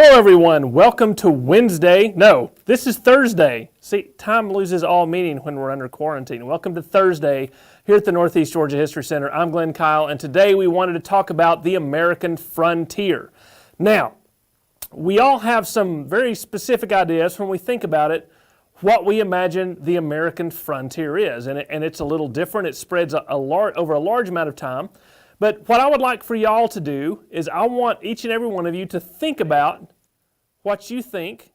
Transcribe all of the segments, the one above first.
Hello everyone, welcome to Wednesday. No, this is Thursday. See, time loses all meaning when we're under quarantine. Welcome to Thursday here at the Northeast Georgia History Center. I'm Glenn Kyle, and today we wanted to talk about the American frontier. Now, we all have some very specific ideas when we think about it, what we imagine the American frontier is, and it's a little different. It spreads over a large amount of time. But what I would like for y'all to do is I want each and every one of you to think about what you think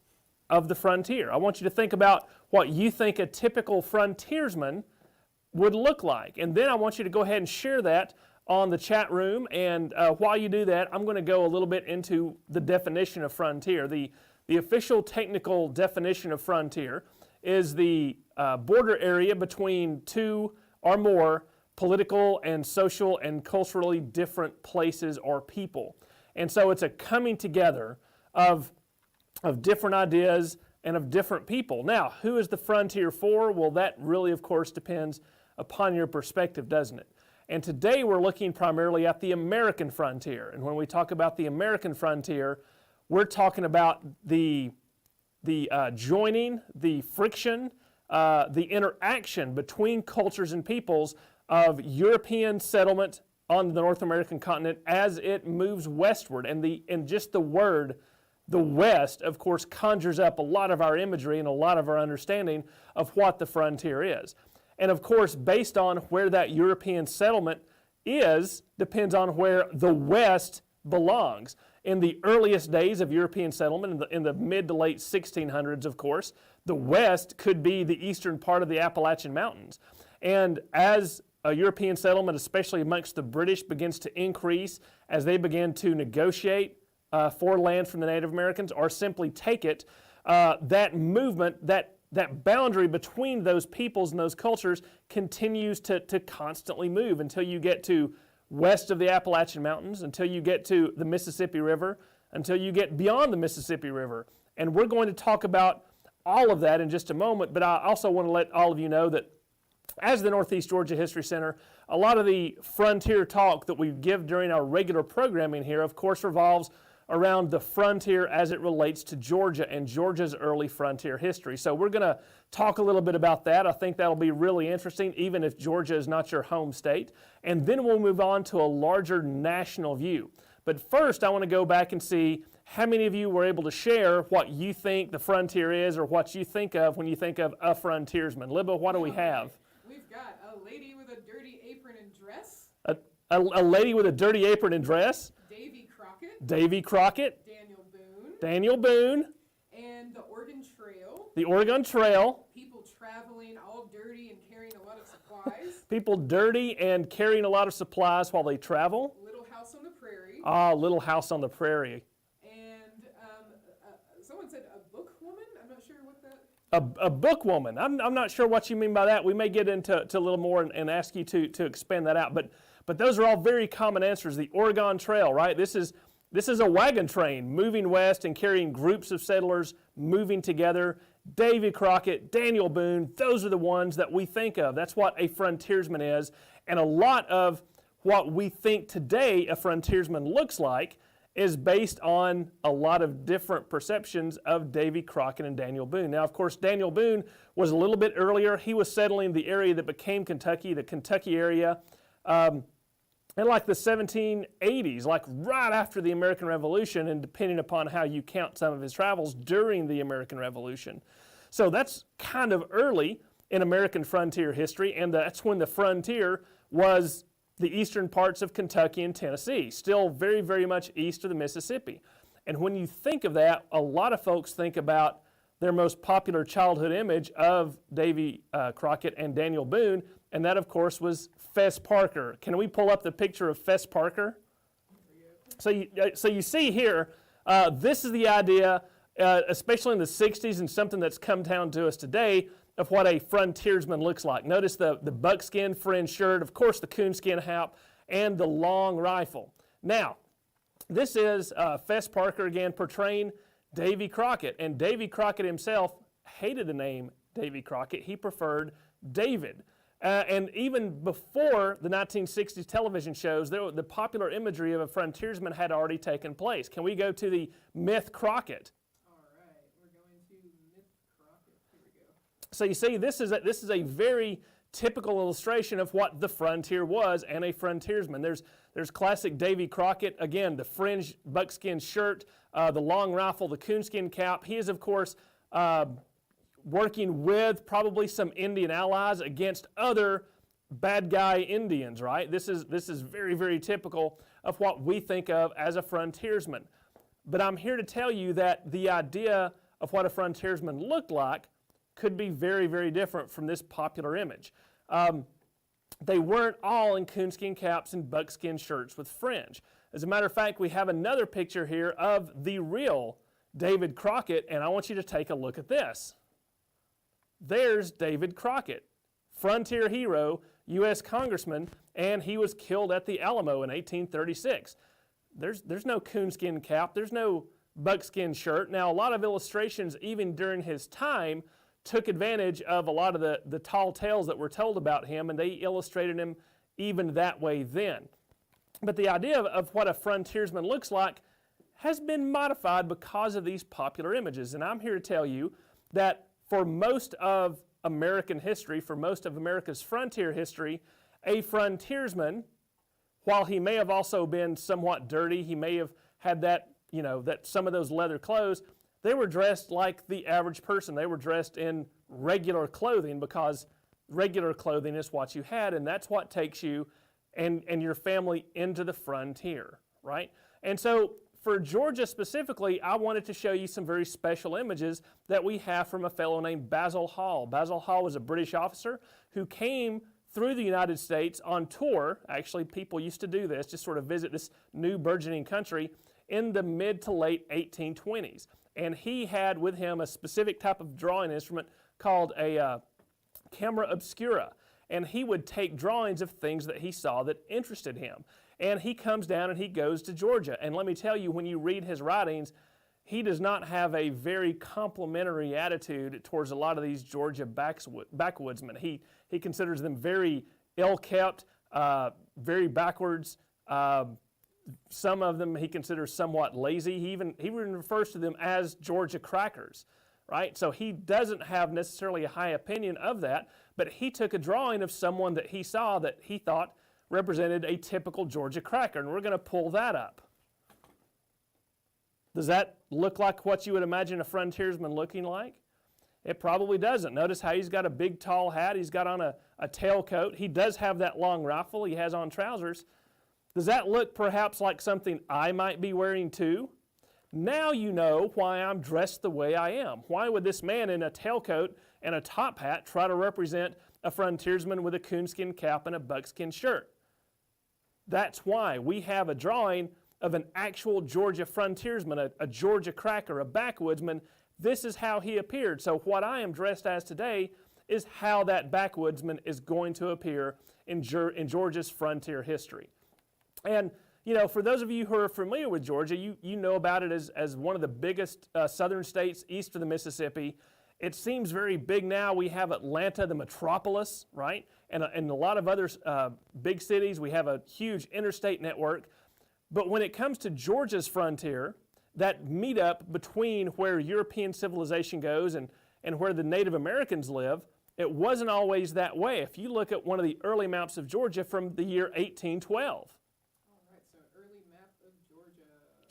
of the frontier. I want you to think about what you think a typical frontiersman would look like. And then I want you to go ahead and share that on the chat room. And while you do that, I'm going to go a little bit into the definition of frontier. The official technical definition of frontier is the border area between two or more political and social and culturally different places or people. And so it's a coming together of different ideas and of different people. Now, who is the frontier for? Well, that really, of course, depends upon your perspective, doesn't it? And today we're looking primarily at the American frontier. And when we talk about the American frontier, we're talking about the joining, the friction, the interaction between cultures and peoples of European settlement on the North American continent as it moves westward. And just the word, the West, of course, conjures up a lot of our imagery and a lot of our understanding of what the frontier is. And of course, based on where that European settlement is, depends on where the West belongs. In the earliest days of European settlement, in the mid to late 1600s, of course, the West could be the eastern part of the Appalachian Mountains. And as a European settlement, especially amongst the British, begins to increase as they begin to negotiate for land from the Native Americans or simply take it, that movement, that boundary between those peoples and those cultures continues to constantly move until you get to west of the Appalachian Mountains, until you get to the Mississippi River, until you get beyond the Mississippi River. And we're going to talk about all of that in just a moment, but I also want to let all of you know that as the Northeast Georgia History Center, a lot of the frontier talk that we give during our regular programming here, of course, revolves around the frontier as it relates to Georgia and Georgia's early frontier history. So we're going to talk a little bit about that. I think that'll be really interesting, even if Georgia is not your home state. And then we'll move on to a larger national view. But first, I want to go back and see how many of you were able to share what you think the frontier is or what you think of when you think of a frontiersman. Libba, what do we have? We've got a lady with a dirty apron and dress. A lady with a dirty apron and dress. Davy Crockett. Davy Crockett. Daniel Boone. Daniel Boone. And the Oregon Trail. The Oregon Trail. People traveling all dirty and carrying a lot of supplies. People dirty and carrying a lot of supplies while they travel. Little House on the Prairie. Little House on the Prairie. And someone said a book woman. I'm not sure what that. A book woman. I'm not sure what you mean by that. We may get into a little more and ask you to expand that out. But those are all very common answers. The Oregon Trail, right? This is a wagon train moving west and carrying groups of settlers moving together. Davy Crockett, Daniel Boone, those are the ones that we think of. That's what a frontiersman is. And a lot of what we think today a frontiersman looks like is based on a lot of different perceptions of Davy Crockett and Daniel Boone. Now, of course, Daniel Boone was a little bit earlier. He was settling the area that became Kentucky, the Kentucky area, in like the 1780s, like right after the American Revolution, and depending upon how you count some of his travels during the American Revolution. So that's kind of early in American frontier history, and that's when the frontier was the eastern parts of Kentucky and Tennessee, still very, very much east of the Mississippi. And when you think of that, a lot of folks think about their most popular childhood image of Davy Crockett and Daniel Boone, and that, of course, was Fess Parker. Can we pull up the picture of Fess Parker? So you see here, this is the idea, especially in the 60s and something that's come down to us today, of what a frontiersman looks like. Notice the buckskin fringe shirt, of course the coonskin hat, and the long rifle. Now, this is Fess Parker again portraying Davy Crockett, and Davy Crockett himself hated the name Davy Crockett. He preferred David. And even before the 1960s television shows, the popular imagery of a frontiersman had already taken place. Can we go to the myth Crockett? All right, we're going to Myth Crockett. Here we go. So you see, this is a very typical illustration of what the frontier was and a frontiersman. There's classic Davy Crockett, again, the fringed buckskin shirt, the long rifle, the coonskin cap. He is, of course, working with probably some Indian allies against other bad guy Indians, right? This is very, very typical of what we think of as a frontiersman. But I'm here to tell you that the idea of what a frontiersman looked like could be very, very different from this popular image. They weren't all in coonskin caps and buckskin shirts with fringe. As a matter of fact, we have another picture here of the real David Crockett, and I want you to take a look at this. There's David Crockett, frontier hero, U.S. congressman, and he was killed at the Alamo in 1836. There's no coonskin cap, there's no buckskin shirt. Now, a lot of illustrations, even during his time, took advantage of a lot of the tall tales that were told about him, and they illustrated him even that way then. But the idea of what a frontiersman looks like has been modified because of these popular images. And I'm here to tell you that for most of American history, for most of America's frontier history, a frontiersman, while he may have also been somewhat dirty, he may have had that some of those leather clothes, they were dressed like the average person. They were dressed in regular clothing because regular clothing is what you had, and that's what takes you and your family into the frontier, right? And so for Georgia specifically, I wanted to show you some very special images that we have from a fellow named Basil Hall. Basil Hall was a British officer who came through the United States on tour. Actually, people used to do this, just sort of visit this new burgeoning country in the mid to late 1820s. And he had with him a specific type of drawing instrument called a camera obscura. And he would take drawings of things that he saw that interested him. And he comes down and he goes to Georgia. And let me tell you, when you read his writings, he does not have a very complimentary attitude towards a lot of these Georgia backwoodsmen. He considers them very ill-kept, very backwards. Some of them he considers somewhat lazy. He even refers to them as Georgia crackers, right? So he doesn't have necessarily a high opinion of that, but he took a drawing of someone that he saw that he thought represented a typical Georgia cracker, and we're going to pull that up. Does that look like what you would imagine a frontiersman looking like? It probably doesn't. Notice how he's got a big tall hat. He's got on a tailcoat. He does have that long rifle. He has on trousers. Does that look perhaps like something I might be wearing too? Now you know why I'm dressed the way I am. Why would this man in a tailcoat and a top hat try to represent a frontiersman with a coonskin cap and a buckskin shirt? That's why we have a drawing of an actual Georgia frontiersman, a Georgia cracker, a backwoodsman. This is how he appeared. So what I am dressed as today is how that backwoodsman is going to appear in Georgia's frontier history. And, for those of you who are familiar with Georgia, you know about it as one of the biggest southern states east of the Mississippi. It seems very big now. We have Atlanta, the metropolis, right? And a lot of other big cities. We have a huge interstate network. But when it comes to Georgia's frontier, that meetup between where European civilization goes and where the Native Americans live, it wasn't always that way. If you look at one of the early maps of Georgia from the year 1812.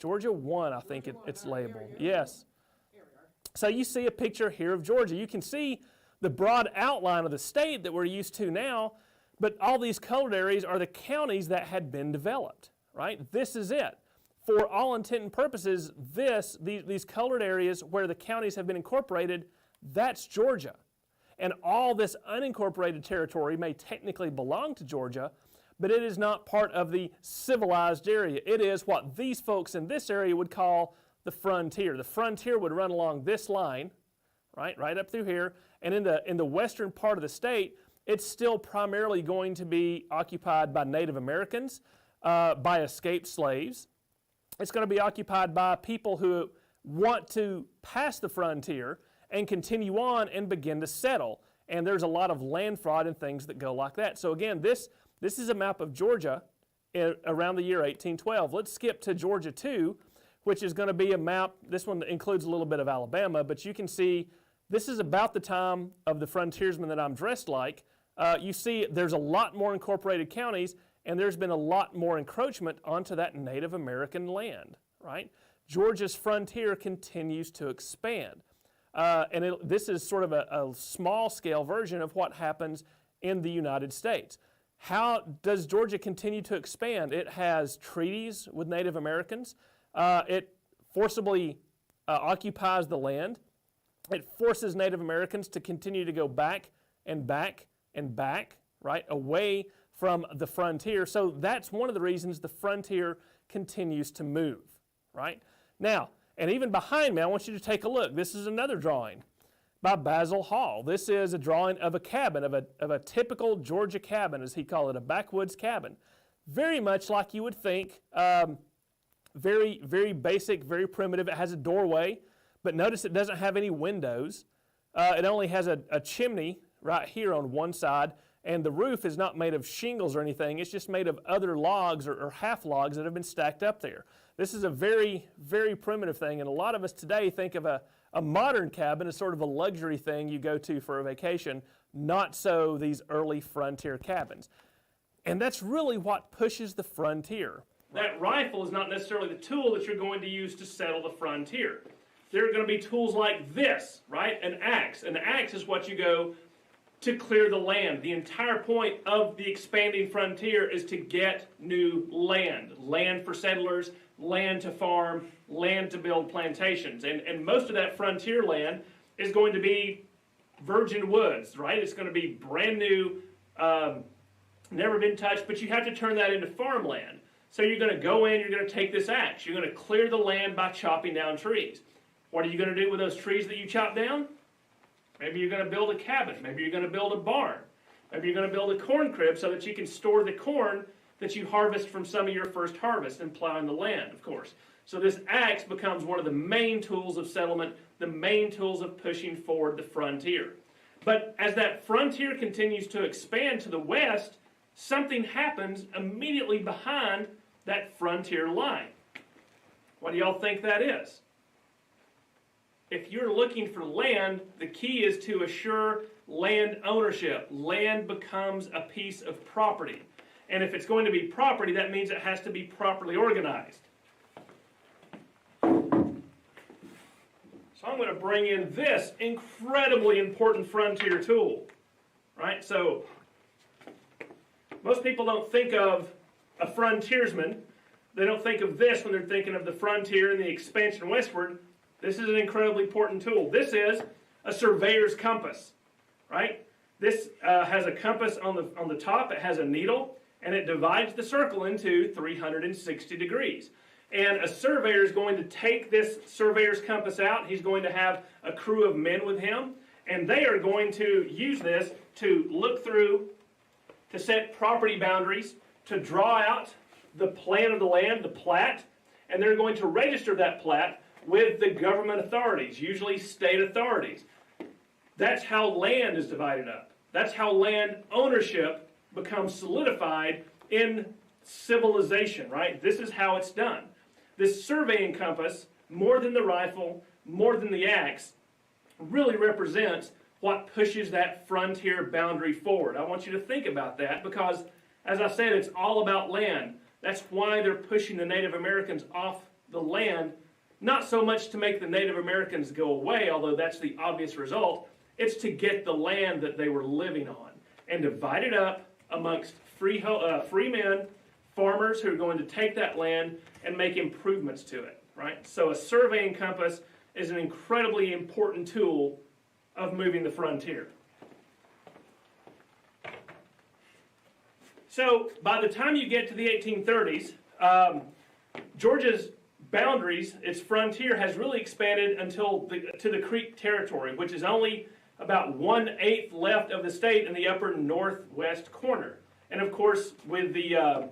Georgia 1, I think it's labeled. Yes. Here we are. So you see a picture here of Georgia. You can see the broad outline of the state that we're used to now, but all these colored areas are the counties that had been developed, right? This is it. For all intent and purposes, these colored areas where the counties have been incorporated, that's Georgia. And all this unincorporated territory may technically belong to Georgia, but it is not part of the civilized area. It is what these folks in this area would call the frontier. The frontier would run along this line, right up through here, and in the western part of the state, it's still primarily going to be occupied by Native Americans, by escaped slaves. It's going to be occupied by people who want to pass the frontier and continue on and begin to settle. and there's a lot of land fraud and things that go like that. So again, this is a map of Georgia around the year 1812. Let's skip to Georgia 2, which is going to be a map. This one includes a little bit of Alabama, but you can see this is about the time of the frontiersman that I'm dressed like. You see there's a lot more incorporated counties, and there's been a lot more encroachment onto that Native American land, right? Georgia's frontier continues to expand. This is sort of a small-scale version of what happens in the United States. How does Georgia continue to expand? It has treaties with Native Americans. It forcibly occupies the land. It forces Native Americans to continue to go back and back and back, right, away from the frontier. So that's one of the reasons the frontier continues to move, right? Now, and even behind me, I want you to take a look. This is another drawing by Basil Hall. This is a drawing of a cabin, of a typical Georgia cabin, as he called it, a backwoods cabin. Very much like you would think, very, very basic, very primitive. It has a doorway, but notice it doesn't have any windows. It only has a chimney right here on one side, and the roof is not made of shingles or anything. It's just made of other logs or half logs that have been stacked up there. This is a very, very primitive thing, and a lot of us today think of a modern cabin as sort of a luxury thing you go to for a vacation, not so these early frontier cabins. And that's really what pushes the frontier. That rifle is not necessarily the tool that you're going to use to settle the frontier. There are going to be tools like this, right? An axe. An axe is what you go to clear the land. The entire point of the expanding frontier is to get new land. Land for settlers, land to farm, land to build plantations. And most of that frontier land is going to be virgin woods, right? It's going to be brand new, never been touched, but you have to turn that into farmland. So you're going to go in, you're going to take this axe. You're going to clear the land by chopping down trees. What are you going to do with those trees that you chop down? Maybe you're going to build a cabin. Maybe you're going to build a barn. Maybe you're going to build a corn crib so that you can store the corn that you harvest from some of your first harvest and plowing the land, of course. So this axe becomes one of the main tools of settlement, the main tools of pushing forward the frontier. But as that frontier continues to expand to the west, something happens immediately behind that frontier line. What do y'all think that is? If you're looking for land, the key is to assure land ownership. Land becomes a piece of property. And if it's going to be property, that means it has to be properly organized. So I'm going to bring in this incredibly important frontier tool. Right? So most people don't think of a frontiersman. They don't think of this when they're thinking of the frontier and the expansion westward. This is an incredibly important tool. This is a surveyor's compass, right? This has a compass on the top. It has a needle, and it divides the circle into 360 degrees. And a surveyor is going to take this surveyor's compass out. He's going to have a crew of men with him, and they are going to use this to look through, to set property boundaries, to draw out the plan of the land, the plat, and they're going to register that plat with the government authorities, usually state authorities. That's how land is divided up. That's how land ownership becomes solidified in civilization, right? This is how it's done. This surveying compass, more than the rifle, more than the axe, really represents what pushes that frontier boundary forward. I want you to think about that because, as I said, it's all about land. That's why they're pushing the Native Americans off the land. Not so much to make the Native Americans go away, although that's the obvious result. It's to get the land that they were living on and divide it up amongst free men, farmers who are going to take that land and make improvements to it, right? So a surveying compass is an incredibly important tool of moving the frontier. So by the time you get to the 1830s, Georgia's boundaries, its frontier has really expanded until to the Creek territory, which is only about 1/8 left of the state in the upper northwest corner. And of course, with the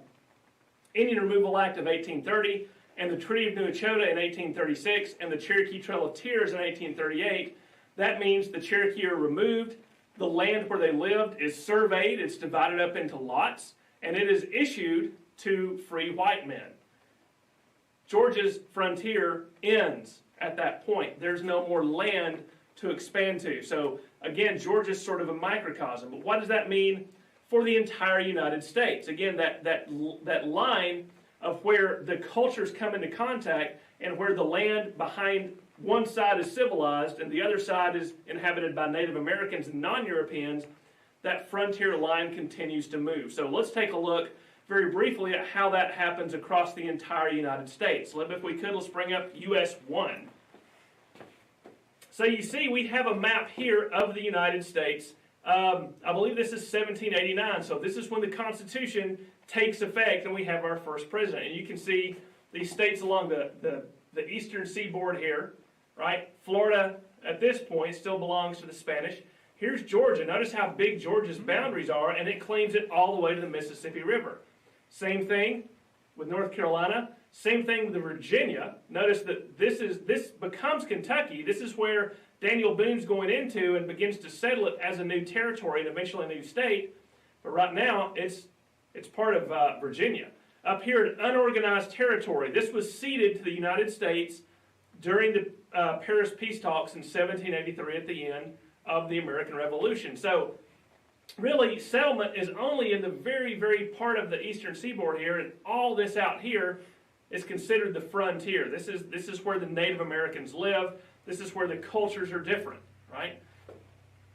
Indian Removal Act of 1830 and the Treaty of New Echota in 1836 and the Cherokee Trail of Tears in 1838, that means the Cherokee are removed, the land where they lived is surveyed, it's divided up into lots, and it is issued to free white men. Georgia's frontier ends at that point. There's no more land to expand to. So again, Georgia's sort of a microcosm. But what does that mean for the entire United States? Again, that line of where the cultures come into contact and where the land behind one side is civilized and the other side is inhabited by Native Americans and non-Europeans, that frontier line continues to move. So let's take a look very briefly at how that happens across the entire United States. If we could, let's bring up US 1. So you see we have a map here of the United States. I believe this is 1789, so this is when the Constitution takes effect and we have our first president. And you can see these states along the eastern seaboard here, right? Florida at this point still belongs to the Spanish. Here's Georgia. Notice how big Georgia's boundaries are, and it claims it all the way to the Mississippi River. Same thing with North Carolina. Same thing with Virginia. Notice that this becomes Kentucky. This is where Daniel Boone's going into and begins to settle it as a new territory and eventually a new state. But right now, it's part of Virginia. Up here, an unorganized territory. This was ceded to the United States during the Paris peace talks in 1783 at the end of the American Revolution. So really, settlement is only in the very, very part of the eastern seaboard here, and all this out here is considered the frontier. This is where the Native Americans live. This is where the cultures are different, right?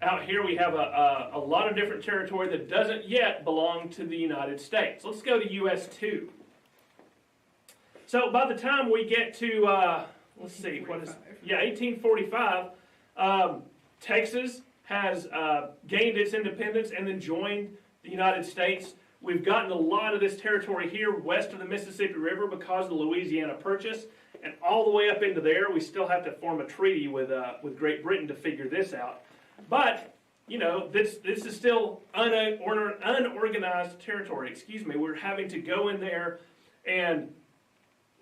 Out here we have a lot of different territory that doesn't yet belong to the United States. Let's go to US 2. So by the time we get to, let's see, 1845, Texas has gained its independence and then joined the United States. We've gotten a lot of this territory here west of the Mississippi River because of the Louisiana Purchase, and all the way up into there, we still have to form a treaty with Great Britain to figure this out. But you know, this is still unorganized territory. We're having to go in there and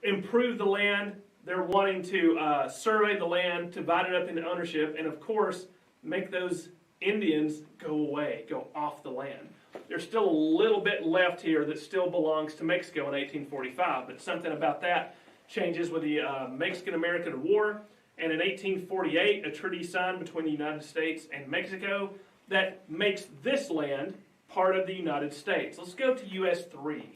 improve the land. They're wanting to survey the land, divide it up into ownership, and of course, make those Indians go away, go off the land. There's still a little bit left here that still belongs to Mexico in 1845, but something about that changes with the Mexican-American War, and in 1848, a treaty signed between the United States and Mexico that makes this land part of the United States. Let's go to US 3.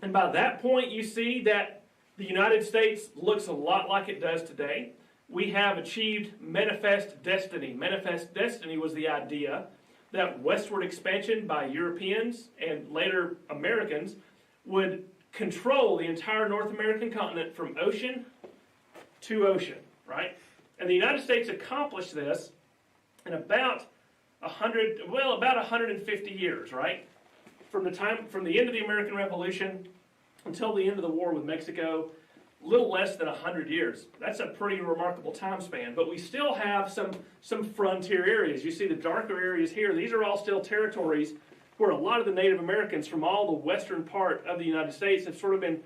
And by that point, you see that the United States looks a lot like it does today. We have achieved manifest destiny. Manifest destiny was the idea that westward expansion by Europeans and later Americans would control the entire North American continent from ocean to ocean, right? And the United States accomplished this in about 150 years, right? From the end of the American Revolution until the end of the war with Mexico, little less than 100 years. That's a pretty remarkable time span, but we still have some frontier areas. You see the darker areas here. These are all still territories where a lot of the Native Americans from all the western part of the United States have sort of been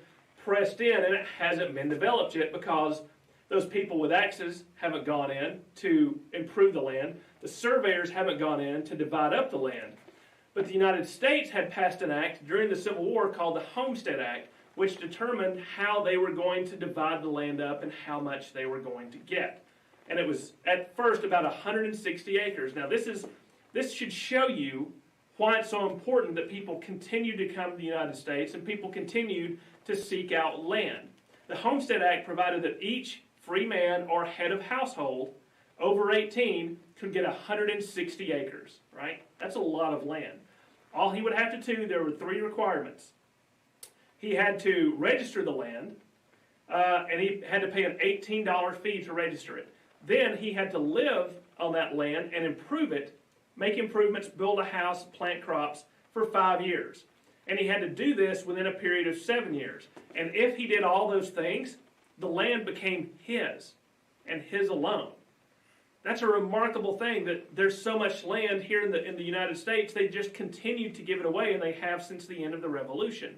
pressed in, and it hasn't been developed yet because those people with axes haven't gone in to improve the land. The surveyors haven't gone in to divide up the land. But the United States had passed an act during the Civil War called the Homestead Act, which determined how they were going to divide the land up and how much they were going to get. And it was at first about 160 acres. Now this should show you why it's so important that people continued to come to the United States and people continued to seek out land. The Homestead Act provided that each free man or head of household over 18 could get 160 acres, right? That's a lot of land. All he would have to do, there were 3 requirements. He had to register the land, and he had to pay an $18 fee to register it. Then he had to live on that land and improve it, make improvements, build a house, plant crops for 5 years. And he had to do this within a period of 7 years. And if he did all those things, the land became his, and his alone. That's a remarkable thing that there's so much land here in the United States, they just continued to give it away, and they have since the end of the Revolution.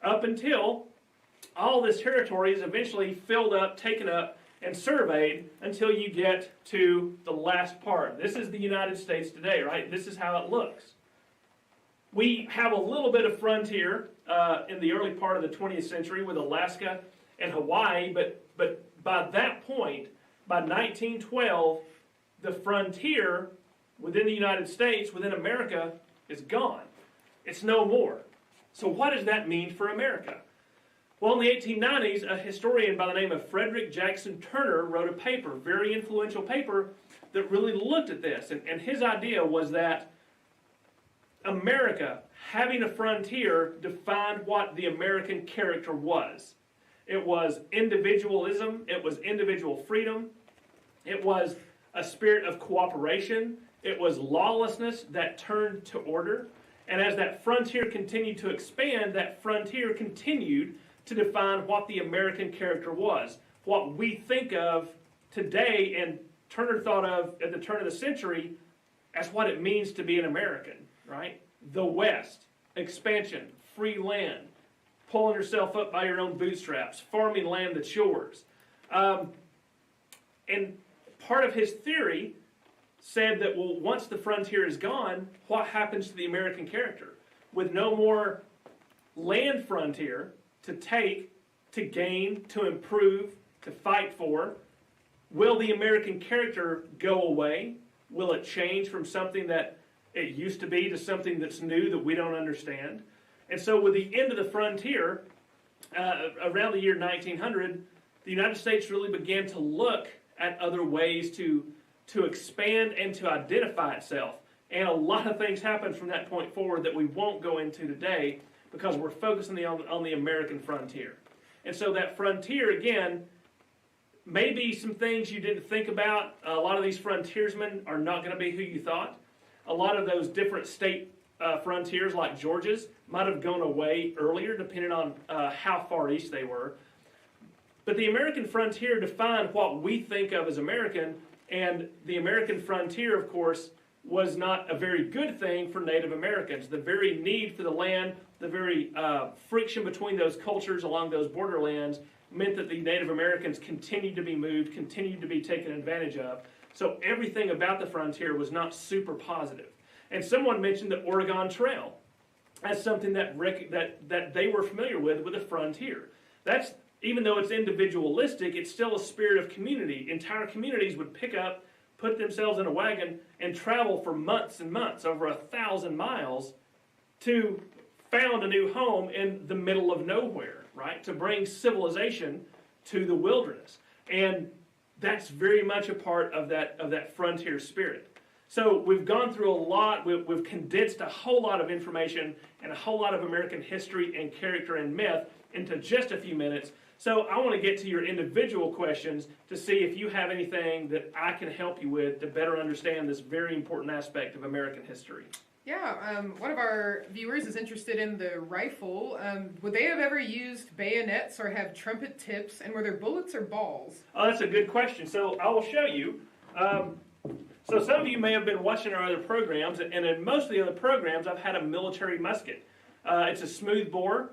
Up until all this territory is eventually filled up, taken up, and surveyed until you get to the last part. This is the United States today, right? This is how it looks. We have a little bit of frontier in the early part of the 20th century with Alaska and Hawaii, but by that point, by 1912, the frontier within the United States, within America, is gone. It's no more. So what does that mean for America? Well, in the 1890s, a historian by the name of Frederick Jackson Turner wrote a paper, very influential paper, that really looked at this. And his idea was that America, having a frontier, defined what the American character was. It was individualism, it was individual freedom, it was a spirit of cooperation, it was lawlessness that turned to order. And as that frontier continued to expand, that frontier continued to define what the American character was. What we think of today, and Turner thought of at the turn of the century, as what it means to be an American, right? The West, expansion, free land, pulling yourself up by your own bootstraps, farming land that's yours. And part of his theory said that, well, once the frontier is gone, what happens to the American character? With no more land frontier to take, to gain, to improve, to fight for, will the American character go away? Will it change from something that it used to be to something that's new that we don't understand? And so with the end of the frontier, around the year 1900, the United States really began to look at other ways to expand and to identify itself. And a lot of things happened from that point forward that we won't go into today because we're focusing on the American frontier. And so that frontier, again, maybe some things you didn't think about. A lot of these frontiersmen are not going to be who you thought. A lot of those different state frontiers, like Georgia's, might have gone away earlier, depending on how far east they were. But the American frontier defined what we think of as American, and the American frontier, of course, was not a very good thing for Native Americans. The very need for the land, the very friction between those cultures along those borderlands meant that the Native Americans continued to be moved, continued to be taken advantage of. So everything about the frontier was not super positive. And someone mentioned the Oregon Trail as something that they were familiar with the frontier. That's, even though it's individualistic, it's still a spirit of community. Entire communities would pick up, put themselves in a wagon, and travel for months and months, over 1,000 miles, to found a new home in the middle of nowhere, right? To bring civilization to the wilderness. And that's very much a part of that frontier spirit. So we've gone through a lot, we've condensed a whole lot of information and a whole lot of American history and character and myth into just a few minutes. So I want to get to your individual questions to see if you have anything that I can help you with to better understand this very important aspect of American history. Yeah, one of our viewers is interested in the rifle. Would they have ever used bayonets or have trumpet tips, and were there bullets or balls? Oh, that's a good question. So I will show you. So some of you may have been watching our other programs, and in most of the other programs, I've had a military musket. It's a smooth bore.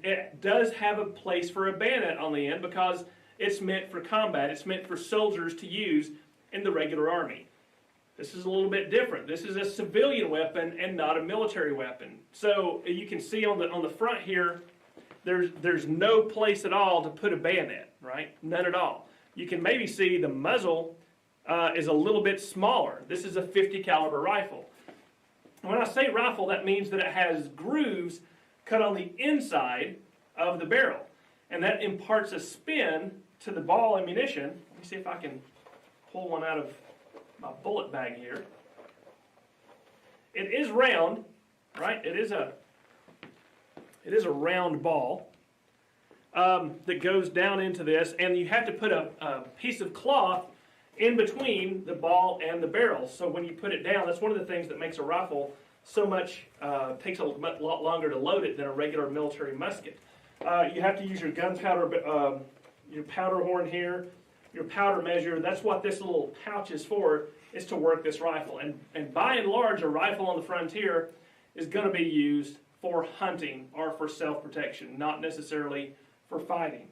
It does have a place for a bayonet on the end because it's meant for combat. It's meant for soldiers to use in the regular army. This is a little bit different. This is a civilian weapon and not a military weapon. So you can see on the front here, there's no place at all to put a bayonet, right? None at all. You can maybe see the muzzle is a little bit smaller. This is a .50 caliber rifle. When I say rifle, that means that it has grooves cut on the inside of the barrel, and that imparts a spin to the ball ammunition. Let me see if I can pull one out of my bullet bag here. It is round, right? It is a round ball that goes down into this, and you have to put a piece of cloth in between the ball and the barrel. So when you put it down, that's one of the things that makes a rifle so much, takes a lot longer to load it than a regular military musket. You have to use your gunpowder, your powder horn here, your powder measure. That's what this little pouch is for, is to work this rifle. And by and large, a rifle on the frontier is going to be used for hunting or for self-protection, not necessarily for fighting.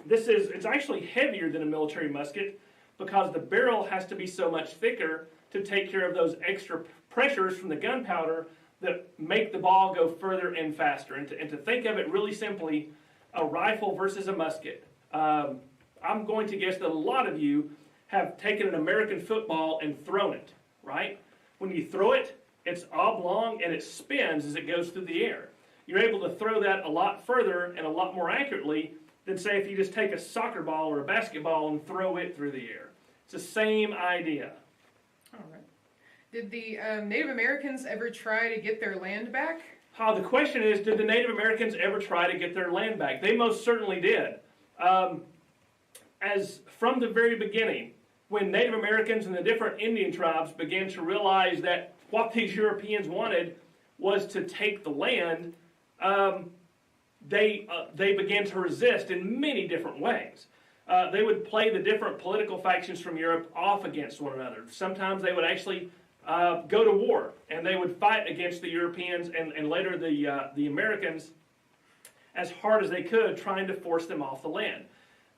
it's actually heavier than a military musket because the barrel has to be so much thicker to take care of those extra pressures from the gunpowder that make the ball go further and faster. And to think of it really simply, a rifle versus a musket. I'm going to guess that a lot of you have taken an American football and thrown it, right? When you throw it, it's oblong and it spins as it goes through the air. You're able to throw that a lot further and a lot more accurately than, say, if you just take a soccer ball or a basketball and throw it through the air. It's the same idea. All right. Did the Native Americans ever try to get their land back? The question is, did the Native Americans ever try to get their land back? They most certainly did. As from the very beginning, when Native Americans and the different Indian tribes began to realize that what these Europeans wanted was to take the land, they began to resist in many different ways. They would play the different political factions from Europe off against one another. Sometimes they would actually go to war, and they would fight against the Europeans and later the Americans as hard as they could, trying to force them off the land.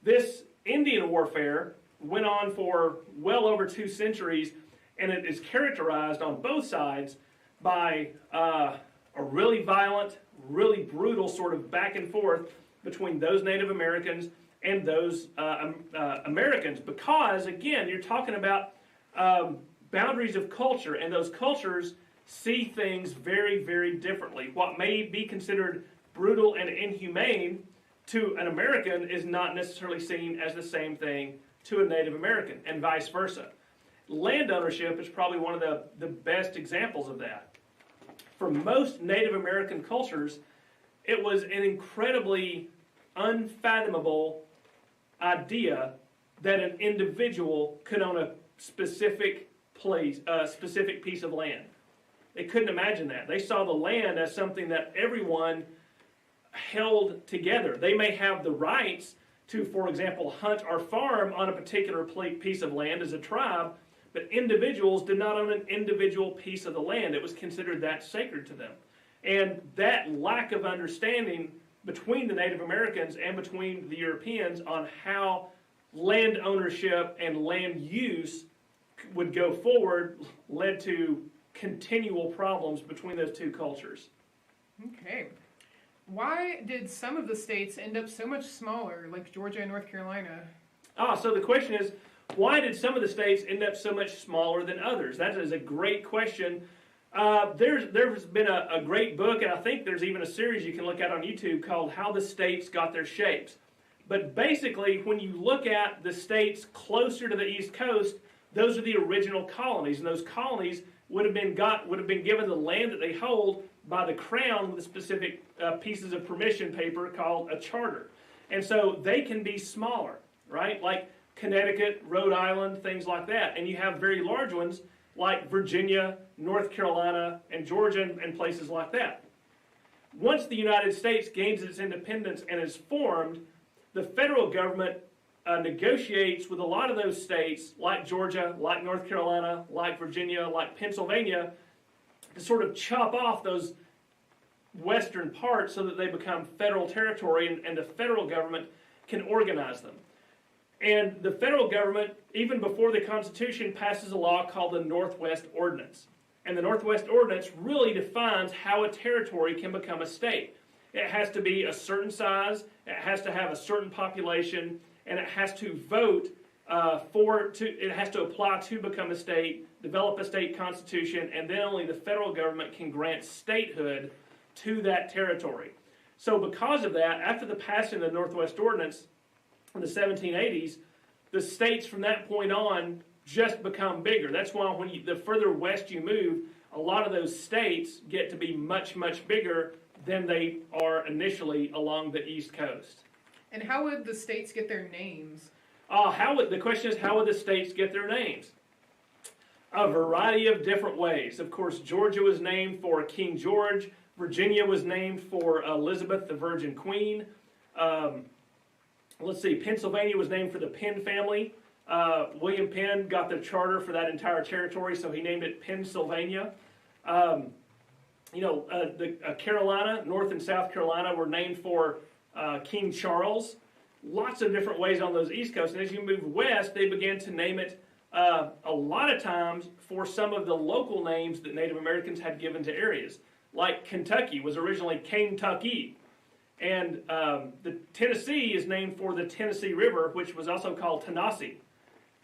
This Indian warfare went on for well over 2 centuries, and it is characterized on both sides by a really violent, really brutal sort of back and forth between those Native Americans and those Americans, because, again, you're talking about boundaries of culture, and those cultures see things very, very differently. What may be considered brutal and inhumane to an American is not necessarily seen as the same thing to a Native American, and vice versa. Land ownership is probably one of the best examples of that. For most Native American cultures, it was an incredibly unfathomable idea that an individual could own a specific place, a specific piece of land. They couldn't imagine that. They saw the land as something that everyone held together. They may have the rights to, for example, hunt or farm on a particular piece of land as a tribe, but individuals did not own an individual piece of the land. It was considered that sacred to them. And that lack of understanding between the Native Americans and between the Europeans on how land ownership and land use would go forward led to continual problems between those two cultures. Okay. Why did some of the states end up so much smaller, like Georgia and North Carolina? So the question is, why did some of the states end up so much smaller than others? That is a great question. There's been a great book, and I think there's even a series you can look at on YouTube called How the States Got Their Shapes. But basically, when you look at the states closer to the East Coast, those are the original colonies, and those colonies would have been given the land that they hold by the crown with specific pieces of permission paper called a charter. And so they can be smaller, right? Like Connecticut, Rhode Island, things like that. And you have very large ones like Virginia, North Carolina, and Georgia, and places like that. Once the United States gains its independence and is formed, the federal government negotiates with a lot of those states, like Georgia, like North Carolina, like Virginia, like Pennsylvania, to sort of chop off those western parts so that they become federal territory, and the federal government can organize them. And the federal government, even before the Constitution, passes a law called the Northwest Ordinance. And the Northwest Ordinance really defines how a territory can become a state. It has to be a certain size, it has to have a certain population, and it has to vote it has to apply to become a state, develop a state constitution, and then only the federal government can grant statehood to that territory. So because of that, after the passing of the Northwest Ordinance in the 1780s, the states from that point on just become bigger. That's why the further west you move, a lot of those states get to be much, much bigger than they are initially along the East Coast. And how would the states get their names? The question is, how would the states get their names? A variety of different ways. Of course, Georgia was named for King George. Virginia was named for Elizabeth, the Virgin Queen. Pennsylvania was named for the Penn family. William Penn got the charter for that entire territory, so he named it Pennsylvania. Carolina, North and South Carolina, were named for King Charles. lots of different ways on those East Coast. And as you move west, they began to name it a lot of times for some of the local names that Native Americans had given to areas. Like Kentucky was originally Kentucky. And the Tennessee is named for the Tennessee River, which was also called Tennessee,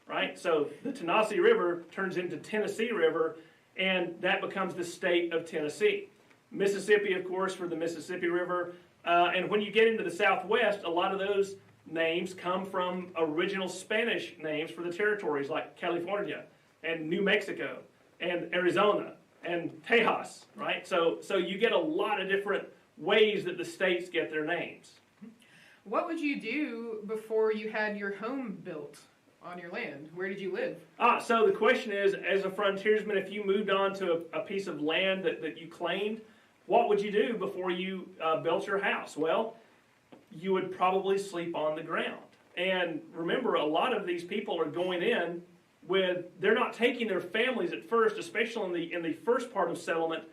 right? So the Tennessee River turns into Tennessee River, and that becomes the state of Tennessee. Mississippi, of course, for the Mississippi River. And when you get into the Southwest, a lot of those names come from original Spanish names for the territories, like California and New Mexico and Arizona and Tejas, right? So you get a lot of different ways that the states get their names. What would you do before you had your home built on your land? Where did you live? So the question is, as a frontiersman, if you moved on to a piece of land that you claimed, what would you do before you built your house? Well, you would probably sleep on the ground. And remember, a lot of these people are going in they're not taking their families at first, especially in the first part of settlement,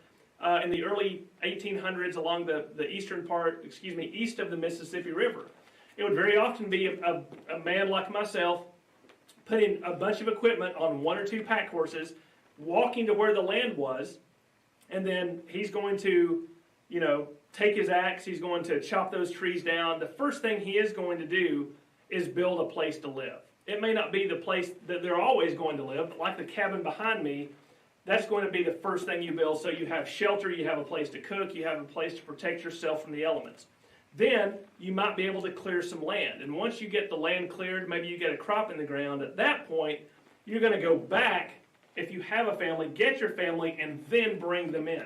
in the early 1800s along the eastern part, east of the Mississippi River. It would very often be a man like myself putting a bunch of equipment on one or two pack horses, walking to where the land was, and then he's going to, take his axe, he's going to chop those trees down. The first thing he is going to do is build a place to live. It may not be the place that they're always going to live, but like the cabin behind me, that's going to be the first thing you build. So you have shelter, you have a place to cook, you have a place to protect yourself from the elements. Then you might be able to clear some land. And once you get the land cleared, maybe you get a crop in the ground. At that point, you're going to go back, if you have a family, get your family, and then bring them in.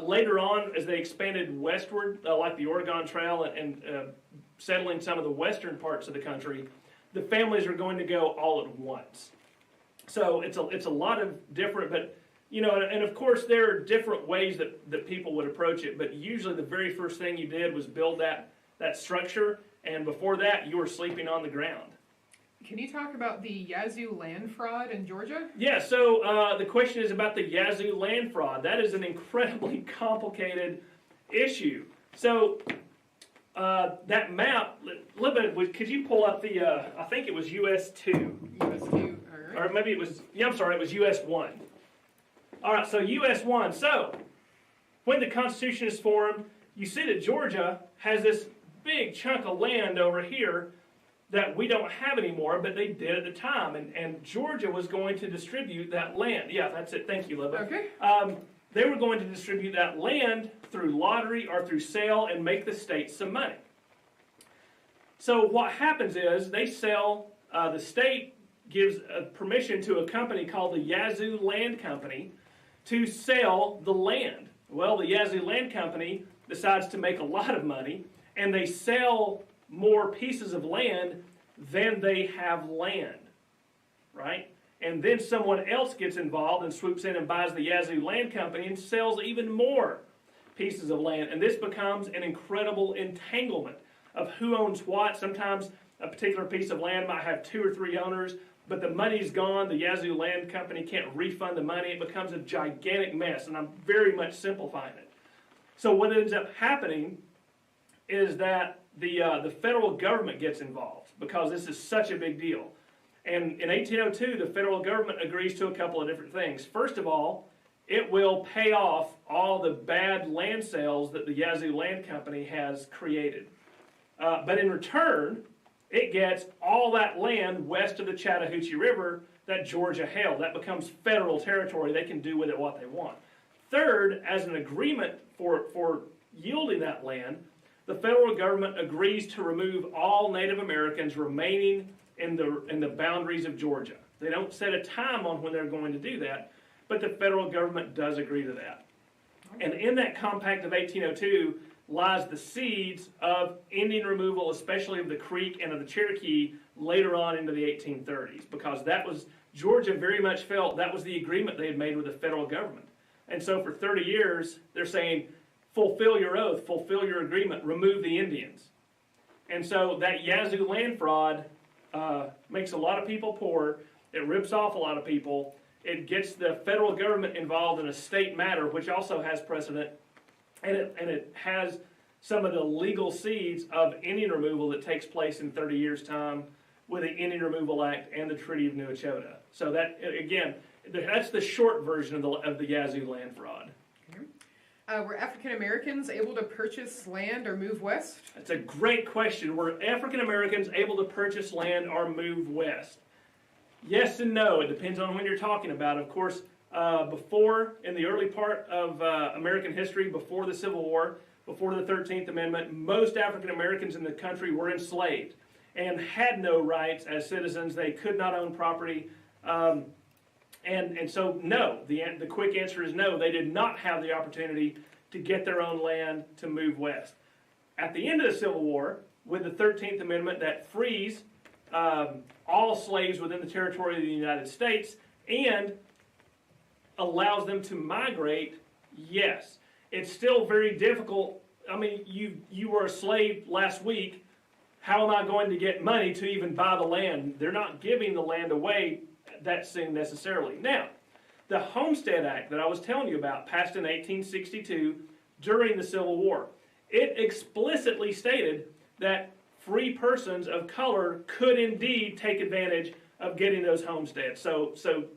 Later on, as they expanded westward, like the Oregon Trail and settling some of the western parts of the country, the families are going to go all at once. So it's a lot of different, but and of course there are different ways that people would approach it, but usually the very first thing you did was build that structure, and before that you were sleeping on the ground. Can you talk about the Yazoo land fraud in Georgia? Yeah, so the question is about the Yazoo land fraud. That is an incredibly complicated issue. So that map, a little bit, could you pull up the, I think it was US 2. US 2, all right. Or maybe it was, it was US 1. All right, so US 1. So, when the Constitution is formed, you see that Georgia has this big chunk of land over here that we don't have anymore, but they did at the time. And Georgia was going to distribute that land. Yeah, that's it. Thank you, Libba. Okay. They were going to distribute that land through lottery or through sale and make the state some money. So what happens is they sell, the state gives permission to a company called the Yazoo Land Company to sell the land. Well, the Yazoo Land Company decides to make a lot of money, and they sell more pieces of land than they have land, right? And then someone else gets involved and swoops in and buys the Yazoo Land Company and sells even more pieces of land. And this becomes an incredible entanglement of who owns what. Sometimes a particular piece of land might have 2 or 3 owners, but the money's gone. The Yazoo Land Company can't refund the money. It becomes a gigantic mess, and I'm very much simplifying it. So what ends up happening is that the federal government gets involved because this is such a big deal. And in 1802, the federal government agrees to a couple of different things. First of all, it will pay off all the bad land sales that the Yazoo Land Company has created. But in return, it gets all that land west of the Chattahoochee River that Georgia held. That becomes federal territory. They can do with it what they want. Third, as an agreement for yielding that land, the federal government agrees to remove all Native Americans remaining in the boundaries of Georgia. They don't set a time on when they're going to do that, but the federal government does agree to that. And in that compact of 1802 lies the seeds of Indian removal, especially of the Creek and of the Cherokee, later on into the 1830s, because that was, Georgia very much felt that was the agreement they had made with the federal government. And so for 30 years, they're saying, fulfill your oath, fulfill your agreement, remove the Indians. And so that Yazoo land fraud makes a lot of people poor. It rips off a lot of people. It gets the federal government involved in a state matter, which also has precedent. And it has some of the legal seeds of Indian removal that takes place in 30 years' time with the Indian Removal Act and the Treaty of New Echota. So that, again, that's the short version of the Yazoo land fraud. Were African Americans able to purchase land or move west? That's a great question. Were African Americans able to purchase land or move west? Yes and no. It depends on when you're talking about. Of course, before, in the early part of American history, before the Civil War, before the 13th Amendment, most African Americans in the country were enslaved and had no rights as citizens. They could not own property. And so, no, the quick answer is no. They did not have the opportunity to get their own land to move west. At the end of the Civil War, with the 13th Amendment that frees all slaves within the territory of the United States and allows them to migrate, yes. It's still very difficult. I mean, you were a slave last week. How am I going to get money to even buy the land? They're not giving the land away that soon necessarily. Now, the Homestead Act that I was telling you about, passed in 1862 during the Civil War, it explicitly stated that free persons of color could indeed take advantage of getting those homesteads. So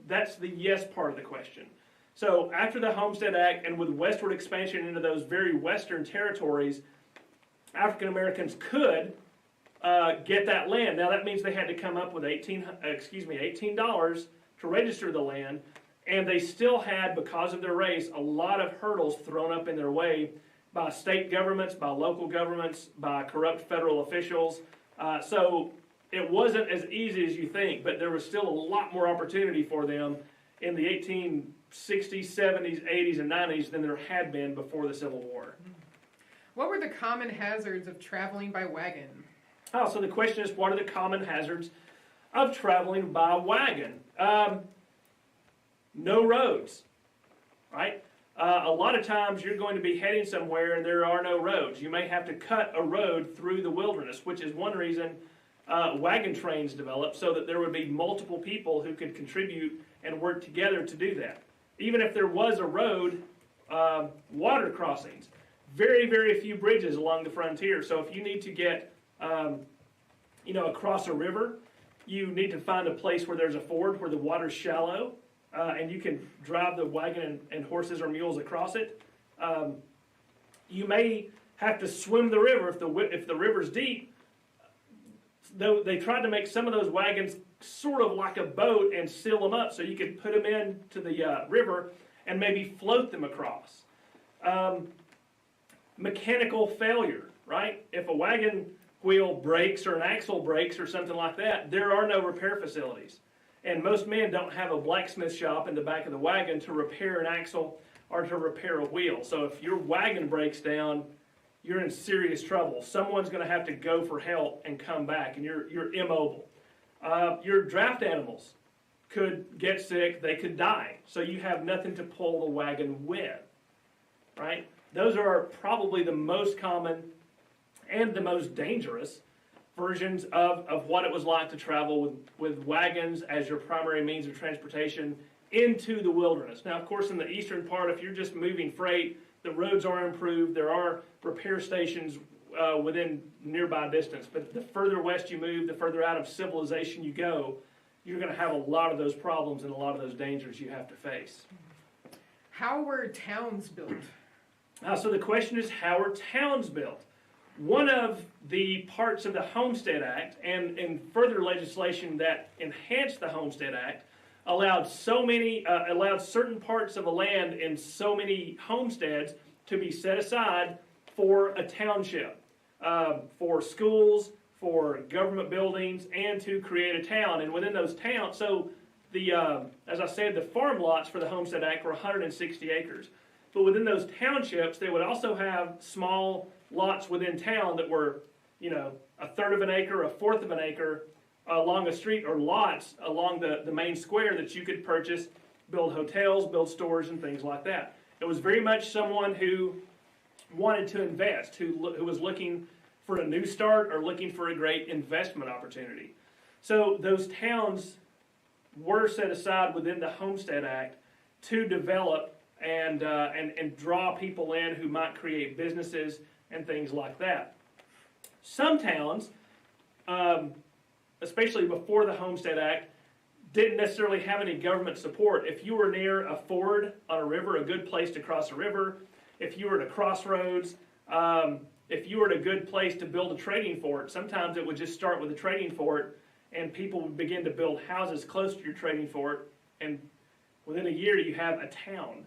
that's the yes part of the question. So after the Homestead Act and with westward expansion into those very western territories, African Americans could get that land. Now that means they had to come up with $18 to register the land, and they still had, because of their race, a lot of hurdles thrown up in their way by state governments, by local governments, by corrupt federal officials. So it wasn't as easy as you think, but there was still a lot more opportunity for them in the 1860s, 70s, 80s, and 90s than there had been before the Civil War. What were the common hazards of traveling by wagon? Oh, so the question is, what are the common hazards of traveling by wagon? No roads, right? A lot of times you're going to be heading somewhere and there are no roads. You may have to cut a road through the wilderness, which is one reason wagon trains developed, so that there would be multiple people who could contribute and work together to do that. Even if there was a road, water crossings, very, very few bridges along the frontier. So if you need to get across a river, you need to find a place where there's a ford, where the water's shallow, and you can drive the wagon and horses or mules across it. You may have to swim the river if the river's deep. Though they tried to make some of those wagons sort of like a boat and seal them up so you could put them into the river and maybe float them across. Mechanical failure, right? If a wagon wheel breaks or an axle breaks or something like that, there are no repair facilities. And most men don't have a blacksmith shop in the back of the wagon to repair an axle or to repair a wheel. So if your wagon breaks down, you're in serious trouble. Someone's going to have to go for help and come back, and you're immobile. Your draft animals could get sick, they could die, so you have nothing to pull the wagon with, right? Those are probably the most common and the most dangerous versions of what it was like to travel with wagons as your primary means of transportation into the wilderness. Now, of course, in the eastern part, if you're just moving freight, the roads are improved. There are repair stations within nearby distance. But the further west you move, the further out of civilization you go, you're going to have a lot of those problems and a lot of those dangers you have to face. How were towns built? So the question is, how are towns built? One of the parts of the Homestead Act and further legislation that enhanced the Homestead Act allowed certain parts of a land in so many homesteads to be set aside for a township, for schools, for government buildings, and to create a town. And within those towns, so as I said, the farm lots for the Homestead Act were 160 acres. But within those townships, they would also have small lots within town that were, a third of an acre, a fourth of an acre along a street, or lots along the main square that you could purchase, build hotels, build stores, and things like that. It was very much someone who wanted to invest, who was looking for a new start or looking for a great investment opportunity. So those towns were set aside within the Homestead Act to develop and draw people in who might create businesses, and things like that. Some towns, especially before the Homestead Act, didn't necessarily have any government support. If you were near a ford on a river, a good place to cross a river, if you were at a crossroads, if you were at a good place to build a trading fort, sometimes it would just start with a trading fort and people would begin to build houses close to your trading fort, and within a year you have a town,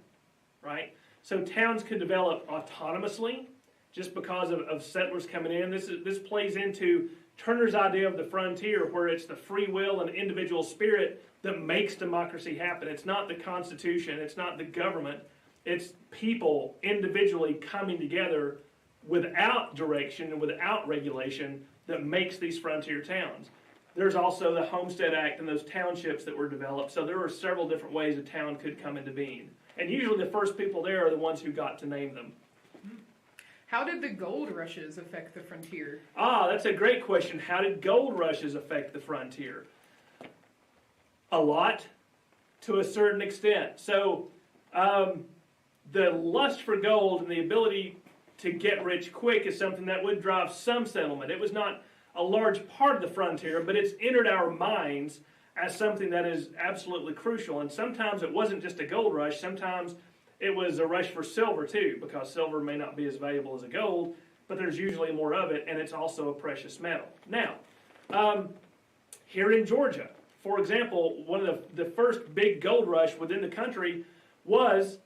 right? So towns could develop autonomously just because of settlers coming in. This plays into Turner's idea of the frontier, where it's the free will and individual spirit that makes democracy happen. It's not the Constitution, it's not the government, it's people individually coming together without direction and without regulation that makes these frontier towns. There's also the Homestead Act and those townships that were developed, so there were several different ways a town could come into being. And usually the first people there are the ones who got to name them. How did the gold rushes affect the frontier? That's a great question. How did gold rushes affect the frontier? A lot, to a certain extent. So the lust for gold and the ability to get rich quick is something that would drive some settlement. It was not a large part of the frontier, but it's entered our minds as something that is absolutely crucial. And sometimes it wasn't just a gold rush, sometimes it was a rush for silver too, because silver may not be as valuable as a gold, but there's usually more of it, and it's also a precious metal. Now, here in Georgia, for example, one of the first big gold rush within the country was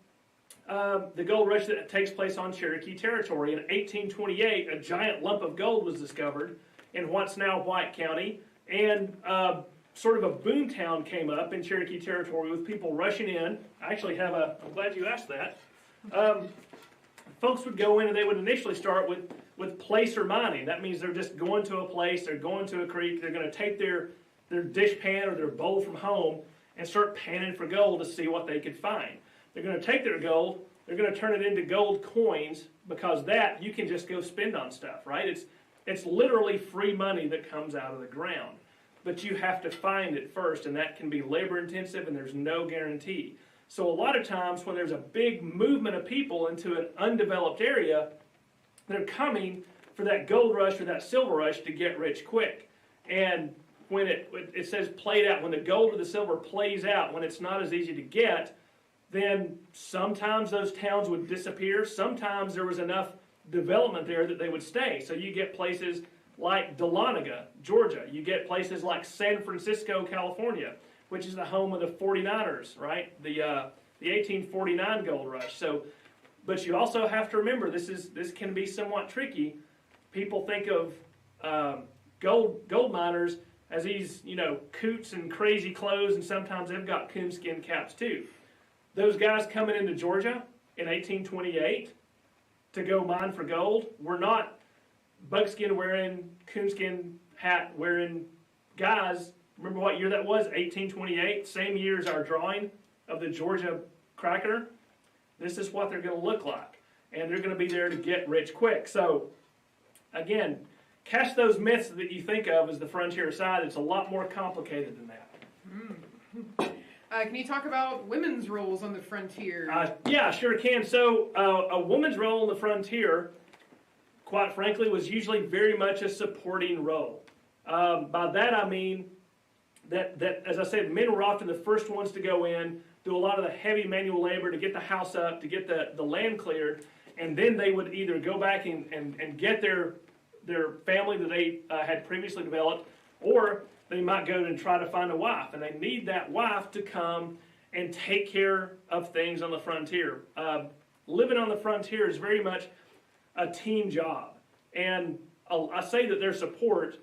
the gold rush that takes place on Cherokee territory. In 1828, a giant lump of gold was discovered in what's now White County, and sort of a boom town came up in Cherokee territory with people rushing in. I actually have I'm glad you asked that. Folks would go in and they would initially start with placer mining. That means they're just going to a place, they're going to a creek, they're going to take their dish pan or their bowl from home and start panning for gold to see what they could find. They're going to take their gold, they're going to turn it into gold coins, because that you can just go spend on stuff, right? It's literally free money that comes out of the ground. But you have to find it first, and that can be labor intensive, and there's no guarantee. So a lot of times when there's a big movement of people into an undeveloped area, they're coming for that gold rush or that silver rush to get rich quick. And when it says played out, when the gold or the silver plays out, when it's not as easy to get, then sometimes those towns would disappear. Sometimes there was enough development there that they would stay. So you get places like Dahlonega, Georgia. You get places like San Francisco, California, which is the home of the 49ers, right? The 1849 gold rush. So, but you also have to remember, this can be somewhat tricky. People think of gold miners as these, coots and crazy clothes, and sometimes they've got coonskin caps too. Those guys coming into Georgia in 1828 to go mine for gold were not buckskin wearing, coonskin hat wearing guys. Remember what year that was? 1828, same year as our drawing of the Georgia cracker. This is what they're going to look like, and they're going to be there to get rich quick. So again, catch those myths that you think of as the frontier side. It's a lot more complicated than that. Can you talk about women's roles on the frontier? Yeah, sure can. So a woman's role on the frontier, quite frankly, was usually very much a supporting role. By that I mean that, as I said, men were often the first ones to go in, do a lot of the heavy manual labor to get the house up, to get the land cleared, and then they would either go back and get their family that they had previously developed, or they might go and try to find a wife, and they need that wife to come and take care of things on the frontier. Living on the frontier is very much a team job, and I say that their support,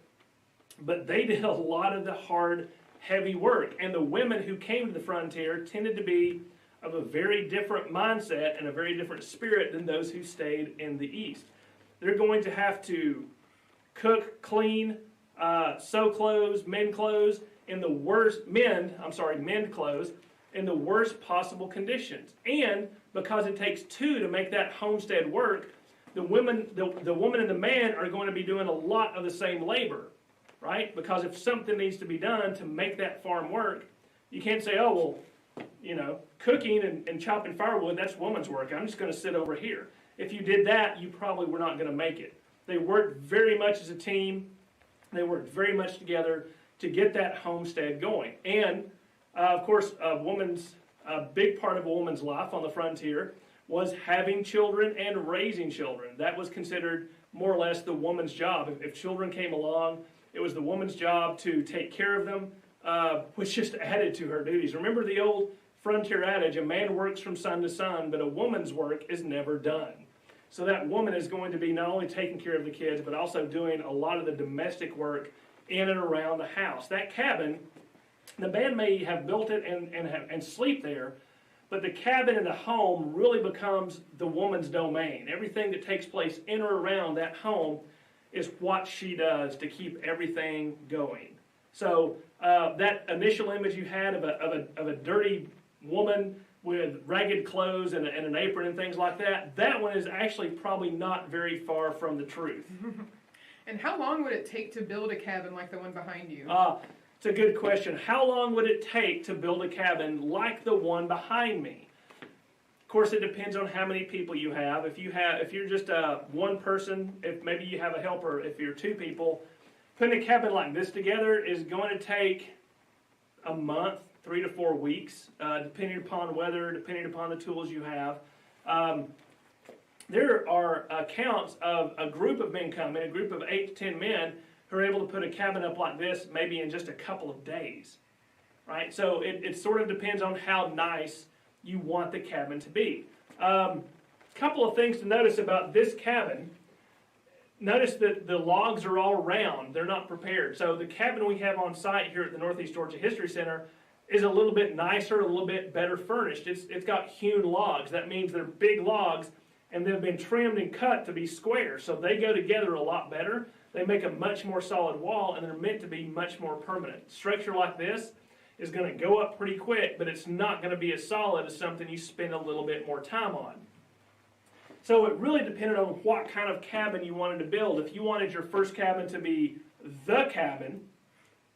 but they did a lot of the hard, heavy work, and the women who came to the frontier tended to be of a very different mindset and a very different spirit than those who stayed in the East. They're going to have to cook, clean, sew clothes, mend clothes in the worst, mend clothes in the worst possible conditions. And because it takes two to make that homestead work, the woman and the man are going to be doing a lot of the same labor, right? Because if something needs to be done to make that farm work, you can't say, oh, well, cooking and chopping firewood, that's woman's work. I'm just going to sit over here. If you did that, you probably were not going to make it. They worked very much as a team. They worked very much together to get that homestead going. And, of course, a big part of a woman's life on the frontier was having children and raising children. That was considered more or less the woman's job. If children came along, it was the woman's job to take care of them, which just added to her duties. Remember the old frontier adage, a man works from sun to sun, but a woman's work is never done. So that woman is going to be not only taking care of the kids, but also doing a lot of the domestic work in and around the house. That cabin, the man may have built it and sleep there, but the cabin and the home really becomes the woman's domain. Everything that takes place in or around that home is what she does to keep everything going. So that initial image you had of a dirty woman with ragged clothes and an apron and things like that, that one is actually probably not very far from the truth. And how long would it take to build a cabin like the one behind you? It's a good question. How long would it take to build a cabin like the one behind me? Of course, it depends on how many people you have. If you're just one person, if maybe you have a helper, if you're two people, putting a cabin like this together is going to take a month, 3 to 4 weeks, depending upon weather, depending upon the tools you have. There are accounts of a group of men coming, a group of 8 to 10 men, who are able to put a cabin up like this maybe in just a couple of days, right? So it sort of depends on how nice you want the cabin to be. Couple of things to notice about this cabin. Notice that the logs are all round. They're not prepared. So the cabin we have on site here at the Northeast Georgia History Center is a little bit nicer, a little bit better furnished. It's got hewn logs. That means they're big logs, and they've been trimmed and cut to be square. So they go together a lot better. They make a much more solid wall, and they're meant to be much more permanent. Structure like this is going to go up pretty quick, but it's not going to be as solid as something you spend a little bit more time on. So it really depended on what kind of cabin you wanted to build. If you wanted your first cabin to be the cabin,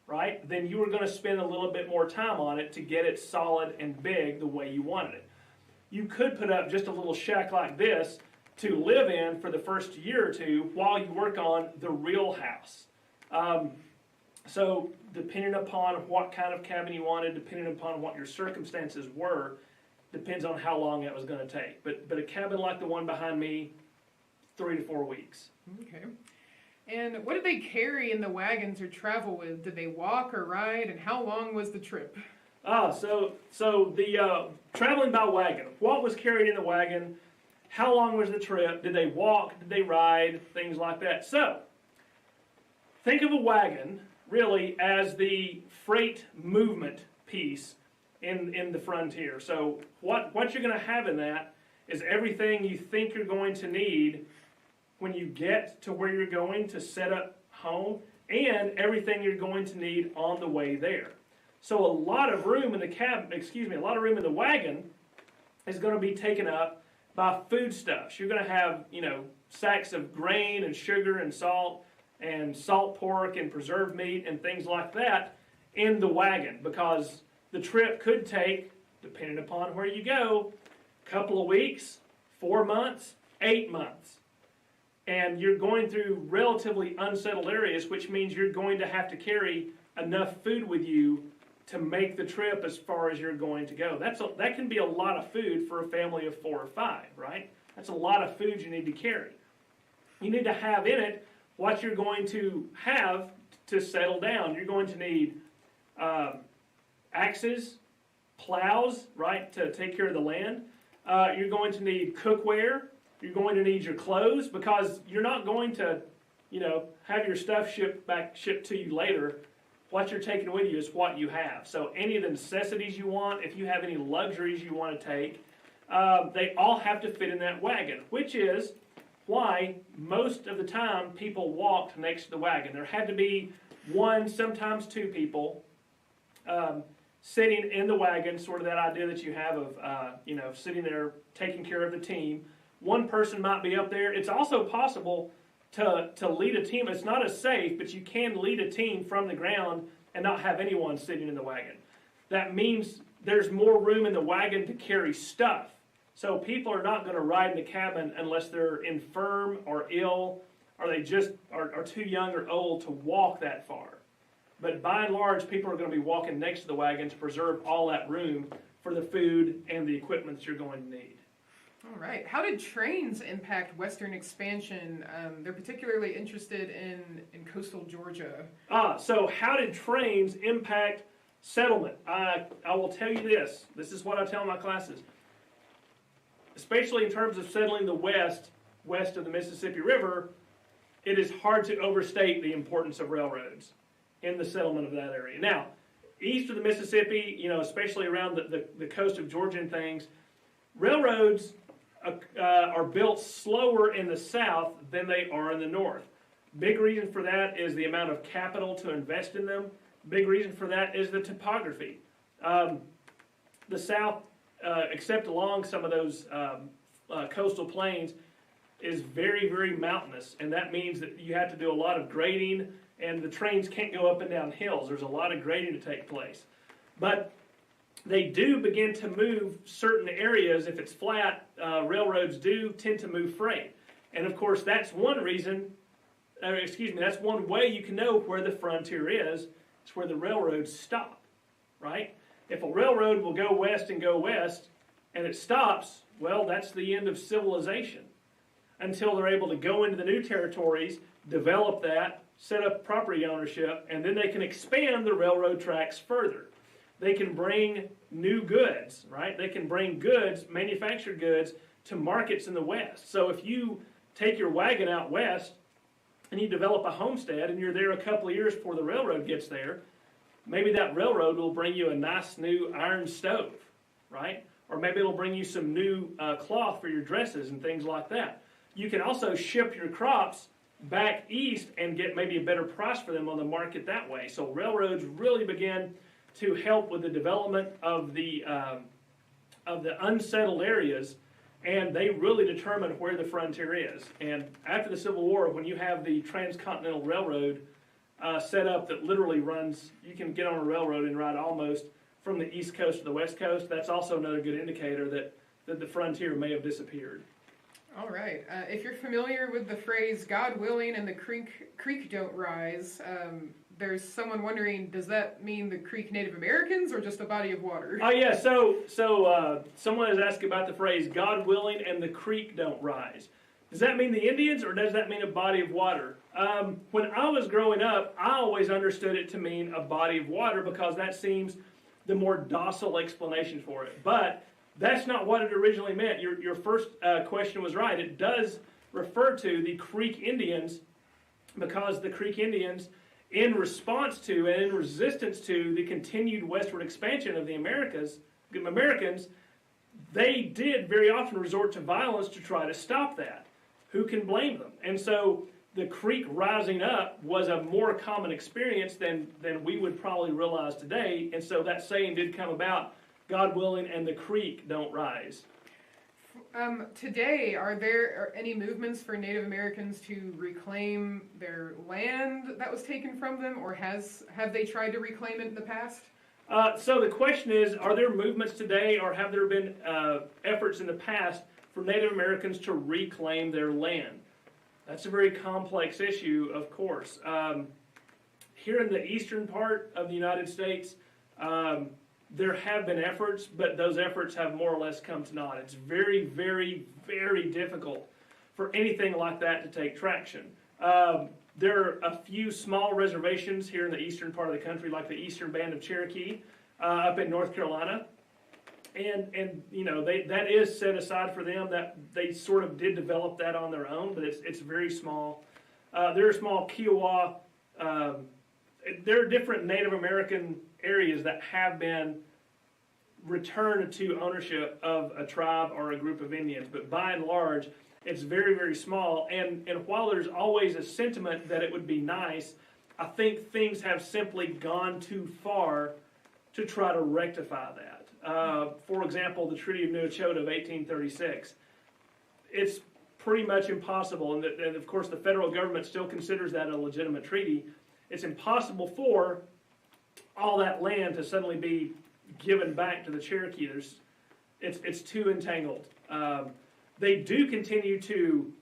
right, then you were going to spend a little bit more time on it to get it solid and big the way you wanted it. You could put up just a little shack like this to live in for the first year or two while you work on the real house. So depending upon what kind of cabin you wanted, depending upon what your circumstances were, depends on how long that was going to take. But a cabin like the one behind me, 3 to 4 weeks. Okay. And what did they carry in the wagons or travel with? Did they walk or ride? And how long was the trip? So the traveling by wagon. What was carried in the wagon? How long was the trip? Did they walk? Did they ride? Things like that. So think of a wagon really as the freight movement piece in the frontier. So what you're going to have in that is everything you think you're going to need when you get to where you're going to set up home, and everything you're going to need on the way there. So a lot of room in the wagon is going to be taken up by foodstuffs. You're going to have, sacks of grain and sugar and salt pork and preserved meat and things like that in the wagon, because the trip could take, depending upon where you go, a couple of weeks, 4 months, 8 months. And you're going through relatively unsettled areas, which means you're going to have to carry enough food with you to make the trip as far as you're going to go. That can be a lot of food for a family of 4 or 5, right? That's a lot of food you need to carry. You need to have in it what you're going to have to settle down. You're going to need axes, plows, right, to take care of the land. You're going to need cookware. You're going to need your clothes, because you're not going to, have your stuff shipped to you later. What you're taking with you is what you have. So any of the necessities you want, if you have any luxuries you want to take, they all have to fit in that wagon, which is why most of the time people walked next to the wagon. There had to be 1, sometimes 2 people sitting in the wagon, sort of that idea that you have of, sitting there taking care of the team. One person might be up there. It's also possible to lead a team. It's not as safe, but you can lead a team from the ground and not have anyone sitting in the wagon. That means there's more room in the wagon to carry stuff. So people are not going to ride in a cabin unless they're infirm or ill, or they just are too young or old to walk that far. But by and large, people are going to be walking next to the wagon to preserve all that room for the food and the equipment that you're going to need. All right. How did trains impact Western expansion? They're particularly interested in coastal Georgia. So how did trains impact settlement? I will tell you this. This is what I tell my classes. Especially in terms of settling the west of the Mississippi River, it is hard to overstate the importance of railroads in the settlement of that area. Now, east of the Mississippi, especially around the coast of Georgia and things, railroads are built slower in the south than they are in the north. Big reason for that is the amount of capital to invest in them. Big reason for that is the topography. The south, except along some of those coastal plains, is very, very mountainous, and that means that you have to do a lot of grading, and the trains can't go up and down hills. There's a lot of grading to take place. But they do begin to move certain areas. If it's flat, railroads do tend to move freight. And of course, that's one reason, that's one way you can know where the frontier is. It's where the railroads stop, right? If a railroad will go west and it stops, well, that's the end of civilization. Until they're able to go into the new territories, develop that, set up property ownership, and then they can expand the railroad tracks further. They can bring new goods, right? They can bring goods, manufactured goods, to markets in the west. So if you take your wagon out west and you develop a homestead and you're there a couple of years before the railroad gets there, maybe that railroad will bring you a nice new iron stove, right? Or maybe it'll bring you some new cloth for your dresses and things like that. You can also ship your crops back east and get maybe a better price for them on the market that way. So railroads really begin to help with the development of the unsettled areas, and they really determine where the frontier is. And after the Civil War, when you have the Transcontinental Railroad set up that literally runs, you can get on a railroad and ride almost from the east coast to the west coast. That's also another good indicator that the frontier may have disappeared. All right. If you're familiar with the phrase "God willing and the creek don't rise," there's someone wondering, does that mean the Creek Native Americans or just a body of water? Oh yeah. So someone has asked about the phrase "God willing and the creek don't rise." Does that mean the Indians or does that mean a body of water? When I was growing up, I always understood it to mean a body of water because that seems the more docile explanation for it. But that's not what it originally meant. Your first question was right. It does refer to the Creek Indians because the Creek Indians, in response to and in resistance to the continued westward expansion of the Americans, they did very often resort to violence to try to stop that. Who can blame them? And so the creek rising up was a more common experience than we would probably realize today. And so that saying did come about, God willing, and the creek don't rise. Today, are there any movements for Native Americans to reclaim their land that was taken from them, or have they tried to reclaim it in the past? So the question is, are there movements today, or have there been efforts in the past for Native Americans to reclaim their land? That's a very complex issue, of course. Here in the eastern part of the United States, there have been efforts, but those efforts have more or less come to naught. It's very, very, very difficult for anything like that to take traction. There are a few small reservations here in the eastern part of the country, like the Eastern Band of Cherokee up in North Carolina. And that is set aside for them. That they sort of did develop that on their own, but it's very small. There are small Kiowa. There are different Native American areas that have been returned to ownership of a tribe or a group of Indians, but by and large, it's very, very small. And while there's always a sentiment that it would be nice, I think things have simply gone too far to try to rectify that. For example, the Treaty of New Echota of 1836. It's pretty much impossible, and of course the federal government still considers that a legitimate treaty. It's impossible for all that land to suddenly be given back to the Cherokee. It's too entangled. They do continue to,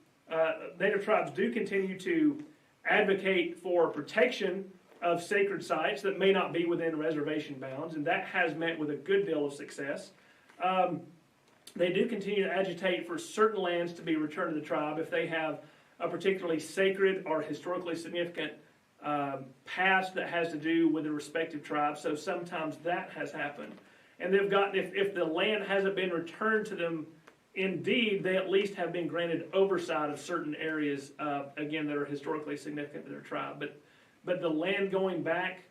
Native tribes do continue to advocate for protection of sacred sites that may not be within reservation bounds, and that has met with a good deal of success. They do continue to agitate for certain lands to be returned to the tribe if they have a particularly sacred or historically significant past that has to do with the respective tribe. So sometimes that has happened. And they've gotten, if the land hasn't been returned to them, indeed, they at least have been granted oversight of certain areas, again, that are historically significant to their tribe. But the land going back,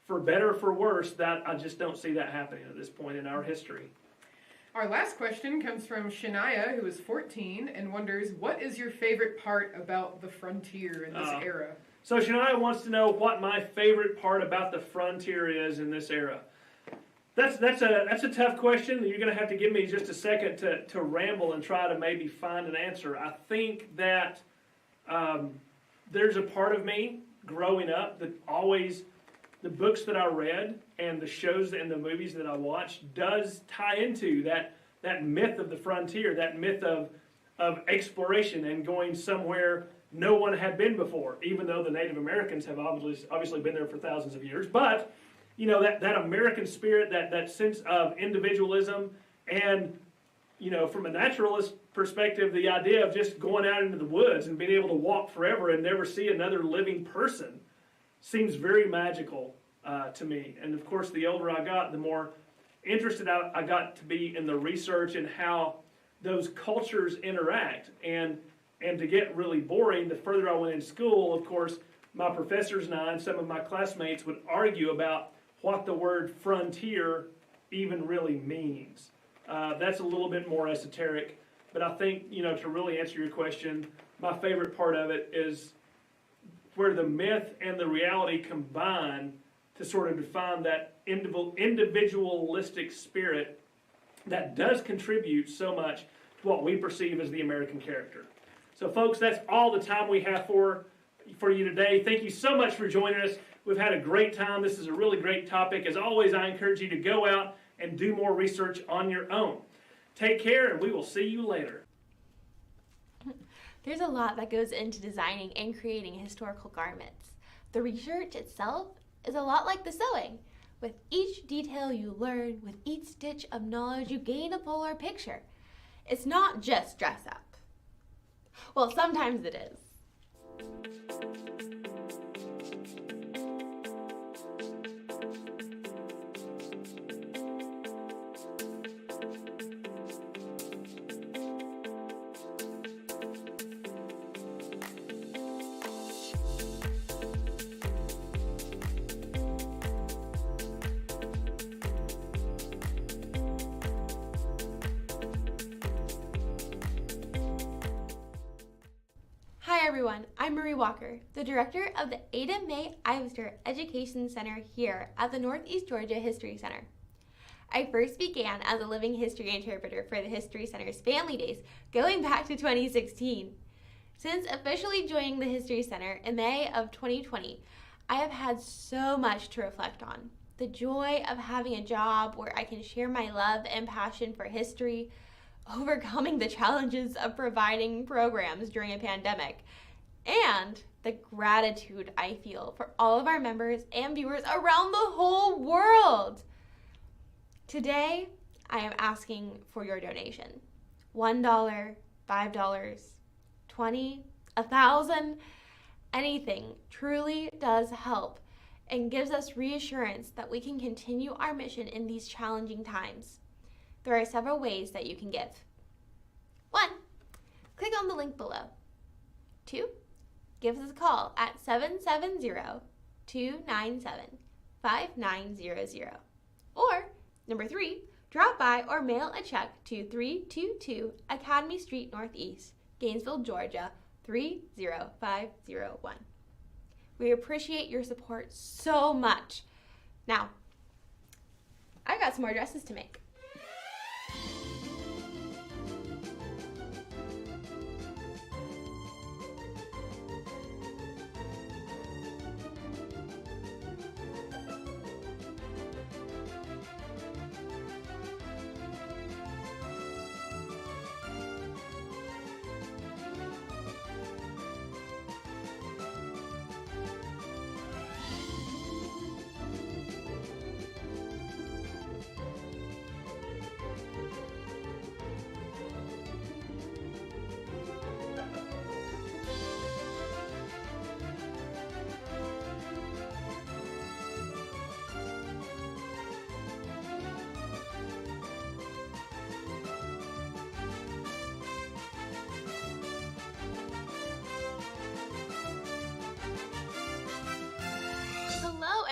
for better or for worse, that I just don't see that happening at this point in our history. Our last question comes from Shania, who is 14, and wonders, what is your favorite part about the frontier in this era? So Shania wants to know what my favorite part about the frontier is in this era. That's a tough question. You're going to have to give me just a second to ramble and try to maybe find an answer. I think that there's a part of me growing up that always, the books that I read and the shows and the movies that I watched does tie into that myth of the frontier, that myth of exploration and going somewhere no one had been before, even though the Native Americans have obviously been there for thousands of years. But you know, that American spirit, that sense of individualism, and, you know, from a naturalist perspective, the idea of just going out into the woods and being able to walk forever and never see another living person seems very magical to me. And of course, the older I got, the more interested I got to be in the research and how those cultures interact. And to get really boring, the further I went in school, of course, my professors and I and some of my classmates would argue about what the word frontier even really means. That's a little bit more esoteric, but I think, you know, to really answer your question, my favorite part of it is where the myth and the reality combine to sort of define that individualistic spirit that does contribute so much to what we perceive as the American character. So folks, that's all the time we have for you today. Thank you so much for joining us. We've had a great time. This is a really great topic. As always, I encourage you to go out and do more research on your own. Take care, and we will see you later. There's a lot that goes into designing and creating historical garments. The research itself is a lot like the sewing. With each detail you learn, with each stitch of knowledge, you gain a fuller picture. It's not just dress up. Well, sometimes it is. Hi everyone, I'm Marie Walker, the director of the Ada Mae Ivester Education Center here at the Northeast Georgia History Center. I first began as a living history interpreter for the History Center's Family Days going back to 2016. Since officially joining the History Center in May of 2020, I have had so much to reflect on. The joy of having a job where I can share my love and passion for history, overcoming the challenges of providing programs during a pandemic, and the gratitude I feel for all of our members and viewers around the whole world. Today, I am asking for your donation. $1, $5, $20, $1,000, anything truly does help and gives us reassurance that we can continue our mission in these challenging times. There are several ways that you can give. 1, click on the link below. 2, give us a call at 770-297-5900. Or, number 3, drop by or mail a check to 322 Academy Street Northeast, Gainesville, Georgia, 30501. We appreciate your support so much. Now, I got some more dresses to make.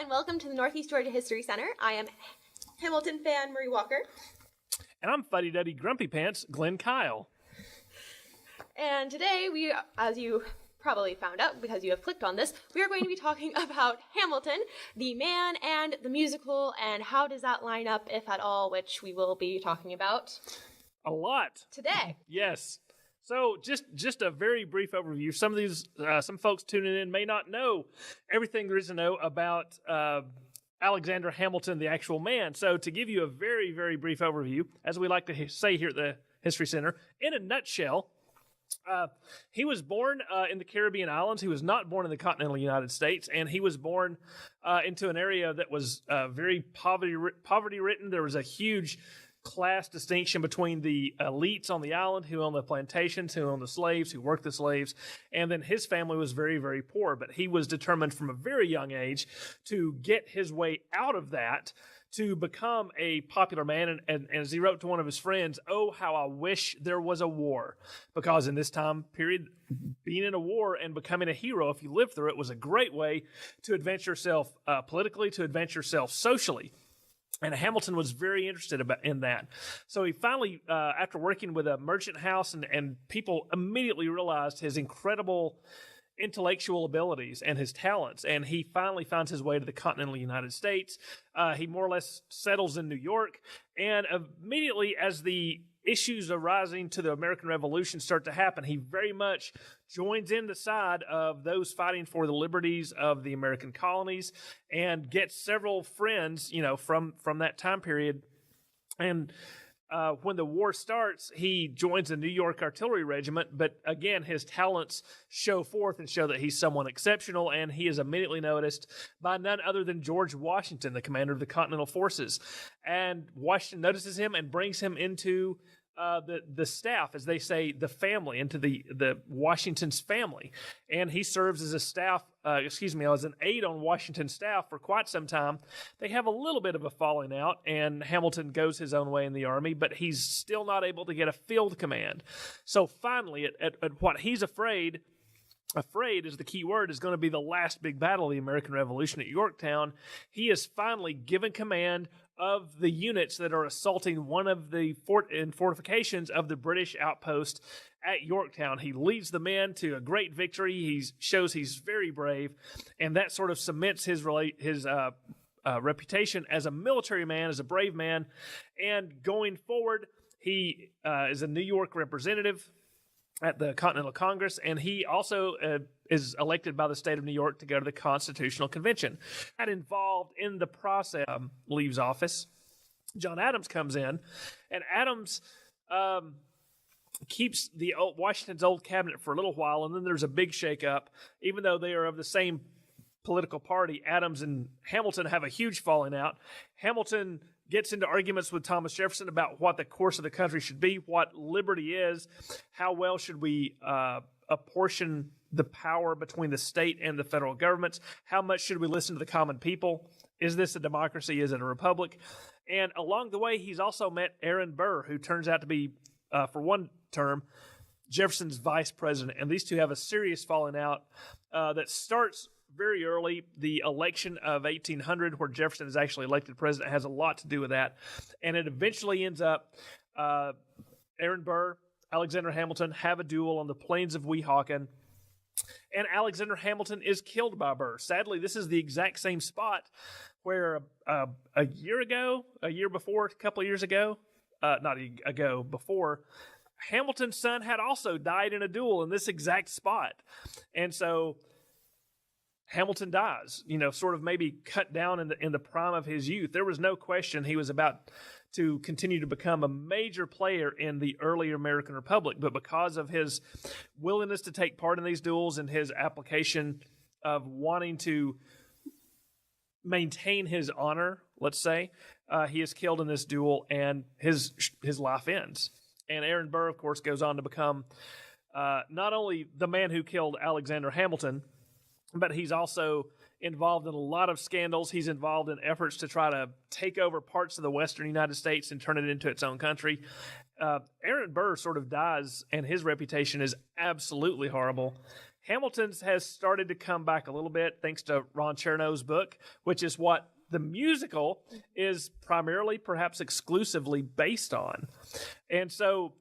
and welcome to the Northeast Georgia History Center. I am Hamilton fan Marie Walker. And I'm fuddy-duddy grumpy pants Glenn Kyle. And today we, as you probably found out because you have clicked on this, we are going to be talking about Hamilton, the man and the musical, and how does that line up, if at all, which we will be talking about A lot. today. Yes. So just a very brief overview. Some folks tuning in may not know everything there is to know about Alexander Hamilton, the actual man. So to give you a very, very brief overview, as we like to say here at the History Center, in a nutshell, he was born in the Caribbean islands. He was not born in the continental United States, and he was born into an area that was very poverty-ridden. There was a huge class distinction between the elites on the island who owned the plantations, who owned the slaves, who worked the slaves, and then his family was very, very poor. But he was determined from a very young age to get his way out of that, to become a popular man. And as he wrote to one of his friends, "Oh, how I wish there was a war." Because in this time period, being in a war and becoming a hero, if you lived through it, was a great way to advance yourself politically, to advance yourself socially. And Hamilton was very interested in that. So he finally, after working with a merchant house, and people immediately realized his incredible intellectual abilities and his talents, and he finally finds his way to the continental United States. He more or less settles in New York, and immediately as the issues arising to the American Revolution start to happen, he very much joins in the side of those fighting for the liberties of the American colonies, and gets several friends, from that time period. And when the war starts, he joins the New York Artillery Regiment, but again, his talents show forth and show that he's someone exceptional, and he is immediately noticed by none other than George Washington, the commander of the Continental Forces. And Washington notices him and brings him into the staff, as they say, the family, into the Washington's family. And he serves as as an aide on Washington's staff for quite some time. They have a little bit of a falling out, and Hamilton goes his own way in the army, but he's still not able to get a field command. So finally, at what he's afraid is the key word, is going to be the last big battle of the American Revolution at Yorktown. He is finally given command of the units that are assaulting one of the fortifications of the British outpost at Yorktown. He leads the men to a great victory. He shows he's very brave, and that sort of cements his reputation as a military man, as a brave man. And going forward, he is a New York representative at the Continental Congress, and he also is elected by the state of New York to go to the Constitutional Convention. That involved in the process leaves office. John Adams comes in, and Adams keeps Washington's old cabinet for a little while, and then there's a big shakeup. Even though they are of the same political party, Adams and Hamilton have a huge falling out. Hamilton gets into arguments with Thomas Jefferson about what the course of the country should be, what liberty is, how well should we apportion the power between the state and the federal governments, how much should we listen to the common people, is this a democracy, is it a republic? And along the way, he's also met Aaron Burr, who turns out to be, for one term, Jefferson's vice president, and these two have a serious falling out that starts very early. The election of 1800, where Jefferson is actually elected president, has a lot to do with that. And it eventually ends up Aaron Burr, Alexander Hamilton have a duel on the plains of Weehawken, and Alexander Hamilton is killed by Burr. Sadly, this is the exact same spot where a year before, Hamilton's son had also died in a duel in this exact spot. And so Hamilton dies, sort of maybe cut down in the prime of his youth. There was no question he was about to continue to become a major player in the early American Republic, but because of his willingness to take part in these duels and his application of wanting to maintain his honor, let's say, he is killed in this duel, and his life ends. And Aaron Burr, of course, goes on to become not only the man who killed Alexander Hamilton, but he's also involved in a lot of scandals. He's involved in efforts to try to take over parts of the western United States and turn it into its own country. Aaron Burr sort of dies, and his reputation is absolutely horrible. Hamilton's has started to come back a little bit thanks to Ron Chernow's book, which is what the musical is primarily, perhaps exclusively based on. And so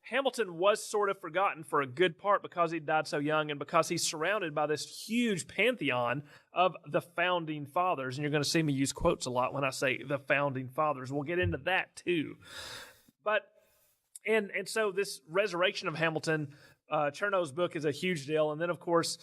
Hamilton was sort of forgotten for a good part because he died so young and because he's surrounded by this huge pantheon of the founding fathers. And you're going to see me use quotes a lot when I say the founding fathers. We'll get into that too. But, and so this resurrection of Hamilton, Chernow's book is a huge deal. And then, of course,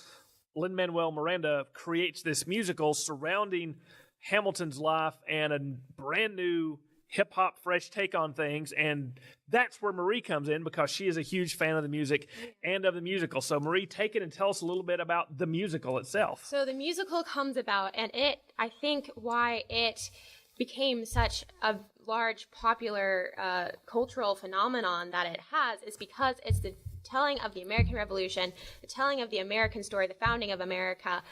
Lin-Manuel Miranda creates this musical surrounding Hamilton's life and a brand new hip-hop fresh take on things, and that's where Marie comes in because she is a huge fan of the music and of the musical. So Marie, take it and tell us a little bit about the musical itself. So the musical comes about, and I think why it became such a large popular cultural phenomenon that it has is because it's the telling of the American Revolution, the telling of the American story, the founding of America,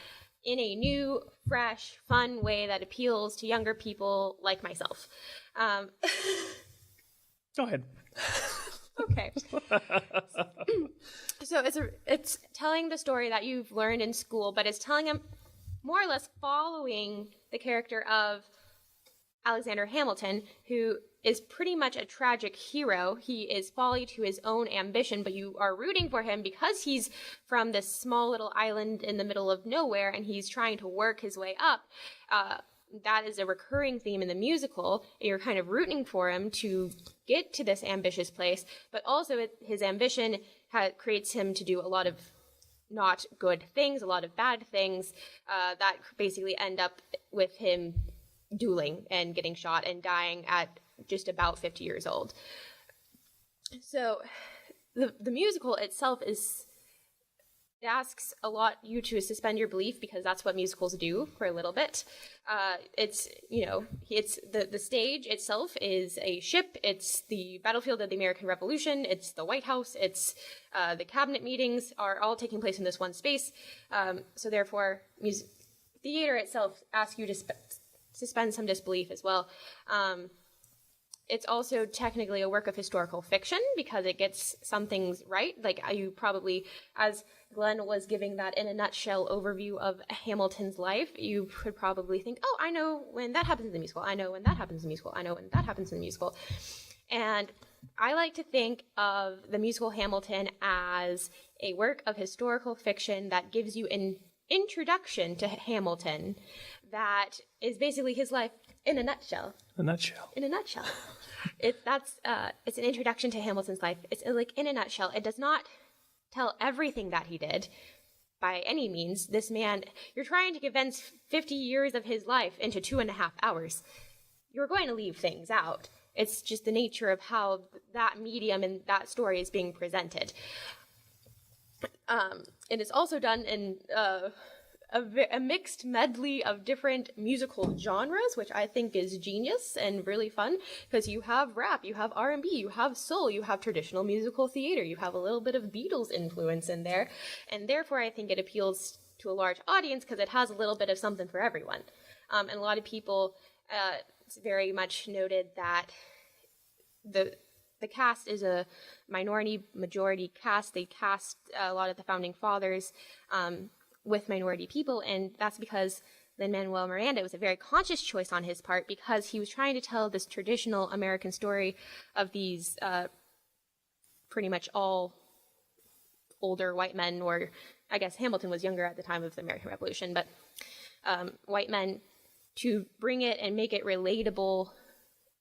in a new, fresh, fun way that appeals to younger people like myself. Go ahead. Okay. So it's telling the story that you've learned in school, but it's telling them more or less following the character of Alexander Hamilton, who is pretty much a tragic hero. He is folly to his own ambition, but you are rooting for him because he's from this small little island in the middle of nowhere and he's trying to work his way up. That is a recurring theme in the musical. You're kind of rooting for him to get to this ambitious place, but also his ambition creates him to do a lot of not good things, a lot of bad things that basically end up with him dueling and getting shot and dying at just about 50 years old. So the musical itself it asks a lot you to suspend your belief because that's what musicals do for a little bit. It's the stage itself is a ship. It's the battlefield of the American Revolution. It's the White House. It's the cabinet meetings are all taking place in this one space. So therefore, theater itself asks you to suspend some disbelief as well. It's also technically a work of historical fiction because it gets some things right. Like you probably, as Glenn was giving that in a nutshell overview of Hamilton's life, you could probably think, oh, I know when that happens in the musical. I know when that happens in the musical. I know when that happens in the musical. And I like to think of the musical Hamilton as a work of historical fiction that gives you an introduction to Hamilton that is basically his life in a nutshell. In a nutshell. It's an introduction to Hamilton's life. It's like in a nutshell. It does not tell everything that he did by any means. This man, you're trying to condense 50 years of his life into 2.5 hours. You're going to leave things out. It's just the nature of how that medium and that story is being presented. It is also done in a mixed medley of different musical genres, which I think is genius and really fun, because you have rap, you have R&B, you have soul, you have traditional musical theater, you have a little bit of Beatles influence in there, and therefore I think it appeals to a large audience because it has a little bit of something for everyone. And a lot of people very much noted that the cast is a minority-majority cast. They cast a lot of the founding fathers with minority people, and that's because Lin-Manuel Miranda was a very conscious choice on his part because he was trying to tell this traditional American story of these pretty much all older white men, or I guess Hamilton was younger at the time of the American Revolution, but white men, to bring it and make it relatable,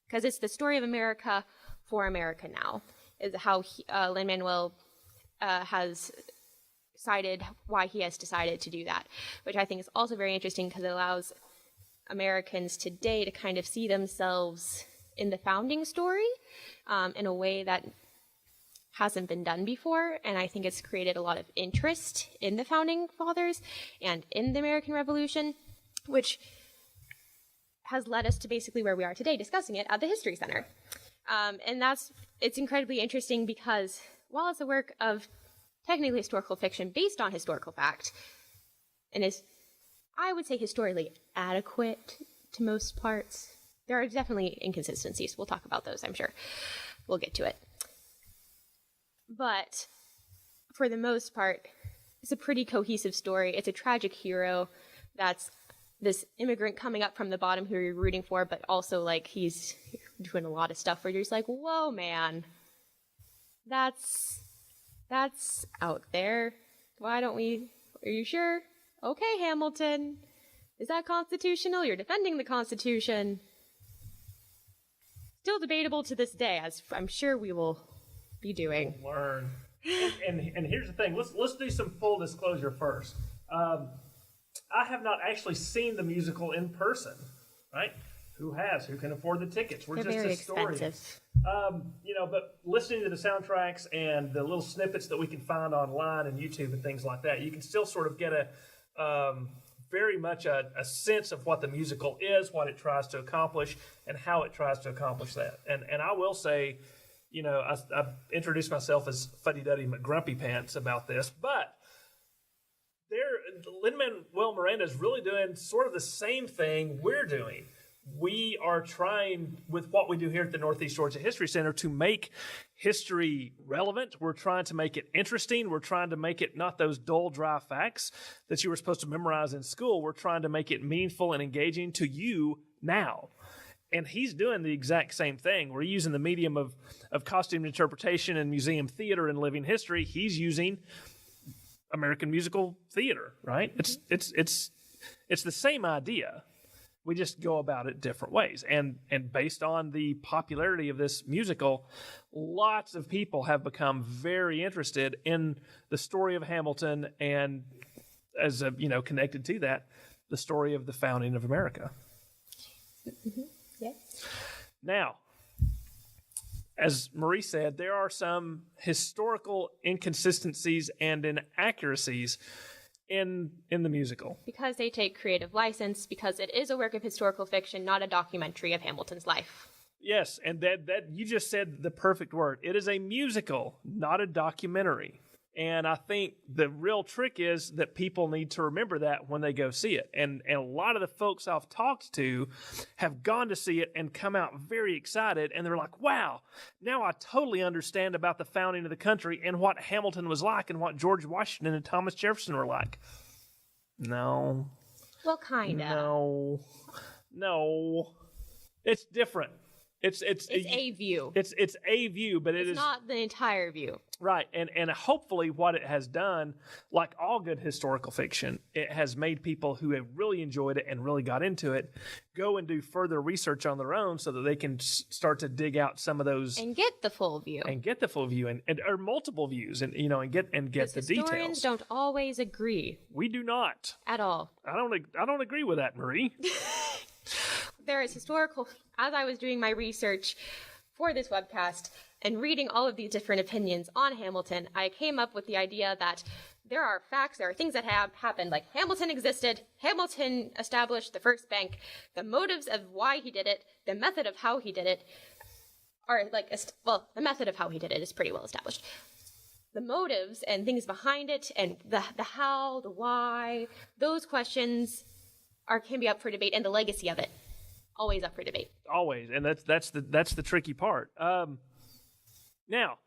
because it's the story of America for America now, is how Lin-Manuel has why he has decided to do that, which I think is also very interesting because it allows Americans today to kind of see themselves in the founding story in a way that hasn't been done before, and I think it's created a lot of interest in the founding fathers and in the American Revolution, which has led us to basically where we are today, discussing it at the History Center. And it's incredibly interesting because while it's a work of technically historical fiction based on historical fact, and is, I would say, historically adequate to most parts, there are definitely inconsistencies. We'll talk about those, I'm sure. We'll get to it. But for the most part, it's a pretty cohesive story. It's a tragic hero that's this immigrant coming up from the bottom who you're rooting for, but also like he's doing a lot of stuff where you're just like, whoa, man, that's out there. Why don't we? Are you sure? Okay, Hamilton. Is that constitutional? You're defending the Constitution. Still debatable to this day, as I'm sure we will be doing. Learn. And here's the thing. Let's do some full disclosure first. I have not actually seen the musical in person, right? Who has? Who can afford the tickets? We're They're just very historians. expensive. But listening to the soundtracks and the little snippets that we can find online and YouTube and things like that, you can still sort of get very much a sense of what the musical is, what it tries to accomplish, and how it tries to accomplish that. And I will say, I introduced myself as Fuddy-Duddy McGrumpy Pants about this, but Lin-Manuel Miranda is really doing sort of the same thing we're doing. We are trying, with what we do here at the Northeast Georgia History Center, to make history relevant. We're trying to make it interesting. We're trying to make it not those dull, dry facts that you were supposed to memorize in school. We're trying to make it meaningful and engaging to you now. And he's doing the exact same thing. We're using the medium of costume interpretation and museum theater and living history. He's using American musical theater, right? It's the same idea. We just go about it different ways. And based on the popularity of this musical, lots of people have become very interested in the story of Hamilton and, as connected to that, the story of the founding of America. Mm-hmm. Yes. Now, as Marie said, there are some historical inconsistencies and inaccuracies in the musical. Because they take creative license, because it is a work of historical fiction, not a documentary of Hamilton's life. Yes, and that you just said the perfect word. It is a musical, not a documentary. And I think the real trick is that people need to remember that when they go see it. And a lot of the folks I've talked to have gone to see it and come out very excited. And they're like, wow, now I totally understand about the founding of the country and what Hamilton was like and what George Washington and Thomas Jefferson were like. No. Well, kind of. No. It's different. It's a view. It's a view, but it's not the entire view. Right, and hopefully what it has done, like all good historical fiction, it has made people who have really enjoyed it and really got into it go and do further research on their own so that they can start to dig out some of those and get the full view or multiple views and get the details. Historians don't always agree. We do not at all. I don't agree with that, Marie. There is historical. As I was doing my research for this webcast and reading all of these different opinions on Hamilton, I came up with the idea that there are facts, there are things that have happened, like Hamilton existed, Hamilton established the first bank, the motives of why he did it, the method of how he did it, are the method of how he did it is pretty well established. The motives and things behind it, and the how, the why, those questions can be up for debate, and the legacy of it. Always up for debate. Always, and that's the tricky part. Now,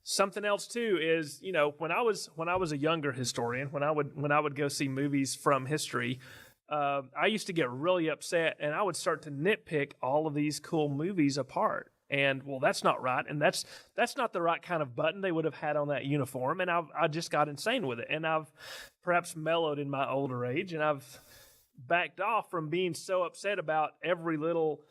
something else too is when I was a younger historian, when I would go see movies from history, I used to get really upset, and I would start to nitpick all of these cool movies apart. And well, that's not right, and that's not the right kind of button they would have had on that uniform. And I just got insane with it, and I've perhaps mellowed in my older age, and I've backed off from being so upset about every little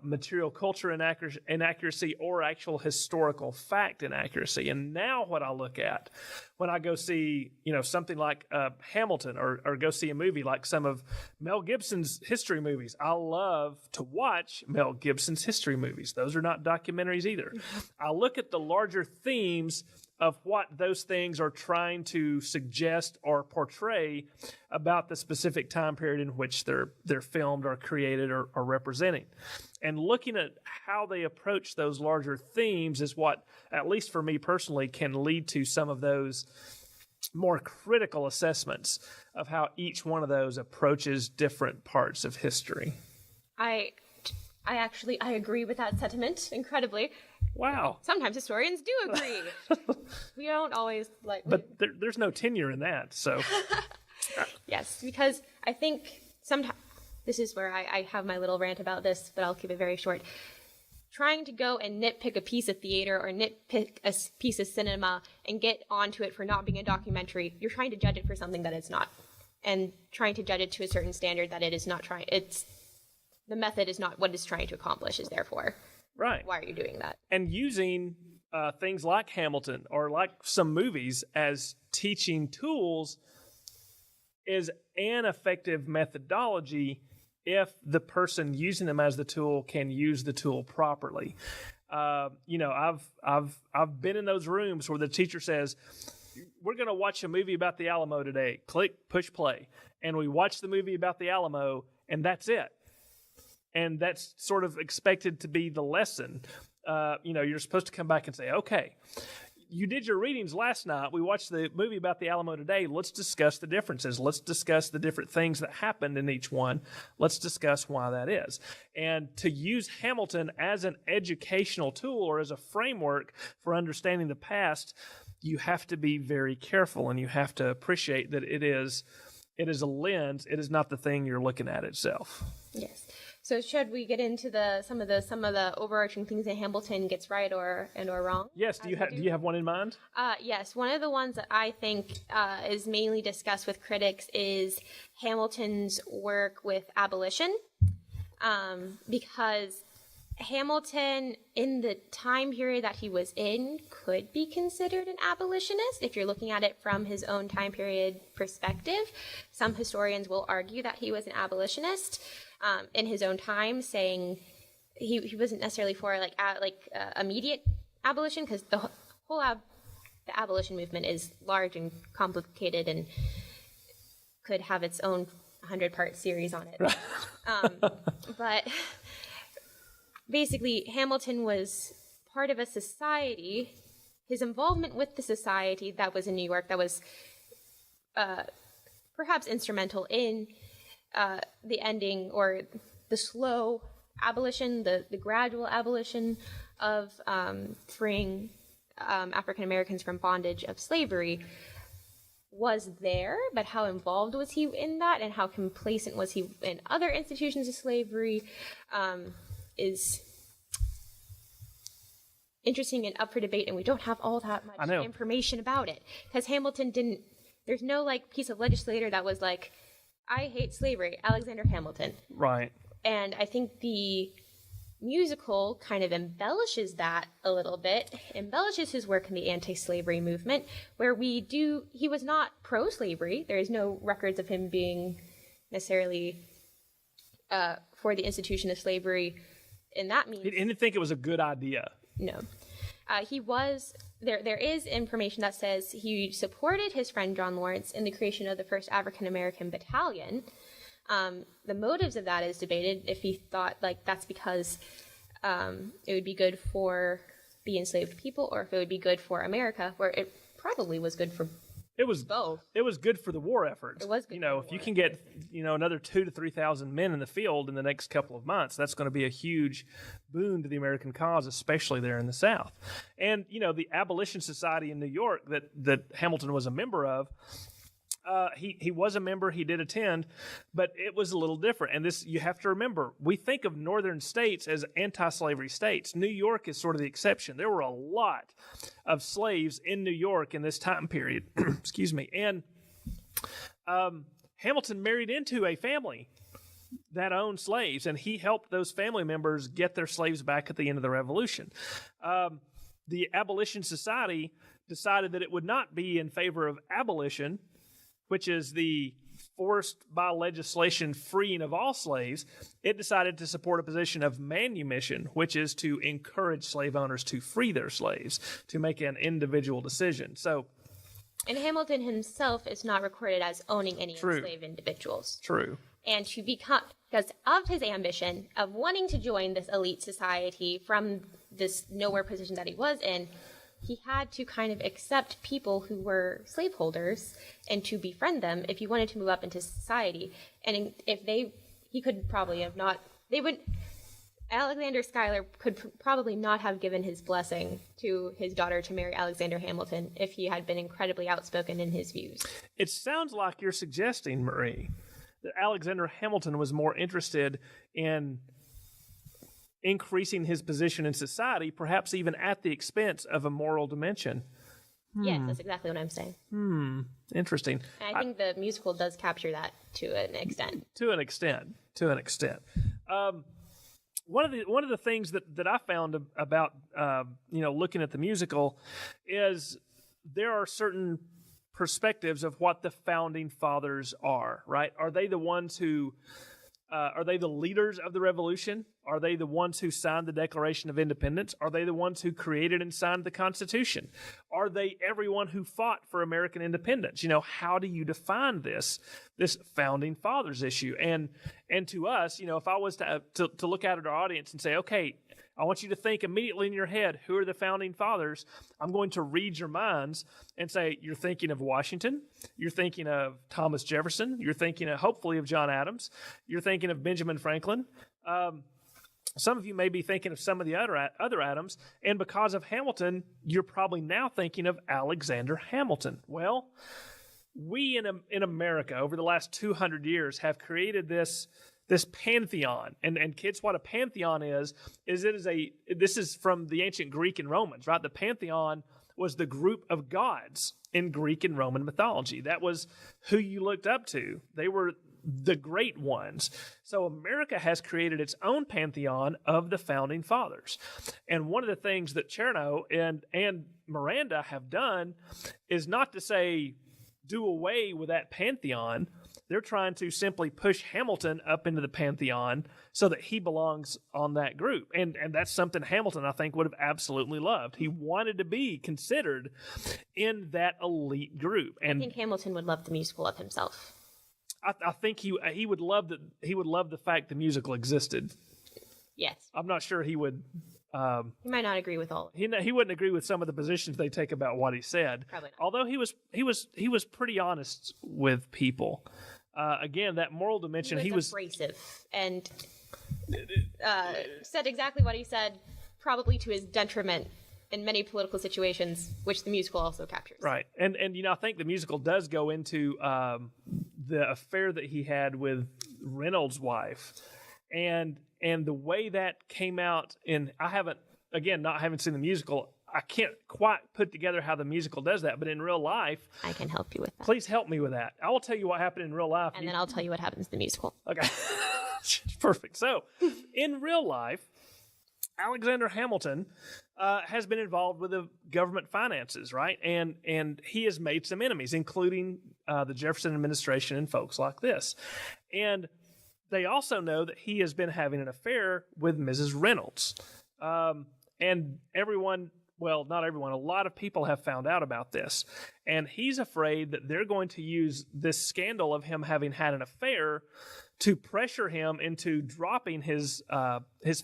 material culture inaccuracy or actual historical fact inaccuracy. And now what I look at when I go see, something like Hamilton or go see a movie like some of Mel Gibson's history movies. I love to watch Mel Gibson's history movies. Those are not documentaries either. I look at the larger themes of what those things are trying to suggest or portray about the specific time period in which they're filmed or created or representing. And looking at how they approach those larger themes is what, at least for me personally, can lead to some of those more critical assessments of how each one of those approaches different parts of history. I I agree with that sentiment incredibly. Wow. Sometimes historians do agree. We don't always like. But there's no tenure in that, so. Yes, because I think sometimes this is where I have my little rant about this, but I'll keep it very short. Trying to go and nitpick a piece of theater or nitpick a piece of cinema and get onto it for not being a documentary, you're trying to judge it for something that it's not, and trying to judge it to a certain standard that it is not trying. The method is not what it's trying to accomplish. Is therefore Right. why are you doing that? And using things like Hamilton or like some movies as teaching tools is an effective methodology if the person using them as the tool can use the tool properly. I've been in those rooms where the teacher says, we're going to watch a movie about the Alamo today. Click, push play. And we watch the movie about the Alamo, and that's it. And that's sort of expected to be the lesson. You're supposed to come back and say, okay, you did your readings last night. We watched the movie about the Alamo today. Let's discuss the differences. Let's discuss the different things that happened in each one. Let's discuss why that is. And to use Hamilton as an educational tool or as a framework for understanding the past, you have to be very careful, and you have to appreciate that it is a lens. It is not the thing you're looking at itself. Yes. So should we get into some of the overarching things that Hamilton gets right or wrong? Yes. Do you have one in mind? Yes. One of the ones that I think is mainly discussed with critics is Hamilton's work with abolition, because Hamilton, in the time period that he was in, could be considered an abolitionist if you're looking at it from his own time period perspective. Some historians will argue that he was an abolitionist in his own time, saying he wasn't necessarily for immediate abolition, because the abolition movement is large and complicated and could have its own 100-part series on it. But basically, Hamilton was part of a society. His involvement with the society that was in New York, that was perhaps instrumental in the ending or the slow abolition, the gradual abolition of freeing African Americans from bondage of slavery, was there, but how involved was he in that, and how complacent was he in other institutions of slavery, is interesting and up for debate, and we don't have all that much information about it, because Hamilton didn't, there's no piece of legislator that was like, I hate slavery, Alexander Hamilton. Right. And I think the musical kind of embellishes that a little bit, embellishes his work in the anti-slavery movement, where he was not pro-slavery. There is no records of him being necessarily for the institution of slavery in that means. He didn't think it was a good idea. No. He was, there is information that says he supported his friend John Lawrence in the creation of the first African-American battalion. The motives of that is debated, if he thought that's because it would be good for the enslaved people, or if it would be good for America, where it probably was good for both. It was good for the war effort. It was good. If you can get another 2,000 to 3,000 men in the field in the next couple of months, that's going to be a huge boon to the American cause, especially there in the South. And the Abolition Society in New York that Hamilton was a member of. He was a member, he did attend, but it was a little different. And this, you have to remember, we think of northern states as anti-slavery states. New York is sort of the exception. There were a lot of slaves in New York in this time period. Excuse me. And Hamilton married into a family that owned slaves, and he helped those family members get their slaves back at the end of the Revolution. The Abolition Society decided that it would not be in favor of abolition, which is the forced by legislation freeing of all slaves. It decided to support a position of manumission, which is to encourage slave owners to free their slaves, to make an individual decision. And Hamilton himself is not recorded as owning any enslaved individuals. True. And to become, because of his ambition of wanting to join this elite society from this nowhere position that he was in, he had to kind of accept people who were slaveholders and to befriend them if he wanted to move up into society. And he could probably have not, Alexander Schuyler could probably not have given his blessing to his daughter to marry Alexander Hamilton if he had been incredibly outspoken in his views. It sounds like you're suggesting, Marie, that Alexander Hamilton was more interested in increasing his position in society, perhaps even at the expense of a moral dimension. Yes, that's exactly what I'm saying. Interesting. And I think the musical does capture that to an extent. To an extent. One of the things that I found about looking at the musical is there are certain perspectives of what the founding fathers are. Right? Are they the ones who are they the leaders of the revolution? Are they the ones who signed the Declaration of Independence? Are they the ones who created and signed the Constitution? Are they everyone who fought for American independence? How do you define this founding fathers issue? And to us, if I was to look out at our audience and say, okay, I want you to think immediately in your head, who are the founding fathers? I'm going to read your minds and say, you're thinking of Washington, you're thinking of Thomas Jefferson, you're thinking hopefully of John Adams, you're thinking of Benjamin Franklin. Some of you may be thinking of some of the other Adams, and because of Hamilton, you're probably now thinking of Alexander Hamilton. Well, we in America over the last 200 years have created this pantheon, and kids, what a pantheon is this is from the ancient Greek and Romans, right? The pantheon was the group of gods in Greek and Roman mythology. That was who you looked up to. They were the great ones. So America has created its own pantheon of the founding fathers. And one of the things that Cherno and Miranda have done is not to say do away with that pantheon. They're trying to simply push Hamilton up into the pantheon so that he belongs on that group. And that's something Hamilton, I think, would have absolutely loved. He wanted to be considered in that elite group. And I think Hamilton would love the musical of himself. I think he would love the fact the musical existed. Yes. I'm not sure he would. He might not agree with all of it. He wouldn't agree with some of the positions they take about what he said. Probably not. Although he was pretty honest with people. Again, that moral dimension. He was abrasive and said exactly what he said, probably to his detriment in many political situations, which the musical also captures. Right, and I think the musical does go into the affair that he had with Reynolds' wife, and the way that came out. I haven't seen the musical. I can't quite put together how the musical does that, but in real life, I can help you with that. Please help me with that. I will tell you what happened in real life, and then I'll tell you what happens in the musical. Okay, perfect. So, in real life, Alexander Hamilton has been involved with the government finances, right? And he has made some enemies, including the Jefferson administration and folks like this. And they also know that he has been having an affair with Mrs. Reynolds. And everyone, well, not everyone, a lot of people have found out about this. And he's afraid that they're going to use this scandal of him having had an affair to pressure him into dropping his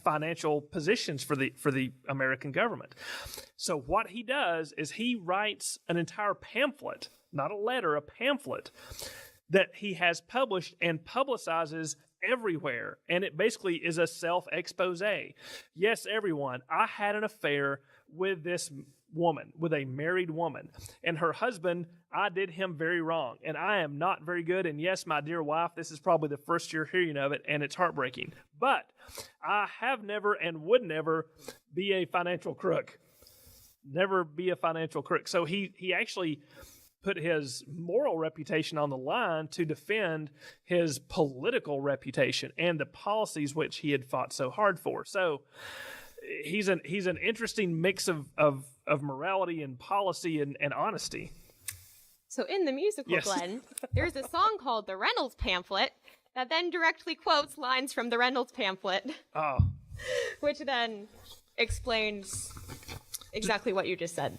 financial positions for the American government. So what he does is he writes an entire pamphlet, not a letter, a pamphlet, that he has published and publicizes everywhere. And it basically is a self-expose. Yes, everyone, I had an affair with this woman, with a married woman, and her husband, I did him very wrong, and I am not very good, and yes, my dear wife, this is probably the first you're hearing of it, and it's heartbreaking, but I have never and would never be a financial crook. Never be a financial crook. So he actually put his moral reputation on the line to defend his political reputation and the policies which he had fought so hard for. So he's an interesting mix of morality and policy and honesty. So in the musical, yes. Glenn, there's a song called The Reynolds Pamphlet that then directly quotes lines from the Reynolds Pamphlet. Oh. Which then explains exactly what you just said.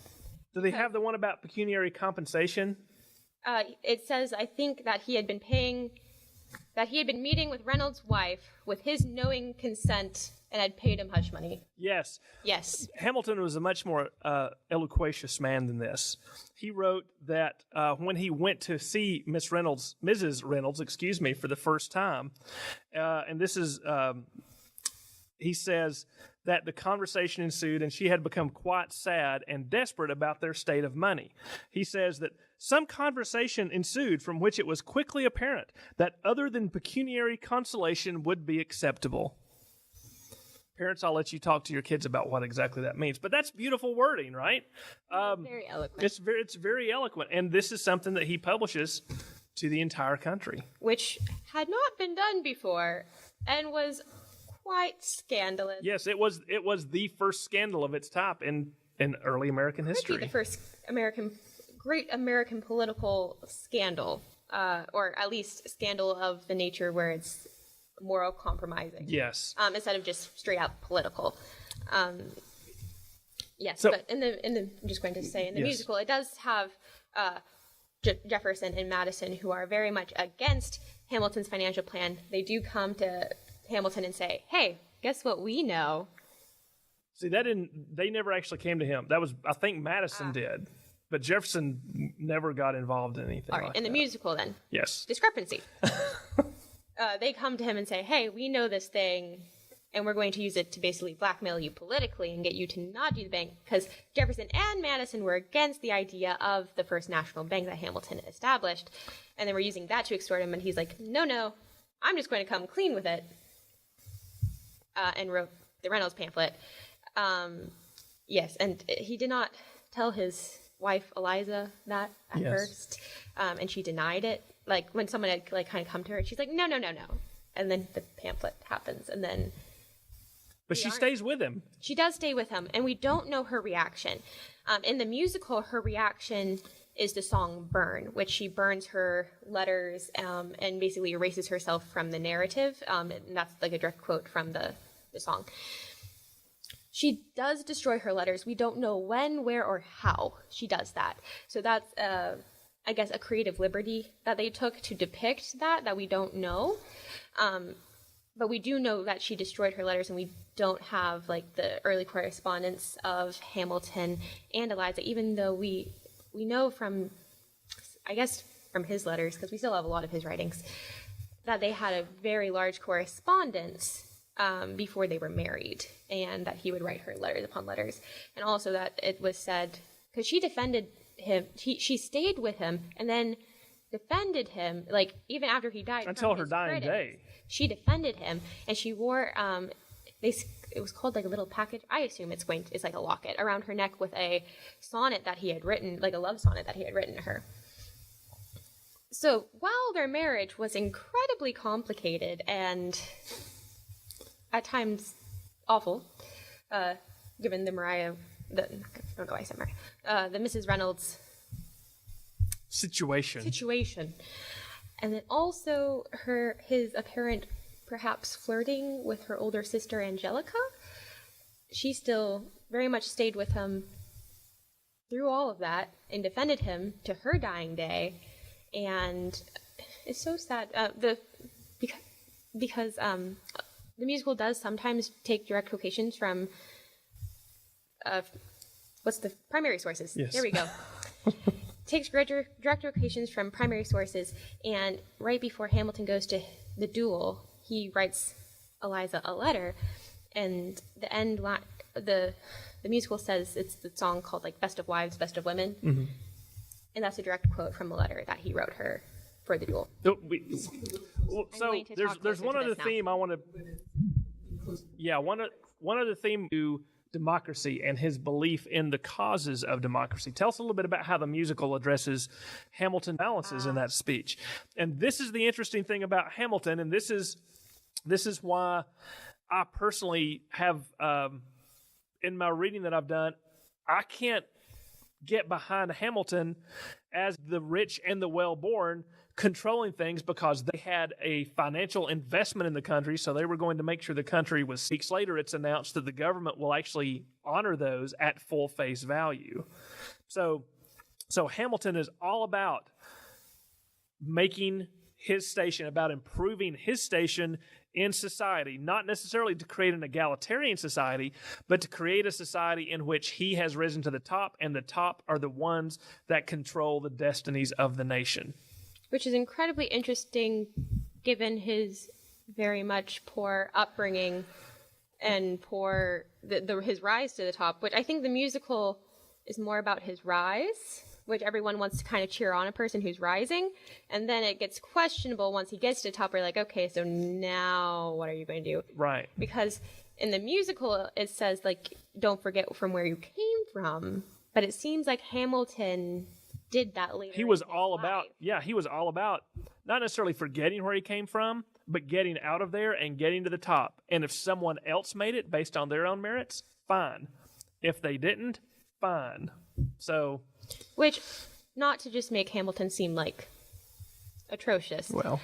Do they have the one about pecuniary compensation? It says, I think, that he had been meeting with Reynolds' wife with his knowing consent and had paid him hush money. Yes. Yes. Hamilton was a much more eloquentious man than this. He wrote that when he went to see Mrs. Reynolds, for the first time, and this is he says that the conversation ensued and she had become quite sad and desperate about their state of money. He says that some conversation ensued from which it was quickly apparent that other than pecuniary consolation would be acceptable. Parents, I'll let you talk to your kids about what exactly that means. But that's beautiful wording, right? Very eloquent. It's very eloquent. And this is something that he publishes to the entire country. Which had not been done before and was quite scandalous. Yes, it was the first scandal of its type in early American Could be history. the first great American political scandal, or at least scandal of the nature where it's moral compromising. Yes. Instead of just straight out political. Yes, So- but in the I'm just going to say in the Yes. musical, it does have Jefferson and Madison, who are very much against Hamilton's financial plan. They do come to Hamilton and say, "Hey, guess what we know?" See, they never actually came to him. That was, I think Madison did. But Jefferson never got involved in anything All right, like in the that. musical, then Yes. discrepancy. They come to him and say, "Hey, we know this thing, and we're going to use it to basically blackmail you politically and get you to not do the bank," because Jefferson and Madison were against the idea of the first national bank that Hamilton established, and they were using that to extort him. And he's like, "No, I'm just going to come clean with it," and wrote the Reynolds pamphlet. Yes, and he did not tell his wife Eliza that at Yes. first, and she denied it. Like when someone had kind of come to her, she's like, "No," and then the pamphlet happens, and then But she stays with him. she does stay with him, and we don't know her reaction. In the musical, her reaction is the song "Burn," which she burns her letters and basically erases herself from the narrative. And that's like a direct quote from the song. She does destroy her letters. We don't know when, where, or how she does that. So that's, I guess, a creative liberty that they took to depict that we don't know. But we do know that she destroyed her letters, and we don't have like the early correspondence of Hamilton and Eliza, even though we know from, I guess, from his letters, because we still have a lot of his writings, that they had a very large correspondence before they were married, and that he would write her letters upon letters, and also that it was said, because she defended him, she stayed with him, and then defended him, like even after he died, Until from her his dying critics. day. She defended him, and she wore it was called like a little package. I assume it's like a locket around her neck with a sonnet that he had written, like a love sonnet that he had written to her. So while their marriage was incredibly complicated and at times awful, given the I don't know why I said Mariah, the Mrs. Reynolds situation, and then also his apparent perhaps flirting with her older sister Angelica, she still very much stayed with him through all of that and defended him to her dying day. And it's so sad because the musical does sometimes take direct quotations from what's the primary sources. Yes. There we go. Takes direct quotations from primary sources, and right before Hamilton goes to the duel, he writes Eliza a letter, and the end line, the musical says it's the song called like "Best of Wives, Best of Women," and that's a direct quote from a letter that he wrote her for the duel. So going to talk there's closer one to other this now. theme I want to. Yeah, one other theme to democracy and his belief in the causes of democracy. Tell us a little bit about how the musical addresses Hamilton balances in that speech. And this is the interesting thing about Hamilton, and this is why I personally have in my reading that I've done, I can't get behind Hamilton as the rich and the well-born controlling things, because they had a financial investment in the country, so they were going to make sure the country was. Weeks later, it's announced that the government will actually honor those at full face value. So Hamilton is all about making his station, about improving his station in society, not necessarily to create an egalitarian society, but to create a society in which he has risen to the top, and the top are the ones that control the destinies of the nation. Which is incredibly interesting given his very much poor upbringing and pour his rise to the top, which I think the musical is more about his rise, which everyone wants to kind of cheer on a person who's rising, and then it gets questionable once he gets to the top. We're like, okay, so now what are you going to do? Right. Because in the musical, it says, like, don't forget from where you came from, but it seems like Hamilton did that later. He was all about, he was all about not necessarily forgetting where he came from, but getting out of there and getting to the top. And if someone else made it based on their own merits, fine. If they didn't, fine. So, which, not to just make Hamilton seem like atrocious. Well,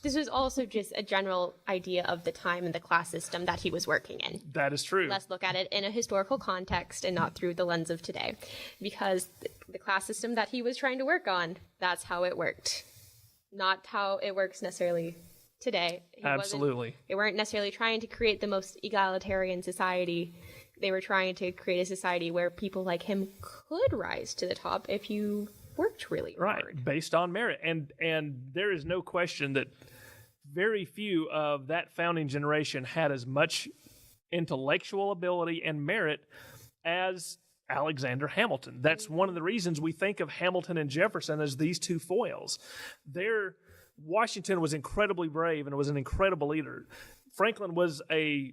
this was also just a general idea of the time and the class system that he was working in. that is true. Let's look at it in a historical context and not through the lens of today. Because the class system that he was trying to work on, that's how it worked. Not how it works necessarily today. Absolutely. They weren't necessarily trying to create the most egalitarian society. They were trying to create a society where people like him could rise to the top if you worked really hard. Right, based on merit. And there is no question that very few of that founding generation had as much intellectual ability and merit as Alexander Hamilton. That's one of the reasons we think of Hamilton and Jefferson as these two foils. Washington was incredibly brave and was an incredible leader. Franklin was a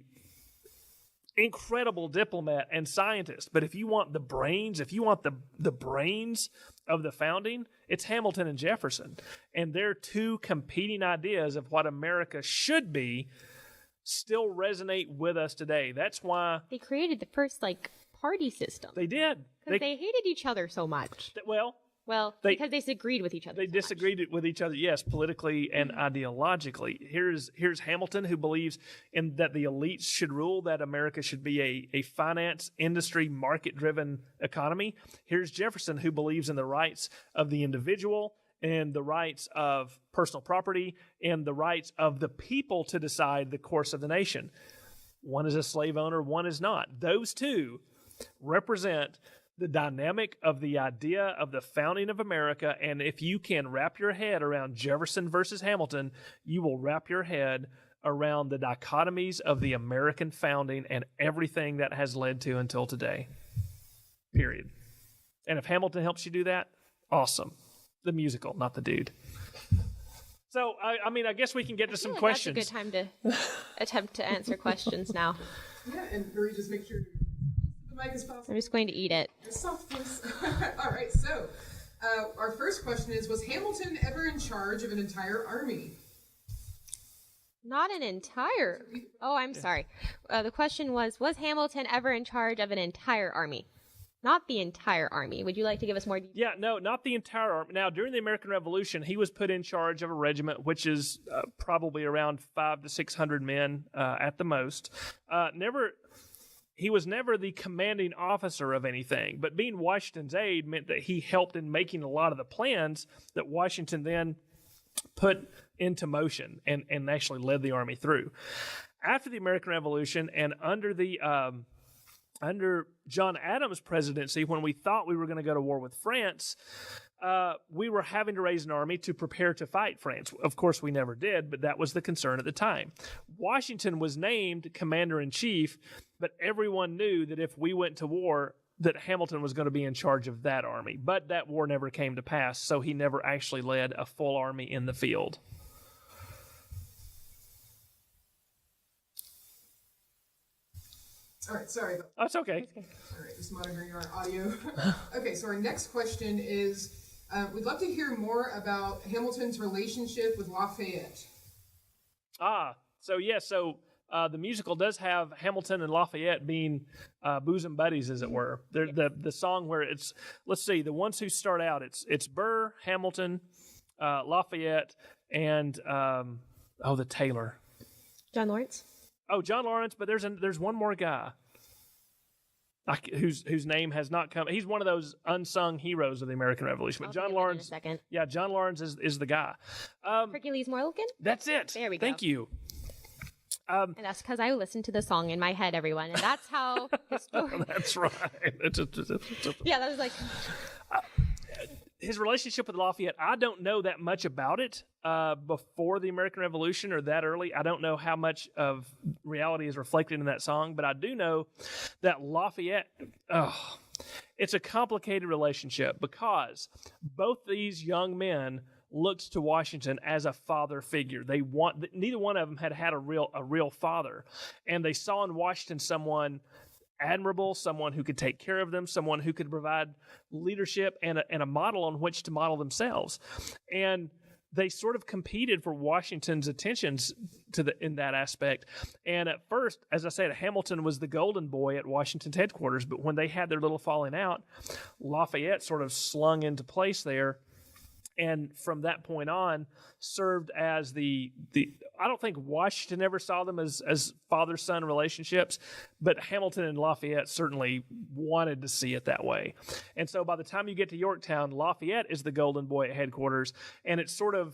incredible diplomat and scientist. But if you want the brains, if you want the brains of the founding, it's Hamilton and Jefferson. And their two competing ideas of what America should be still resonate with us today. That's why they created the first, party system. They did. Because they hated each other so much. Because they disagreed with each other. They disagreed with each other, yes, politically and ideologically. Here's Hamilton, who believes in that the elites should rule, that America should be a finance, industry, market-driven economy. Here's Jefferson, who believes in the rights of the individual and the rights of personal property and the rights of the people to decide the course of the nation. One is a slave owner, one is not. Those two represent the dynamic of the idea of the founding of America, and if you can wrap your head around Jefferson versus Hamilton, you will wrap your head around the dichotomies of the American founding and everything that has led to until today. Period. And if Hamilton helps you do that, awesome. The musical, not the dude. So, I guess we can get to some questions. That's a good time to attempt to answer questions now. Yeah, and Marie, just make sure the mic is possible. I'm just going to eat it. Soft voice. All right, so our first question is, was Hamilton ever in charge of an entire army? Not an entire... Oh, I'm sorry. The question was Hamilton ever in charge of an entire army? Not the entire army. Would you like to give us more details? Yeah, no, not the entire army. Now, during the American Revolution, he was put in charge of a regiment, which is probably around 500 to 600 men at the most. He was never the commanding officer of anything, but being Washington's aide meant that he helped in making a lot of the plans that Washington then put into motion and actually led the army through. After the American Revolution and under John Adams' presidency, when we thought we were going to go to war with France, we were having to raise an army to prepare to fight France. Of course, we never did, but that was the concern at the time. Washington was named commander-in-chief, but everyone knew that if we went to war, that Hamilton was going to be in charge of that army. But that war never came to pass, so he never actually led a full army in the field. All right, sorry. That's okay. All right, just monitoring our audio. Okay, so our next question is, we'd love to hear more about Hamilton's relationship with Lafayette. The musical does have Hamilton and Lafayette being bosom buddies, as it were. They're the song where it's, let's see, the ones who start out, it's Burr, Hamilton, Lafayette, and the Taylor. John Lawrence? Oh, John Lawrence, but there's one more guy whose name has not come. He's one of those unsung heroes of the American Revolution. But John Lawrence, in a second. Yeah, John Lawrence is the guy. Hercules Morgan? That's it. There we go. Thank you. And that's because I listened to the song in my head, everyone, and that's how That's right. Yeah, that was like his relationship with Lafayette, I don't know that much about it before the American Revolution or that early. I don't know how much of reality is reflected in that song, but I do know that Lafayette, it's a complicated relationship because both these young men looked to Washington as a father figure. Neither one of them had a real father, and they saw in Washington someone admirable, someone who could take care of them, someone who could provide leadership and a model on which to model themselves. And they sort of competed for Washington's attentions in that aspect. And at first, as I said, Hamilton was the golden boy at Washington's headquarters, but when they had their little falling out, Lafayette sort of slung into place there. And from that point on, served as the I don't think Washington ever saw them as father-son relationships, but Hamilton and Lafayette certainly wanted to see it that way. And so by the time you get to Yorktown, Lafayette is the golden boy at headquarters, and it's sort of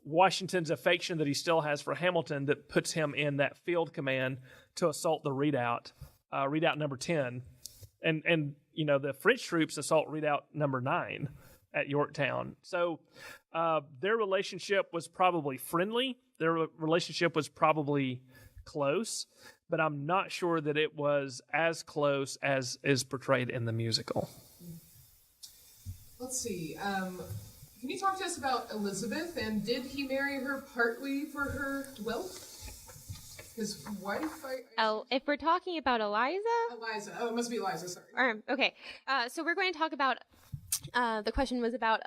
Washington's affection that he still has for Hamilton that puts him in that field command to assault the redoubt number 10. And the French troops assault redoubt number 9 at Yorktown. So their relationship was probably friendly. Their relationship was probably close, but I'm not sure that it was as close as is portrayed in the musical. Let's see. Can you talk to us about Elizabeth, and did he marry her partly for her wealth? His wife? If we're talking about Eliza? Oh, it must be Eliza, sorry. Okay. So we're going to talk about the question was about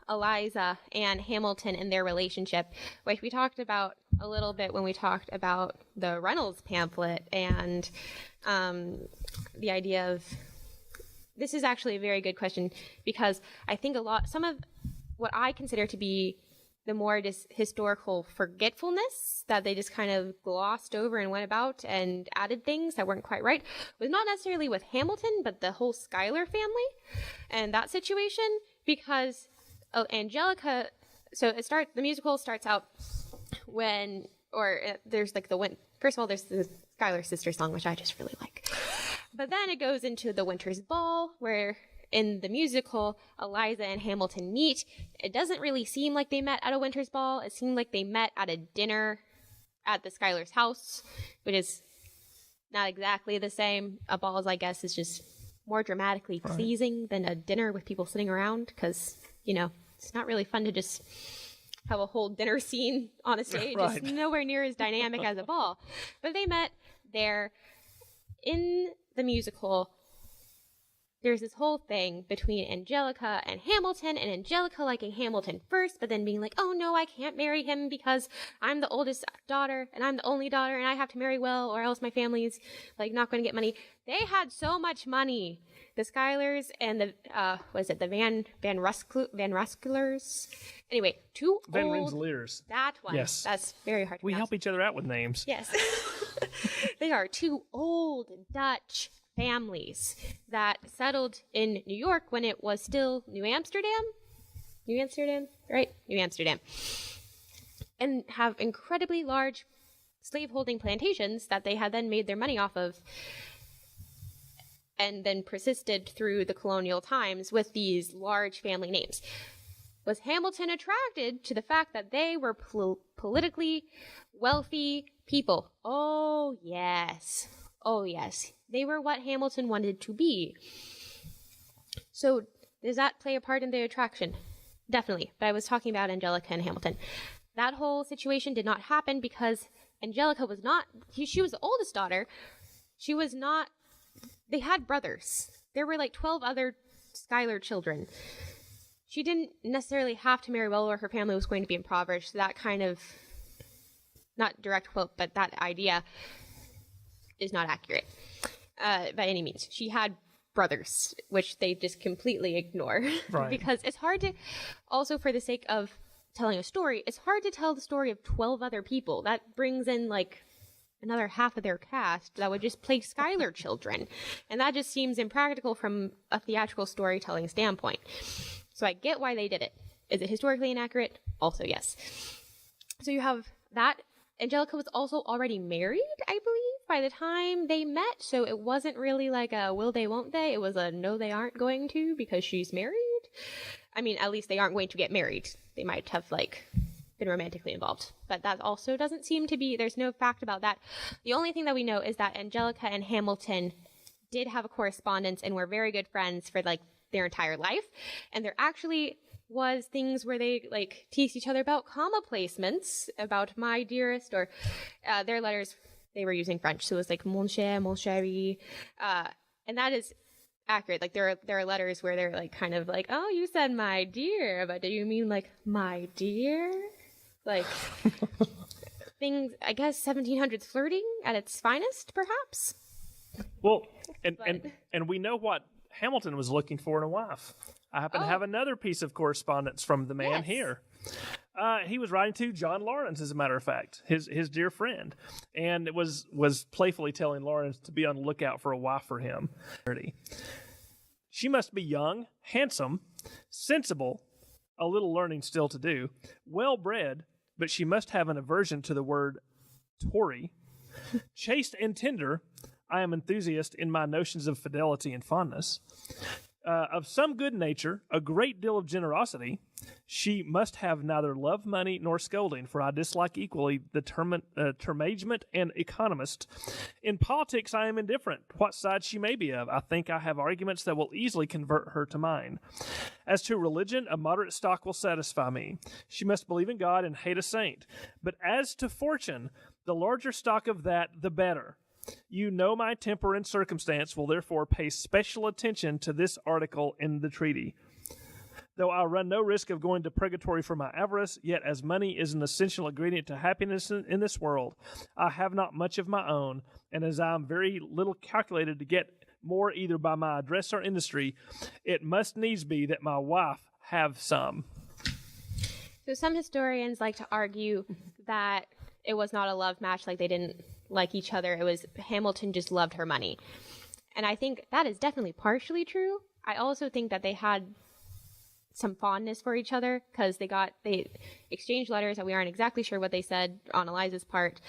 Eliza and Hamilton and their relationship, which we talked about a little bit when we talked about the Reynolds pamphlet and the idea of this is actually a very good question because I think some of what I consider to be the more historical forgetfulness that they just kind of glossed over and went about and added things that weren't quite right was not necessarily with Hamilton, but the whole Schuyler family and that situation because Angelica, so the musical starts out there's like first of all, there's the Schuyler sister song, which I just really like. But then it goes into the Winter's Ball where in the musical, Eliza and Hamilton meet. It doesn't really seem like they met at a Winter's Ball. It seemed like they met at a dinner at the Schuyler's house, which is not exactly the same. A ball, I guess, is just more dramatically pleasing than a dinner with people sitting around because, it's not really fun to just have a whole dinner scene on a stage. Right. It's nowhere near as dynamic as a ball. But they met there in the musical. There's this whole thing between Angelica and Hamilton, and Angelica liking Hamilton first, but then being like, oh no, I can't marry him because I'm the oldest daughter, and I'm the only daughter, and I have to marry well, or else my family's, not going to get money. They had so much money. The Schuylers and the Van Rusklers? Anyway, Van Rensselaers. That one. Yes. That's very hard to pronounce. We help each other out with names. Yes. They are two old Dutch families that settled in New York when it was still New Amsterdam, right? New Amsterdam. And have incredibly large slaveholding plantations that they had then made their money off of and then persisted through the colonial times with these large family names. Was Hamilton attracted to the fact that they were politically wealthy people? Oh, yes. They were what Hamilton wanted to be. So does that play a part in the attraction? Definitely. But I was talking about Angelica and Hamilton. That whole situation did not happen because Angelica was not, she was the oldest daughter. She was not, they had brothers. There were 12 other Schuyler children. She didn't necessarily have to marry well or her family was going to be impoverished. That kind of, not direct quote, but that idea is not accurate by any means. She had brothers, which they just completely ignore. Right. Because it's hard to, also for the sake of telling a story, it's hard to tell the story of 12 other people. That brings in another half of their cast that would just play Schuyler children. And that just seems impractical from a theatrical storytelling standpoint. So I get why they did it. Is it historically inaccurate? Also, yes. So you have that. Angelica was also already married, I believe, by the time they met. So it wasn't really like a will they, won't they. It was a no, they aren't going to because she's married. I mean, at least they aren't going to get married. They might have, like, been romantically involved. But that also doesn't seem to be, there's no fact about that. The only thing that we know is that Angelica and Hamilton did have a correspondence and were very good friends for, like, their entire life. And there actually was things where they, like, teased each other about comma placements, about my dearest, or their letters, they were using French, so it was like mon cher, mon chéri. And that is accurate. Like, there are letters where they're, like, kind of like, oh, you said my dear, but do you mean, like, my dear? Like, things, I guess, 1700s flirting at its finest, perhaps? Well, and we know what Hamilton was looking for in a wife. I happen to have another piece of correspondence from the man here. He was writing to John Lawrence, as a matter of fact, his dear friend, and it was playfully telling Lawrence to be on the lookout for a wife for him. She must be young, handsome, sensible, a little learning still to do, well-bred, but she must have an aversion to the word Tory, chaste and tender. I am enthusiast in my notions of fidelity and fondness. Of some good nature, a great deal of generosity. She must have neither love money nor scolding, for I dislike equally the termagant and economist. In politics I am indifferent, what side she may be of. I think I have arguments that will easily convert her to mine. As to religion, a moderate stock will satisfy me. She must believe in God and hate a saint. But as to fortune, the larger stock of that, the better. You know my temper and circumstance will therefore pay special attention to this article in the treaty. Though I run no risk of going to purgatory for my avarice, yet as money is an essential ingredient to happiness in this world, I have not much of my own, and as I am very little calculated to get more either by my address or industry, it must needs be that my wife have some. So some historians like to argue that it was not a love match, like they didn't like each other. It was Hamilton just loved her money. And I think that is definitely partially true. I also think that they had some fondness for each other because they exchanged letters that we aren't exactly sure what they said on Eliza's part,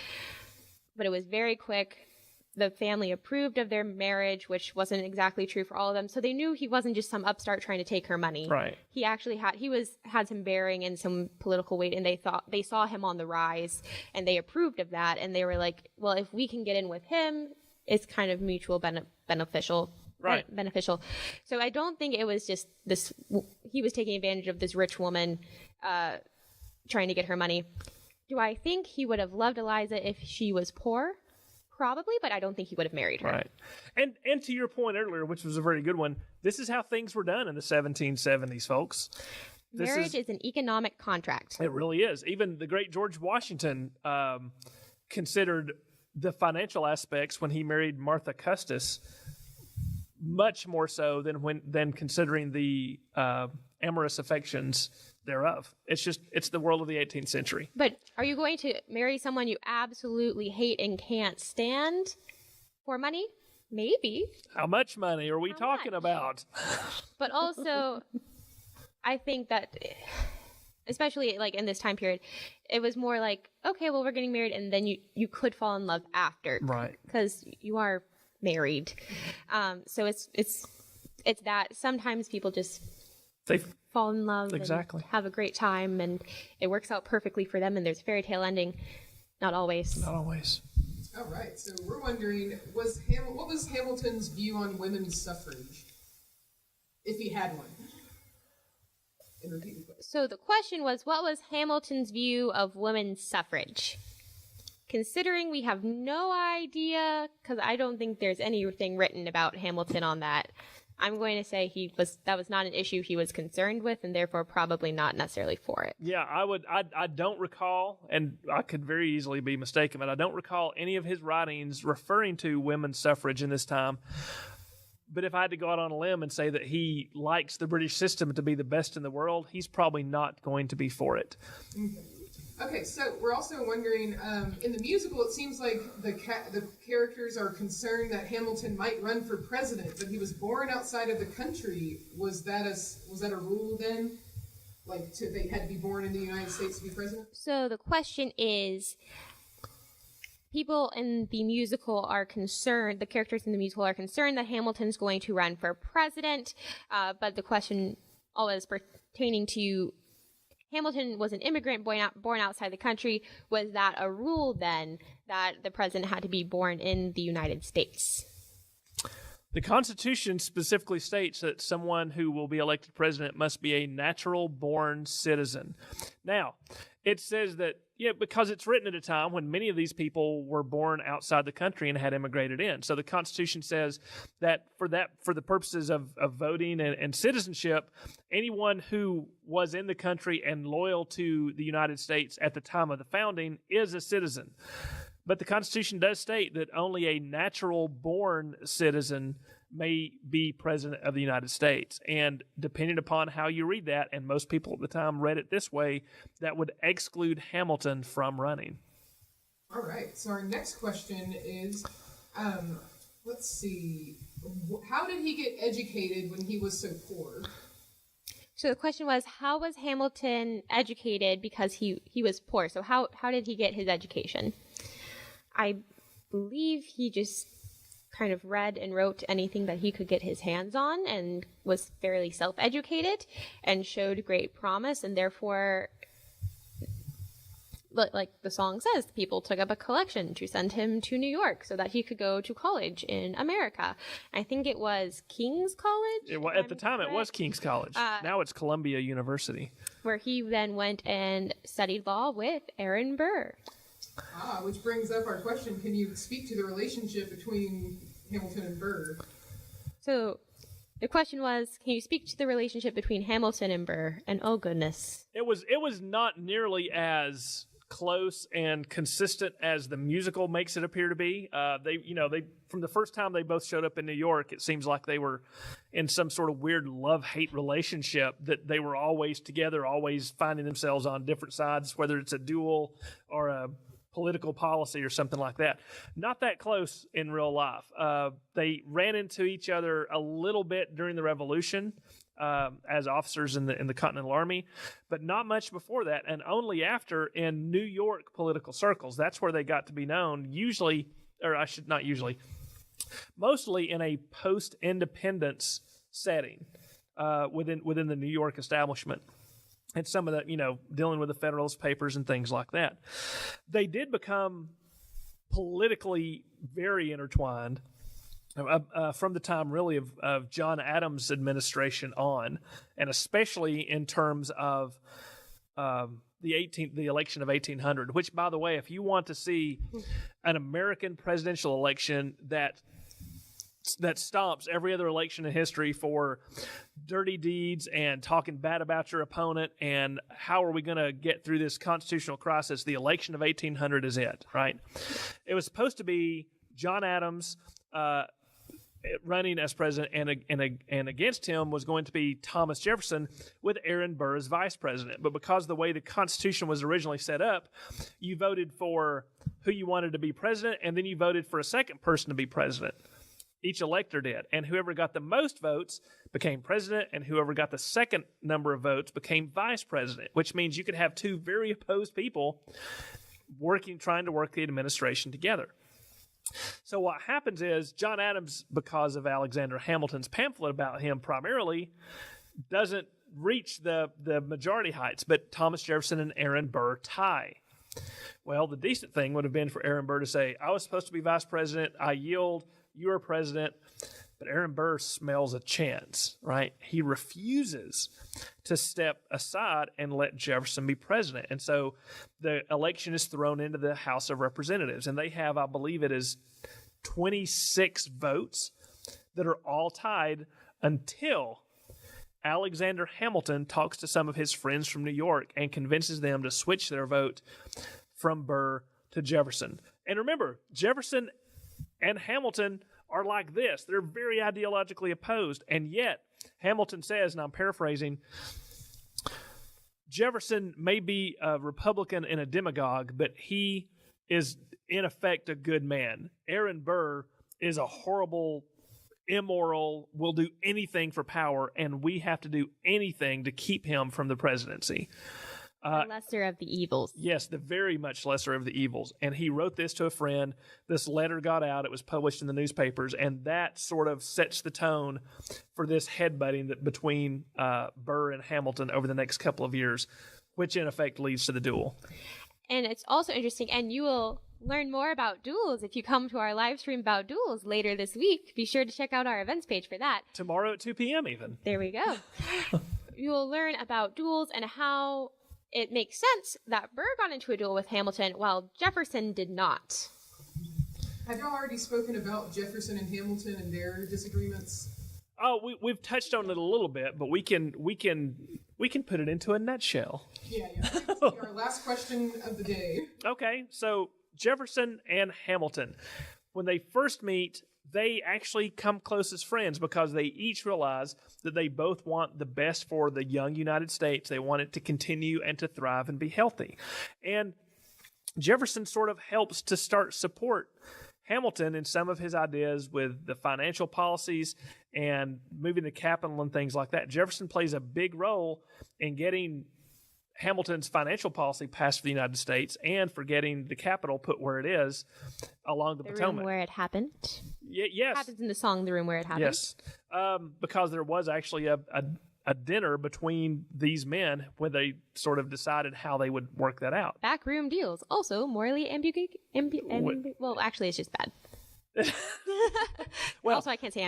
but it was very quick. The family approved of their marriage, which wasn't exactly true for all of them. So they knew he wasn't just some upstart trying to take her money. Right. He actually had some bearing and some political weight, and they saw him on the rise, and they approved of that. And they were like, well, if we can get in with him, it's kind of mutual beneficial. Right. Beneficial. So I don't think it was just this. He was taking advantage of this rich woman, trying to get her money. Do I think he would have loved Eliza if she was poor? Probably, but I don't think he would have married her. Right. And to your point earlier, which was a very good one, this is how things were done in the 1770s, folks. Marriage is an economic contract. It really is. Even the great George Washington considered the financial aspects when he married Martha Custis much more so than considering the amorous affections thereof. It's the world of the 18th century. But are you going to marry someone you absolutely hate and can't stand for money? Maybe. How much money are we talking much? about? But also, I think that, especially like in this time period, it was more like, okay, well, we're getting married, and then you could fall in love after. Right. Because you are married. So it's that sometimes people just They fall in love exactly. and have a great time, and it works out perfectly for them, and there's fairy tale ending. Not always. Not always. All right, so we're wondering, what was Hamilton's view on women's suffrage, if he had one? And repeat the question. So the question was, what was Hamilton's view of women's suffrage? Considering we have no idea, because I don't think there's anything written about Hamilton on that, I'm going to say that was not an issue he was concerned with, and therefore probably not necessarily for it. Yeah, I don't recall, and I could very easily be mistaken, but I don't recall any of his writings referring to women's suffrage in this time. But if I had to go out on a limb and say that he likes the British system to be the best in the world, he's probably not going to be for it. Okay, so we're also wondering, in the musical, it seems like the characters are concerned that Hamilton might run for president, but he was born outside of the country. Was that a rule then? Like, they had to be born in the United States to be president? So the question is, people in the musical are concerned, the characters in the musical are concerned that Hamilton's going to run for president, but the question always pertaining to Hamilton was an immigrant born outside the country. Was that a rule then that the president had to be born in the United States? The Constitution specifically states that someone who will be elected president must be a natural-born citizen. Now, it says that, because it's written at a time when many of these people were born outside the country and had immigrated in. So the Constitution says that for the purposes of voting and citizenship, anyone who was in the country and loyal to the United States at the time of the founding is a citizen. But the Constitution does state that only a natural-born citizen may be president of the United States. And depending upon how you read that, and most people at the time read it this way, that would exclude Hamilton from running. All right. So our next question is, let's see, how did he get educated when he was so poor? So the question was, how was Hamilton educated because he was poor? So how did he get his education? I believe he just kind of read and wrote anything that he could get his hands on and was fairly self-educated and showed great promise, and therefore, like the song says, people took up a collection to send him to New York so that he could go to college in America. I think it was King's College? At the time, it was King's College. Now it's Columbia University. Where he then went and studied law with Aaron Burr. Which brings up our question, can you speak to the relationship between Hamilton and Burr? So the question was, can you speak to the relationship between Hamilton and Burr? And oh goodness. It was not nearly as close and consistent as the musical makes it appear to be. They from the first time they both showed up in New York, it seems like they were in some sort of weird love-hate relationship, that they were always together, always finding themselves on different sides, whether it's a duel or a political policy or something like that. Not that close in real life. They ran into each other a little bit during the Revolution as officers in the Continental Army, but not much before that, and only after in New York political circles. That's where they got to be known, mostly in a post-independence setting within the New York establishment. And some of that, dealing with the Federalist Papers and things like that. They did become politically very intertwined from the time, really, of John Adams' administration on, and especially in terms of the election of 1800, which, by the way, if you want to see an American presidential election that stomps every other election in history for dirty deeds and talking bad about your opponent and how are we going to get through this constitutional crisis, the election of 1800 is it, right? It was supposed to be John Adams running as president, and against him was going to be Thomas Jefferson with Aaron Burr as vice president. But because of the way the Constitution was originally set up, you voted for who you wanted to be president, and then you voted for a second person to be president. Each elector did. And whoever got the most votes became president, and whoever got the second number of votes became vice president, which means you could have two very opposed people trying to work the administration together. So what happens is John Adams, because of Alexander Hamilton's pamphlet about him primarily, doesn't reach the majority heights, but Thomas Jefferson and Aaron Burr tie. Well, the decent thing would have been for Aaron Burr to say, I was supposed to be vice president, I yield, you are president. But Aaron Burr smells a chance, right? He refuses to step aside and let Jefferson be president. And so the election is thrown into the House of Representatives. And they have, I believe it is 26 votes that are all tied until Alexander Hamilton talks to some of his friends from New York and convinces them to switch their vote from Burr to Jefferson. And remember, Jefferson and Hamilton are like this. They're very ideologically opposed. And yet, Hamilton says, and I'm paraphrasing, Jefferson may be a Republican and a demagogue, but he is, in effect, a good man. Aaron Burr is a horrible, immoral, will do anything for power, and we have to do anything to keep him from the presidency. The lesser of the evils. Yes, the very much lesser of the evils. And he wrote this to a friend. This letter got out. It was published in the newspapers. And that sort of sets the tone for this headbutting that between Burr and Hamilton over the next couple of years, which in effect leads to the duel. And it's also interesting, and you will learn more about duels if you come to our live stream about duels later this week. Be sure to check out our events page for that. Tomorrow at 2 p.m. even. There we go. You will learn about duels and how it makes sense that Burr got into a duel with Hamilton while Jefferson did not. Have y'all already spoken about Jefferson and Hamilton and their disagreements? Oh, we've touched on it a little bit, but we can put it into a nutshell. Yeah. Let's see, our last question of the day. Okay, so Jefferson and Hamilton, when they first meet, they actually come close as friends because they each realize that they both want the best for the young United States. They want it to continue and to thrive and be healthy. And Jefferson sort of helps to start support Hamilton in some of his ideas with the financial policies and moving the capital and things like that. Jefferson plays a big role in getting Hamilton's financial policy passed for the United States and for getting the capital put where it is along the Potomac. Room where it happened. Yes. It happens in the song "The Room Where It Happened." Yes, because there was actually a dinner between these men when they sort of decided how they would work that out. Backroom deals, also morally well, actually, it's just bad. Well, also, I can't say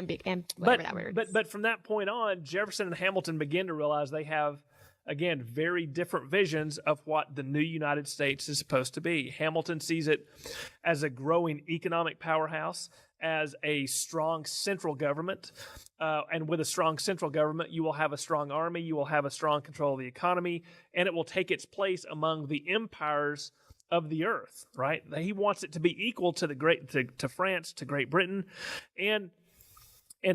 whatever that word is. But from that point on, Jefferson and Hamilton begin to realize they have, again, very different visions of what the new United States is supposed to be. Hamilton sees it as a growing economic powerhouse, as a strong central government. And with a strong central government, you will have a strong army, you will have a strong control of the economy, and it will take its place among the empires of the earth, right? He wants it to be equal to to France, to Great Britain, and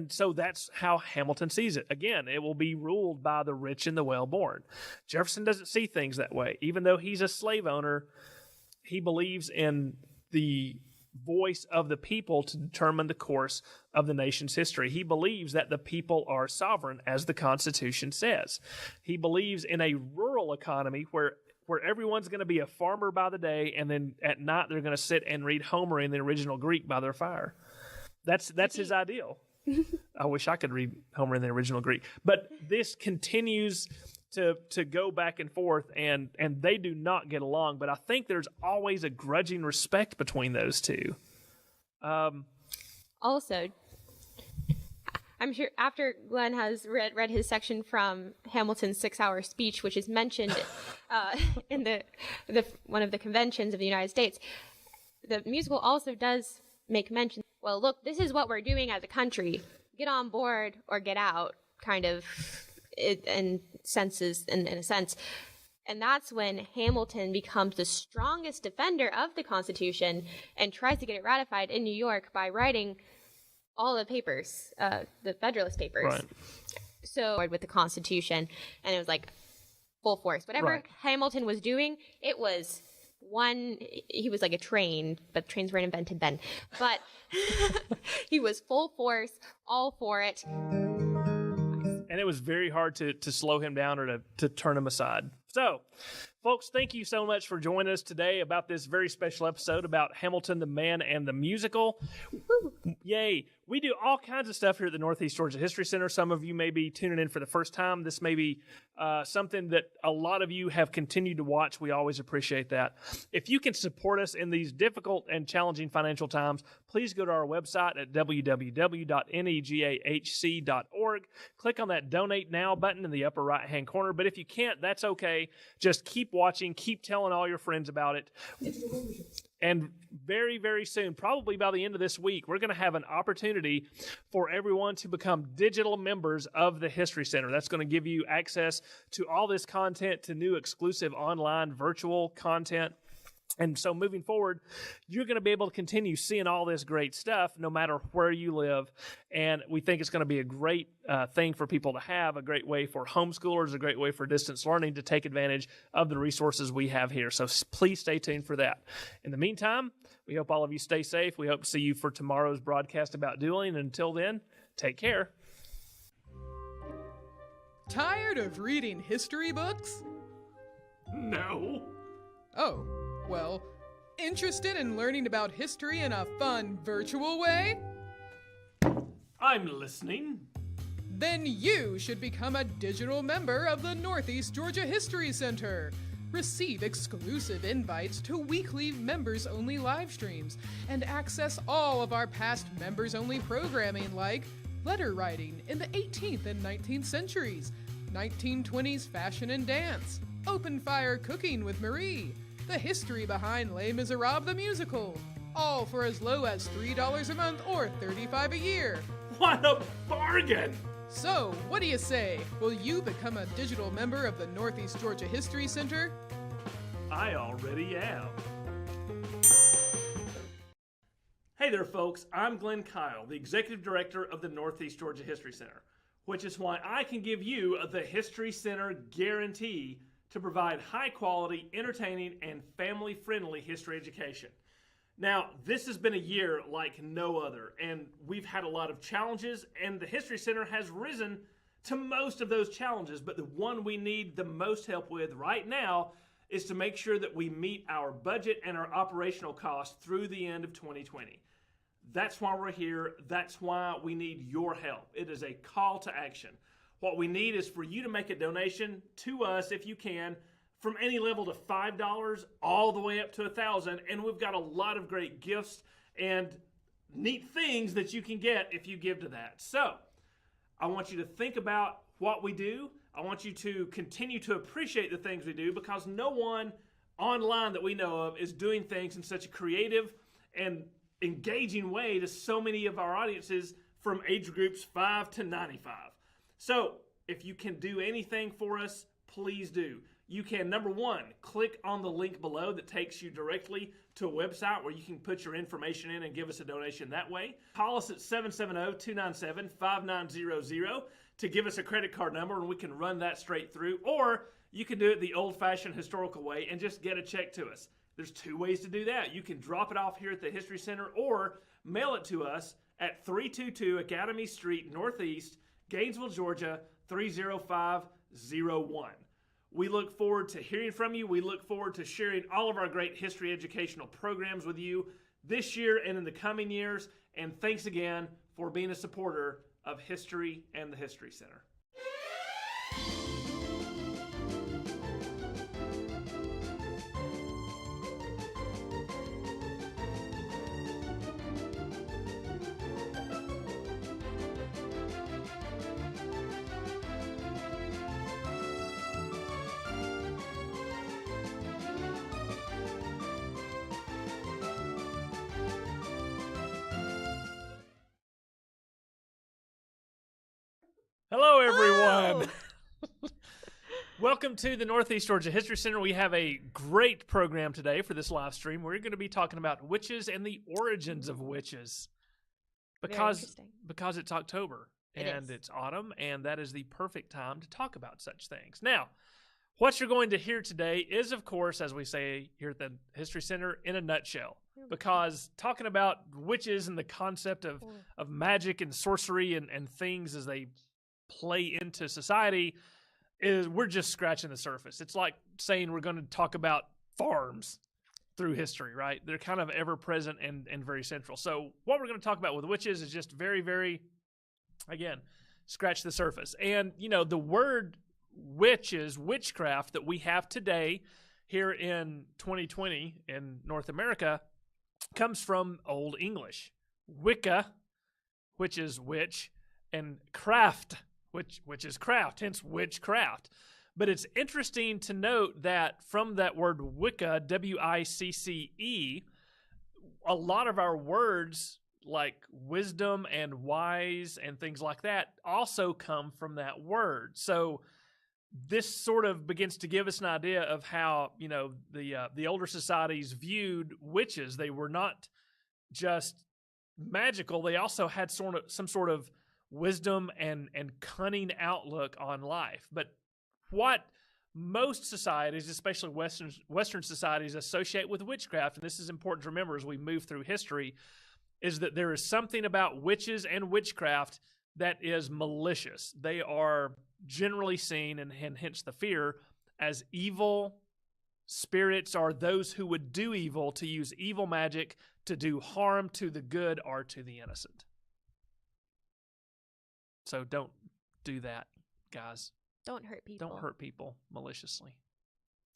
so that's how Hamilton sees it. Again, it will be ruled by the rich and the well-born. Jefferson doesn't see things that way. Even though he's a slave owner, he believes in the voice of the people to determine the course of the nation's history. He believes that the people are sovereign, as the Constitution says. He believes in a rural economy where everyone's going to be a farmer by the day, and then at night they're going to sit and read Homer in the original Greek by their fire. That's his ideal. I wish I could read Homer in the original Greek. But this continues to go back and forth, and they do not get along. But I think there's always a grudging respect between those two. Also, I'm sure after Glenn has read his section from Hamilton's 6-hour speech, which is mentioned in the one of the conventions of the United States, the musical also does make mention. Well, look, this is what we're doing as a country. Get on board or get out, kind of, in a sense. And that's when Hamilton becomes the strongest defender of the Constitution and tries to get it ratified in New York by writing all the papers, the Federalist Papers. Right. So with the Constitution, and it was like full force. Whatever Right. Hamilton was doing, it was he was like a train, but trains weren't invented then. But he was full force, all for it. And it was very hard to slow him down or to turn him aside. So, folks, thank you so much for joining us today about this very special episode about Hamilton, the Man, and the Musical. Woo. Yay. We do all kinds of stuff here at the Northeast Georgia History Center. Some of you may be tuning in for the first time. This may be something that a lot of you have continued to watch. We always appreciate that. If you can support us in these difficult and challenging financial times, please go to our website at www.negahc.org. Click on that Donate Now button in the upper right-hand corner. But if you can't, that's okay. Just keep watching. Keep telling all your friends about it. And very, very soon, probably by the end of this week, we're going to have an opportunity for everyone to become digital members of the History Center. That's going to give you access to all this content, to new exclusive online virtual content. And so moving forward, you're going to be able to continue seeing all this great stuff no matter where you live. And we think it's going to be a great thing for people to have, a great way for homeschoolers, a great way for distance learning to take advantage of the resources we have here. So please stay tuned for that. In the meantime, we hope all of you stay safe. We hope to see you for tomorrow's broadcast about dueling. And until then, take care. Tired of reading history books? No. Oh, well, interested in learning about history in a fun, virtual way? I'm listening. Then you should become a digital member of the Northeast Georgia History Center. Receive exclusive invites to weekly members-only live streams and access all of our past members-only programming like letter writing in the 18th and 19th centuries, 1920s fashion and dance, open fire cooking with Marie, the history behind Les Miserables the musical, all for as low as $3 a month or $35 a year. What a bargain! So, what do you say? Will you become a digital member of the Northeast Georgia History Center? I already am. Hey there, folks. I'm Glenn Kyle, the Executive Director of the Northeast Georgia History Center, which is why I can give you the History Center guarantee to provide high-quality, entertaining, and family-friendly history education. Now, this has been a year like no other, and we've had a lot of challenges, and the History Center has risen to most of those challenges, but the one we need the most help with right now is to make sure that we meet our budget and our operational costs through the end of 2020. That's why we're here. That's why we need your help. It is a call to action. What we need is for you to make a donation to us, if you can, from any level to $5 all the way up to $1,000, and we've got a lot of great gifts and neat things that you can get if you give to that. So, I want you to think about what we do. I want you to continue to appreciate the things we do, because no one online that we know of is doing things in such a creative and engaging way to so many of our audiences from age groups 5 to 95. So, if you can do anything for us, please do. You can, number one, click on the link below that takes you directly to a website where you can put your information in and give us a donation that way. Call us at 770-297-5900 to give us a credit card number, and we can run that straight through. Or you can do it the old-fashioned historical way and just get a check to us. There's two ways to do that. You can drop it off here at the History Center or mail it to us at 322 Academy Street Northeast, Gainesville, Georgia, 30501. We look forward to hearing from you. We look forward to sharing all of our great history educational programs with you this year and in the coming years. And thanks again for being a supporter of history and the History Center. Hello, everyone. Welcome to the Northeast Georgia History Center. We have a great program today for this live stream. We're going to be talking about witches and the origins of witches. Because it's October and it's autumn, and that is the perfect time to talk about such things. Now, what you're going to hear today is, of course, as we say here at the History Center, in a nutshell. Because talking about witches and the concept of magic and sorcery and things as they play into society, we're just scratching the surface. It's like saying we're going to talk about farms through history, right? They're kind of ever present and very central. So what we're going to talk about with witches is just very, very, again, scratch the surface. And, you know, the word witches, witchcraft that we have today here in 2020 in North America comes from Old English. Wicca, which is witch, and craft, which is craft, hence witchcraft. But it's interesting to note that from that word Wicca, W-I-C-C-E, a lot of our words like wisdom and wise and things like that also come from that word. So this sort of begins to give us an idea of how, you know, the older societies viewed witches. They were not just magical. They also had some sort of wisdom and cunning outlook on life. But what most societies, especially Western societies, associate with witchcraft, and this is important to remember as we move through history, is that there is something about witches and witchcraft that is malicious. They are generally seen, and hence the fear, as evil spirits are those who would do evil, to use evil magic to do harm to the good or to the innocent. So don't do that, guys. Don't hurt people. Don't hurt people maliciously,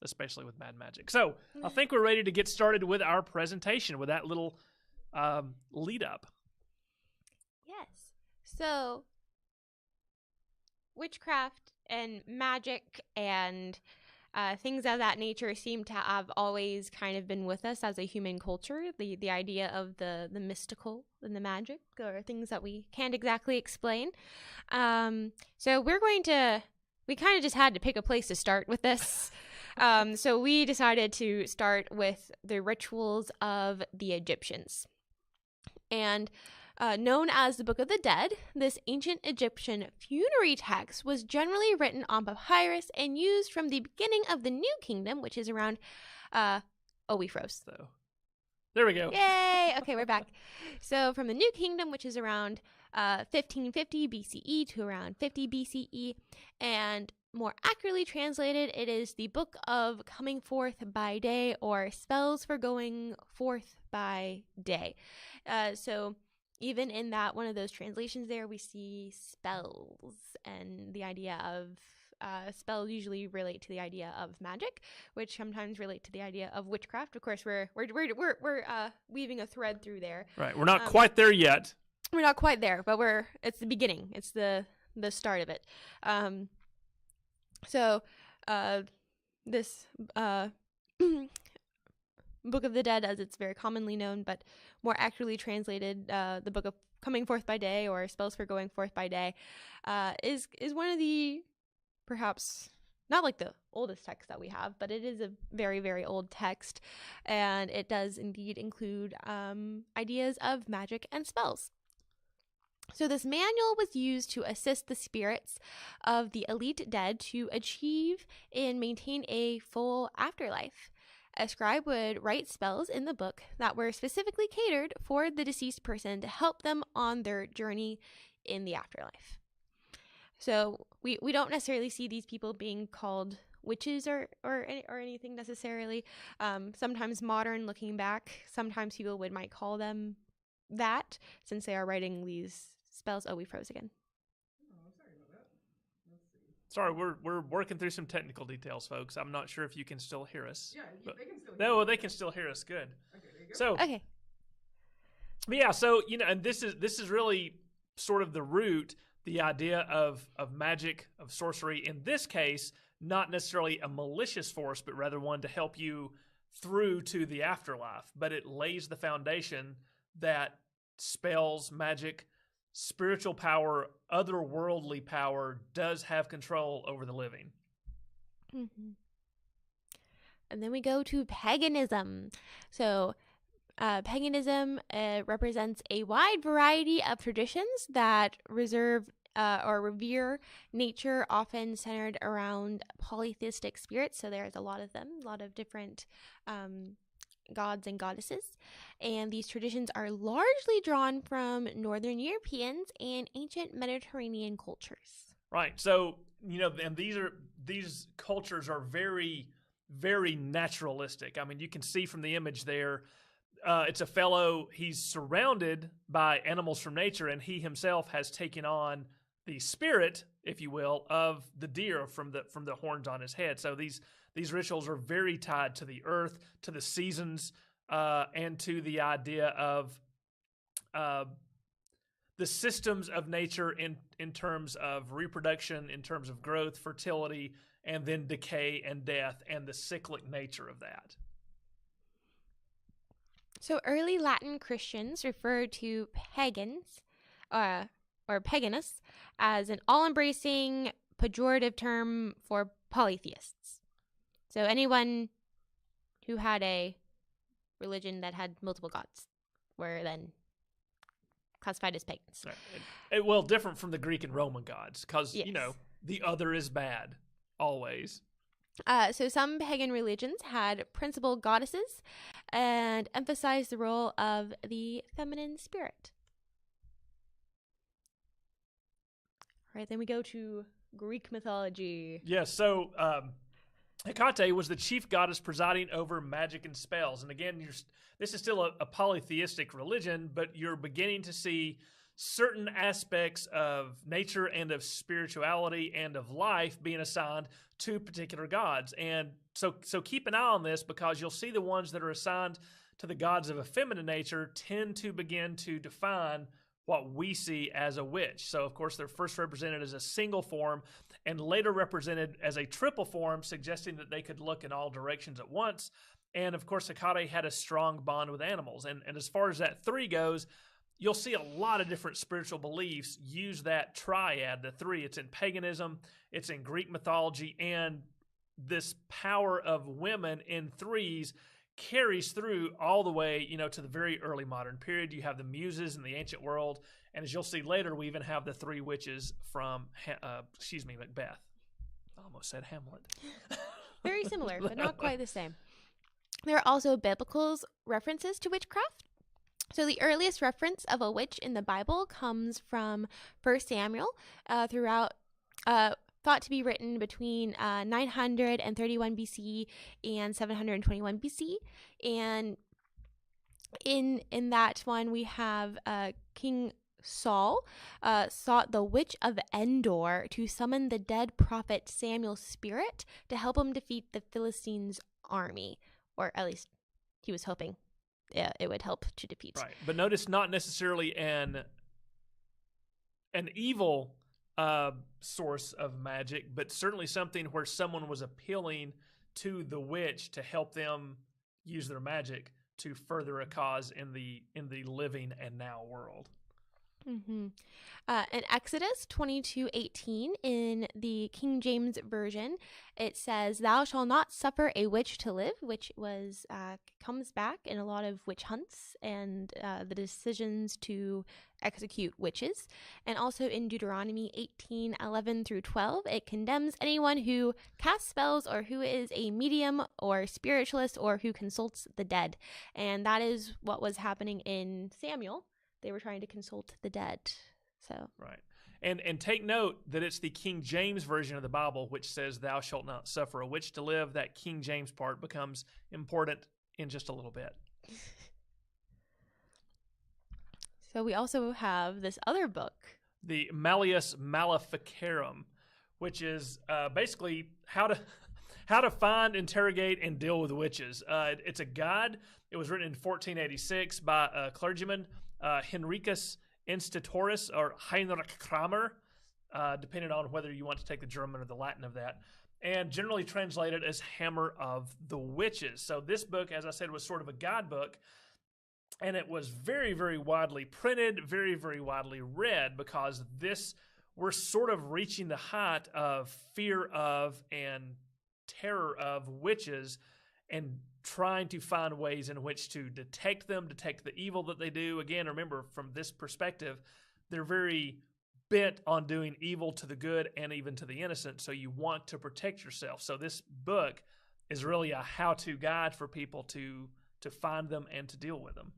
especially with bad magic. So I think we're ready to get started with our presentation with that little lead up. Yes. So, witchcraft and magic and things of that nature seem to have always kind of been with us as a human culture. The idea of the mystical and the magic are things that we can't exactly explain. So we kind of just had to pick a place to start with this. So we decided to start with the rituals of the Egyptians. And known as the Book of the Dead, this ancient Egyptian funerary text was generally written on papyrus and used from the beginning of the New Kingdom, which is around, we froze. So there we go. Yay! Okay, we're back. So from the New Kingdom, which is around 1550 BCE to around 50 BCE, and more accurately translated, it is the Book of Coming Forth by Day, or Spells for Going Forth by Day. So even in that one of those translations there, we see spells, and the idea of spells usually relate to the idea of magic, which sometimes relate to the idea of witchcraft. Of course, we're weaving a thread through there. Right, we're not quite there yet. We're not quite there, but it's the beginning. It's the start of it. So this Book of the Dead, as it's very commonly known, but more accurately translated, the Book of Coming Forth by Day, or Spells for Going Forth by Day, is one of the, perhaps not like the oldest text that we have, but it is a very, very old text, and it does indeed include ideas of magic and spells. So this manual was used to assist the spirits of the elite dead to achieve and maintain a full afterlife. A scribe would write spells in the book that were specifically catered for the deceased person to help them on their journey in the afterlife. So we don't necessarily see these people being called witches or anything necessarily. Sometimes modern, looking back, sometimes people might call them that, since they are writing these spells. Oh, we froze again. Oh, sorry about that. Let's see. Sorry, we're working through some technical details, folks. I'm not sure if you can still hear us. Yeah, but, they can still hear no, you. they can still hear us. Good. Okay, there you go. So Okay. yeah, so and this is really sort of the root, the idea of magic, of sorcery. In this case, not necessarily a malicious force, but rather one to help you through to the afterlife. But it lays the foundation that spells, magic, spiritual power, otherworldly power does have control over the living. Mm-hmm. And then we go to paganism. So paganism represents a wide variety of traditions that reserve or revere nature, often centered around polytheistic spirits. So there's a lot of them, a lot of different gods and goddesses. And these traditions are largely drawn from Northern Europeans and ancient Mediterranean cultures. Right. So, and these cultures are very, very naturalistic. I mean, you can see from the image there, it's a fellow, he's surrounded by animals from nature, and he himself has taken on the spirit, if you will, of the deer from the horns on his head. So these rituals are very tied to the earth, to the seasons, and to the idea of the systems of nature in terms of reproduction, in terms of growth, fertility, and then decay and death, and the cyclic nature of that. So early Latin Christians referred to pagans, or paganists, as an all-embracing pejorative term for polytheists. So anyone who had a religion that had multiple gods were then classified as pagans. Right. Well, different from the Greek and Roman gods, because, Yes. The other is bad, always. So some pagan religions had principal goddesses and emphasized the role of the feminine spirit. All right, then we go to Greek mythology. Yes, so Hecate was the chief goddess presiding over magic and spells. And again, this is still a polytheistic religion, but you're beginning to see certain aspects of nature and of spirituality and of life being assigned to particular gods. And so keep an eye on this, because you'll see the ones that are assigned to the gods of a feminine nature tend to begin to define what we see as a witch. So, of course, they're first represented as a single form and later represented as a triple form, suggesting that they could look in all directions at once. And, of course, Hecate had a strong bond with animals. And as far as that three goes, you'll see a lot of different spiritual beliefs use that triad, the three. It's in paganism, it's in Greek mythology, and this power of women in threes carries through all the way, to the very early modern period. You have the Muses in the ancient world, and as you'll see later, we even have the three witches from, Macbeth. I almost said Hamlet. Very similar, but not quite the same. There are also biblical references to witchcraft. So the earliest reference of a witch in the Bible comes from 1 Samuel, thought to be written between 931 BC and 721 BC. And in that one, we have King Saul sought the witch of Endor to summon the dead prophet Samuel's spirit to help him defeat the Philistines' army, or at least he was hoping it would help to defeat. Right, but notice not necessarily an evil source of magic, but certainly something where someone was appealing to the witch to help them use their magic to further a cause in the living and now world. Mm-hmm. In Exodus 22:18 in the King James Version, it says, "Thou shalt not suffer a witch to live," which comes back in a lot of witch hunts and the decisions to execute witches. And also in Deuteronomy 18:11 through 12, it condemns anyone who casts spells or who is a medium or spiritualist or who consults the dead. And that is what was happening in Samuel. They were trying to consult the dead. So right. And take note that it's the King James Version of the Bible which says, "Thou shalt not suffer a witch to live." That King James part becomes important in just a little bit. So we also have this other book, the Malleus Maleficarum, which is basically how to find, interrogate, and deal with witches. It's a guide. It was written in 1486 by a clergyman, Henricus Instatoris, or Heinrich Kramer, depending on whether you want to take the German or the Latin of that, and generally translated as Hammer of the Witches. So this book, as I said, was sort of a guidebook, and it was very, very widely printed, very, very widely read, because we're sort of reaching the height of fear of and terror of witches, and trying to find ways in which to detect them, detect the evil that they do. Again, remember, from this perspective, they're very bent on doing evil to the good and even to the innocent, so you want to protect yourself. So this book is really a how-to guide for people to find them and to deal with them.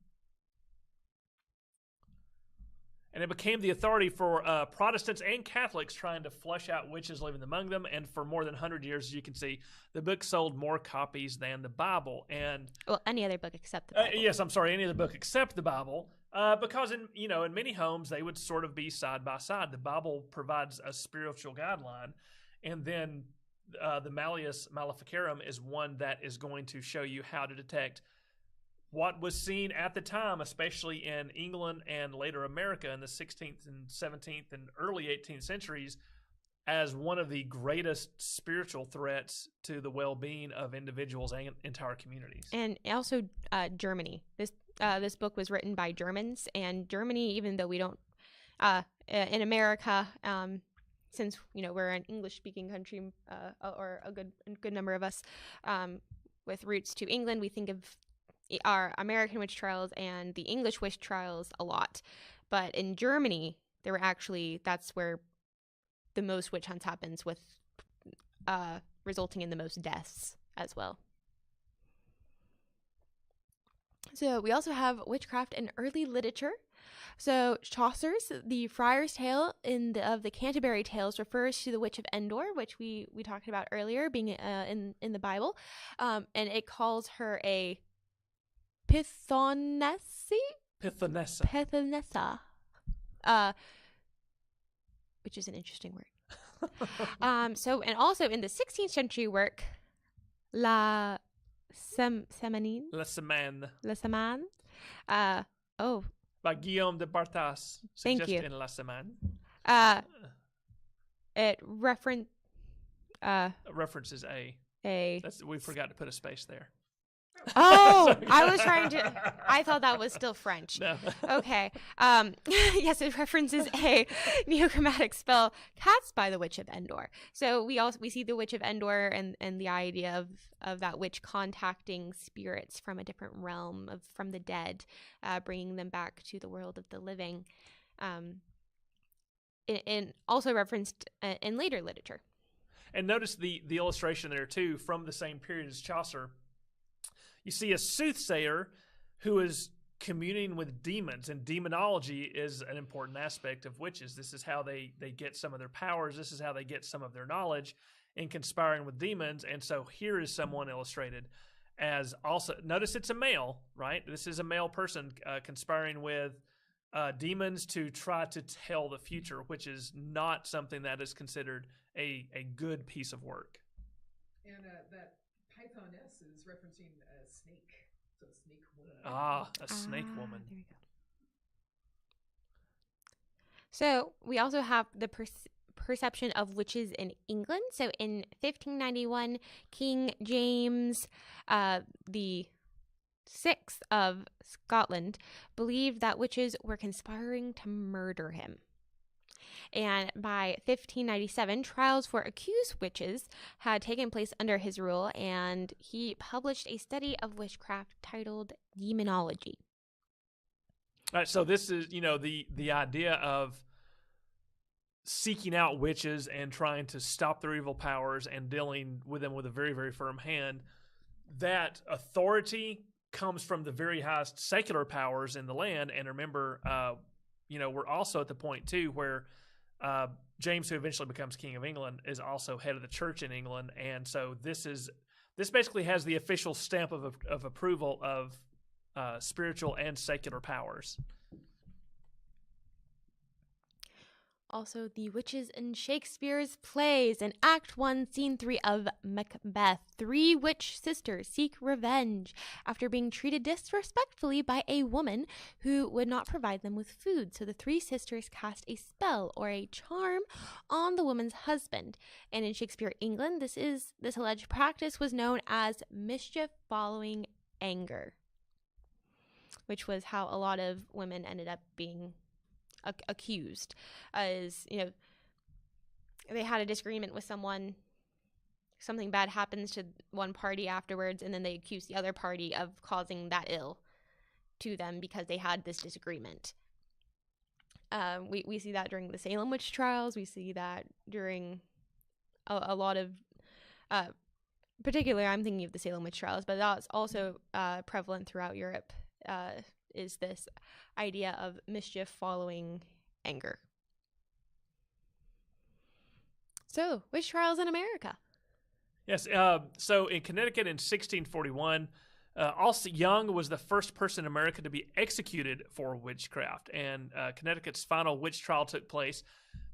And it became the authority for Protestants and Catholics trying to flush out witches living among them. And for more than 100 years, as you can see, the book sold more copies than the Bible. And any other book except the Bible. Yes, I'm sorry, any other book except the Bible. Because in many homes, they would sort of be side by side. The Bible provides a spiritual guideline, and then the Malleus Maleficarum is one that is going to show you how to detect what was seen at the time, especially in England and later America in the 16th and 17th and early 18th centuries, as one of the greatest spiritual threats to the well-being of individuals and entire communities. And also Germany. This book was written by Germans, and Germany, even though we don't, in America, since we're an English-speaking country, or a good number of us with roots to England, we think of our American witch trials and the English witch trials a lot. But in Germany, that's where the most witch hunts happens, with resulting in the most deaths as well. So we also have witchcraft in early literature. So Chaucer's The Friar's Tale of the Canterbury Tales refers to the Witch of Endor, which we talked about earlier, being in the Bible, and it calls her a Pythonessa, which is an interesting word. And also in the 16th century work, La Semaine, La Semaine. By Guillaume de Barthas. Thank you. In La Semaine. It references a. We forgot to put a space there. Oh, I was trying to. I thought that was still French. No. Okay. Yes, it references a neochromatic spell cast by the Witch of Endor. So we see the Witch of Endor and the idea of that witch contacting spirits from a different realm from the dead, bringing them back to the world of the living, and also referenced in later literature. And notice the illustration there too, from the same period as Chaucer. You see a soothsayer who is communing with demons, and demonology is an important aspect of witches. This is how they get some of their powers. This is how they get some of their knowledge in conspiring with demons. And so here is someone illustrated as also, notice it's a male, right? This is a male person conspiring with demons to try to tell the future, which is not something that is considered a good piece of work. And that Pythoness is referencing a snake. So a snake woman. A snake woman. There we go. So we also have the perception of witches in England. So in 1591, King James the Sixth of Scotland believed that witches were conspiring to murder him. And by 1597, trials for accused witches had taken place under his rule, and he published a study of witchcraft titled Demonology. All right, so this is, the idea of seeking out witches and trying to stop their evil powers and dealing with them with a very, very firm hand. That authority comes from the very highest secular powers in the land. And remember, we're also at the point, too, where James, who eventually becomes King of England, is also head of the church in England. And so this basically has the official stamp of approval of spiritual and secular powers. Also, the witches in Shakespeare's plays. In Act 1, Scene 3 of Macbeth, 3 witch sisters seek revenge after being treated disrespectfully by a woman who would not provide them with food. So the 3 sisters cast a spell or a charm on the woman's husband. And in Shakespeare, England, this alleged practice was known as mischief following anger, which was how a lot of women ended up being accused. As they had a disagreement with someone, something bad happens to one party afterwards, and then they accuse the other party of causing that ill to them because they had this disagreement. We see that during the Salem witch trials. We see that during a lot of particularly I'm thinking of the Salem witch trials, but that's also prevalent throughout Europe, is this idea of mischief following anger. So, witch trials in America. Yes, so in Connecticut in 1641, Alston Young was the first person in America to be executed for witchcraft, and Connecticut's final witch trial took place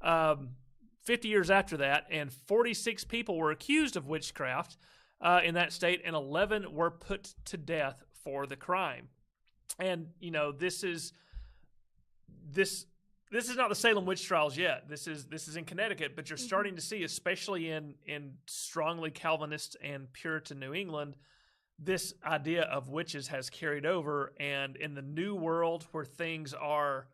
50 years after that, and 46 people were accused of witchcraft in that state, and 11 were put to death for the crime. And this is not the Salem witch trials yet. This is in Connecticut, but you're starting to see, especially in strongly Calvinist and Puritan New England, this idea of witches has carried over. And in the New World, where things are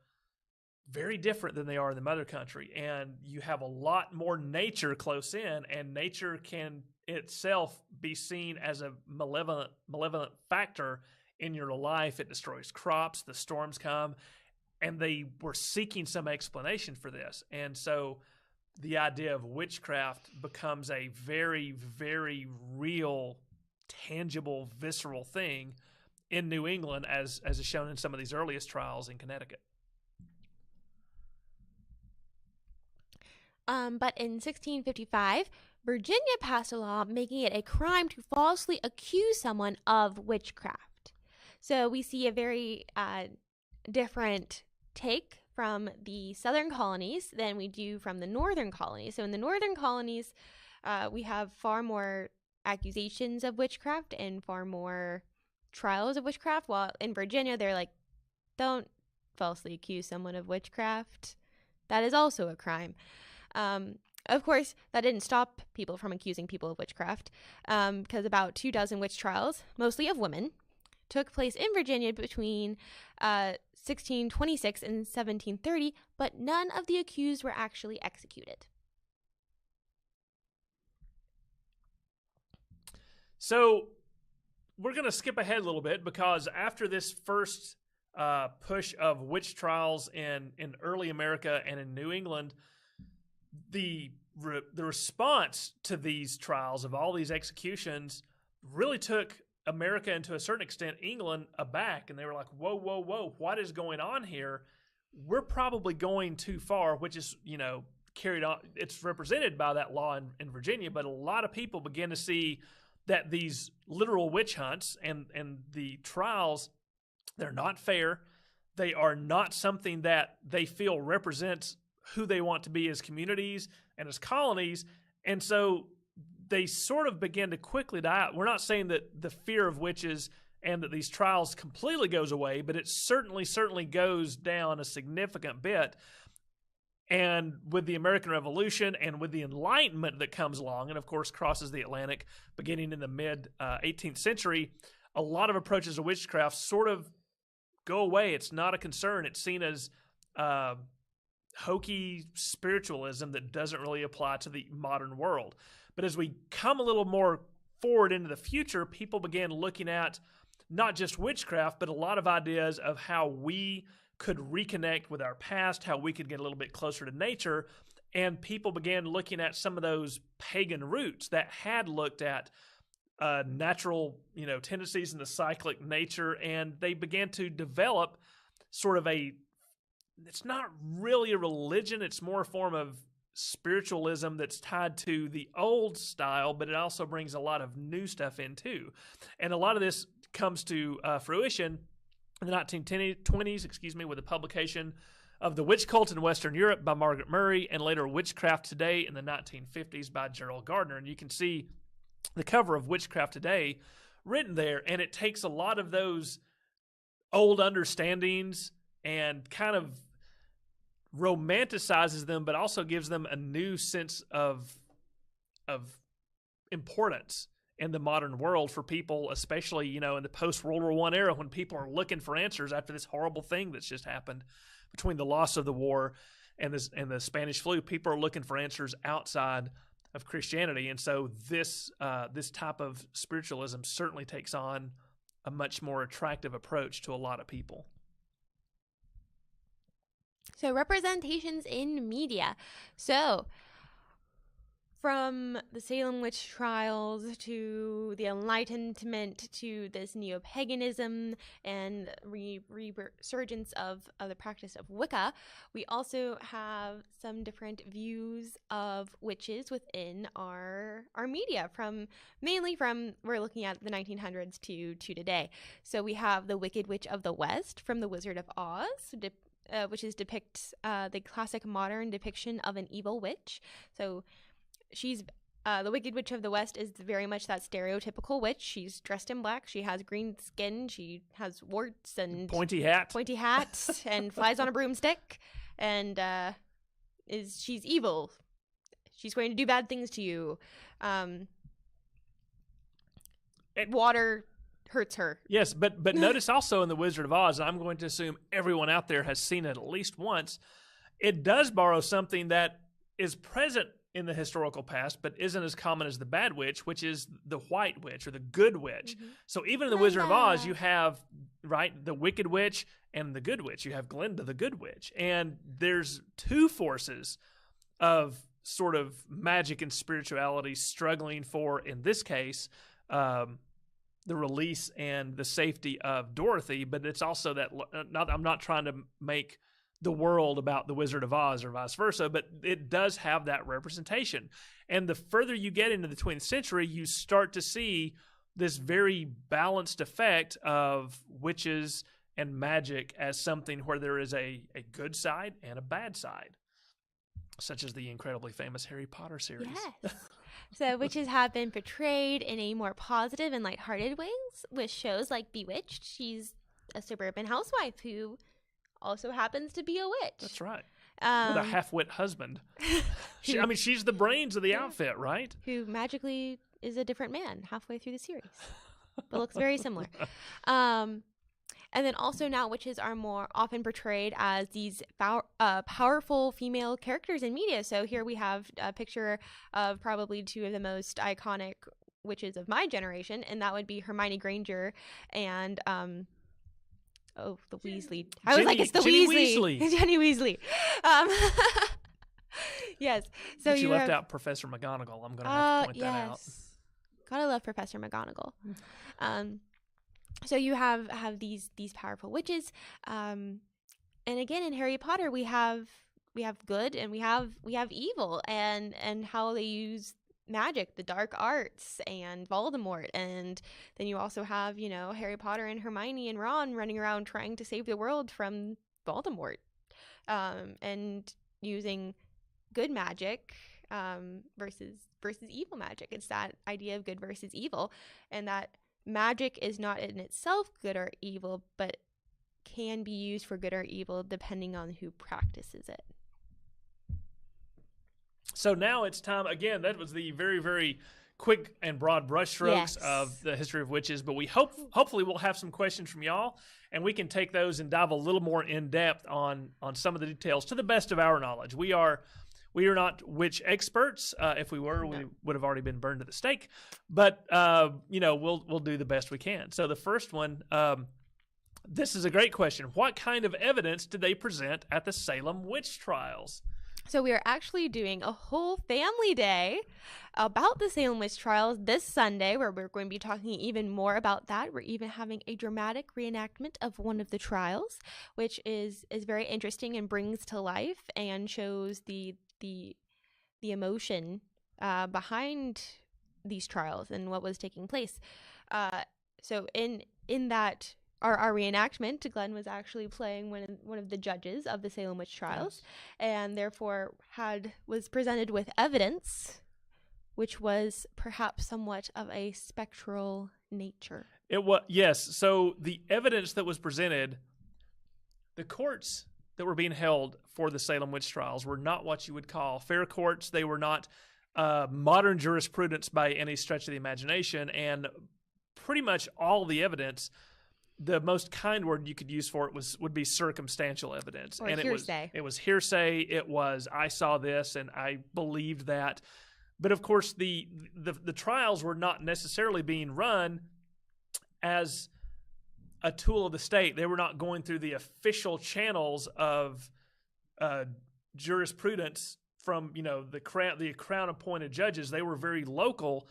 very different than they are in the mother country, and you have a lot more nature close in, and nature can itself be seen as a malevolent factor in your life. It destroys crops, the storms come, and they were seeking some explanation for this. And so the idea of witchcraft becomes a very, very real, tangible, visceral thing in New England, as is shown in some of these earliest trials in Connecticut. But in 1655, Virginia passed a law making it a crime to falsely accuse someone of witchcraft. So we see a very different take from the southern colonies than we do from the northern colonies. So in the northern colonies, we have far more accusations of witchcraft and far more trials of witchcraft, while in Virginia, they're like, don't falsely accuse someone of witchcraft. That is also a crime. Of course, that didn't stop people from accusing people of witchcraft, because about 24 witch trials, mostly of women, took place in Virginia between 1626 and 1730, but none of the accused were actually executed. So we're going to skip ahead a little bit, because after this first push of witch trials in early America and in New England, the response to these trials of all these executions really took America, and to a certain extent England, aback. And they were like, whoa, whoa, whoa, what is going on here? We're probably going too far, which is, carried on. It's represented by that law in Virginia, but a lot of people began to see that these literal witch hunts and the trials, they're not fair. They are not something that they feel represents who they want to be as communities and as colonies. And so they sort of begin to quickly die out. We're not saying that the fear of witches and that these trials completely goes away, but it certainly goes down a significant bit. And with the American Revolution and with the Enlightenment that comes along, and of course crosses the Atlantic beginning in the mid-18th century, a lot of approaches to witchcraft sort of go away. It's not a concern. It's seen as hokey spiritualism that doesn't really apply to the modern world. But as we come a little more forward into the future, people began looking at not just witchcraft, but a lot of ideas of how we could reconnect with our past, how we could get a little bit closer to nature. And people began looking at some of those pagan roots that had looked at natural, tendencies in the cyclic nature, and they began to develop sort of it's not really a religion, it's more a form of spiritualism that's tied to the old style, but it also brings a lot of new stuff in too. And a lot of this comes to fruition in the 1920s, with the publication of The Witch Cult in Western Europe by Margaret Murray, and later Witchcraft Today in the 1950s by Gerald Gardner. And you can see the cover of Witchcraft Today written there, and it takes a lot of those old understandings and kind of romanticizes them, but also gives them a new sense of importance in the modern world for people, especially, in the post-World War I era, when people are looking for answers after this horrible thing that's just happened between the loss of the war and the Spanish flu. People are looking for answers outside of Christianity. And so this type of spiritualism certainly takes on a much more attractive approach to a lot of people. So representations in media. So from the Salem witch trials to the Enlightenment to this neo-paganism and resurgence of the practice of Wicca, we also have some different views of witches within our media, we're looking at the 1900s to today. So we have the Wicked Witch of the West from The Wizard of Oz, which depicts the classic modern depiction of an evil witch. So she's the Wicked Witch of the West is very much that stereotypical witch. She's dressed in black. She has green skin. She has warts and pointy hats and flies on a broomstick. And she's evil. She's going to do bad things to you. Water hurts her. Yes, but notice also in The Wizard of Oz, and I'm going to assume everyone out there has seen it at least once, it does borrow something that is present in the historical past, but isn't as common as the bad witch, which is the white witch or the good witch. Mm-hmm. So even in The Wizard of Oz, you have, the wicked witch and the good witch. You have Glinda, the good witch. And there's two forces of sort of magic and spirituality struggling for, in this case, the release and the safety of Dorothy, but it's also that I'm not trying to make the world about the Wizard of Oz or vice versa, but it does have that representation. And the further you get into the 20th century, you start to see this very balanced effect of witches and magic as something where there is a good side and a bad side, such as the incredibly famous Harry Potter series. Yes. So witches have been portrayed in a more positive and lighthearted ways with shows like Bewitched. She's a suburban housewife who also happens to be a witch. That's right. With a half-wit husband. She's the brains of the outfit, right? Who magically is a different man halfway through the series, but looks very similar. And then also now witches are more often portrayed as these powerful female characters in media. So here we have a picture of probably two of the most iconic witches of my generation, and that would be Hermione Granger and the Weasley. I was like, it's the Ginny Weasley. Jenny Weasley. Yes. So you left out Professor McGonagall. I'm going to have to point that out. Gotta love Professor McGonagall. So you have these powerful witches, and again in Harry Potter we have good and we have evil, and how they use magic, the dark arts, and Voldemort. And then you also have, Harry Potter and Hermione and Ron running around trying to save the world from Voldemort, and using good magic versus evil magic. It's that idea of good versus evil, and that magic is not in itself good or evil, but can be used for good or evil depending on who practices it. So now it's time, again, that was the very, very quick and broad brushstrokes of the history of witches, but we hopefully we'll have some questions from y'all, and we can take those and dive a little more in depth on some of the details to the best of our knowledge. We are not witch experts. If we were, we would have already been burned at the stake. But we'll do the best we can. So the first one, this is a great question. What kind of evidence did they present at the Salem witch trials? So we are actually doing a whole family day about the Salem witch trials this Sunday, where we're going to be talking even more about that. We're even having a dramatic reenactment of one of the trials, which is very interesting and brings to life and shows the emotion behind these trials and what was taking place. So in that our reenactment, Glenn was actually playing one of the judges of the Salem witch trials, and therefore was presented with evidence, which was perhaps somewhat of a spectral nature. It was, yes. So the evidence that was presented, the courts that were being held for the Salem witch trials were not what you would call fair courts. They were not modern jurisprudence by any stretch of the imagination, and pretty much all the evidence, the most kind word you could use for it would be circumstantial evidence. Or and hearsay. It was hearsay. It was, I saw this and I believed that. But of course, the trials were not necessarily being run as a tool of the state. They were not going through the official channels of jurisprudence from the crown appointed judges. They were very local,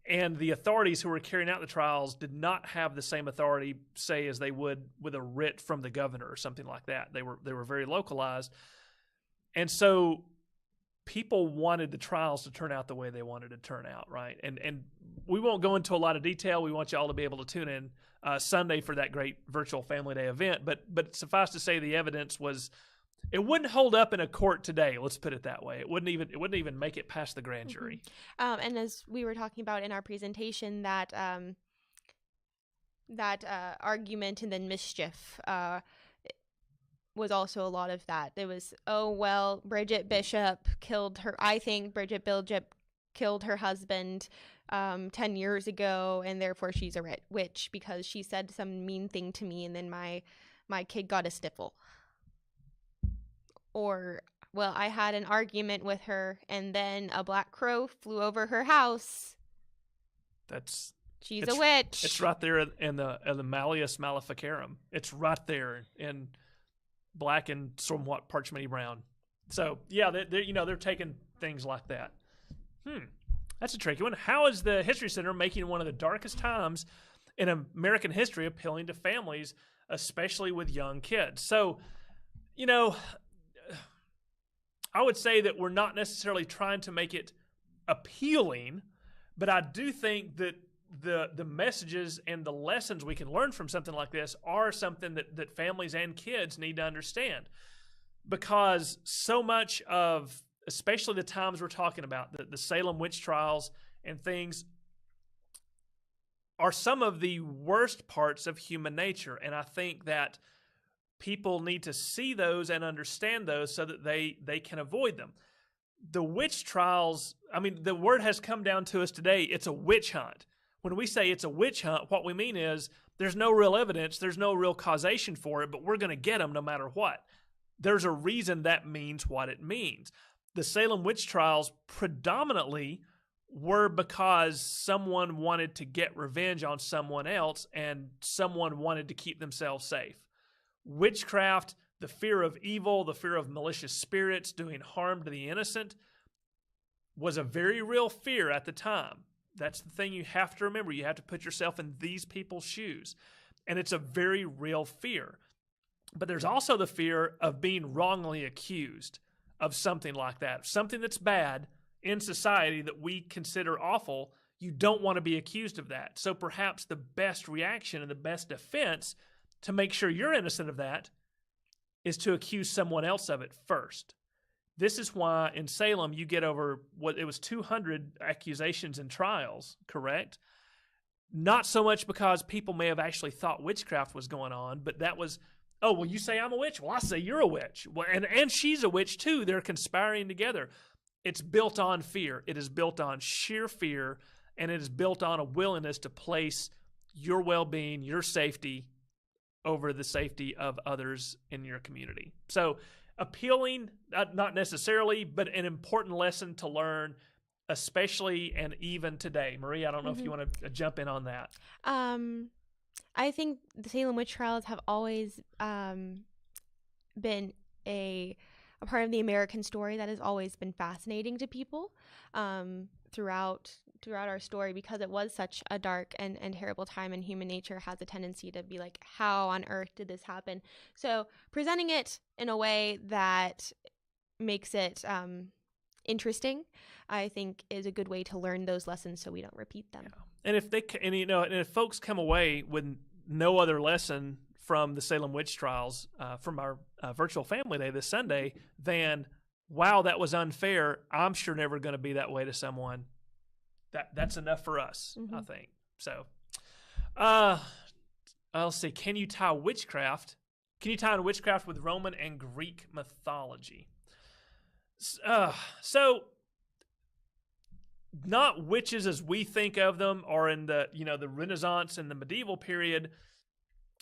and the authorities who were carrying out the trials did not have the same authority, say, as they would with a writ from the governor or something like that. They were very localized, and so people wanted the trials to turn out the way they wanted to turn out, right? And we won't go into a lot of detail. We want you all to be able to tune in Sunday for that great virtual Family Day event. But suffice to say, the evidence was, it wouldn't hold up in a court today. Let's put it that way. It wouldn't even make it past the grand jury. And as we were talking about in our presentation, that argument and then mischief was also a lot of that. It was, Bridget Bishop killed her. I think Bridget Bishop killed her husband 10 years ago, and therefore she's a witch because she said some mean thing to me, and then my kid got a sniffle. Or, I had an argument with her, and then a black crow flew over her house. She's a witch. It's right there in the Malleus Maleficarum. It's right there in black and somewhat parchmenty brown. So yeah, they're taking things like that. That's a tricky one. How is the History Center making one of the darkest times in American history appealing to families, especially with young kids? So You know, I would say that we're not necessarily trying to make it appealing, but I do think that the messages and the lessons we can learn from something like this are something that families and kids need to understand. Because so much of, especially the times we're talking about, the Salem witch trials and things, are some of the worst parts of human nature. And I think that people need to see those and understand those so that they can avoid them. The witch trials, I mean, the word has come down to us today, it's a witch hunt. When we say it's a witch hunt, what we mean is there's no real evidence, there's no real causation for it, but we're going to get them no matter what. There's a reason that means what it means. The Salem witch trials predominantly were because someone wanted to get revenge on someone else and someone wanted to keep themselves safe. Witchcraft, the fear of evil, the fear of malicious spirits doing harm to the innocent, was a very real fear at the time. That's the thing you have to remember. You have to put yourself in these people's shoes. And it's a very real fear. But there's also the fear of being wrongly accused of something like that. Something that's bad in society that we consider awful, you don't want to be accused of that. So perhaps the best reaction and the best defense to make sure you're innocent of that is to accuse someone else of it first. This is why in Salem you get over, it was 200 accusations and trials, correct? Not so much because people may have actually thought witchcraft was going on, but that was, oh, well, you say I'm a witch? Well, I say you're a witch. Well, and she's a witch too. They're conspiring together. It's built on fear. It is built on sheer fear, and it is built on a willingness to place your well-being, your safety, over the safety of others in your community. So appealing, not necessarily, but an important lesson to learn, especially and even today. Marie, I don't know if you want to jump in on that. I think the Salem witch trials have always been a part of the American story that has always been fascinating to people throughout our story, because it was such a dark and terrible time, and human nature has a tendency to be like, how on earth did this happen? So presenting it in a way that makes it interesting, I think, is a good way to learn those lessons so we don't repeat them. Yeah. And if folks come away with no other lesson from the Salem witch trials, from our virtual family day this Sunday, than, wow, that was unfair, I'm sure never going to be that way to someone. That's enough for us, I think. So, let's see. Can you tie witchcraft with Roman and Greek mythology? So, not witches as we think of them, or in the Renaissance and the medieval period,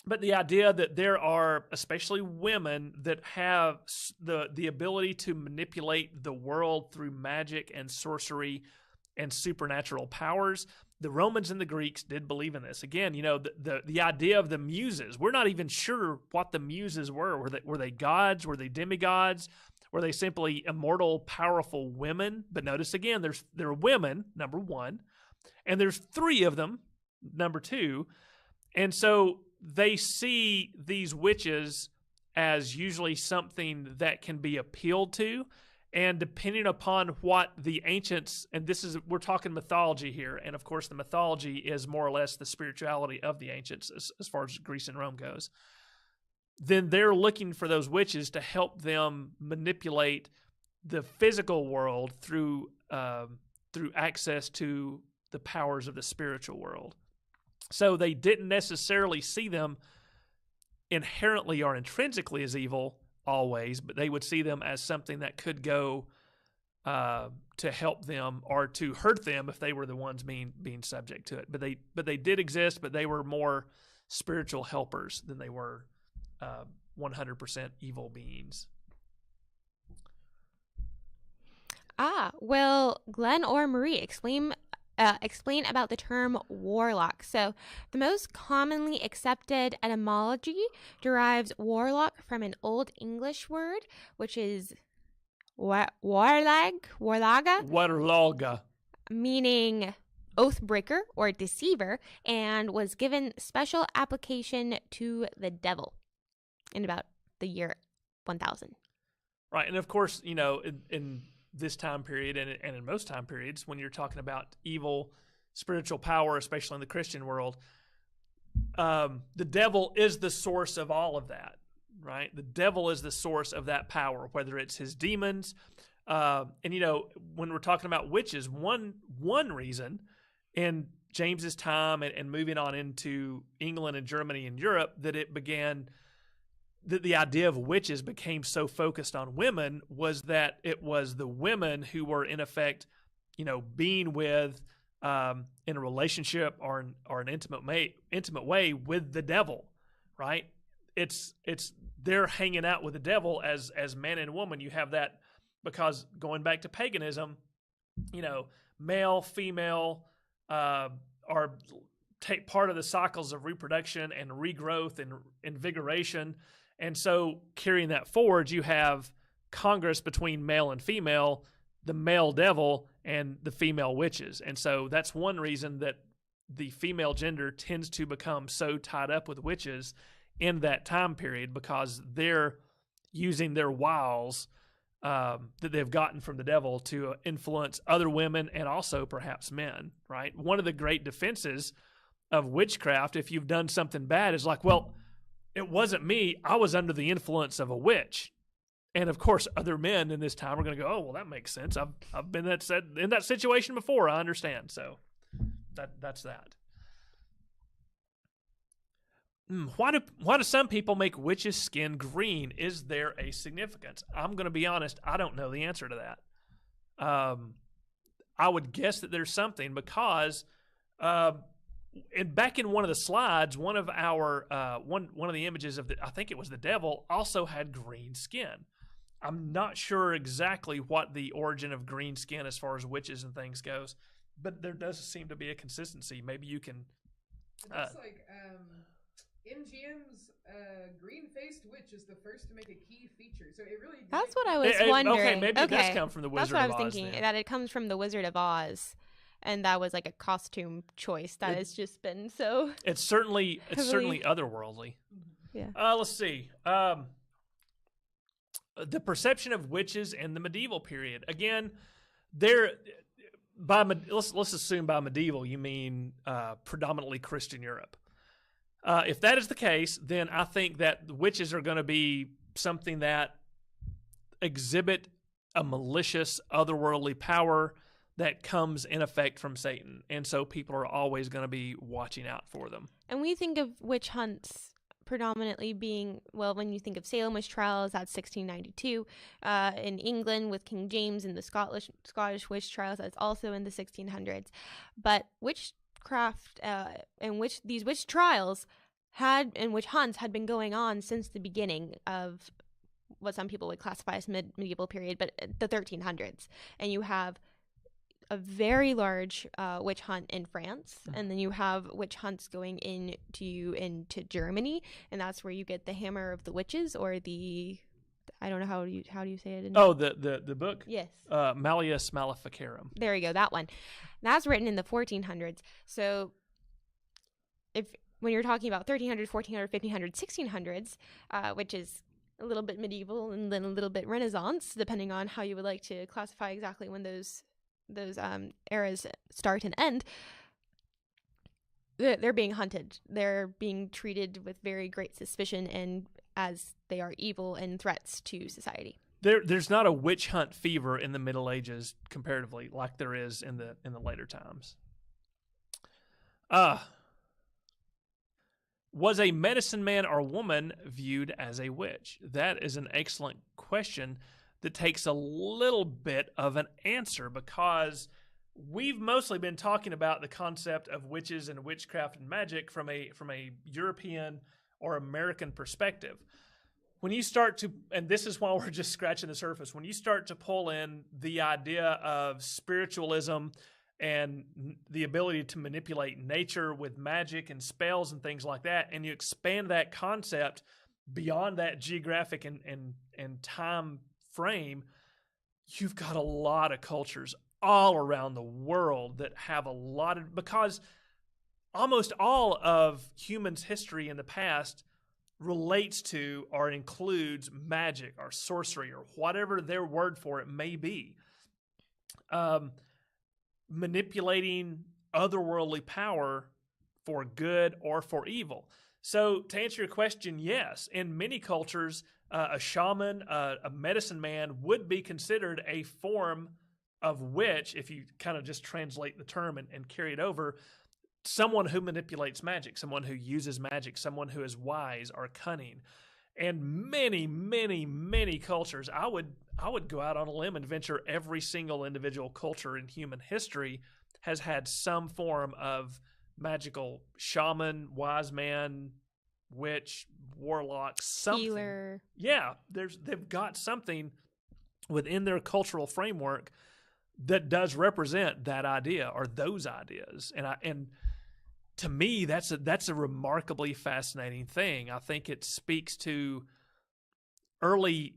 but the idea that there are, especially women, that have the ability to manipulate the world through magic and sorcery and supernatural powers. The Romans and the Greeks did believe in this. Again, the idea of the muses. We're not even sure what the muses were. Were they gods? Were they demigods? Were they simply immortal, powerful women? But notice again, there are women, number one, and there's three of them, number two. And so they see these witches as usually something that can be appealed to. And depending upon what the ancients, and we're talking mythology here, and of course the mythology is more or less the spirituality of the ancients as far as Greece and Rome goes, then they're looking for those witches to help them manipulate the physical world through access to the powers of the spiritual world. So they didn't necessarily see them inherently or intrinsically as evil always, but they would see them as something that could go to help them or to hurt them if they were the ones being subject to it. But they did exist, but they were more spiritual helpers than they were 100% evil beings. Well, Glenn or Marie, explain about the term warlock. So the most commonly accepted etymology derives warlock from an Old English word, which is warlaga, meaning oathbreaker or deceiver, and was given special application to the devil in about the year 1000. Right. And of course, in this time period and in most time periods, when you're talking about evil spiritual power, especially in the Christian world, the devil is the source of all of that, right? The devil is the source of that power, whether it's his demons. And, when we're talking about witches, one reason in James's time and moving on into England and Germany and Europe that it began, that the idea of witches became so focused on women was that it was the women who were in effect, being with in a relationship or an intimate way with the devil, right? It's they're hanging out with the devil as man and woman. You have that because going back to paganism, male, female are take part of the cycles of reproduction and regrowth and invigoration. And so carrying that forward, you have congress between male and female, the male devil and the female witches. And so that's one reason that the female gender tends to become so tied up with witches in that time period, because they're using their wiles that they've gotten from the devil to influence other women and also perhaps men, right? One of the great defenses of witchcraft, if you've done something bad, is like, well, it wasn't me. I was under the influence of a witch. And of course, other men in this time are going to go, oh, well, that makes sense. I've been in that situation before. I understand. So that's that. Why do some people make witches' skin green? Is there a significance? I'm going to be honest. I don't know the answer to that. I would guess that there's something because back in one of the slides, one of the images of I think it was the devil, also had green skin. I'm not sure exactly what the origin of green skin as far as witches and things goes, but there does seem to be a consistency. Maybe you can. It looks like MGM's green-faced witch is the first to make a key feature. So it really. That's what I was wondering. Okay, maybe it does come from the Wizard of Oz. That's what I was thinking, that it comes from the Wizard of Oz. And that was like a costume choice that has just been so. It's certainly otherworldly. Yeah. Let's see. The perception of witches in the medieval period. Again, let's assume by medieval you mean predominantly Christian Europe. If that is the case, then I think that the witches are going to be something that exhibit a malicious, otherworldly power that comes in effect from Satan. And so people are always going to be watching out for them. And we think of witch hunts predominantly being, well, when you think of Salem witch trials, that's 1692. In England with King James and the Scottish witch trials, that's also in the 1600s. But witchcraft and these witch trials and witch hunts had been going on since the beginning of what some people would classify as medieval period, but the 1300s. And you have a very large witch hunt in France, and then you have witch hunts going into Germany, and that's where you get the Hammer of the Witches, or I don't know how do you say it? The book? Yes. Malleus Maleficarum. There you go, that one. That's written in the 1400s. So when you're talking about 1300s, 1400s, 1500s, 1600s, which is a little bit medieval and then a little bit Renaissance, depending on how you would like to classify exactly when those eras start and end, they're being hunted. They're being treated with very great suspicion, and as they are evil and threats to society. There's not a witch hunt fever in the Middle Ages comparatively like there is in the later times. Was a medicine man or woman viewed as a witch? That is an excellent question that takes a little bit of an answer, because we've mostly been talking about the concept of witches and witchcraft and magic from a European or American perspective. When you start to, and this is why we're just scratching the surface, when you start to pull in the idea of spiritualism and the ability to manipulate nature with magic and spells and things like that, and you expand that concept beyond that geographic and time frame, you've got a lot of cultures all around the world that have a lot of, because almost all of humans' history in the past relates to or includes magic or sorcery or whatever their word for it may be. Manipulating otherworldly power for good or for evil. So to answer your question, yes, in many cultures, a shaman, a medicine man would be considered a form of witch, if you kind of just translate the term and carry it over. Someone who manipulates magic, someone who uses magic, someone who is wise or cunning. And many, many, many cultures, I would go out on a limb and venture every single individual culture in human history has had some form of magical shaman, wise man, witch, warlock, something. Healer. Yeah, they've got something within their cultural framework that does represent that idea or those ideas. And to me, that's a remarkably fascinating thing. I think it speaks to early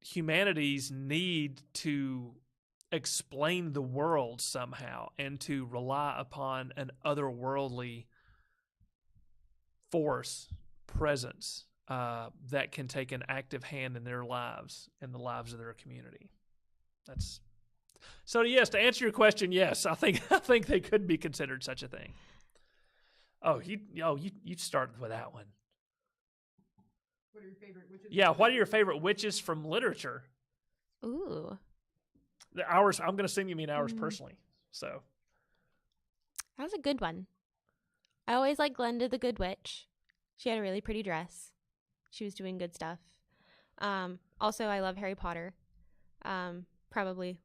humanity's need to explain the world somehow and to rely upon an otherworldly force, presence that can take an active hand in their lives and the lives of their community. So yes, to answer your question, yes, I think they could be considered such a thing. You start with that one. What are your favorite witches? Yeah, what are your favorite witches from literature? Ooh. Ours, I'm going to assume you mean ours personally. So That was a good one. I always liked Glenda the Good Witch. She had a really pretty dress. She was doing good stuff. Also, I love Harry Potter. Probably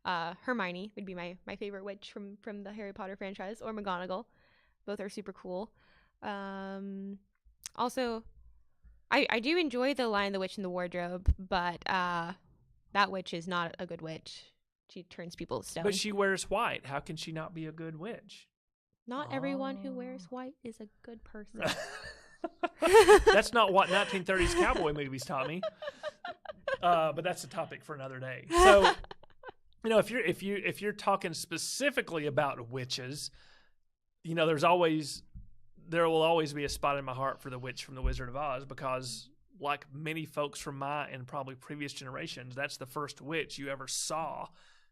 Hermione would be my favorite witch from the Harry Potter franchise, or McGonagall. Both are super cool. Also, I do enjoy the Lion, the Witch, and the Wardrobe, but that witch is not a good witch. She turns people to stone. But she wears white. How can she not be a good witch? Not everyone who wears white is a good person. That's not what 1930s cowboy movies taught me. But that's a topic for another day. So, if you're talking specifically about witches, there will always be a spot in my heart for the witch from The Wizard of Oz, because like many folks from my and probably previous generations, that's the first witch you ever saw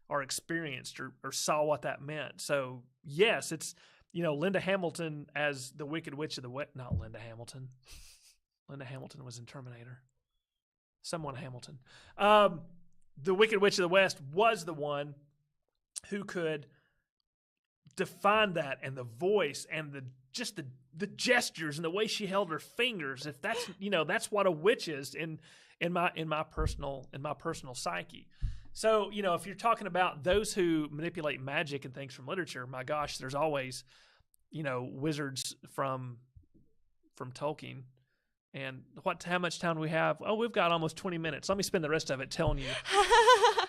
or experienced or saw what that meant. So yes, it's, Linda Hamilton as the Wicked Witch of the West. Not Linda Hamilton. Linda Hamilton was in Terminator. Someone Hamilton. The Wicked Witch of the West was the one who could define that, and the voice and the gestures and the way she held her fingers. If that's that's what a witch is in my personal psyche. So if you're talking about those who manipulate magic and things from literature, my gosh, there's always wizards from Tolkien. And how much time do we have? Oh, we've got almost 20 minutes. Let me spend the rest of it telling you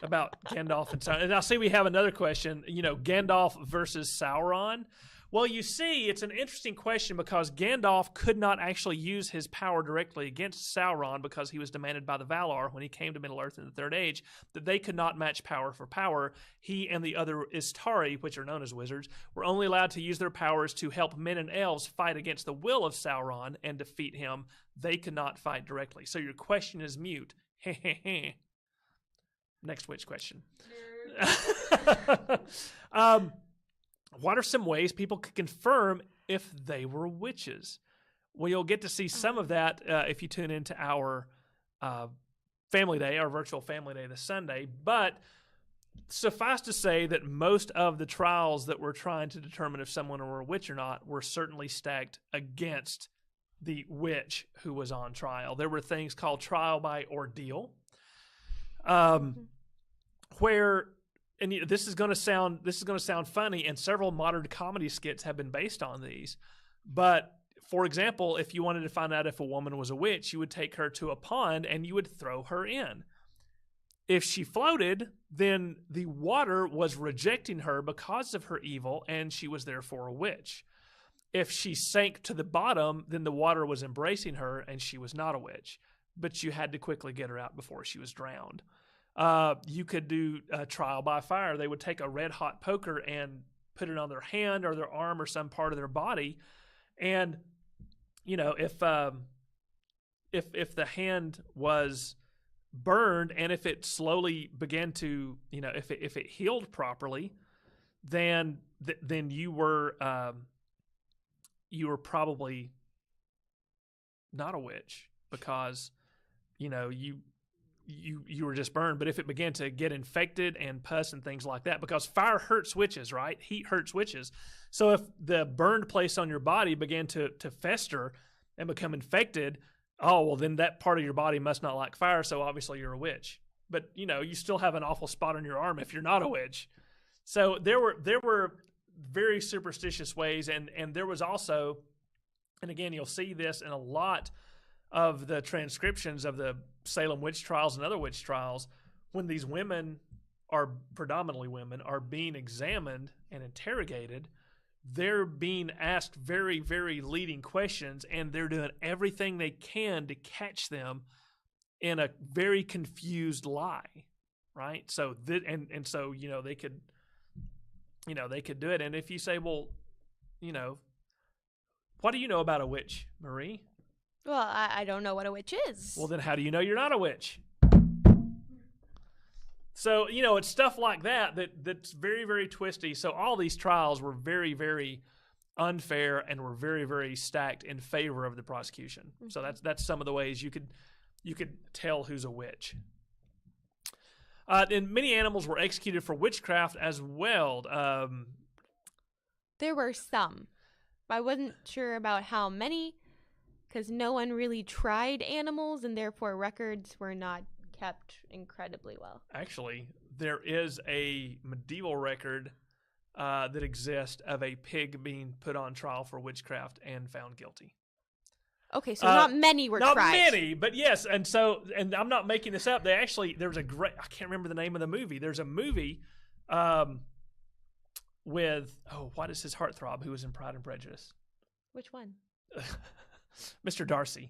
about Gandalf and Sauron. And I see we have another question, Gandalf versus Sauron. Well, you see, it's an interesting question because Gandalf could not actually use his power directly against Sauron because he was demanded by the Valar when he came to Middle-earth in the Third Age that they could not match power for power. He and the other Istari, which are known as wizards, were only allowed to use their powers to help men and elves fight against the will of Sauron and defeat him. They could not fight directly. So your question is mute. Next witch question. What are some ways people could confirm if they were witches? Well, you'll get to see some of that if you tune into our family day, our virtual family day this Sunday. But suffice to say that most of the trials that were trying to determine if someone were a witch or not were certainly stacked against the witch who was on trial. There were things called trial by ordeal, where... And this is going to sound funny, and several modern comedy skits have been based on these. But for example, if you wanted to find out if a woman was a witch, you would take her to a pond and you would throw her in. If she floated, then the water was rejecting her because of her evil, and she was therefore a witch. If she sank to the bottom, then the water was embracing her, and she was not a witch. But you had to quickly get her out before she was drowned. You could do a trial by fire. They would take a red hot poker and put it on their hand or their arm or some part of their body. And, if if the hand was burned, and if it slowly began to, if it healed properly, then you were probably not a witch, because you were just burned. But if it began to get infected and pus and things like that, because fire hurts witches, right? Heat hurts witches. So if the burned place on your body began to fester and become infected, oh, well, then that part of your body must not like fire, so obviously you're a witch. But, you still have an awful spot on your arm if you're not a witch. So there were very superstitious ways, and there was also, and again, you'll see this in a lot of the transcriptions of the Salem witch trials and other witch trials, when these women predominantly women, are being examined and interrogated, they're being asked very, very leading questions, and they're doing everything they can to catch them in a very confused lie, right? So so they could do it. And if you say, well, what do you know about a witch, Marie? Well, I don't know what a witch is. Well, then how do you know you're not a witch? So, it's stuff like that's very, very twisty. So all these trials were very, very unfair and were very, very stacked in favor of the prosecution. Mm-hmm. So that's some of the ways you could tell who's a witch. And many animals were executed for witchcraft as well. There were some. I wasn't sure about how many, because no one really tried animals, and therefore records were not kept incredibly well. Actually, there is a medieval record that exists of a pig being put on trial for witchcraft and found guilty. Okay, so not many were tried. Not many, but yes. And I'm not making this up. There's a great, I can't remember the name of the movie. There's a movie with, what is his heartthrob who was in Pride and Prejudice? Which one? Mr. Darcy.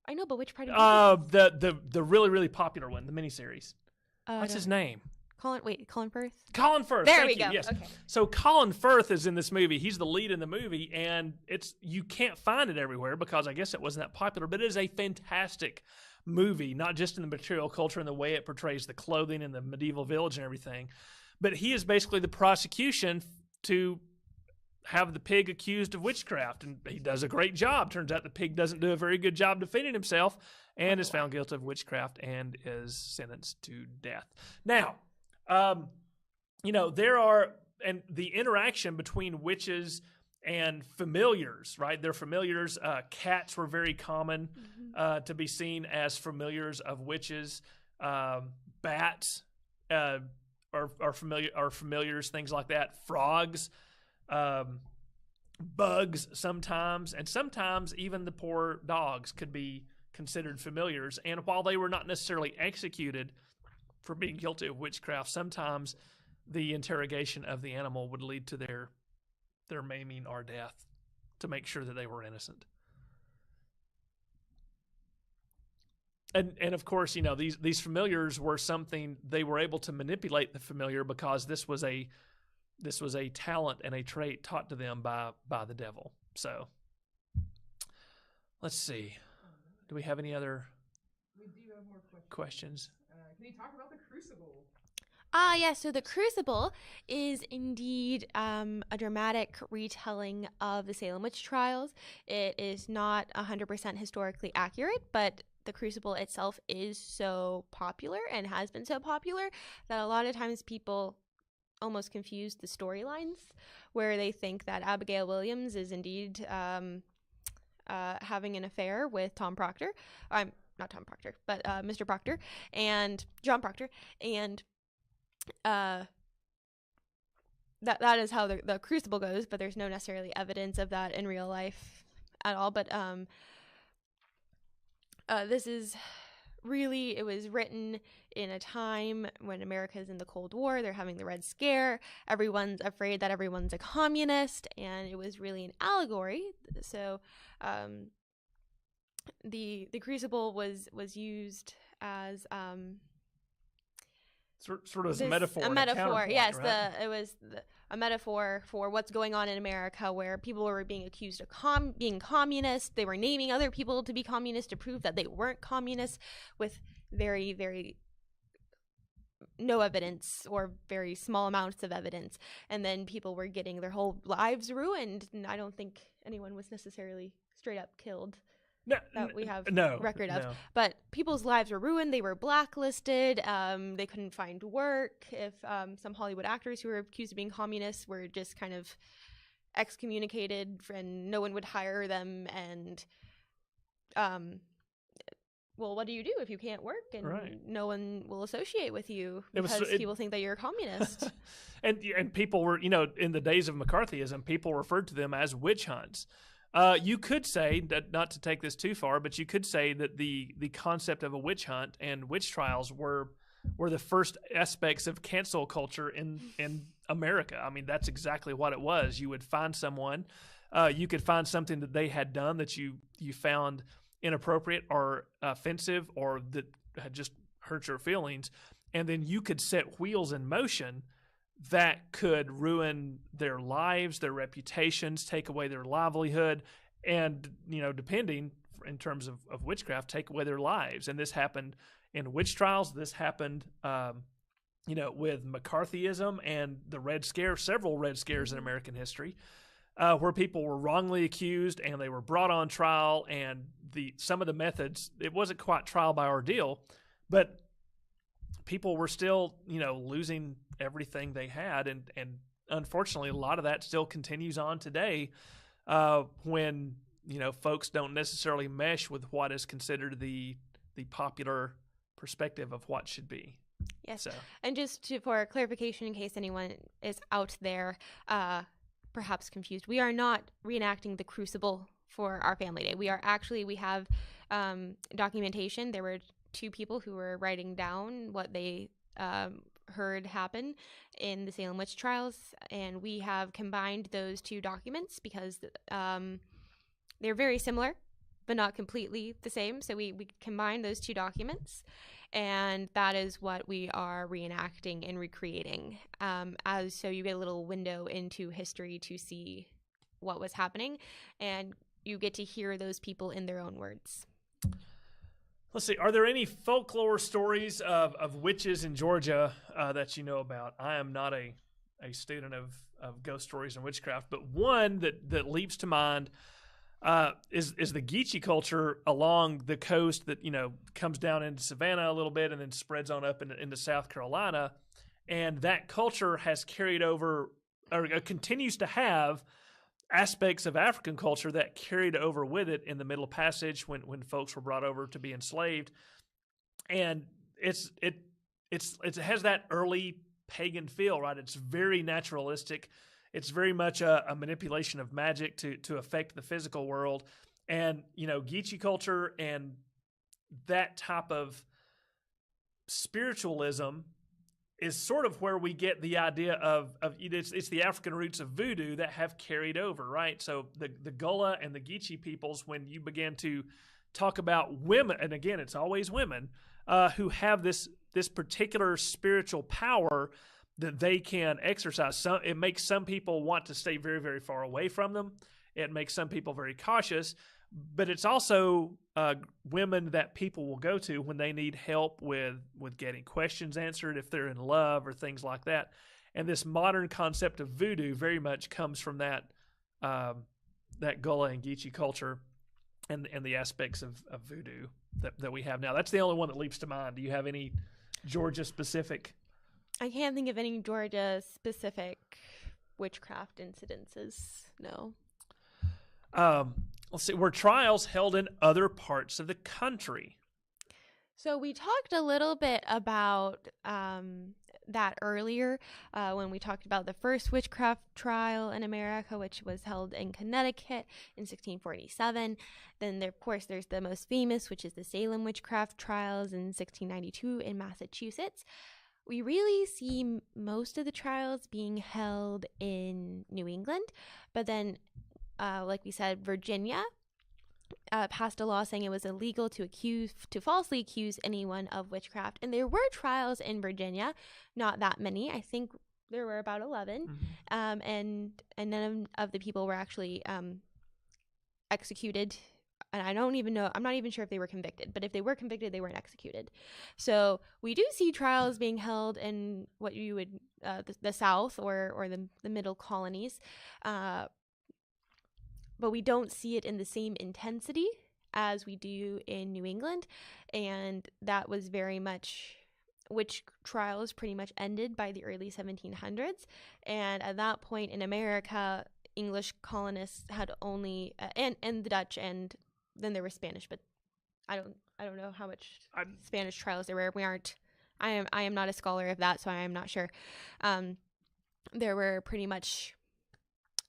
I know, but which Pride and Prejudice? The really, really popular one, the miniseries. What's his name? Colin Firth? Colin Firth. There Thank we you. go. Yes. Okay. So Colin Firth is in this movie. He's the lead in the movie, and you can't find it everywhere because I guess it wasn't that popular, but it is a fantastic movie, not just in the material culture and the way it portrays the clothing and the medieval village and everything, but he is basically the prosecution to have the pig accused of witchcraft, and he does a great job. Turns out the pig doesn't do a very good job defending himself and is found guilty of witchcraft and is sentenced to death. Now, there are, and the interaction between witches and familiars, right? They're familiars. Cats were very common to be seen as familiars of witches. Bats are familiars, things like that. Frogs, bugs sometimes, and sometimes even the poor dogs could be considered familiars. And while they were not necessarily executed for being guilty of witchcraft, sometimes the interrogation of the animal would lead to their maiming or death to make sure that they were innocent. And of course, these familiars were something, they were able to manipulate the familiar because this was a talent and a trait taught to them by the devil. So let's see. Do we have any other more questions? Can you talk about the crucible? Yeah, so the Crucible is indeed a dramatic retelling of the Salem witch trials. It is not 100% historically accurate, but the Crucible itself is so popular and has been so popular that a lot of times people almost confuse the storylines, where they think that Abigail Williams is indeed having an affair with Tom Proctor. Not Tom Proctor, but Mr. Proctor and John Proctor, and that is how the Crucible goes, but there's no necessarily evidence of that in real life at all. But this is really, it was written in a time when America is in the Cold War. They're having the Red Scare. Everyone's afraid that everyone's a communist, and it was really an allegory. So the Crucible was used as Sort of as a metaphor. A and metaphor, counterpoint, yes. right? It was a metaphor for what's going on in America, where people were being accused of being communist. They were naming other people to be communist to prove that they weren't communists, with very, very no evidence or very small amounts of evidence. And then people were getting their whole lives ruined. And I don't think anyone was necessarily straight up killed that we have record of. No. But people's lives were ruined. They were blacklisted. They couldn't find work. If some Hollywood actors who were accused of being communists were just kind of excommunicated, and no one would hire them. And well, what do you do if you can't work and no one will associate with you because people think that you're a communist? And people were, in the days of McCarthyism, people referred to them as witch hunts. You could say that, not to take this too far, but you could say that the concept of a witch hunt and witch trials were the first aspects of cancel culture in America. I mean, that's exactly what it was. You would find someone, you could find something that they had done that you found inappropriate or offensive or that had just hurt your feelings, and then you could set wheels in motion that could ruin their lives, their reputations, take away their livelihood, and, depending in terms of witchcraft, take away their lives. And this happened in witch trials. This happened, with McCarthyism and the Red Scare, several Red Scares in American history, where people were wrongly accused and they were brought on trial. And some of the methods, it wasn't quite trial by ordeal, but people were still, losing everything they had. And unfortunately, a lot of that still continues on today when, folks don't necessarily mesh with what is considered the popular perspective of what should be. Yes. So. And just for clarification, in case anyone is out there perhaps confused, we are not reenacting the Crucible for our family day. We have documentation. There were two people who were writing down what they heard happen in the Salem witch trials, and we have combined those two documents because they're very similar but not completely the same. So we combined those two documents, and that is what we are reenacting and recreating, so you get a little window into history to see what was happening, and you get to hear those people in their own words. Let's see. Are there any folklore stories of witches in Georgia that you know about? I am not a student of ghost stories and witchcraft, but one that leaps to mind is the Geechee culture along the coast that comes down into Savannah a little bit and then spreads on up into South Carolina, and that culture has carried over or continues to have aspects of African culture that carried over with it in the Middle Passage when folks were brought over to be enslaved, and it has that early pagan feel, right? It's very naturalistic. It's very much a manipulation of magic to affect the physical world, and Geechee culture and that type of spiritualism is sort of where we get the idea of it's the African roots of voodoo that have carried over, right? So the Gullah and the Geechee peoples, when you begin to talk about women, and again, it's always women, who have this particular spiritual power that they can exercise. It makes some people want to stay very, very far away from them. It makes some people very cautious, but it's also women that people will go to when they need help with getting questions answered, if they're in love or things like that. And this modern concept of voodoo very much comes from that Gullah and Geechee culture and the aspects of voodoo that we have now. That's the only one that leaps to mind. Do you have any Georgia specific? I can't think of any Georgia specific witchcraft incidences. No. Let's see. Were trials held in other parts of the country? So we talked a little bit about that earlier when we talked about the first witchcraft trial in America, which was held in Connecticut in 1647. Then, of course, there's the most famous, which is the Salem witchcraft trials in 1692 in Massachusetts. We really see most of the trials being held in New England, but then, like we said, Virginia passed a law saying it was illegal to falsely accuse anyone of witchcraft. And there were trials in Virginia, not that many. I think there were about 11, and none of the people were actually executed. And I don't even know, I'm not even sure if they were convicted, but if they were convicted, they weren't executed. So we do see trials being held in what you would, the South or the middle colonies, but we don't see it in the same intensity as we do in New England. And that was very much, witch trials pretty much ended by the early 1700s. And at that point in America, English colonists had only, and the Dutch, and then there was Spanish, but I don't know how much Spanish trials there were. I am not a scholar of that, so I am not sure. There were pretty much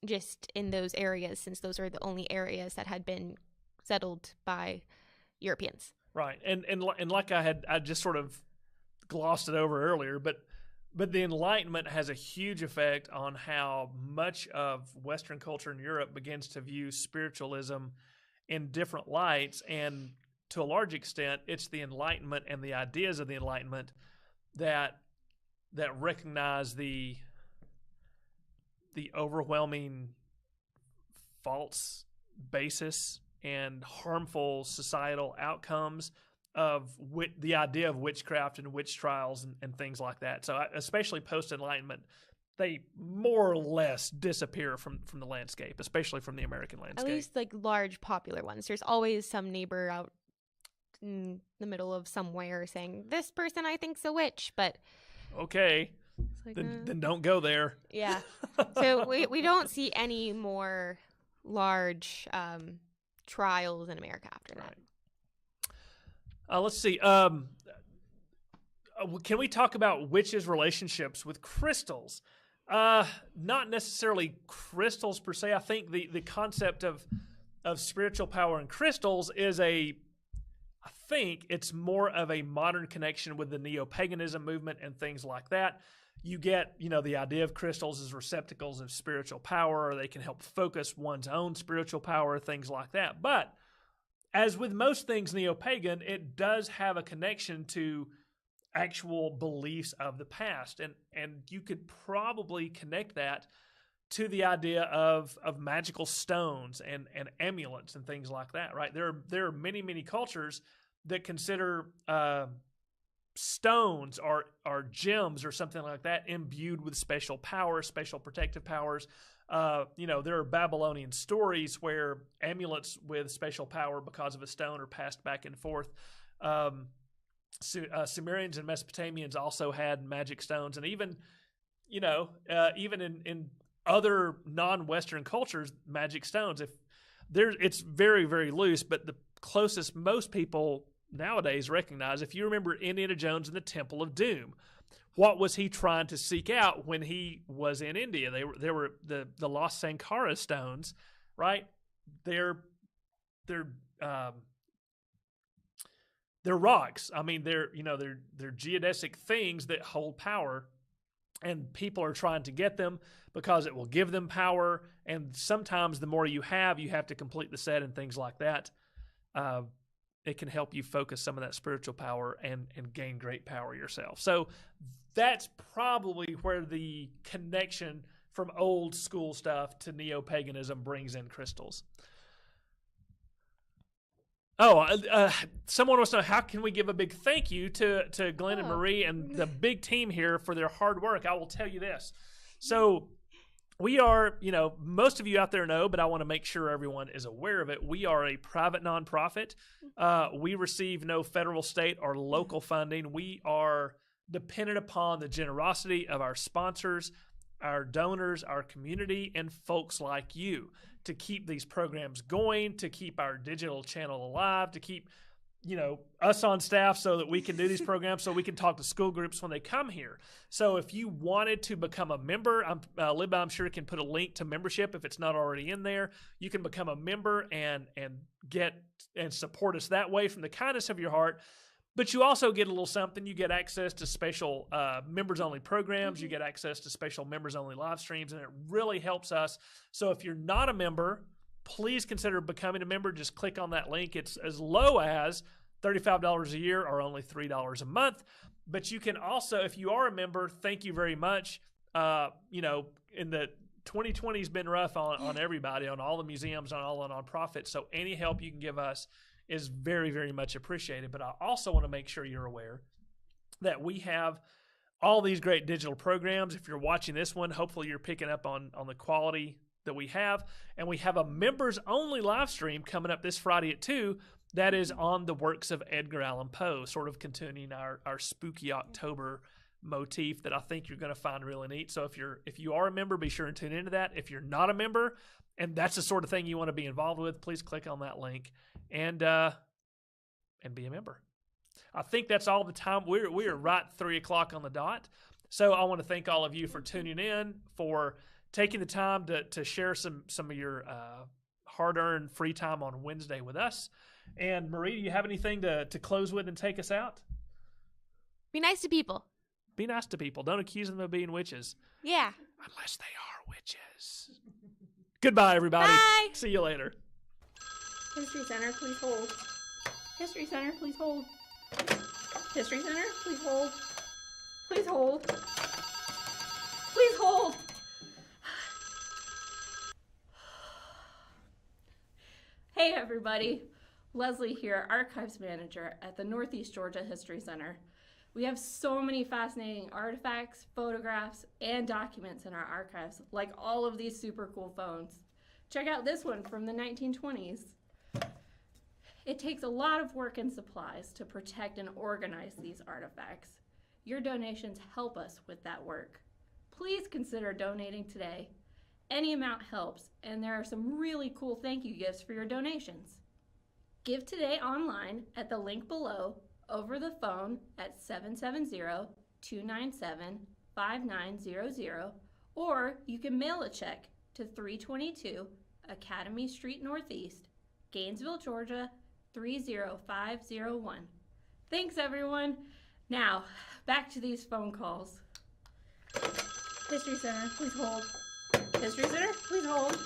just in those areas, since those are the only areas that had been settled by Europeans. Right, and like I just sort of glossed it over earlier, but the Enlightenment has a huge effect on how much of Western culture in Europe begins to view spiritualism in different lights, and to a large extent, it's the Enlightenment and the ideas of the Enlightenment that recognize the overwhelming false basis and harmful societal outcomes of the idea of witchcraft and witch trials and things like that. So especially post-Enlightenment, they more or less disappear from the landscape, especially from the American landscape. At least like large popular ones. There's always some neighbor out in the middle of somewhere saying, this person I think's a witch, but... Okay, like, then don't go there. Yeah. So we don't see any more large trials in America after that. Right. Let's see. Can we talk about witches' relationships with crystals? Not necessarily crystals per se. I think the concept of spiritual power and crystals is I think it's more of a modern connection with the neo-paganism movement and things like that. You get, the idea of crystals as receptacles of spiritual power, or they can help focus one's own spiritual power, things like that. But as with most things neo-pagan, it does have a connection to actual beliefs of the past. And you could probably connect that to the idea of magical stones and amulets and things like that, right? There are many, many cultures that consider stones or gems or something like that imbued with special powers, special protective powers. There are Babylonian stories where amulets with special power because of a stone are passed back and forth. Sumerians and Mesopotamians also had magic stones, and even in other non-Western cultures, magic stones. It's very, very loose, but the closest most people nowadays recognize, if you remember Indiana Jones and the Temple of Doom, what was he trying to seek out when he was in India? There were the lost Sankara stones, right? They're rocks. I mean, they're geodesic things that hold power, and people are trying to get them because it will give them power. And sometimes the more you have to complete the set and things like that. It can help you focus some of that spiritual power and gain great power yourself. So that's probably where the connection from old school stuff to neo-paganism brings in crystals. Someone wants to know, how can we give a big thank you to Glenn and Marie and the big team here for their hard work? I will tell you this. So we are, most of you out there know, but I want to make sure everyone is aware of it. We are a private nonprofit. We receive no federal, state, or local funding. We are dependent upon the generosity of our sponsors, our donors, our community, and folks like you to keep these programs going, to keep our digital channel alive, to keep us on staff so that we can do these programs, so we can talk to school groups when they come here. So if you wanted to become a member, Libba, I'm sure, can put a link to membership if it's not already in there. You can become a member and get and support us that way from the kindness of your heart. But you also get a little something. You get access to special members-only programs. You get access to special members-only live streams, and it really helps us. So if you're not a member, please consider becoming a member. Just click on that link. It's as low as $35 a year or only $3 a month. But you can also, if you are a member, thank you very much. In the 2020 has been rough on everybody, on all the museums, on all the nonprofits. So any help you can give us is very, very much appreciated. But I also want to make sure you're aware that we have all these great digital programs. If you're watching this one, hopefully you're picking up on the quality that we have. And we have a members-only live stream coming up this Friday at 2 that is on the works of Edgar Allan Poe, sort of continuing our spooky October motif that I think you're going to find really neat. So if you are a member, be sure and tune into that. If you're not a member and that's the sort of thing you want to be involved with, please click on that link and be a member. I think that's all the time. We are right 3 o'clock on the dot. So I want to thank all of you for tuning in, for taking the time to share some of your hard-earned free time on Wednesday with us. And Marie, do you have anything to close with and take us out? Be nice to people. Be nice to people. Don't accuse them of being witches. Yeah. Unless they are witches. Goodbye, everybody. Bye. See you later. History Center, please hold. History Center, please hold. History Center, please hold. Please hold. Please hold. Hey everybody, Leslie here, Archives Manager at the Northeast Georgia History Center. We have so many fascinating artifacts, photographs, and documents in our archives, like all of these super cool phones. Check out this one from the 1920s. It takes a lot of work and supplies to protect and organize these artifacts. Your donations help us with that work. Please consider donating today. Any amount helps, and there are some really cool thank you gifts for your donations. Give today online at the link below, over the phone at 770-297-5900, or you can mail a check to 322 Academy Street Northeast, Gainesville, Georgia 30501. Thanks everyone. Now, back to these phone calls. History Center, please hold. History Center, please hold.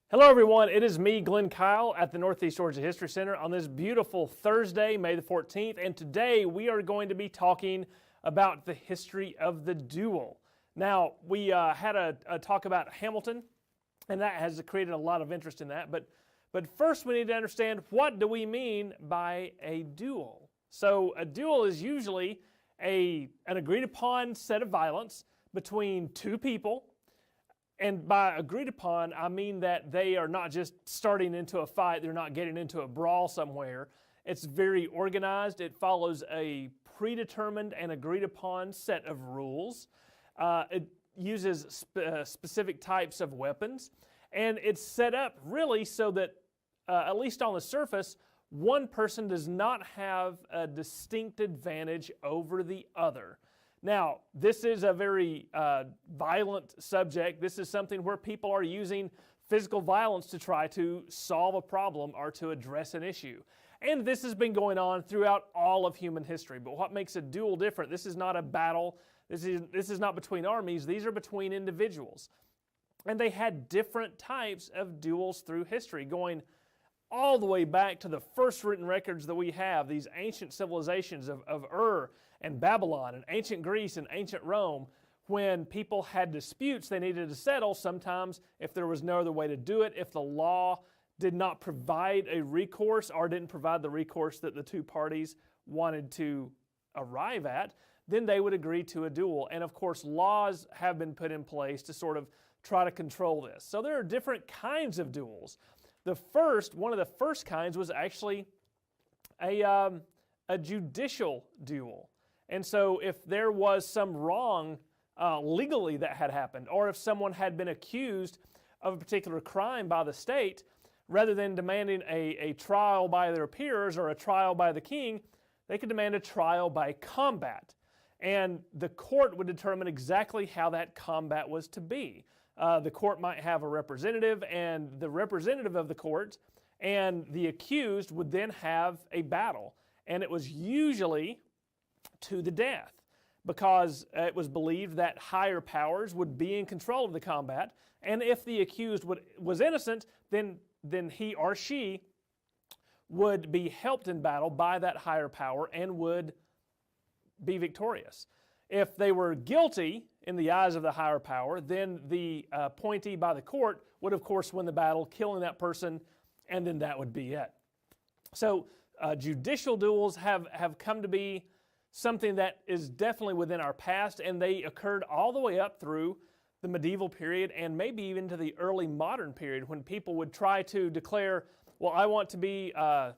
Hello, everyone. It is me, Glenn Kyle, at the Northeast Georgia History Center on this beautiful Thursday, May the 14th. And today we are going to be talking about the history of the duel. Now, we had a talk about Hamilton, and that has created a lot of interest in that. But first, we need to understand, what do we mean by a duel? So a duel is usually an agreed-upon set of violence between two people. And by agreed upon, I mean that they are not just starting into a fight, they're not getting into a brawl somewhere. It's very organized. It follows a predetermined and agreed upon set of rules. It uses specific types of weapons. And it's set up really so that, at least on the surface, one person does not have a distinct advantage over the other. Now, this is a very violent subject. This is something where people are using physical violence to try to solve a problem or to address an issue. And this has been going on throughout all of human history. But what makes a duel different? This is not a battle. This is not between armies. These are between individuals. And they had different types of duels through history, going all the way back to the first written records that we have, these ancient civilizations of Ur and Babylon and ancient Greece and ancient Rome. When people had disputes they needed to settle, sometimes if there was no other way to do it, if the law did not provide a recourse or didn't provide the recourse that the two parties wanted to arrive at, then they would agree to a duel. And of course, laws have been put in place to sort of try to control this. So there are different kinds of duels. One of the first kinds was actually a judicial duel. And so if there was some wrong legally that had happened, or if someone had been accused of a particular crime by the state, rather than demanding a trial by their peers or a trial by the king, they could demand a trial by combat. And the court would determine exactly how that combat was to be. The court might have a representative, and the representative of the court and the accused would then have a battle. And it was usually to the death, because it was believed that higher powers would be in control of the combat, and if the accused was innocent, then he or she would be helped in battle by that higher power and would be victorious. If they were guilty in the eyes of the higher power, then the appointee by the court would, of course, win the battle, killing that person, and then that would be it. So judicial duels have come to be something that is definitely within our past, and they occurred all the way up through the medieval period and maybe even to the early modern period, when people would try to declare, well, I want to be, I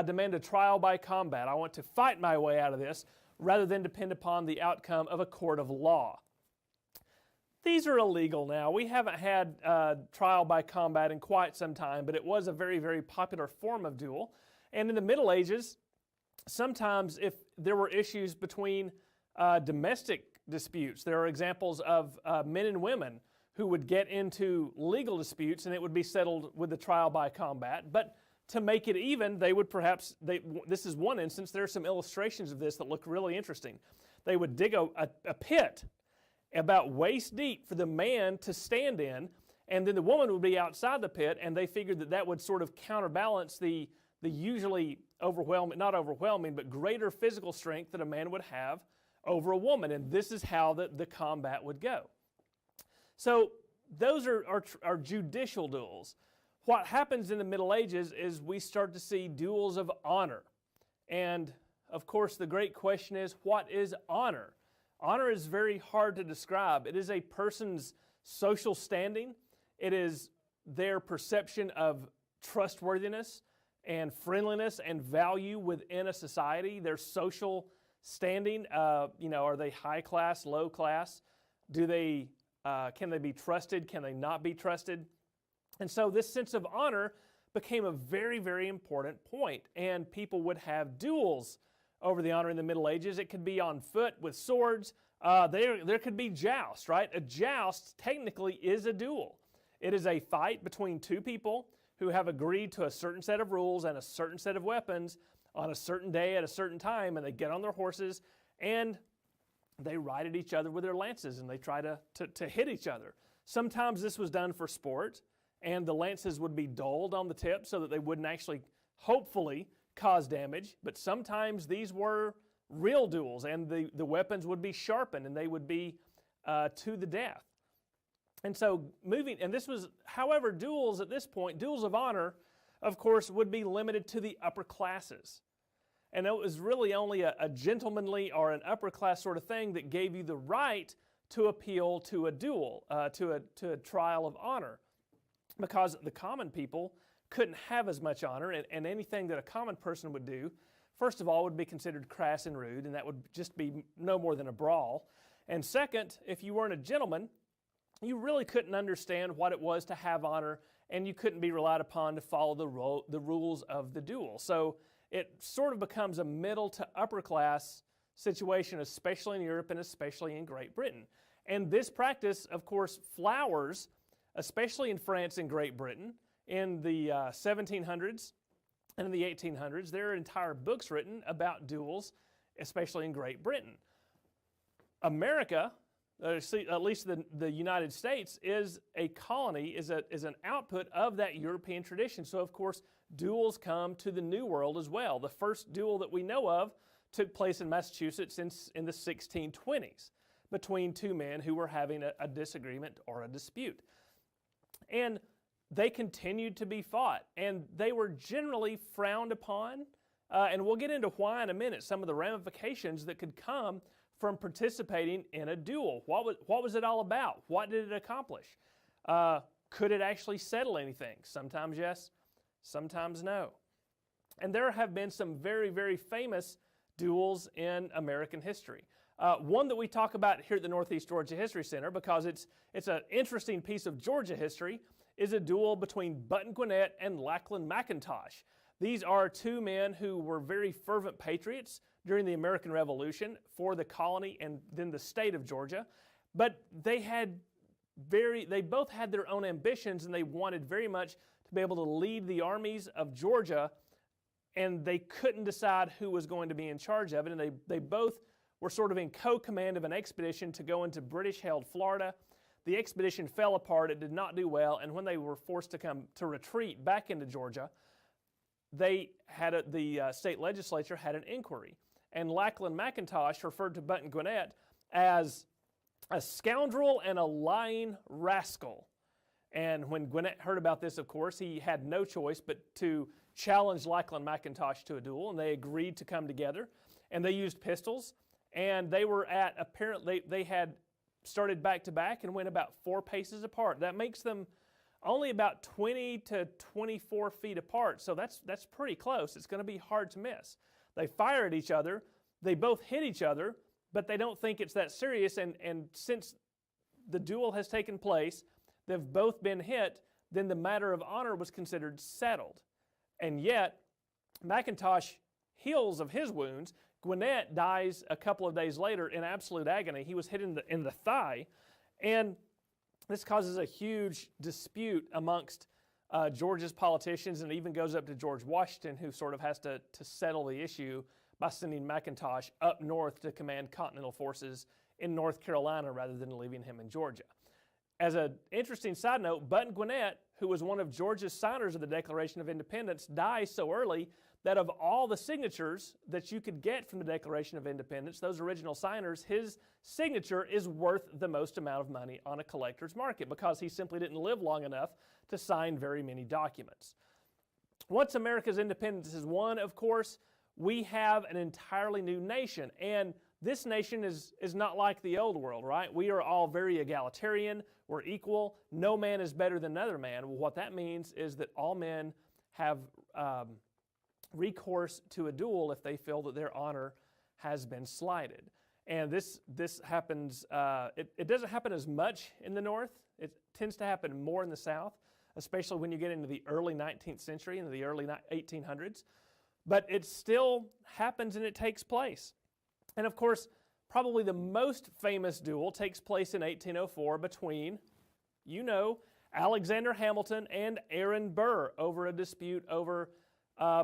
demand a trial by combat. I want to fight my way out of this, rather than depend upon the outcome of a court of law. These are illegal now. We haven't had trial by combat in quite some time, but it was a very, very popular form of duel. And in the Middle Ages, sometimes if there were issues between domestic disputes, there are examples of men and women who would get into legal disputes, and it would be settled with the trial by combat. But to make it even, they would perhaps, this is one instance, there are some illustrations of this that look really interesting. They would dig a pit about waist deep for the man to stand in, and then the woman would be outside the pit, and they figured that would sort of counterbalance the usually not overwhelming, but greater physical strength that a man would have over a woman, and this is how the combat would go. So those are judicial duels. What happens in the Middle Ages is we start to see duels of honor. And of course, the great question is, what is honor? Honor is very hard to describe. It is a person's social standing. It is their perception of trustworthiness and friendliness and value within a society, their social standing. Are they high class, low class? Can they be trusted? Can they not be trusted? And so this sense of honor became a very, very important point, and people would have duels over the honor in the Middle Ages. It could be on foot with swords. There could be joust, right? A joust technically is a duel. It is a fight between two people who have agreed to a certain set of rules and a certain set of weapons on a certain day at a certain time, and they get on their horses and they ride at each other with their lances, and they try to hit each other. Sometimes this was done for sport, and the lances would be dulled on the tip so that they wouldn't actually, hopefully, cause damage. But sometimes these were real duels, and the weapons would be sharpened, and they would be to the death. And so however, duels at this point, duels of honor, of course, would be limited to the upper classes. And it was really only a gentlemanly or an upper class sort of thing that gave you the right to appeal to a duel, to a trial of honor. Because the common people couldn't have as much honor, and anything that a common person would do, first of all, would be considered crass and rude, and that would just be no more than a brawl. And second, if you weren't a gentleman, you really couldn't understand what it was to have honor, and you couldn't be relied upon to follow the rules of the duel. So it sort of becomes a middle to upper class situation, especially in Europe and especially in Great Britain. And this practice, of course, flowers, especially in France and Great Britain, in the 1700s and in the 1800s. There are entire books written about duels, especially in Great Britain. America, at least the United States, is a colony, is an output of that European tradition. So, of course, duels come to the New World as well. The first duel that we know of took place in Massachusetts in the 1620s between two men who were having a disagreement or a dispute. And they continued to be fought, and they were generally frowned upon. And we'll get into why in a minute, some of the ramifications that could come from participating in a duel. What was it all about? What did it accomplish? Could it actually settle anything? Sometimes yes, sometimes no. And there have been some very, very famous duels in American history. One that we talk about here at the Northeast Georgia History Center, because it's an interesting piece of Georgia history, is a duel between Button Gwinnett and Lachlan McIntosh. These are two men who were very fervent patriots during the American Revolution for the colony and then the state of Georgia, but they both had their own ambitions, and they wanted very much to be able to lead the armies of Georgia, and they couldn't decide who was going to be in charge of it, and they both were sort of in co-command of an expedition to go into British-held Florida. The expedition fell apart, it did not do well, and when they were forced to retreat back into Georgia, the state legislature had an inquiry, and Lachlan McIntosh referred to Button Gwinnett as a scoundrel and a lying rascal. And when Gwinnett heard about this, of course, he had no choice but to challenge Lachlan McIntosh to a duel, and they agreed to come together, and they used pistols, and they had started back to back and went about 4 paces apart. That makes them only about 20 to 24 feet apart, so that's pretty close. It's going to be hard to miss. They fire at each other, they both hit each other, but they don't think it's that serious, and since the duel has taken place, they've both been hit, then the matter of honor was considered settled. And yet, McIntosh heals of his wounds. Gwinnett dies a couple of days later in absolute agony. He was hit in the thigh, and this causes a huge dispute amongst Georgia's politicians, and it even goes up to George Washington, who sort of has to settle the issue by sending McIntosh up north to command Continental forces in North Carolina rather than leaving him in Georgia. As an interesting side note, Button Gwinnett, who was one of Georgia's signers of the Declaration of Independence, dies so early that of all the signatures that you could get from the Declaration of Independence, those original signers, his signature is worth the most amount of money on a collector's market because he simply didn't live long enough to sign very many documents. Once America's independence is won, of course, we have an entirely new nation, and this nation is not like the old world, right? We are all very egalitarian, we're equal, no man is better than another man. Well, what that means is that all men have recourse to a duel if they feel that their honor has been slighted. And this happens, it doesn't happen as much in the North, it tends to happen more in the South, especially when you get into the early 19th century, into the early 1800s. But it still happens and it takes place. And of course, probably the most famous duel takes place in 1804 between, Alexander Hamilton and Aaron Burr over a dispute over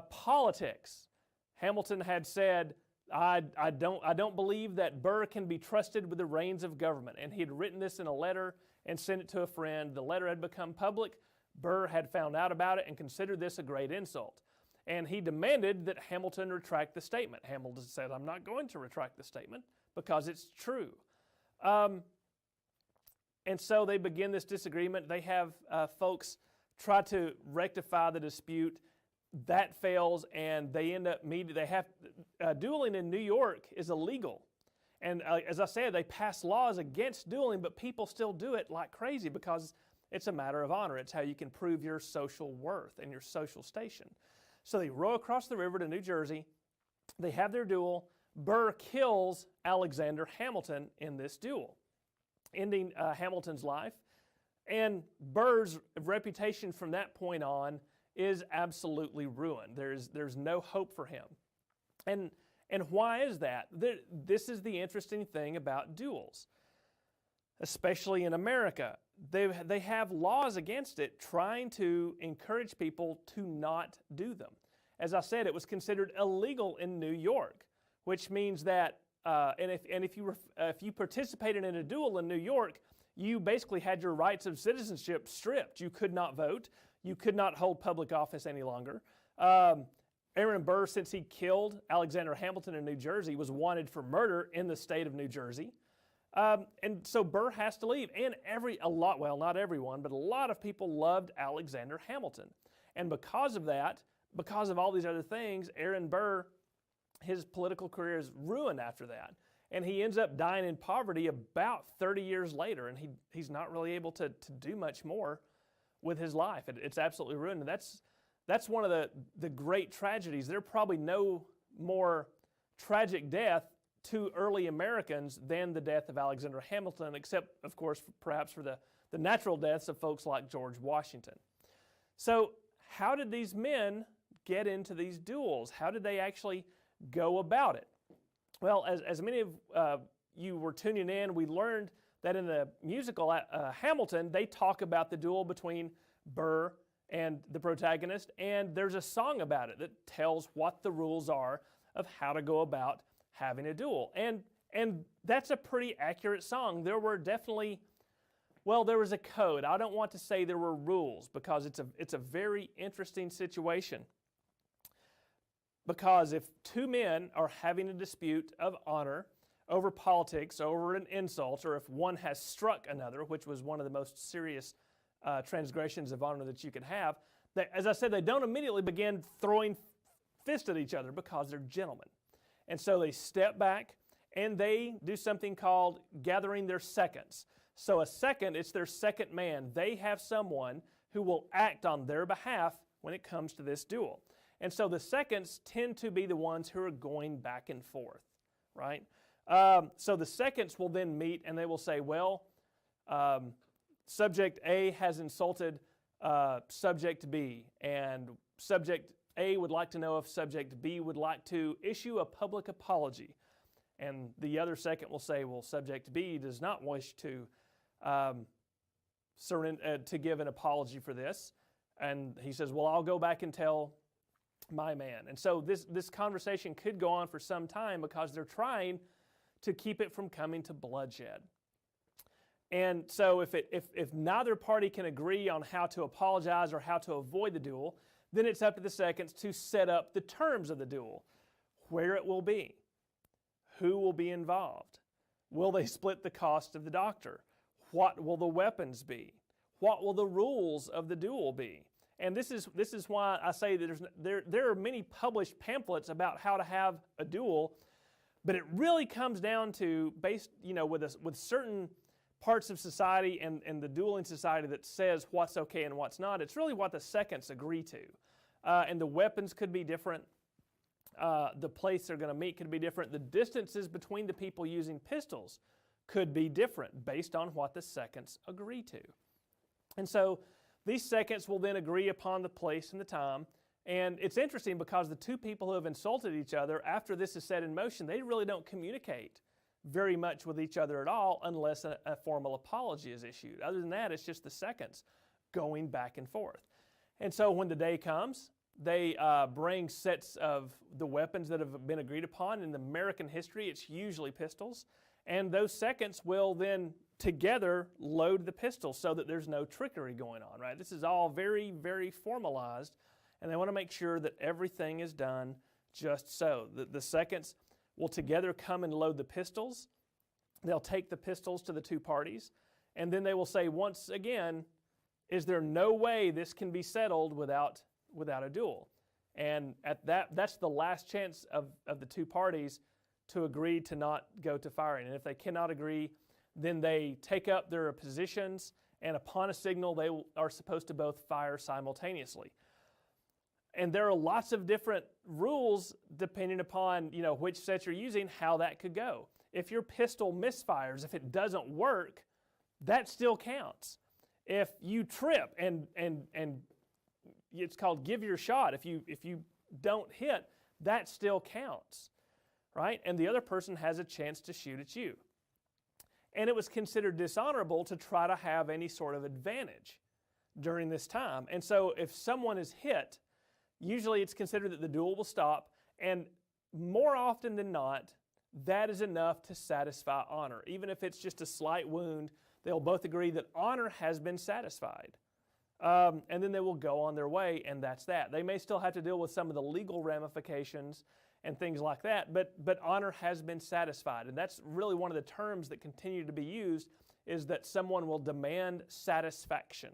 politics. Hamilton had said, I don't believe that Burr can be trusted with the reins of government. And he had written this in a letter and sent it to a friend. The letter had become public. Burr had found out about it and considered this a great insult. And he demanded that Hamilton retract the statement. Hamilton said, I'm not going to retract the statement because it's true. And so they begin this disagreement. They have folks try to rectify the dispute. That fails, and they end up meeting. Dueling in New York is illegal. And as I said, they pass laws against dueling, but people still do it like crazy because it's a matter of honor. It's how you can prove your social worth and your social station. So they row across the river to New Jersey. They have their duel. Burr kills Alexander Hamilton in this duel, ending Hamilton's life. And Burr's reputation from that point on is absolutely ruined. There's no hope for him. And why is that? This is the interesting thing about duels, especially in America. They have laws against it trying to encourage people to not do them. As I said, it was considered illegal in New York, which means that if you participated in a duel in New York, you basically had your rights of citizenship stripped. You could not vote. You could not hold public office any longer. Aaron Burr, since he killed Alexander Hamilton in New Jersey, was wanted for murder in the state of New Jersey. And so Burr has to leave. And not everyone, but a lot of people loved Alexander Hamilton. And because of that, because of all these other things, Aaron Burr, his political career is ruined after that. And he ends up dying in poverty about 30 years later, and he's not really able to do much more with his life. It's absolutely ruined. And that's one of the great tragedies. There are probably no more tragic death to early Americans than the death of Alexander Hamilton, except, of course, perhaps for the the natural deaths of folks like George Washington. So how did these men get into these duels? How did they actually go about it? Well, as many of you were tuning in, we learned that in the musical Hamilton, they talk about the duel between Burr and the protagonist, and there's a song about it that tells what the rules are of how to go about having a duel. And that's a pretty accurate song. There were definitely, well, there was a code. I don't want to say there were rules because it's a very interesting situation. Because if two men are having a dispute of honor over politics, over an insult, or if one has struck another, which was one of the most serious transgressions of honor that you could have, as I said, they don't immediately begin throwing fists at each other because they're gentlemen. And so they step back and they do something called gathering their seconds. So a second, it's their second man. They have someone who will act on their behalf when it comes to this duel. And so the seconds tend to be the ones who are going back and forth, right? So the seconds will then meet and they will say, well, subject A has insulted subject B, and subject A would like to know if subject B would like to issue a public apology. And the other second will say, well, subject B does not wish to give an apology for this. And he says, well, I'll go back and tell my man. And so this conversation could go on for some time because they're trying to keep it from coming to bloodshed. And so if neither party can agree on how to apologize or how to avoid the duel, then it's up to the seconds to set up the terms of the duel, where it will be, who will be involved, will they split the cost of the doctor, what will the weapons be, what will the rules of the duel be. And this is why I say that there are many published pamphlets about how to have a duel, but it really comes down to with certain parts of society and the dueling society that says what's okay and what's not. It's really what the seconds agree to. And the weapons could be different. The place they're going to meet could be different. The distances between the people using pistols could be different based on what the seconds agree to. And so these seconds will then agree upon the place and the time. And it's interesting because the two people who have insulted each other, after this is set in motion, they really don't communicate very much with each other at all unless a formal apology is issued. Other than that, it's just the seconds going back and forth. And so when the day comes, they bring sets of the weapons that have been agreed upon. In American history, it's usually pistols. And those seconds will then together load the pistols so that there's no trickery going on, right? This is all very, very formalized. And they want to make sure that everything is done just so. The seconds will together come and load the pistols. They'll take the pistols to the two parties. And then they will say, once again, is there no way this can be settled without a duel? And at that's the last chance of the two parties to agree to not go to firing. And if they cannot agree, then they take up their positions, and upon a signal, they are supposed to both fire simultaneously. And there are lots of different rules depending upon, which set you're using, how that could go. If your pistol misfires, if it doesn't work, that still counts. If you trip and it's called give your shot, if you don't hit, that still counts, right? And the other person has a chance to shoot at you. And it was considered dishonorable to try to have any sort of advantage during this time. And so if someone is hit, usually it's considered that the duel will stop, and more often than not, that is enough to satisfy honor. Even if it's just a slight wound, they'll both agree that honor has been satisfied. And then they will go on their way, and that's that. They may still have to deal with some of the legal ramifications and things like that, but honor has been satisfied. And that's really one of the terms that continue to be used, is that someone will demand satisfaction.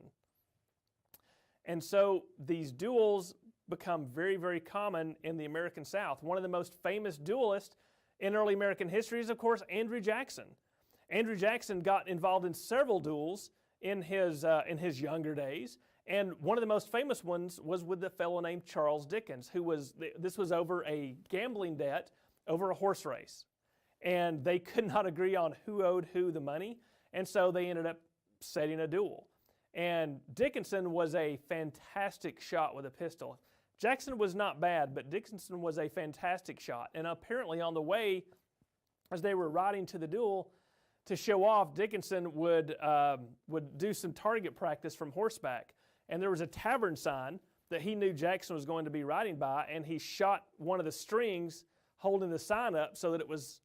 And so these duels become very, very common in the American South. One of the most famous duelists in early American history is, of course, Andrew Jackson. Andrew Jackson got involved in several duels in his younger days, and one of the most famous ones was with a fellow named Charles Dickens, this was over a gambling debt over a horse race. And they could not agree on who owed who the money, and so they ended up setting a duel. And Dickinson was a fantastic shot with a pistol. Jackson was not bad, but Dickinson was a fantastic shot. And apparently on the way, as they were riding to the duel, to show off, Dickinson would do some target practice from horseback. And there was a tavern sign that he knew Jackson was going to be riding by, and he shot one of the strings holding the sign up so that it was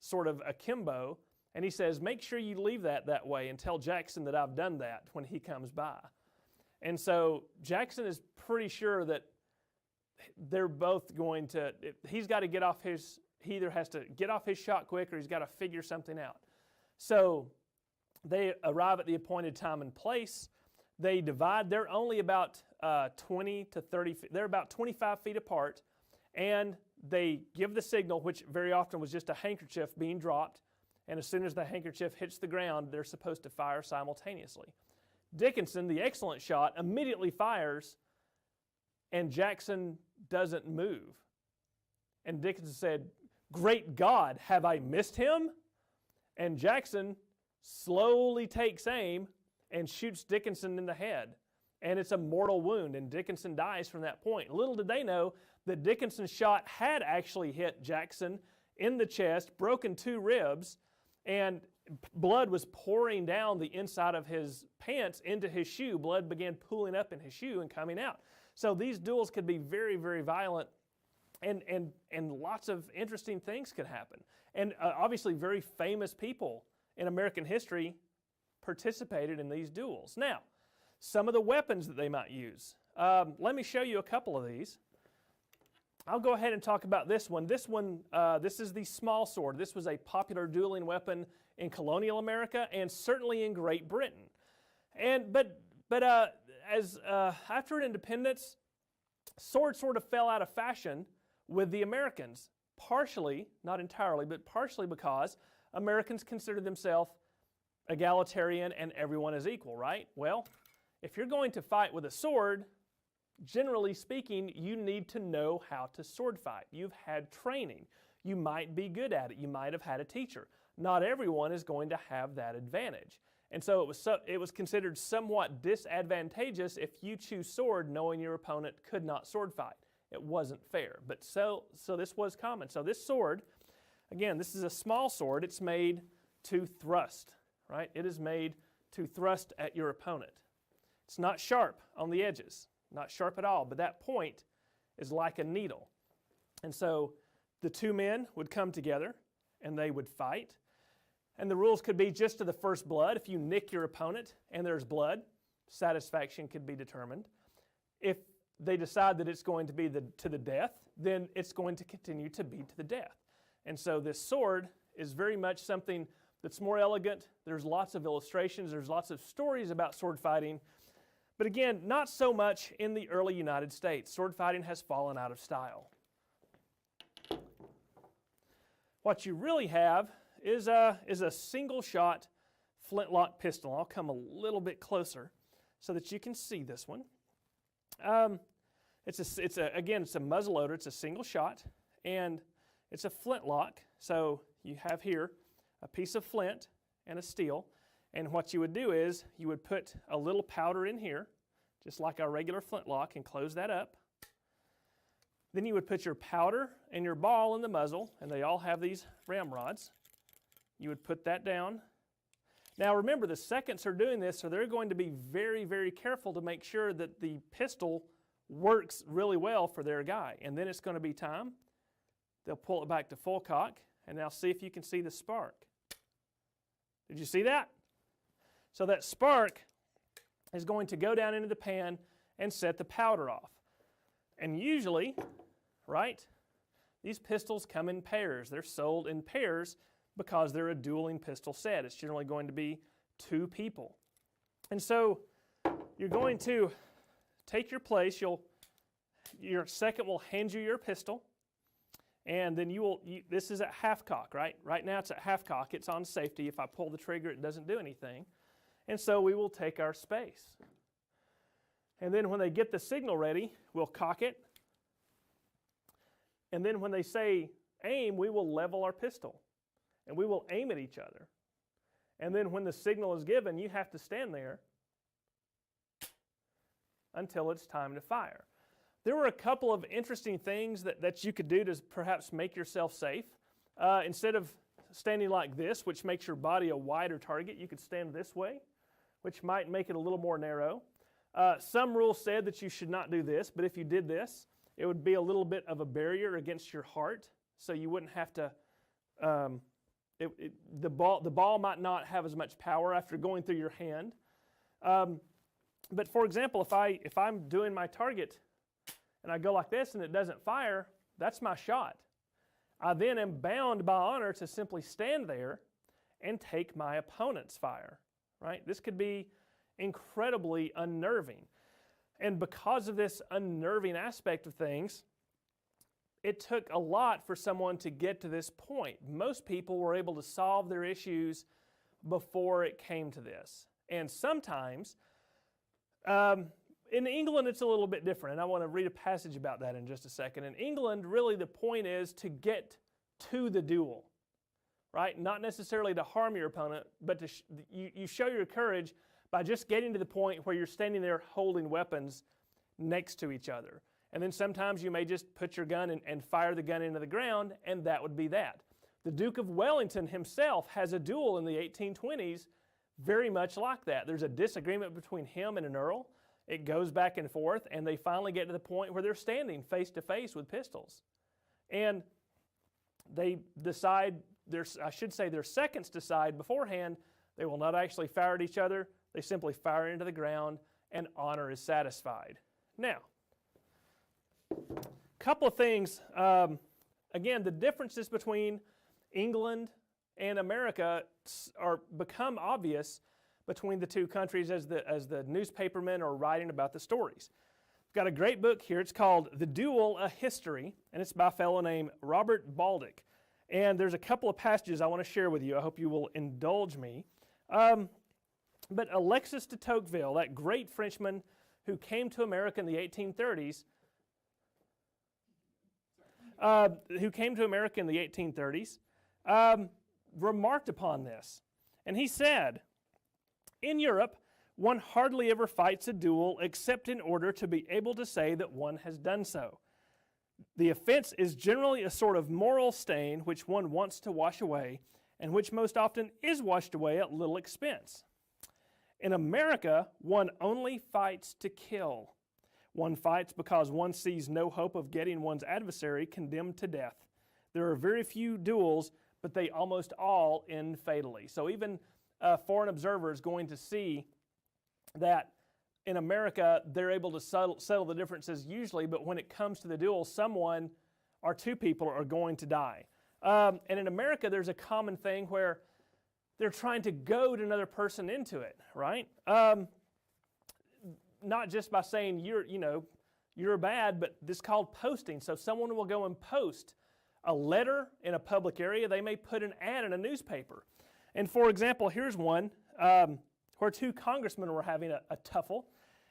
sort of akimbo. And he says, make sure you leave that way and tell Jackson that I've done that when he comes by. And so Jackson is pretty sure that they're both going to, he's got to get off his, he either has to get off his shot quick or he's got to figure something out. So they arrive at the appointed time and place. They divide. They're only about 20 to 30 feet. They're about 25 feet apart. And they give the signal, which very often was just a handkerchief being dropped. And as soon as the handkerchief hits the ground, they're supposed to fire simultaneously. Dickinson, the excellent shot, immediately fires, and Jackson doesn't move. And Dickinson said, "Great God, have I missed him?" And Jackson slowly takes aim and shoots Dickinson in the head. And it's a mortal wound, and Dickinson dies from that point. Little did they know that Dickinson's shot had actually hit Jackson in the chest, broken 2 ribs, and blood was pouring down the inside of his pants into his shoe. Blood began pooling up in his shoe and coming out. So these duels could be very, very violent, and lots of interesting things could happen. And obviously very famous people in American history participated in these duels. Now, some of the weapons that they might use. Let me show you a couple of these. I'll go ahead and talk about this one. This is the small sword. This was a popular dueling weapon in colonial America and certainly in Great Britain. But after independence, swords sort of fell out of fashion with the Americans. Partially, not entirely, but partially because Americans considered themselves egalitarian and everyone is equal, right? Well, if you're going to fight with a sword, generally speaking, you need to know how to sword fight. You've had training. You might be good at it. You might have had a teacher. Not everyone is going to have that advantage. And so it was considered somewhat disadvantageous if you choose sword knowing your opponent could not sword fight. It wasn't fair. But so this was common. So this sword, again, this is a small sword. It's made to thrust, right? It is made to thrust at your opponent. It's not sharp on the edges. Not sharp at all, but that point is like a needle. And so the 2 men would come together and they would fight. And the rules could be just to the first blood. If you nick your opponent and there's blood, satisfaction could be determined. If they decide that it's going to be to the death, then it's going to continue to be to the death. And so this sword is very much something that's more elegant. There's lots of illustrations. There's lots of stories about sword fighting. But again, not so much in the early United States. Sword fighting has fallen out of style. What you really have is a single-shot flintlock pistol. I'll come a little bit closer so that you can see this one. Again, it's a muzzleloader. It's a single shot, and it's a flintlock. So you have here a piece of flint and a steel. And what you would do is you would put a little powder in here, just like our regular flintlock, and close that up. Then you would put your powder and your ball in the muzzle, and they all have these ramrods. You would put that down. Now remember, the seconds are doing this, so they're going to be very, very careful to make sure that the pistol works really well for their guy. And then it's going to be time. They'll pull it back to full cock, and now see if you can see the spark. Did you see that? So that spark is going to go down into the pan and set the powder off. And usually, right, these pistols come in pairs. They're sold in pairs because they're a dueling pistol set. It's generally going to be 2 people. And so you're going to take your place. Your second will hand you your pistol. And then this is at half cock, right? Right now it's at half cock. It's on safety. If I pull the trigger, it doesn't do anything. And so we will take our space. And then when they get the signal ready, we'll cock it. And then when they say aim, we will level our pistol. And we will aim at each other. And then when the signal is given, you have to stand there until it's time to fire. There were a couple of interesting things that you could do to perhaps make yourself safe. Instead of standing like this, which makes your body a wider target, you could stand this way, which might make it a little more narrow. Some rules said that you should not do this, but if you did this, it would be a little bit of a barrier against your heart, so you wouldn't have to, the ball might not have as much power after going through your hand. But for example, if I'm doing my target and I go like this and it doesn't fire, that's my shot. I then am bound by honor to simply stand there and take my opponent's fire, right? This could be incredibly unnerving. And because of this unnerving aspect of things, it took a lot for someone to get to this point. Most people were able to solve their issues before it came to this. And sometimes, in England, it's a little bit different, and I want to read a passage about that in just a second. In England, really the point is to get to the duel, right? Not necessarily to harm your opponent, but to you show your courage by just getting to the point where you're standing there holding weapons next to each other. And then sometimes you may just put your gun and fire the gun into the ground, and that would be that. The Duke of Wellington himself has a duel in the 1820s very much like that. There's a disagreement between him and an earl. It goes back and forth, and they finally get to the point where they're standing face to face with pistols. And they decide, their seconds decide beforehand, they will not actually fire at each other. They simply fire into the ground, and honor is satisfied. Now, a couple of things. Again, the differences between England and America become obvious between the two countries as the newspapermen are writing about the stories. I've got a great book here. It's called The Duel, A History, and it's by a fellow named Robert Baldick. And there's a couple of passages I want to share with you. I hope you will indulge me. But Alexis de Tocqueville, that great Frenchman who came to America in the 1830s, remarked upon this. And he said, "In Europe, one hardly ever fights a duel except in order to be able to say that one has done so. The offense is generally a sort of moral stain which one wants to wash away, and which most often is washed away at little expense. In America, one only fights to kill. One fights because one sees no hope of getting one's adversary condemned to death. There are very few duels, but they almost all end fatally." So even a foreign observer is going to see that in America, they're able to settle the differences usually, but when it comes to the duel, someone or two people are going to die. And in America, there's a common thing where they're trying to goad another person into it, right? Not just by saying you're bad, but this is called posting. So someone will go and post a letter in a public area. They may put an ad in a newspaper. And for example, here's one where two congressmen were having a tuffle,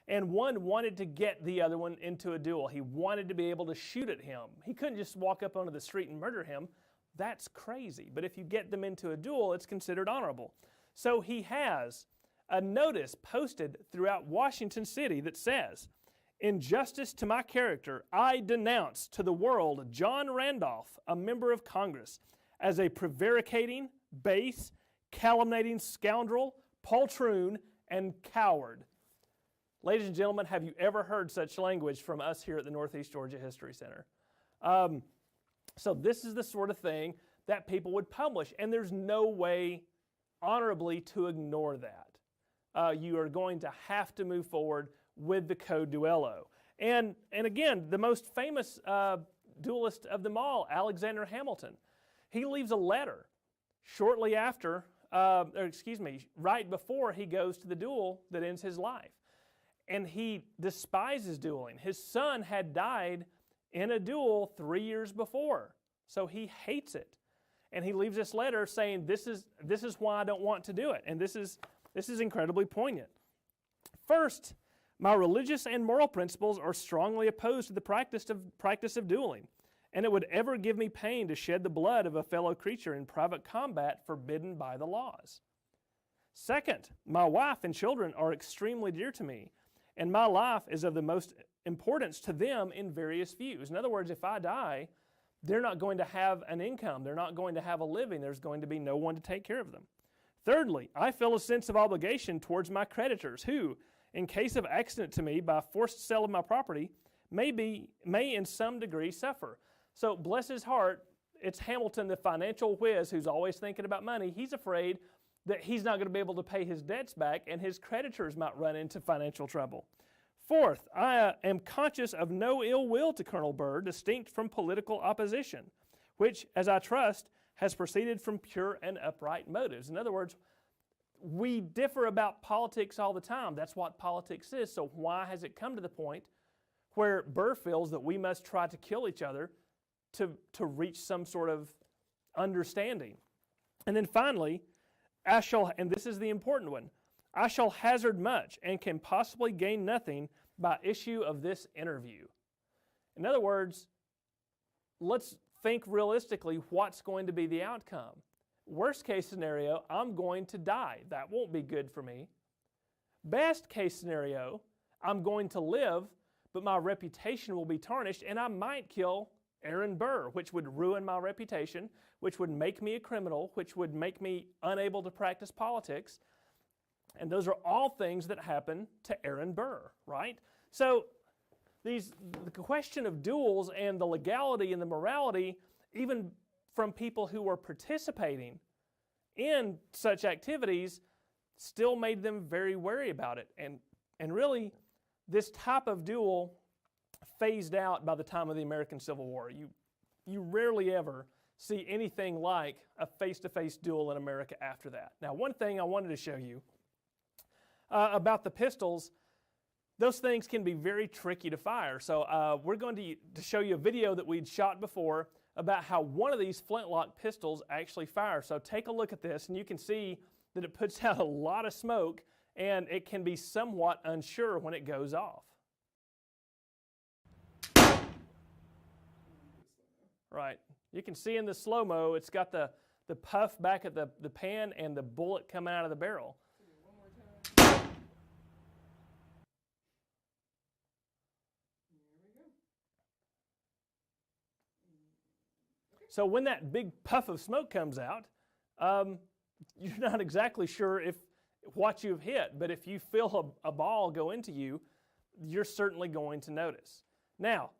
and one wanted to get the other one into a duel. He wanted to be able to shoot at him. He couldn't just walk up onto the street and murder him. That's crazy. But if you get them into a duel, it's considered honorable. So he has a notice posted throughout Washington City that says, "In justice to my character, I denounce to the world John Randolph, a member of Congress, as a prevaricating, base, calumniating scoundrel, poltroon, and coward." Ladies and gentlemen, have you ever heard such language from us here at the Northeast Georgia History Center? So this is the sort of thing that people would publish, and there's no way honorably to ignore that. You are going to have to move forward with the Code Duello. And again, the most famous duelist of them all, Alexander Hamilton, he leaves a letter shortly after, right before he goes to the duel that ends his life. And he despises dueling. His son had died in a duel 3 years before, so he hates it. And he leaves this letter saying, this is why I don't want to do it. And this is incredibly poignant. "First, my religious and moral principles are strongly opposed to the practice of dueling, and it would ever give me pain to shed the blood of a fellow creature in private combat forbidden by the laws." Second, my wife and children are extremely dear to me, and my life is of the most importance to them in various views. In other words, if I die, they're not going to have an income. They're not going to have a living. There's going to be no one to take care of them. Thirdly, I feel a sense of obligation towards my creditors who, in case of accident to me by forced sale of my property, may in some degree suffer. So bless his heart, it's Hamilton, the financial whiz who's always thinking about money. He's afraid that he's not going to be able to pay his debts back and his creditors might run into financial trouble. Fourth, I am conscious of no ill will to Colonel Burr, distinct from political opposition, which, as I trust, has proceeded from pure and upright motives. In other words, we differ about politics all the time. That's what politics is. So why has it come to the point where Burr feels that we must try to kill each other to reach some sort of understanding? And then finally, and this is the important one, I shall hazard much and can possibly gain nothing by issue of this interview. In other words, let's think realistically what's going to be the outcome. Worst case scenario, I'm going to die. That won't be good for me. Best case scenario, I'm going to live, but my reputation will be tarnished and I might kill Aaron Burr, which would ruin my reputation, which would make me a criminal, which would make me unable to practice politics. And those are all things that happen to Aaron Burr, right? So the question of duels and the legality and the morality, even from people who were participating in such activities, still made them very wary about it. And really, this type of duel phased out by the time of the American Civil War. You rarely ever see anything like a face-to-face duel in America after that. Now, one thing I wanted to show you about the pistols, those things can be very tricky to fire. So we're going to show you a video that we'd shot before about how one of these flintlock pistols actually fires. So take a look at this and you can see that it puts out a lot of smoke and it can be somewhat unsure when it goes off. Right. You can see in the slow-mo, it's got the puff back at the pan and the bullet coming out of the barrel. One more time. There we go. So when that big puff of smoke comes out, you're not exactly sure what you've hit, but if you feel a ball go into you, you're certainly going to notice. Now,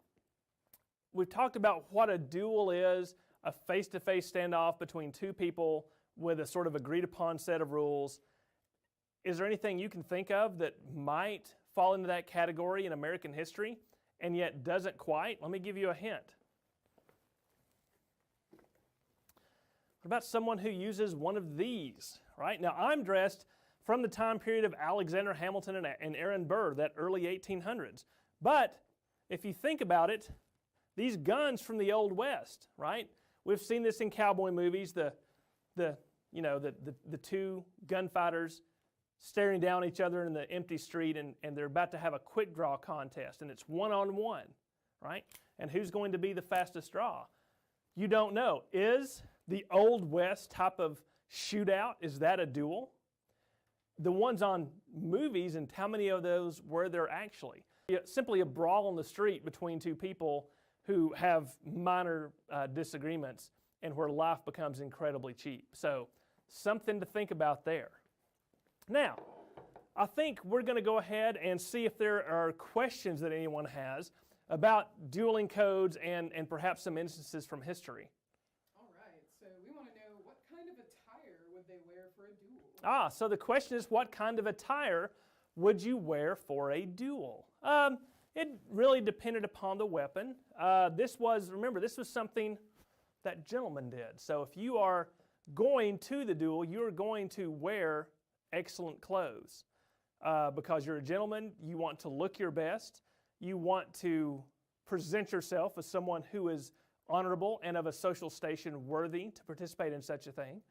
we've talked about what a duel is, a face-to-face standoff between two people with a sort of agreed-upon set of rules. Is there anything you can think of that might fall into that category in American history and yet doesn't quite? Let me give you a hint. What about someone who uses one of these, right? Now, I'm dressed from the time period of Alexander Hamilton and Aaron Burr, that early 1800s. But if you think about it, these guns from the Old West, right? We've seen this in cowboy movies, the two gunfighters staring down each other in the empty street and they're about to have a quick draw contest and it's one-on-one, right? And who's going to be the fastest draw? You don't know. Is the Old West type of shootout, is that a duel? The ones on movies, and how many of those were there actually? Simply a brawl on the street between two people who have minor disagreements and where life becomes incredibly cheap. So something to think about there. Now, I think we're going to go ahead and see if there are questions that anyone has about dueling codes and perhaps some instances from history. All right, so we want to know what kind of attire would they wear for a duel? So the question is, what kind of attire would you wear for a duel? It really depended upon the weapon. This was something that gentlemen did. So if you are going to the duel, you're going to wear excellent clothes. Because you're a gentleman, you want to look your best. You want to present yourself as someone who is honorable and of a social station worthy to participate in such a thing.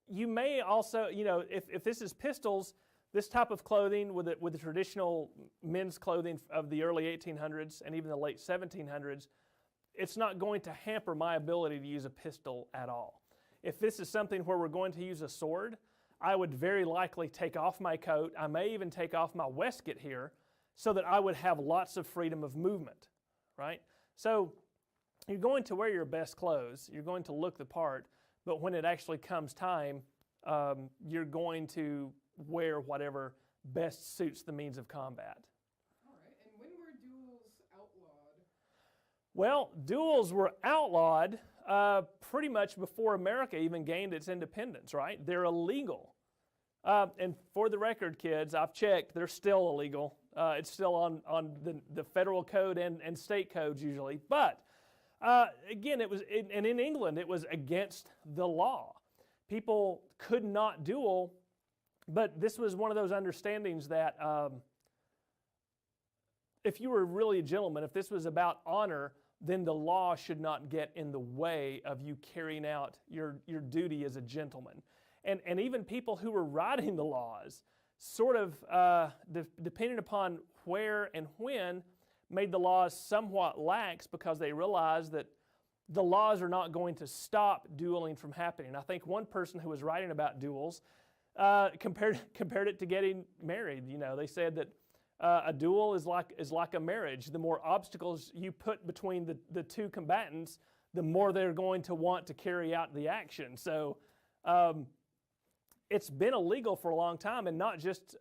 You may also, if this is pistols, this type of clothing with the traditional men's clothing of the early 1800s and even the late 1700s, it's not going to hamper my ability to use a pistol at all. if this is something where we're going to use a sword, I would very likely take off my coat. I may even take off my waistcoat here so that I would have lots of freedom of movement, right? So you're going to wear your best clothes. You're going to look the part, but when it actually comes time, you're going to wear whatever best suits the means of combat. All right. And when were duels outlawed? Well, duels were outlawed pretty much before America even gained its independence, right? They're illegal. And for the record, kids, I've checked, they're still illegal. It's still on the federal code and state codes usually. But again, and in England, it was against the law. People could not duel, but this was one of those understandings that if you were really a gentleman, if this was about honor, then the law should not get in the way of you carrying out your duty as a gentleman. And even people who were writing the laws, sort of depending upon where and when, made the laws somewhat lax because they realized that the laws are not going to stop dueling from happening. I think one person who was writing about duels compared it to getting married. You know, they said that a duel is like a marriage. The more obstacles you put between the two combatants, the more they're going to want to carry out the action. So it's been illegal for a long time, and not just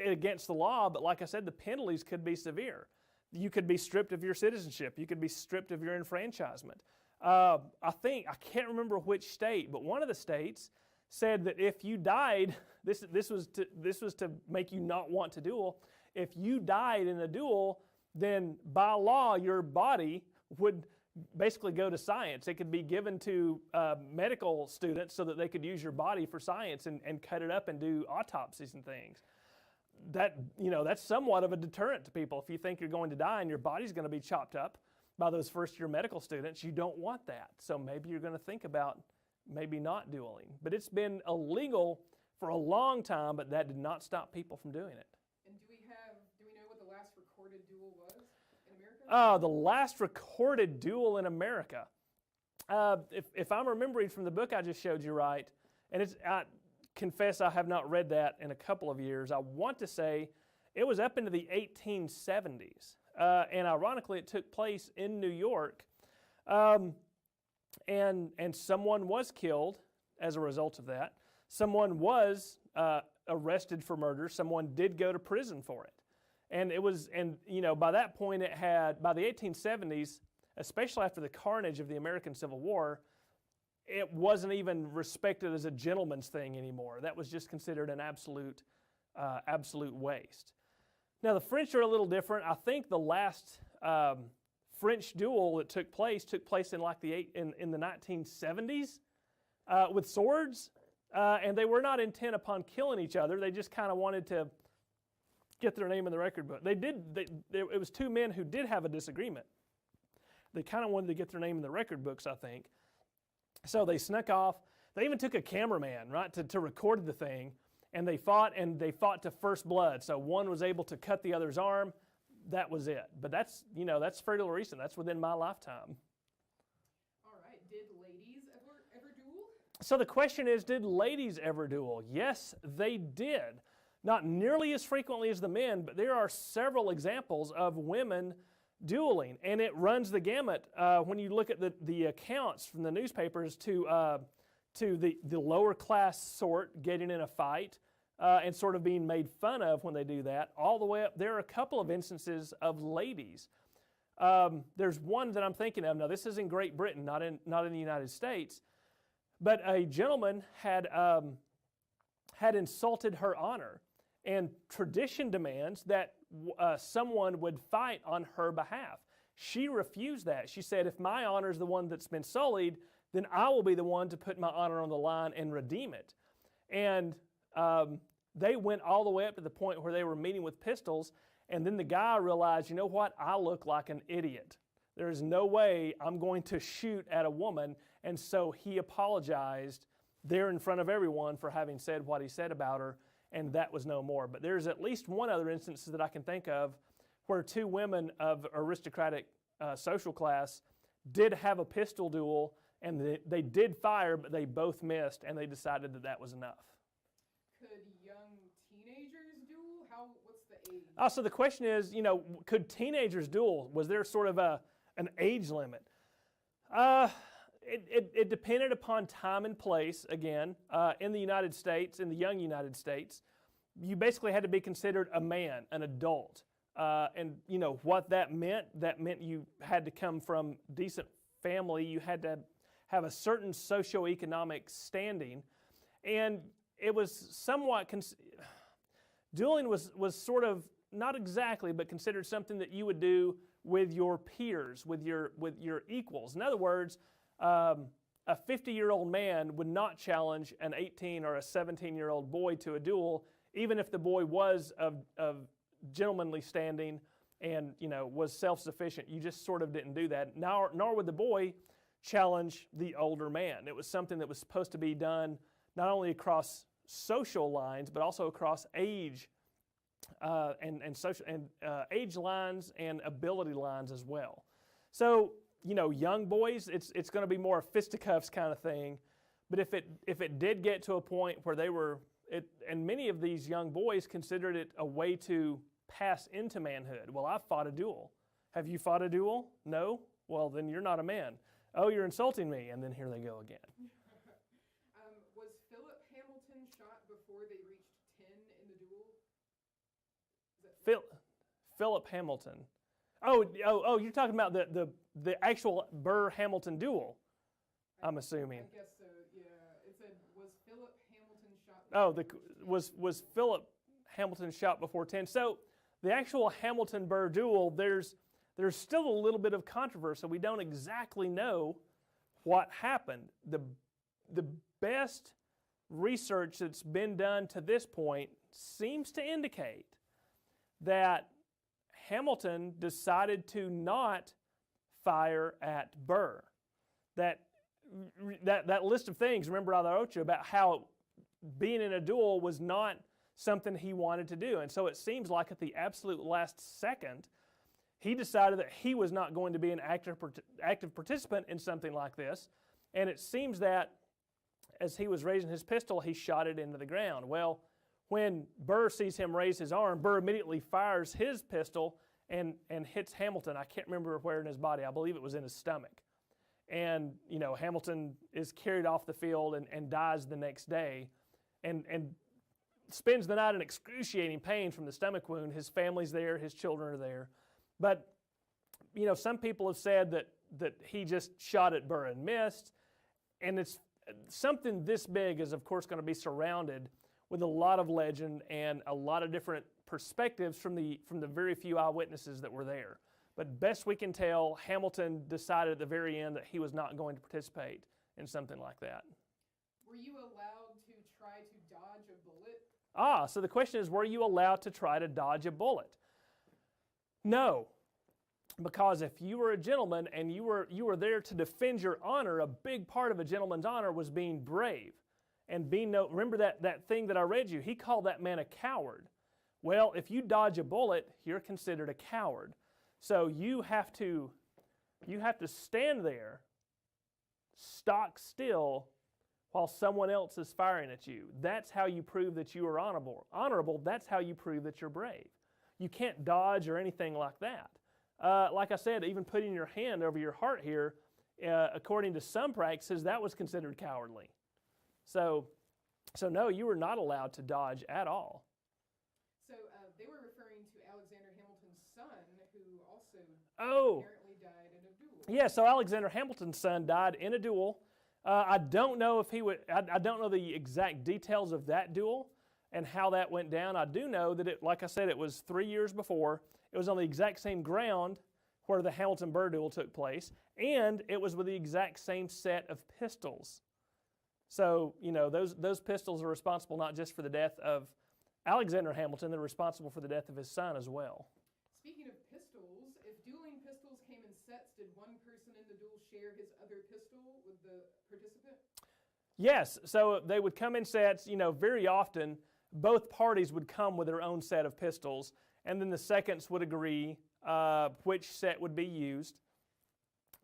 against the law, but like I said, the penalties could be severe. You could be stripped of your citizenship. You could be stripped of your enfranchisement. I can't remember which state, but one of the states said that if you died, this was to make you not want to duel. If you died in a duel, then by law your body would basically go to science. It could be given to medical students so that they could use your body for science and cut it up and do autopsies and things. That's somewhat of a deterrent to people. If you think you're going to die and your body's going to be chopped up by those first-year medical students, you don't want that. So maybe you're going to think about maybe not dueling. But it's been illegal for a long time, but that did not stop people from doing it. And do we know what the last recorded duel was in America? The last recorded duel in America. If I'm remembering from the book I just showed you right, and I confess I have not read that in a couple of years, I want to say it was up into the 1870s. And ironically, it took place in New York. And someone was killed as a result of that. Someone was arrested for murder. Someone did go to prison for it. And by that point by the 1870s, especially after the carnage of the American Civil War, it wasn't even respected as a gentleman's thing anymore. That was just considered an absolute waste. Now the French are a little different. I think the last French duel that took place in the 1970s with swords, and they were not intent upon killing each other. They just kind of wanted to get their name in the record book. It was two men who did have a disagreement. They kind of wanted to get their name in the record books, I think. So they snuck off. They even took a cameraman, right, to record the thing, and they fought to first blood. So one was able to cut the other's arm. That was it. But that's fairly recent. That's within my lifetime. All right. Did ladies ever duel? So the question is, did ladies ever duel? Yes, they did. Not nearly as frequently as the men, but there are several examples of women dueling, and it runs the gamut when you look at the accounts from the newspapers to the lower class sort getting in a fight and sort of being made fun of when they do that, all the way up. There are a couple of instances of ladies. There's one that I'm thinking of. Now, this is in Great Britain, not in the United States, but a gentleman had insulted her honor, and tradition demands that someone would fight on her behalf. She refused that. She said, if my honor is the one that's been sullied, then I will be the one to put my honor on the line and redeem it. And they went all the way up to the point where they were meeting with pistols, and then the guy realized, you know what, I look like an idiot. There is no way I'm going to shoot at a woman, and so he apologized there in front of everyone for having said what he said about her, and that was no more. But there's at least one other instance that I can think of where two women of aristocratic social class did have a pistol duel, And they did fire, but they both missed, and they decided that that was enough. Could young teenagers duel? What's the age? So the question is, could teenagers duel? Was there sort of an age limit? It depended upon time and place, again. In the United States, in the young United States, you basically had to be considered a man, an adult. And what that meant you had to come from decent family. You had to have a certain socioeconomic standing. And it was somewhat, dueling was sort of, not exactly, but considered something that you would do with your peers, with your equals. In other words, a 50-year-old man would not challenge an 18 or a 17-year-old boy to a duel, even if the boy was of gentlemanly standing and was self-sufficient. You just sort of didn't do that. Nor would the boy challenge the older man. It was something that was supposed to be done not only across social lines, but also across age age lines and ability lines as well. So young boys, it's going to be more a fisticuffs kind of thing. But if it did get to a point where and many of these young boys considered it a way to pass into manhood. Well, I've fought a duel. Have you fought a duel? No? Well, then you're not a man. Oh, you're insulting me. And then here they go again. Was Philip Hamilton shot before they reached 10 in the duel? Philip Hamilton. Oh, you're talking about the actual Burr-Hamilton duel, I'm assuming. I guess so, yeah. It said, was Philip Hamilton shot was Philip Hamilton shot before 10? So the actual Hamilton-Burr duel, there's still a little bit of controversy. We don't exactly know what happened. The best research that's been done to this point seems to indicate that Hamilton decided to not fire at Burr. That list of things, remember I wrote you about how being in a duel was not something he wanted to do. And so it seems like at the absolute last second, he decided that he was not going to be an active participant in something like this. And it seems that as he was raising his pistol, he shot it into the ground. Well, when Burr sees him raise his arm, Burr immediately fires his pistol and hits Hamilton. I can't remember where in his body. I believe it was in his stomach. And, Hamilton is carried off the field and dies the next day and spends the night in excruciating pain from the stomach wound. His family's there. His children are there. But, some people have said that he just shot at Burr and missed. And it's something this big is, of course, going to be surrounded with a lot of legend and a lot of different perspectives from the very few eyewitnesses that were there. But best we can tell, Hamilton decided at the very end that he was not going to participate in something like that. Were you allowed to try to dodge a bullet? So the question is, were you allowed to try to dodge a bullet? No. Because if you were a gentleman and you were there to defend your honor, a big part of a gentleman's honor was being brave. And remember that thing that I read you, he called that man a coward. Well, if you dodge a bullet, you're considered a coward. So you have to stand there, stock still, while someone else is firing at you. That's how you prove that you are honorable. That's how you prove that you're brave. You can't dodge or anything like that. Like I said, even putting your hand over your heart here, according to some practices, that was considered cowardly. So no, you were not allowed to dodge at all. So they were referring to Alexander Hamilton's son, who also apparently died in a duel. Yeah, so Alexander Hamilton's son died in a duel. I don't know if I don't know the exact details of that duel and how that went down. I do know that like I said, it was 3 years before. It was on the exact same ground where the Hamilton-Burr duel took place, and it was with the exact same set of pistols. So, those pistols are responsible not just for the death of Alexander Hamilton, they're responsible for the death of his son as well. Speaking of pistols, if dueling pistols came in sets, did one person in the duel share his other pistol with the participant? Yes, so they would come in sets. Very often both parties would come with their own set of pistols, and then the seconds would agree which set would be used.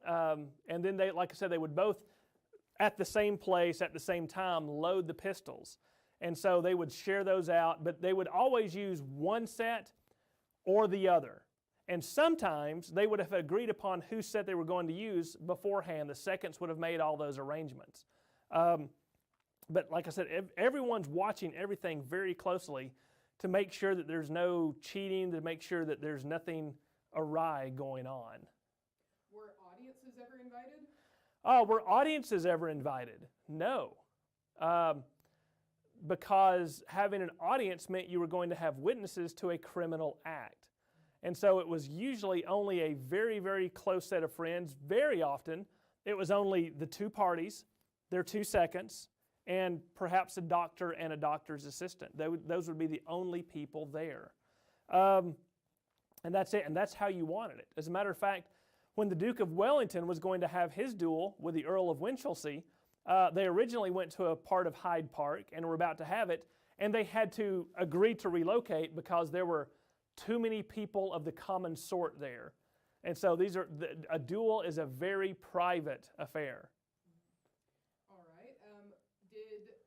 And then like I said, they would both at the same place at the same time load the pistols. And so they would share those out, but they would always use one set or the other. And sometimes they would have agreed upon whose set they were going to use beforehand. The seconds would have made all those arrangements. But like I said, everyone's watching everything very closely to make sure that there's no cheating, to make sure that there's nothing awry going on. Were audiences ever invited? Were audiences ever invited? No. Because having an audience meant you were going to have witnesses to a criminal act. And so it was usually only a very, very close set of friends. Very often, it was only the two parties, their 2 seconds, and perhaps a doctor and a doctor's assistant. Those would be the only people there. And that's it, and that's how you wanted it. As a matter of fact, when the Duke of Wellington was going to have his duel with the Earl of Winchelsea, they originally went to a part of Hyde Park and were about to have it, and they had to agree to relocate because there were too many people of the common sort there. And so a duel is a very private affair. All right. Did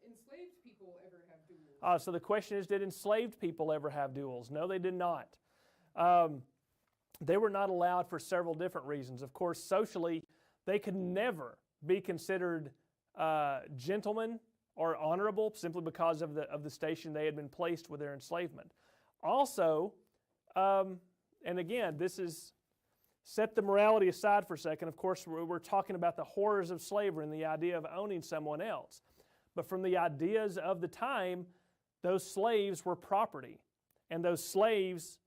enslaved people ever have duels? So the question is, did enslaved people ever have duels? No, they did not. They were not allowed for several different reasons. Of course, socially, they could never be considered gentlemen or honorable simply because of the station they had been placed with their enslavement. Also, and again, this is set the morality aside for a second. Of course, we're talking about the horrors of slavery and the idea of owning someone else. But from the ideas of the time, those slaves were property. And those slaves,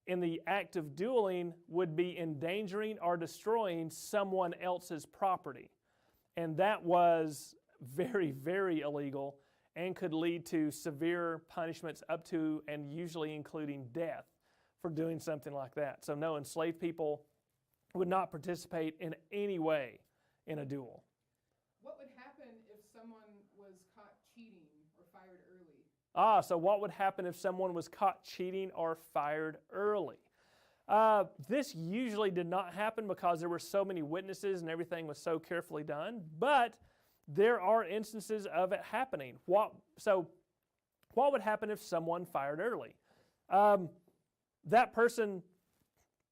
in the act of dueling, would be endangering or destroying someone else's property. And that was very, very illegal and could lead to severe punishments up to and usually including death for doing something like that. So no, enslaved people would not participate in any way in a duel. What would happen if someone was caught cheating or fired early? So what would happen if someone was caught cheating or fired early? This usually did not happen because there were so many witnesses and everything was so carefully done, but there are instances of it happening. What would happen if someone fired early? That person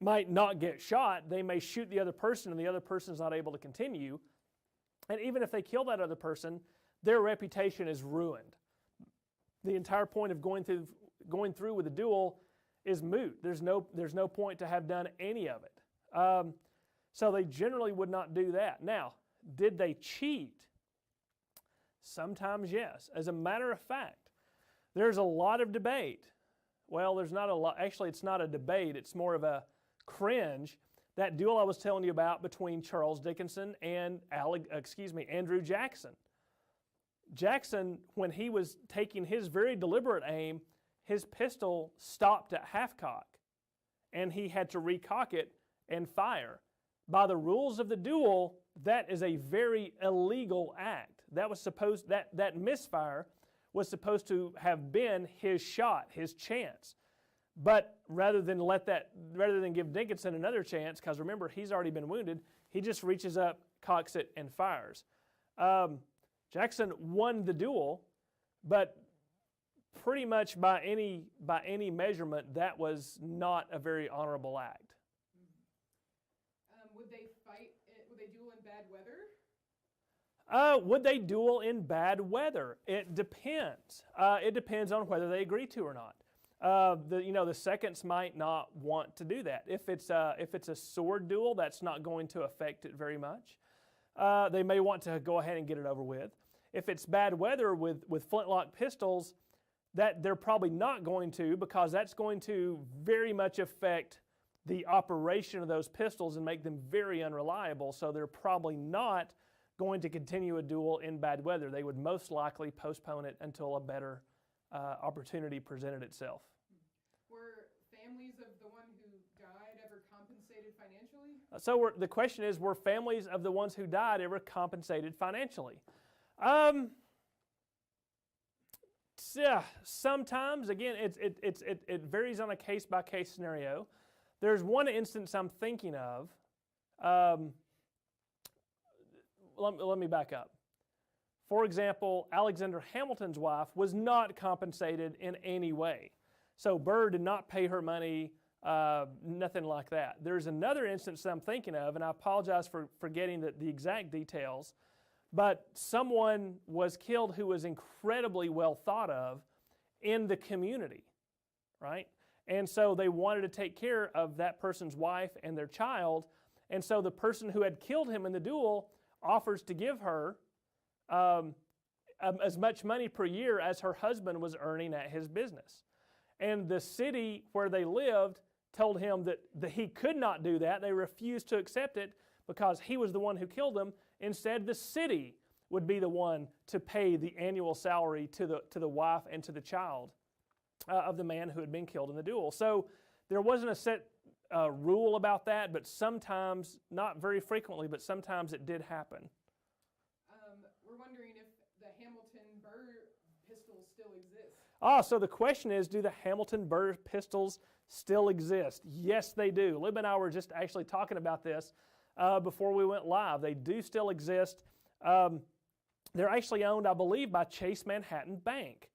might not get shot. They may shoot the other person and the other person is not able to continue. And even if they kill that other person, their reputation is ruined. The entire point of going through with a duel is moot. There's no point to have done any of it. So they generally would not do that. Now, did they cheat? Sometimes yes. As a matter of fact, there's a lot of debate. Well, there's not a lot. Actually, it's not a debate. It's more of a cringe. That duel I was telling you about between Charles Dickinson and Andrew Jackson. Jackson, when he was taking his very deliberate aim, his pistol stopped at half cock, and he had to recock it and fire. By the rules of the duel, that is a very illegal act. That misfire was supposed to have been his shot, his chance. But rather than give Dickinson another chance, because remember, he's already been wounded, he just reaches up, cocks it, and fires. Jackson won the duel, but pretty much by any measurement, that was not a very honorable act. Would they duel in bad weather? Would they duel in bad weather? It depends. It depends on whether they agree to or not. The seconds might not want to do that. If it's a sword duel, that's not going to affect it very much. They may want to go ahead and get it over with. If it's bad weather with flintlock pistols, that they're probably not going to, because that's going to very much affect the operation of those pistols and make them very unreliable. So they're probably not going to continue a duel in bad weather. They would most likely postpone it until a better opportunity presented itself. Were families of the one who died ever compensated financially? So the question is, were families of the ones who died ever compensated financially? Yeah, sometimes. Again, it varies on a case-by-case scenario. There's one instance I'm thinking of. Let me back up. For example, Alexander Hamilton's wife was not compensated in any way. So Burr did not pay her money, nothing like that. There's another instance that I'm thinking of, and I apologize for forgetting the exact details, but someone was killed who was incredibly well thought of in the community, right? And so they wanted to take care of that person's wife and their child, and so the person who had killed him in the duel offers to give her as much money per year as her husband was earning at his business. And the city where they lived told him that he could not do that. They refused to accept it because he was the one who killed him. Instead, the city would be the one to pay the annual salary to the wife and to the child of the man who had been killed in the duel. So there wasn't a set rule about that, but sometimes, not very frequently, but sometimes it did happen. We're wondering if the Hamilton Burr pistols still exist. So the question is, do the Hamilton Burr pistols still exist? Yes, they do. Lib and I were just actually talking about this before we went live. They do still exist. They're actually owned, I believe, by Chase Manhattan Bank.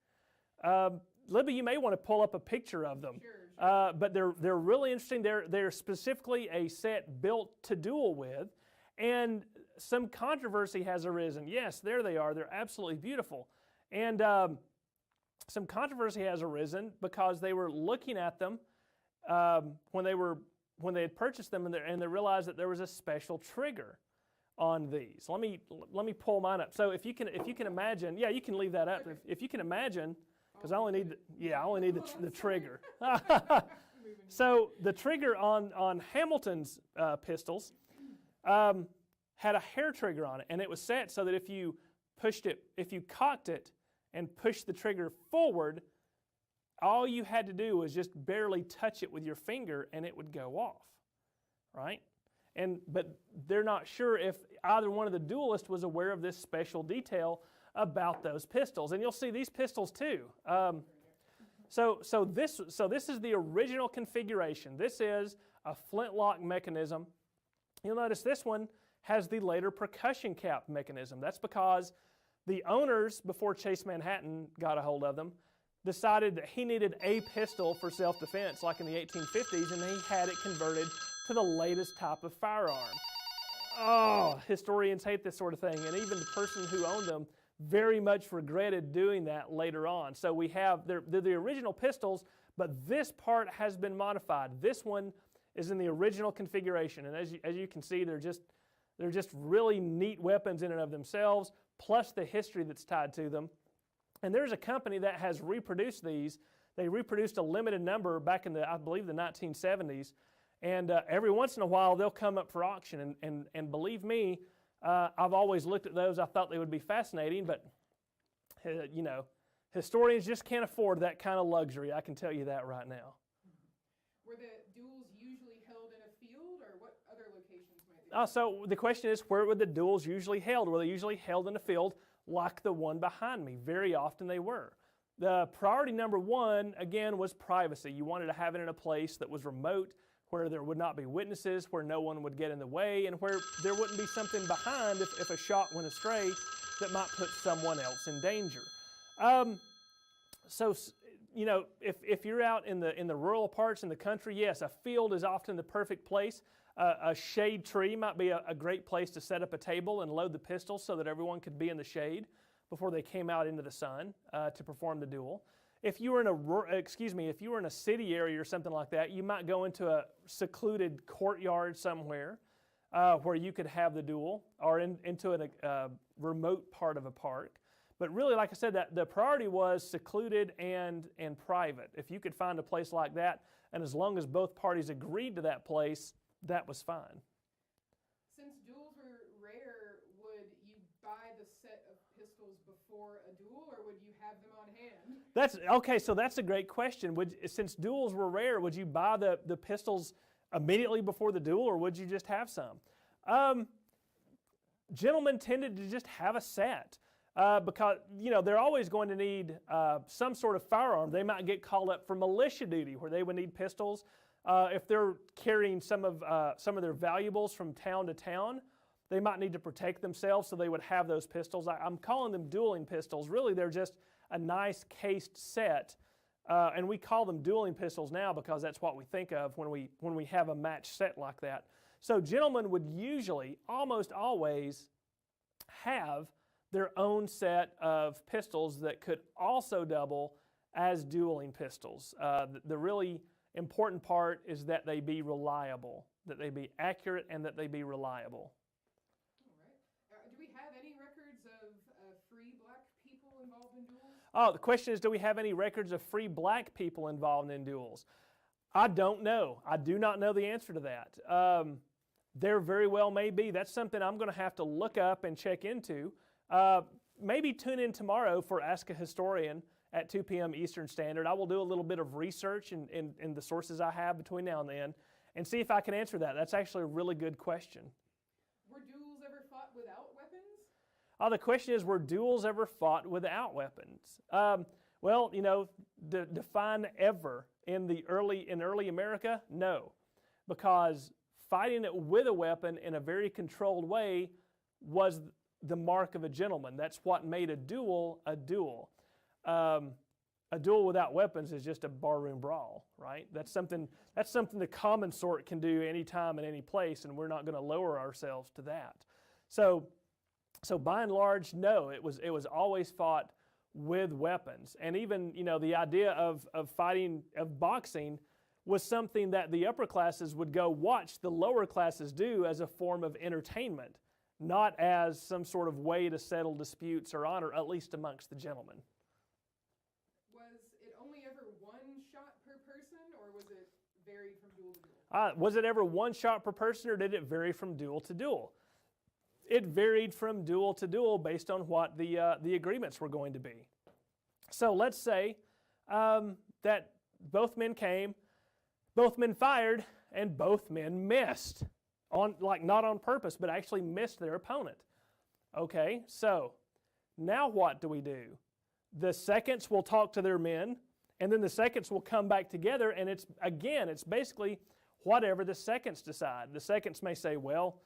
Libby, you may want to pull up a picture of them. Sure. But they're really interesting. They're specifically a set built to duel with. And some controversy has arisen. Yes, there they are. They're absolutely beautiful. And some controversy has arisen because they were looking at them when they had purchased them, and they realized that there was a special trigger on these. Let me pull mine up. So if you can imagine, yeah, you can leave that up. If you can imagine, because I only need the trigger. So the trigger on Hamilton's pistols had a hair trigger on it, and it was set so that if you cocked it and pushed the trigger forward, all you had to do was just barely touch it with your finger and it would go off, right? But they're not sure if either one of the duelists was aware of this special detail about those pistols. And you'll see these pistols too. So this is the original configuration. This is a flintlock mechanism. You'll notice this one has the later percussion cap mechanism. That's because the owners, before Chase Manhattan got a hold of them, decided that he needed a pistol for self-defense like in the 1850s, and he had it converted to the latest type of firearm. Oh, historians hate this sort of thing, and even the person who owned them very much regretted doing that later on. So we have, they're the original pistols, but this part has been modified. This one is in the original configuration, and as you can see, they're just really neat weapons in and of themselves, plus the history that's tied to them. And there's a company that has reproduced these. They reproduced a limited number back in I believe the 1970s, and every once in a while they'll come up for auction, and believe me, I've always looked at those. I thought they would be fascinating, but historians just can't afford that kind of luxury. I can tell you that right now. Were the duels usually held in a field, or what other locations might they be? So the question is, where were the duels usually held? Were they usually held in a field like the one behind me? Very often they were. The priority number one, again, was privacy. You wanted to have it in a place that was remote, where there would not be witnesses, where no one would get in the way, and where there wouldn't be something behind if a shot went astray that might put someone else in danger. If you're out in the rural parts in the country, yes, a field is often the perfect place. A shade tree might be a great place to set up a table and load the pistols so that everyone could be in the shade before they came out into the sun to perform the duel. If you were in a city area or something like that, you might go into a secluded courtyard somewhere where you could have the duel, or into a remote part of a park. But really, like I said, that the priority was secluded and private. If you could find a place like that, and as long as both parties agreed to that place, that was fine. Since duels were rare, would you buy the set of pistols before a duel, or would you have them on hand? So that's a great question. Since duels were rare, would you buy the pistols immediately before the duel, or would you just have some? Gentlemen tended to just have a set. Because, they're always going to need some sort of firearm. They might get called up for militia duty where they would need pistols. If they're carrying some of their valuables from town to town, they might need to protect themselves, so they would have those pistols. I'm calling them dueling pistols. Really, they're just a nice cased set, and we call them dueling pistols now because that's what we think of when we have a match set like that. So gentlemen would usually, almost always, have their own set of pistols that could also double as dueling pistols. The really important part is that they be reliable, that they be accurate, and that they be reliable. All right. Do we have any records of free black people involved in duels? Oh, the question is, do we have any records of free black people involved in duels? I don't know. I do not know the answer to that. There very well may be. That's something I'm going to have to look up and check into. Maybe tune in tomorrow for Ask a Historian at 2 p.m. Eastern Standard. I will do a little bit of research in the sources I have between now and then and see if I can answer that. That's actually a really good question. Were duels ever fought without weapons? The question is, were duels ever fought without weapons? Well, define ever in early America? No, because fighting it with a weapon in a very controlled way was the mark of a gentleman. That's what made a duel a duel. A duel without weapons is just a barroom brawl, right? That's something the common sort can do anytime and any place, and we're not going to lower ourselves to that. So by and large, no, it was always fought with weapons. And even, the idea of boxing was something that the upper classes would go watch the lower classes do as a form of entertainment, not as some sort of way to settle disputes or honor, at least amongst the gentlemen. Was it only ever one shot per person, or was it varied from duel to duel? Was it ever one shot per person, or did it vary from duel to duel? It varied from duel to duel based on what the agreements were going to be. So let's say that both men came, both men fired, and both men missed. Not on purpose, but actually missed their opponent. Okay, so now what do we do? The seconds will talk to their men, and then the seconds will come back together, and it's basically whatever the seconds decide. The seconds may say, well,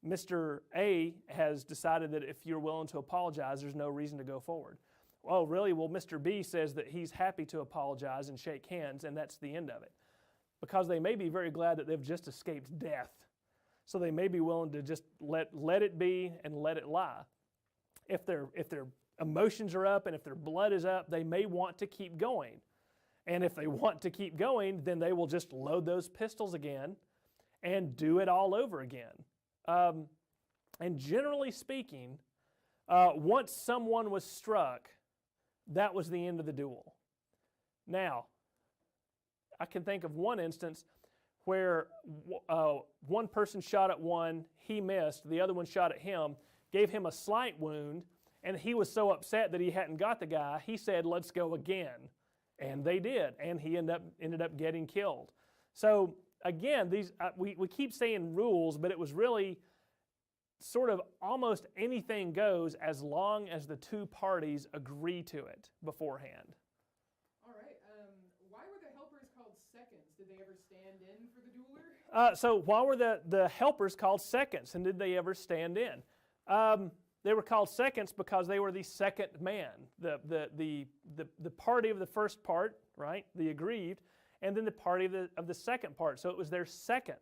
Mr. A has decided that if you're willing to apologize, there's no reason to go forward. Oh, really? Well, Mr. B says that he's happy to apologize and shake hands, and that's the end of it. Because they may be very glad that they've just escaped death. So they may be willing to just let it be and let it lie. If their emotions are up and if their blood is up, they may want to keep going. And if they want to keep going, then they will just load those pistols again and do it all over again. And generally speaking, once someone was struck, that was the end of the duel. Now, I can think of one instance where one person shot at one, he missed, the other one shot at him, gave him a slight wound, and he was so upset that he hadn't got the guy, he said, let's go again. And they did, and he ended up getting killed. So again, we keep saying rules, but it was really sort of almost anything goes as long as the two parties agree to it beforehand. All right. Why were the helpers called seconds? Did they ever stand in for the dueler? So why were the helpers called seconds, and did they ever stand in? They were called seconds because they were the second man, the party of the first part, right, the aggrieved, and then the party of the second part. So it was their second.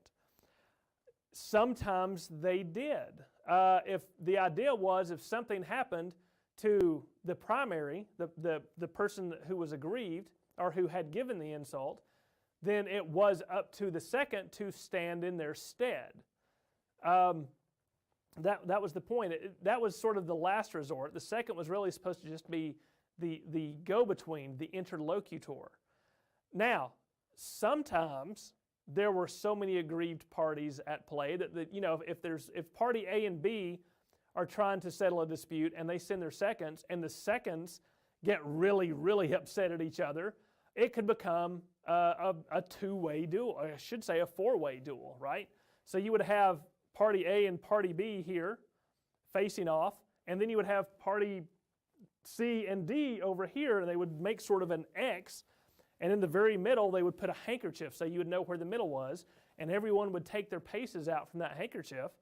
Sometimes they did. If the idea was if something happened to the primary, the person who was aggrieved or who had given the insult, then it was up to the second to stand in their stead. That was the point. That was sort of the last resort. The second was really supposed to just be the go-between, the interlocutor. Now, sometimes there were so many aggrieved parties at play that if party A and B are trying to settle a dispute and they send their seconds and the seconds get really, really upset at each other, it could become a two-way duel, or I should say a four-way duel, right? So you would have party A and party B here facing off, and then you would have party C and D over here, and they would make sort of an X, and in the very middle they would put a handkerchief so you would know where the middle was, and everyone would take their paces out from that handkerchief,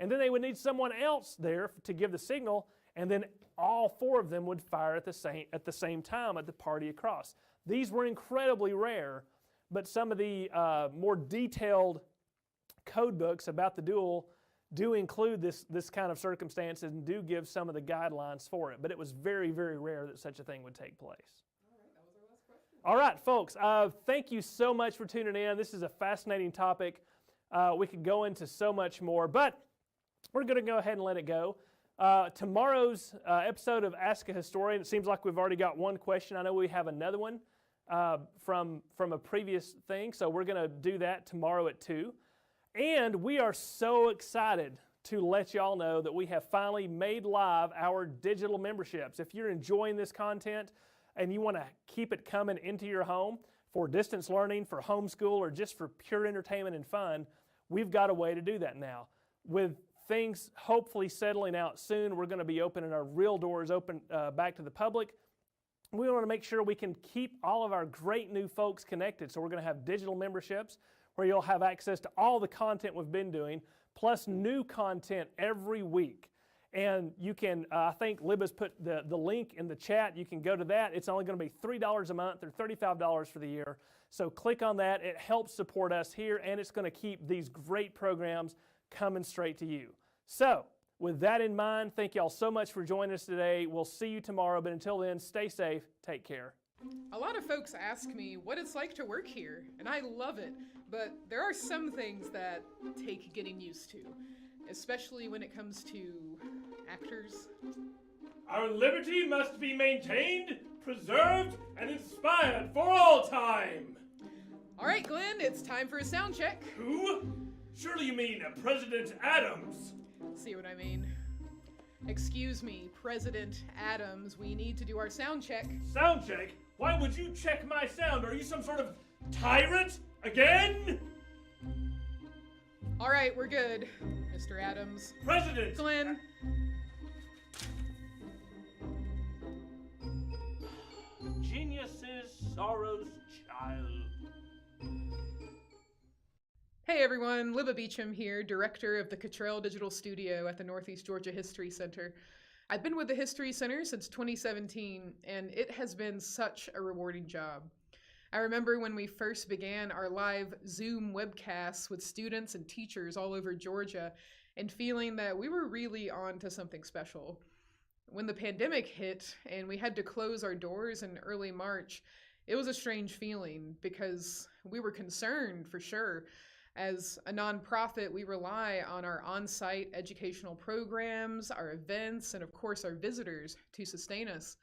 and then they would need someone else there to give the signal, and then all 4 of them would fire at the same time at the party across. These were incredibly rare, but some of the more detailed code books about the duel do include this kind of circumstances and do give some of the guidelines for it. But it was very, very rare that such a thing would take place. All right, that was our last question. All right, folks, thank you so much for tuning in. This is a fascinating topic. We could go into so much more, but we're going to go ahead and let it go. Tomorrow's episode of Ask a Historian, it seems like we've already got one question. I know we have another one from a previous thing, so we're going to do that tomorrow at 2. And we are so excited to let y'all know that we have finally made live our digital memberships. If you're enjoying this content and you want to keep it coming into your home for distance learning, for homeschool, or just for pure entertainment and fun, we've got a way to do that now. With things hopefully settling out soon, we're going to be opening our real doors open back to the public. We want to make sure we can keep all of our great new folks connected. So we're going to have digital memberships where you'll have access to all the content we've been doing, plus new content every week. And you can, I think Libba's put the link in the chat. You can go to that. It's only going to be $3 a month or $35 for the year. So click on that. It helps support us here, and it's going to keep these great programs coming straight to you. So with that in mind, thank y'all so much for joining us today. We'll see you tomorrow, but until then, stay safe, take care. A lot of folks ask me what it's like to work here, and I love it, but there are some things that take getting used to, especially when it comes to actors. Our liberty must be maintained, preserved, and inspired for all time. All right, Glenn, it's time for a sound check. Who? Surely you mean President Adams. See what I mean? Excuse me, President Adams, we need to do our sound check. Sound check? Why would you check my sound? Are you some sort of tyrant? Again? All right, we're good, Mr. Adams. President! Glenn. Genius's sorrow's child. Hey everyone, Libba Beecham here, director of the Cottrell Digital Studio at the Northeast Georgia History Center. I've been with the History Center since 2017, and it has been such a rewarding job. I remember when we first began our live Zoom webcasts with students and teachers all over Georgia, and feeling that we were really on to something special. When the pandemic hit and we had to close our doors in early March, it was a strange feeling because we were concerned for sure. As a nonprofit, we rely on our on-site educational programs, our events, and of course our visitors to sustain us.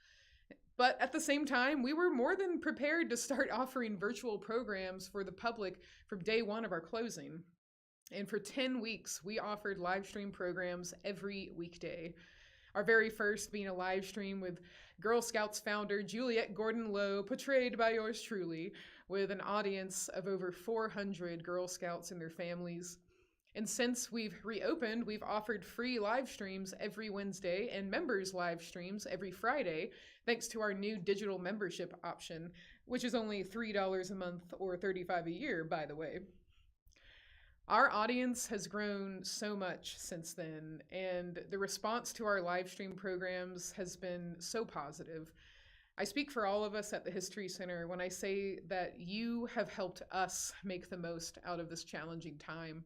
But at the same time, we were more than prepared to start offering virtual programs for the public from day one of our closing. And for 10 weeks, we offered live stream programs every weekday. Our very first being a live stream with Girl Scouts founder Juliette Gordon-Lowe, portrayed by yours truly, with an audience of over 400 Girl Scouts and their families. And since we've reopened, we've offered free live streams every Wednesday and members live streams every Friday, thanks to our new digital membership option, which is only $3 a month or $35 a year, by the way. Our audience has grown so much since then, and the response to our live stream programs has been so positive. I speak for all of us at the History Center when I say that you have helped us make the most out of this challenging time.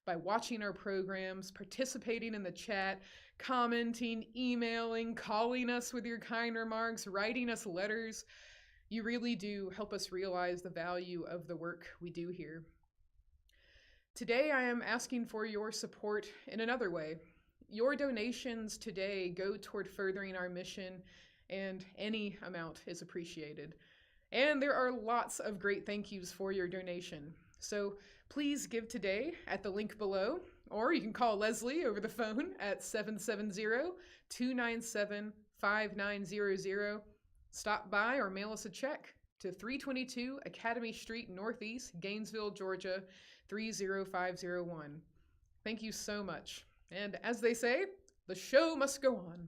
By watching our programs, participating in the chat, commenting, emailing, calling us with your kind remarks, writing us letters, you really do help us realize the value of the work we do here. Today, I am asking for your support in another way. Your donations today go toward furthering our mission, and any amount is appreciated. And there are lots of great thank yous for your donation. So please give today at the link below, or you can call Leslie over the phone at 770-297-5900. Stop by or mail us a check to 322 Academy Street Northeast, Gainesville, Georgia, 30501. Thank you so much. And as they say, the show must go on.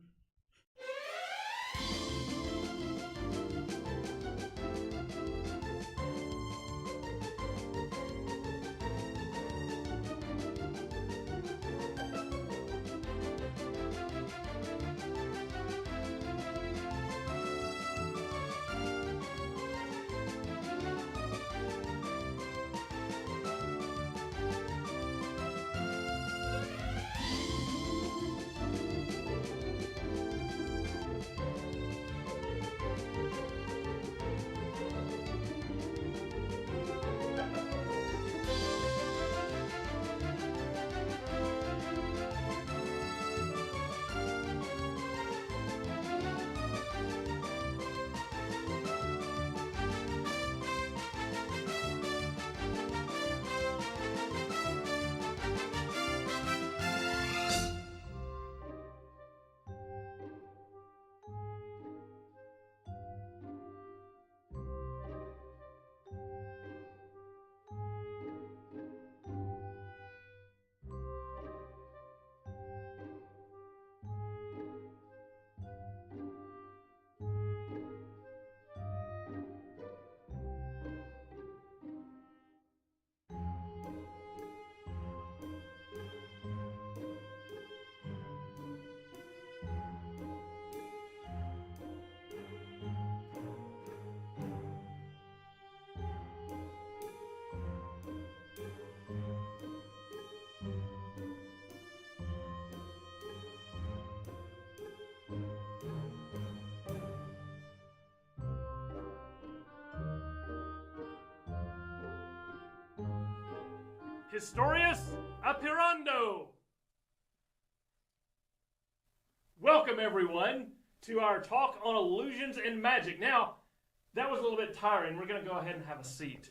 Historius apirando. Welcome, everyone, to our talk on illusions and magic. Now, that was a little bit tiring. We're going to go ahead and have a seat.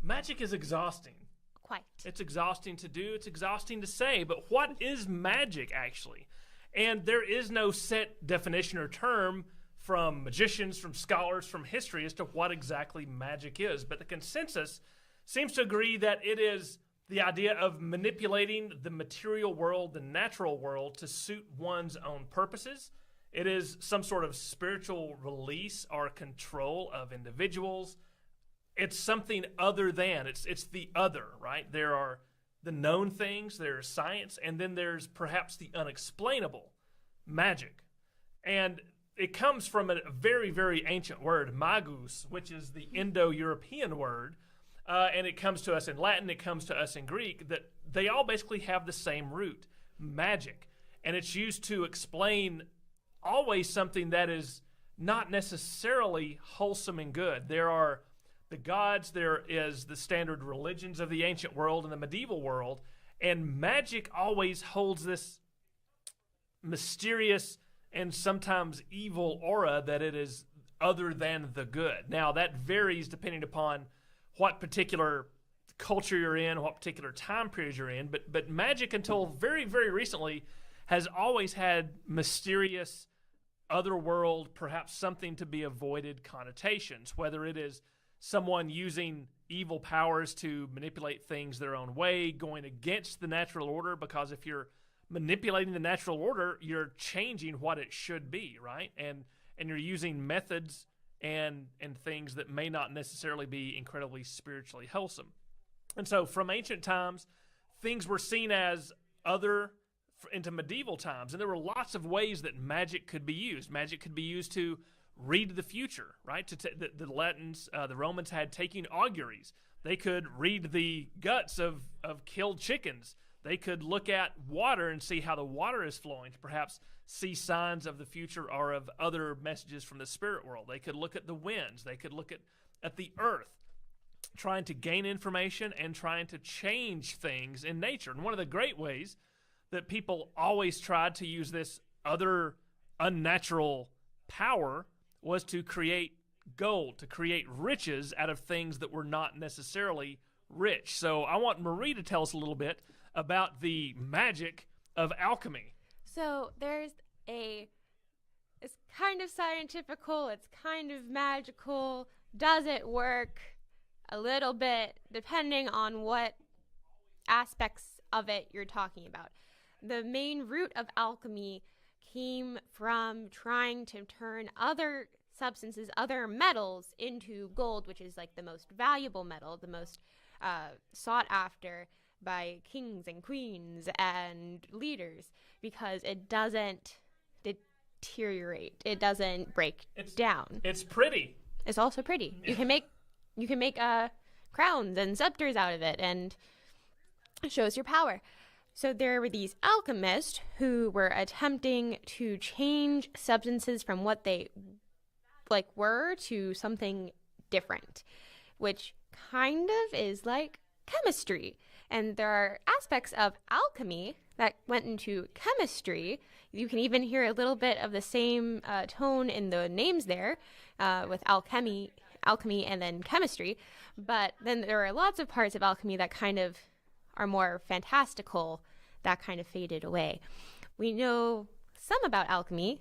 Magic is exhausting. Quite. It's exhausting to do. It's exhausting to say. But what is magic, actually? And there is no set definition or term from magicians, from scholars, from history as to what exactly magic is. But the consensus seems to agree that it is the idea of manipulating the material world, the natural world, to suit one's own purposes. It is some sort of spiritual release or control of individuals. It's something other than. It's the other, right? There are the known things, there's science, and then there's perhaps the unexplainable, magic. And it comes from a very, very ancient word, magus, which is the Indo-European word, and it comes to us in Latin, it comes to us in Greek, that they all basically have the same root, magic. And it's used to explain always something that is not necessarily wholesome and good. There are the gods, there is the standard religions of the ancient world and the medieval world, and magic always holds this mysterious and sometimes evil aura that it is other than the good. Now, that varies depending upon what particular culture you're in, what particular time period you're in, but magic until very, very recently has always had mysterious, otherworld, perhaps something to be avoided connotations, whether it is someone using evil powers to manipulate things their own way, going against the natural order, because if you're manipulating the natural order, you're changing what it should be, right? And you're using methods and things that may not necessarily be incredibly spiritually wholesome. And so from ancient times, things were seen as other into medieval times, and there were lots of ways that magic could be used. Magic could be used to read the future, right? The Latins, the Romans had taking auguries. They could read the guts of killed chickens. They could look at water and see how the water is flowing to perhaps see signs of the future or of other messages from the spirit world. They could look at the winds. They could look at the earth, trying to gain information and trying to change things in nature. And one of the great ways that people always tried to use this other unnatural power was to create gold, to create riches out of things that were not necessarily rich. So I want Marie to tell us a little bit about the magic of alchemy. So it's kind of scientifical, it's kind of magical. Does it work? A little bit, depending on what aspects of it you're talking about. The main root of alchemy came from trying to turn other substances, other metals, into gold, which is like the most valuable metal, the most sought after by kings and queens and leaders, because it doesn't deteriorate. It doesn't break down. It's pretty. It's also pretty. You can make crowns and scepters out of it, and it shows your power. So there were these alchemists who were attempting to change substances from what they were to something different, which kind of is like chemistry. And there are aspects of alchemy that went into chemistry. You can even hear a little bit of the same tone in the names there with alchemy and then chemistry. But then there are lots of parts of alchemy that kind of are more fantastical, that kind of faded away. We know some about alchemy.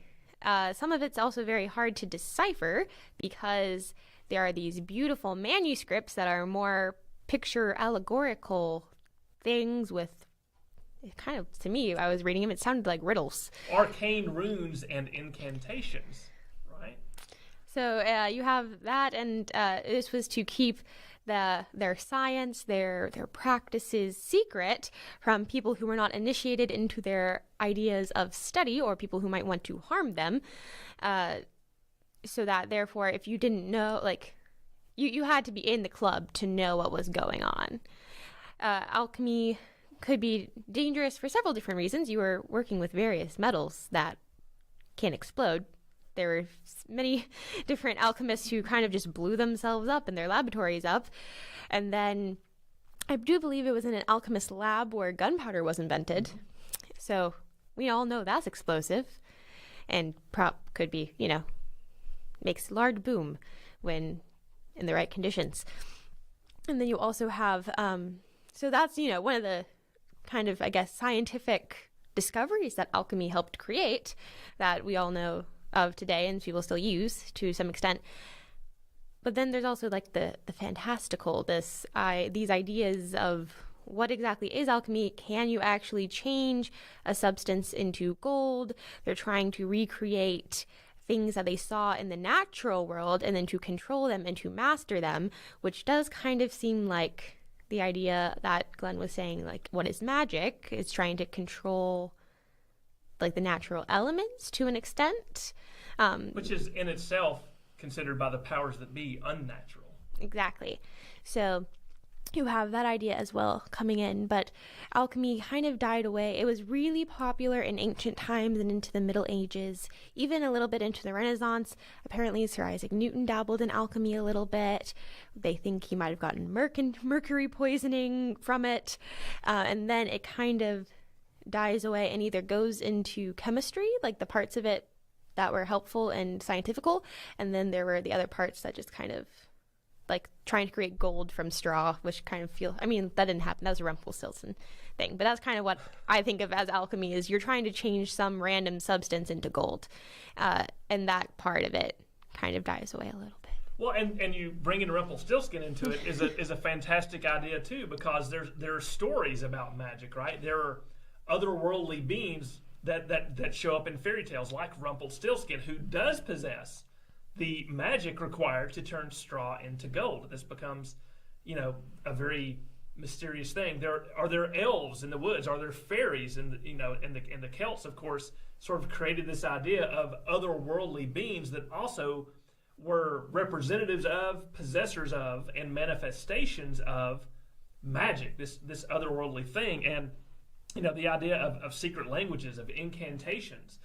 Some of it's also very hard to decipher because there are these beautiful manuscripts that are more picture allegorical things with kind of, to me, I was reading them, it sounded like riddles. Arcane runes and incantations, right? So you have that, and this was to keep their science, their practices secret from people who were not initiated into their ideas of study or people who might want to harm them. So that, therefore, if you didn't know, you had to be in the club to know what was going on. Alchemy could be dangerous for several different reasons. You were working with various metals that can explode there were many different alchemists who kind of just blew themselves up and their laboratories up. And then I do believe it was in an alchemist lab where gunpowder was invented. So we all know that's explosive and could be, makes a large boom when in the right conditions. And then you also have, so that's, one of the kind of, I guess, scientific discoveries that alchemy helped create that we all know of today and people still use to some extent. But then there's also like the fantastical, these ideas of what exactly is alchemy? Can you actually change a substance into gold? They're trying to recreate things that they saw in the natural world and then to control them and to master them, which does kind of seem like the idea that Glenn was saying, like what is magic is trying to control like the natural elements to an extent. Which is in itself considered by the powers that be unnatural. Exactly. So you have that idea as well coming in, but alchemy kind of died away. It was really popular in ancient times and into the Middle Ages, even a little bit into the Renaissance. Apparently Sir Isaac Newton dabbled in alchemy a little bit. They think he might have gotten mercury poisoning from it, and then it kind of dies away and either goes into chemistry, like the parts of it that were helpful and scientifical, and then there were the other parts that just kind of like trying to create gold from straw, which kind of that didn't happen. That was a Rumpelstiltskin thing. But that's kind of what I think of as alchemy is you're trying to change some random substance into gold. And that part of it kind of dies away a little bit. Well, and you bringing Rumpelstiltskin into it is a fantastic idea too, because there are stories about magic, right? There are otherworldly beings that show up in fairy tales like Rumpelstiltskin, who does possess the magic required to turn straw into gold. This becomes, a very mysterious thing. Are there elves in the woods? Are there fairies? And the Celts, of course, sort of created this idea of otherworldly beings that also were representatives of, possessors of, and manifestations of magic. This otherworldly thing, and the idea of secret languages, of incantations,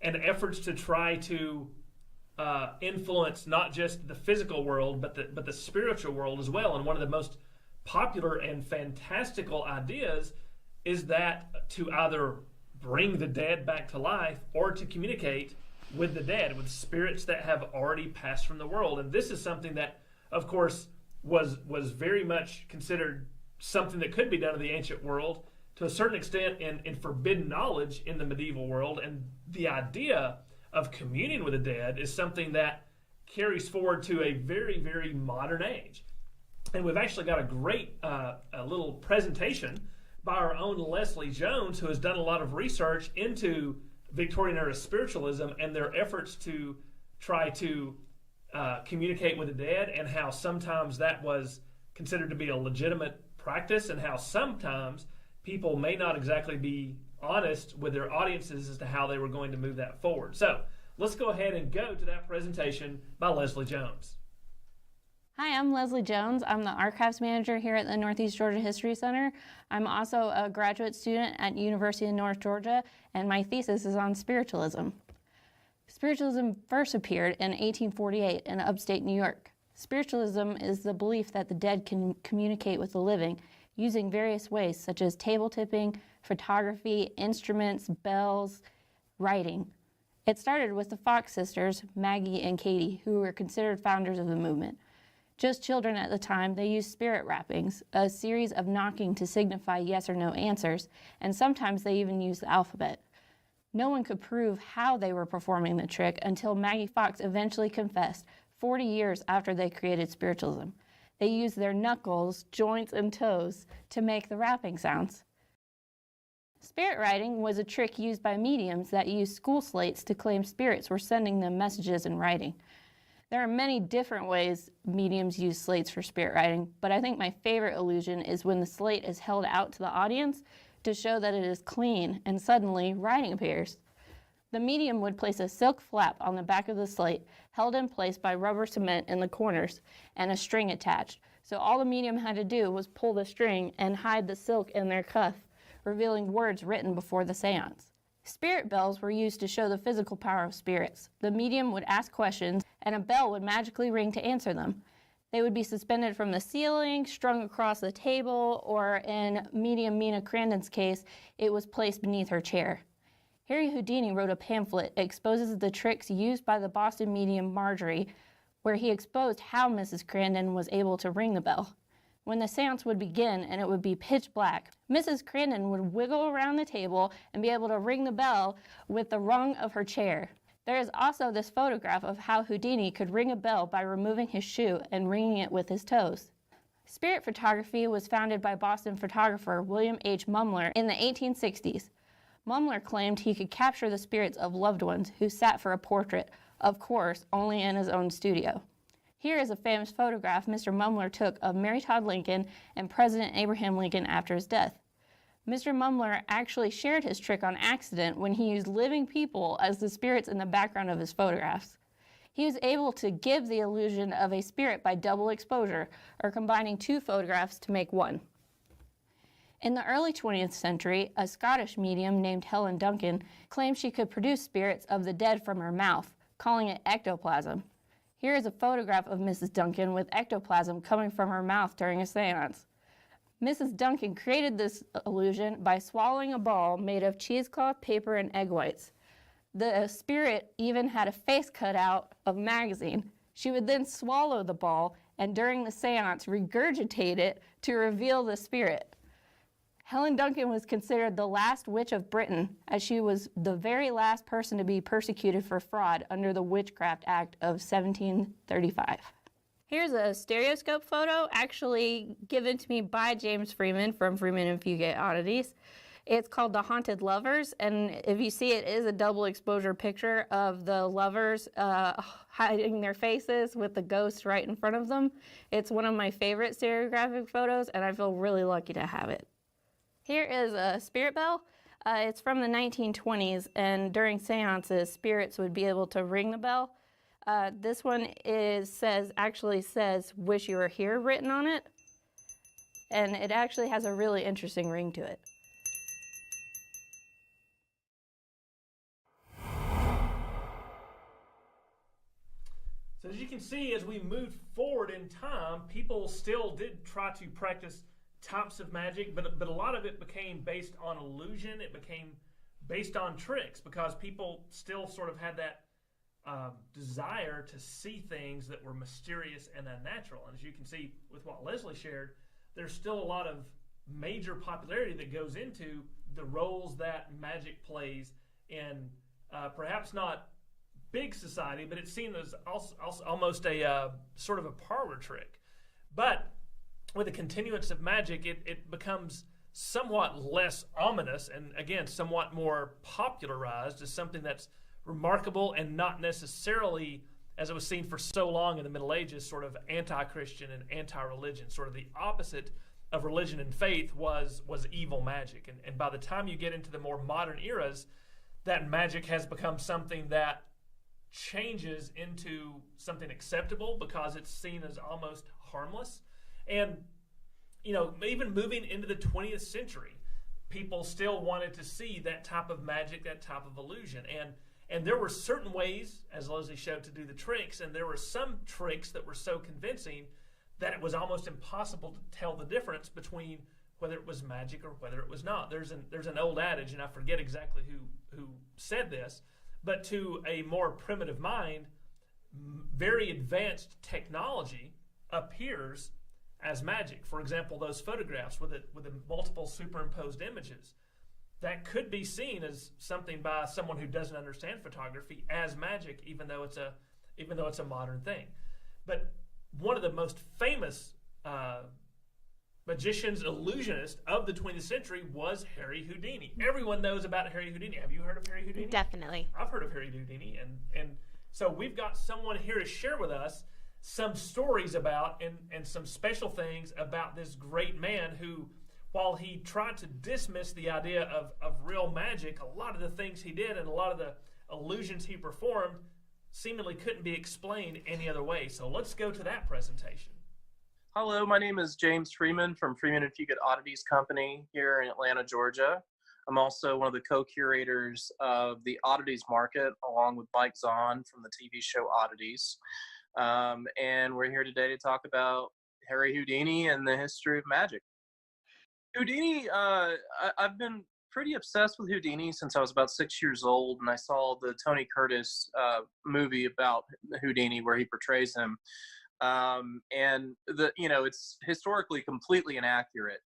and efforts to try to influence not just the physical world, but the spiritual world as well. And one of the most popular and fantastical ideas is that to either bring the dead back to life or to communicate with the dead, with spirits that have already passed from the world. And this is something that, of course, was very much considered something that could be done in the ancient world, to a certain extent in forbidden knowledge in the medieval world. And the idea of communion with the dead is something that carries forward to a very, very modern age. And we've actually got a great a little presentation by our own Leslie Jones, who has done a lot of research into Victorian era spiritualism and their efforts to try to communicate with the dead, and how sometimes that was considered to be a legitimate practice, and how sometimes people may not exactly be honest with their audiences as to how they were going to move that forward. So let's go ahead and go to that presentation by Leslie Jones. Hi, I'm Leslie Jones. I'm the Archives Manager here at the Northeast Georgia History Center. I'm also a graduate student at University of North Georgia, and my thesis is on spiritualism. Spiritualism first appeared in 1848 in upstate New York. Spiritualism is the belief that the dead can communicate with the living using various ways, such as table tipping, photography, instruments, bells, writing. It started with the Fox sisters, Maggie and Katie, who were considered founders of the movement. Just children at the time, they used spirit rappings, a series of knocking to signify yes or no answers, and sometimes they even used the alphabet. No one could prove how they were performing the trick until Maggie Fox eventually confessed 40 years after they created spiritualism. They used their knuckles, joints, and toes to make the rapping sounds. Spirit writing was a trick used by mediums that used school slates to claim spirits were sending them messages in writing. There are many different ways mediums use slates for spirit writing, but I think my favorite illusion is when the slate is held out to the audience to show that it is clean, and suddenly writing appears. The medium would place a silk flap on the back of the slate, held in place by rubber cement in the corners, and a string attached. So all the medium had to do was pull the string and hide the silk in their cuff, revealing words written before the seance. Spirit bells were used to show the physical power of spirits. The medium would ask questions, and a bell would magically ring to answer them. They would be suspended from the ceiling, strung across the table, or in medium Mina Crandon's case, it was placed beneath her chair. Harry Houdini wrote a pamphlet that exposes the tricks used by the Boston medium Marjorie, where he exposed how Mrs. Crandon was able to ring the bell. When the seance would begin and it would be pitch black, Mrs. Crandon would wiggle around the table and be able to ring the bell with the rung of her chair. There is also this photograph of how Houdini could ring a bell by removing his shoe and ringing it with his toes. Spirit photography was founded by Boston photographer William H. Mumler in the 1860s. Mumler claimed he could capture the spirits of loved ones who sat for a portrait, of course, only in his own studio. Here is a famous photograph Mr. Mumler took of Mary Todd Lincoln and President Abraham Lincoln after his death. Mr. Mumler actually shared his trick on accident when he used living people as the spirits in the background of his photographs. He was able to give the illusion of a spirit by double exposure, or combining two photographs to make one. In the early 20th century, a Scottish medium named Helen Duncan claimed she could produce spirits of the dead from her mouth, calling it ectoplasm. Here is a photograph of Mrs. Duncan with ectoplasm coming from her mouth during a seance. Mrs. Duncan created this illusion by swallowing a ball made of cheesecloth, paper, and egg whites. The spirit even had a face cut out of magazine. She would then swallow the ball and during the seance regurgitate it to reveal the spirit. Helen Duncan was considered the last witch of Britain, as she was the very last person to be persecuted for fraud under the Witchcraft Act of 1735. Here's a stereoscope photo actually given to me by James Freeman from Freeman and Fugate Oddities. It's called The Haunted Lovers, and if you see it is a double exposure picture of the lovers hiding their faces with the ghost right in front of them. It's one of my favorite stereographic photos, and I feel really lucky to have it. Here is a spirit bell. It's from the 1920s, and during seances, spirits would be able to ring the bell. This one actually says "Wish you were here" written on it, and it actually has a really interesting ring to it. So as you can see, as we moved forward in time, people still did try to practice types of magic, but a lot of it became based on illusion. It became based on tricks because people still sort of had that desire to see things that were mysterious and unnatural. And as you can see with what Leslie shared, there's still a lot of major popularity that goes into the roles that magic plays in perhaps not big society, but it's seen as also almost a sort of a parlor trick. But with the continuance of magic, it becomes somewhat less ominous and, again, somewhat more popularized as something that's remarkable and not necessarily, as it was seen for so long in the Middle Ages, sort of anti-Christian and anti-religion. Sort of the opposite of religion and faith was evil magic. And by the time you get into the more modern eras, that magic has become something that changes into something acceptable because it's seen as almost harmless. And, you know, even moving into the 20th century, people still wanted to see that type of magic, that type of illusion. And there were certain ways, as Leslie showed, to do the tricks, and there were some tricks that were so convincing that it was almost impossible to tell the difference between whether it was magic or whether it was not. There's an old adage, and I forget exactly who said this, but to a more primitive mind, very advanced technology appears as magic. For example, those photographs with the multiple superimposed images, that could be seen as something by someone who doesn't understand photography as magic, even though it's a modern thing. But one of the most famous magicians, illusionists of the 20th century was Harry Houdini. Everyone knows about Harry Houdini. Have you heard of Harry Houdini? Definitely. I've heard of Harry Houdini, and so we've got someone here to share with us some stories about and some special things about this great man who, while he tried to dismiss the idea of real magic, a lot of the things he did and a lot of the illusions he performed seemingly couldn't be explained any other way. So let's go to that presentation. Hello, my name is James Freeman from Freeman and Fugate Oddities Company here in Atlanta, Georgia. I'm also one of the co-curators of the Oddities Market, along with Mike Zahn from the TV show Oddities. And we're here today to talk about Harry Houdini and the history of magic. Houdini, I've been pretty obsessed with Houdini since I was about 6 years old, and I saw the Tony Curtis movie about Houdini where he portrays him. And it's historically completely inaccurate.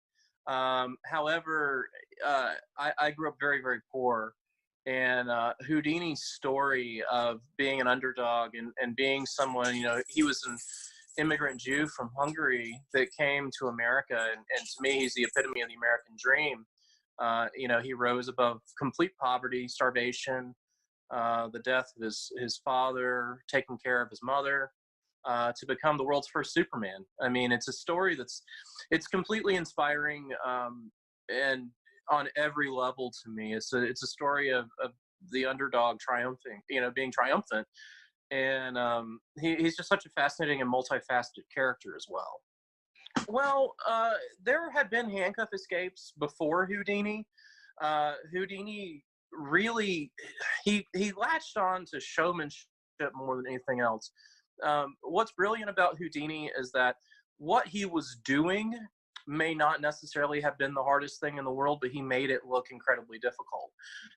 However, I grew up very, very poor, and Houdini's story of being an underdog and being someone, he was an immigrant Jew from Hungary that came to America, and to me, he's the epitome of the American dream. He rose above complete poverty, starvation, the death of his father, taking care of his mother, to become the world's first Superman. I mean, it's a story it's completely inspiring, and on every level to me. It's a story of the underdog triumphing, being triumphant. And he's just such a fascinating and multifaceted character as well. Well, there had been handcuff escapes before Houdini. Houdini really, he latched on to showmanship more than anything else. What's brilliant about Houdini is that what he was doing may not necessarily have been the hardest thing in the world, but he made it look incredibly difficult.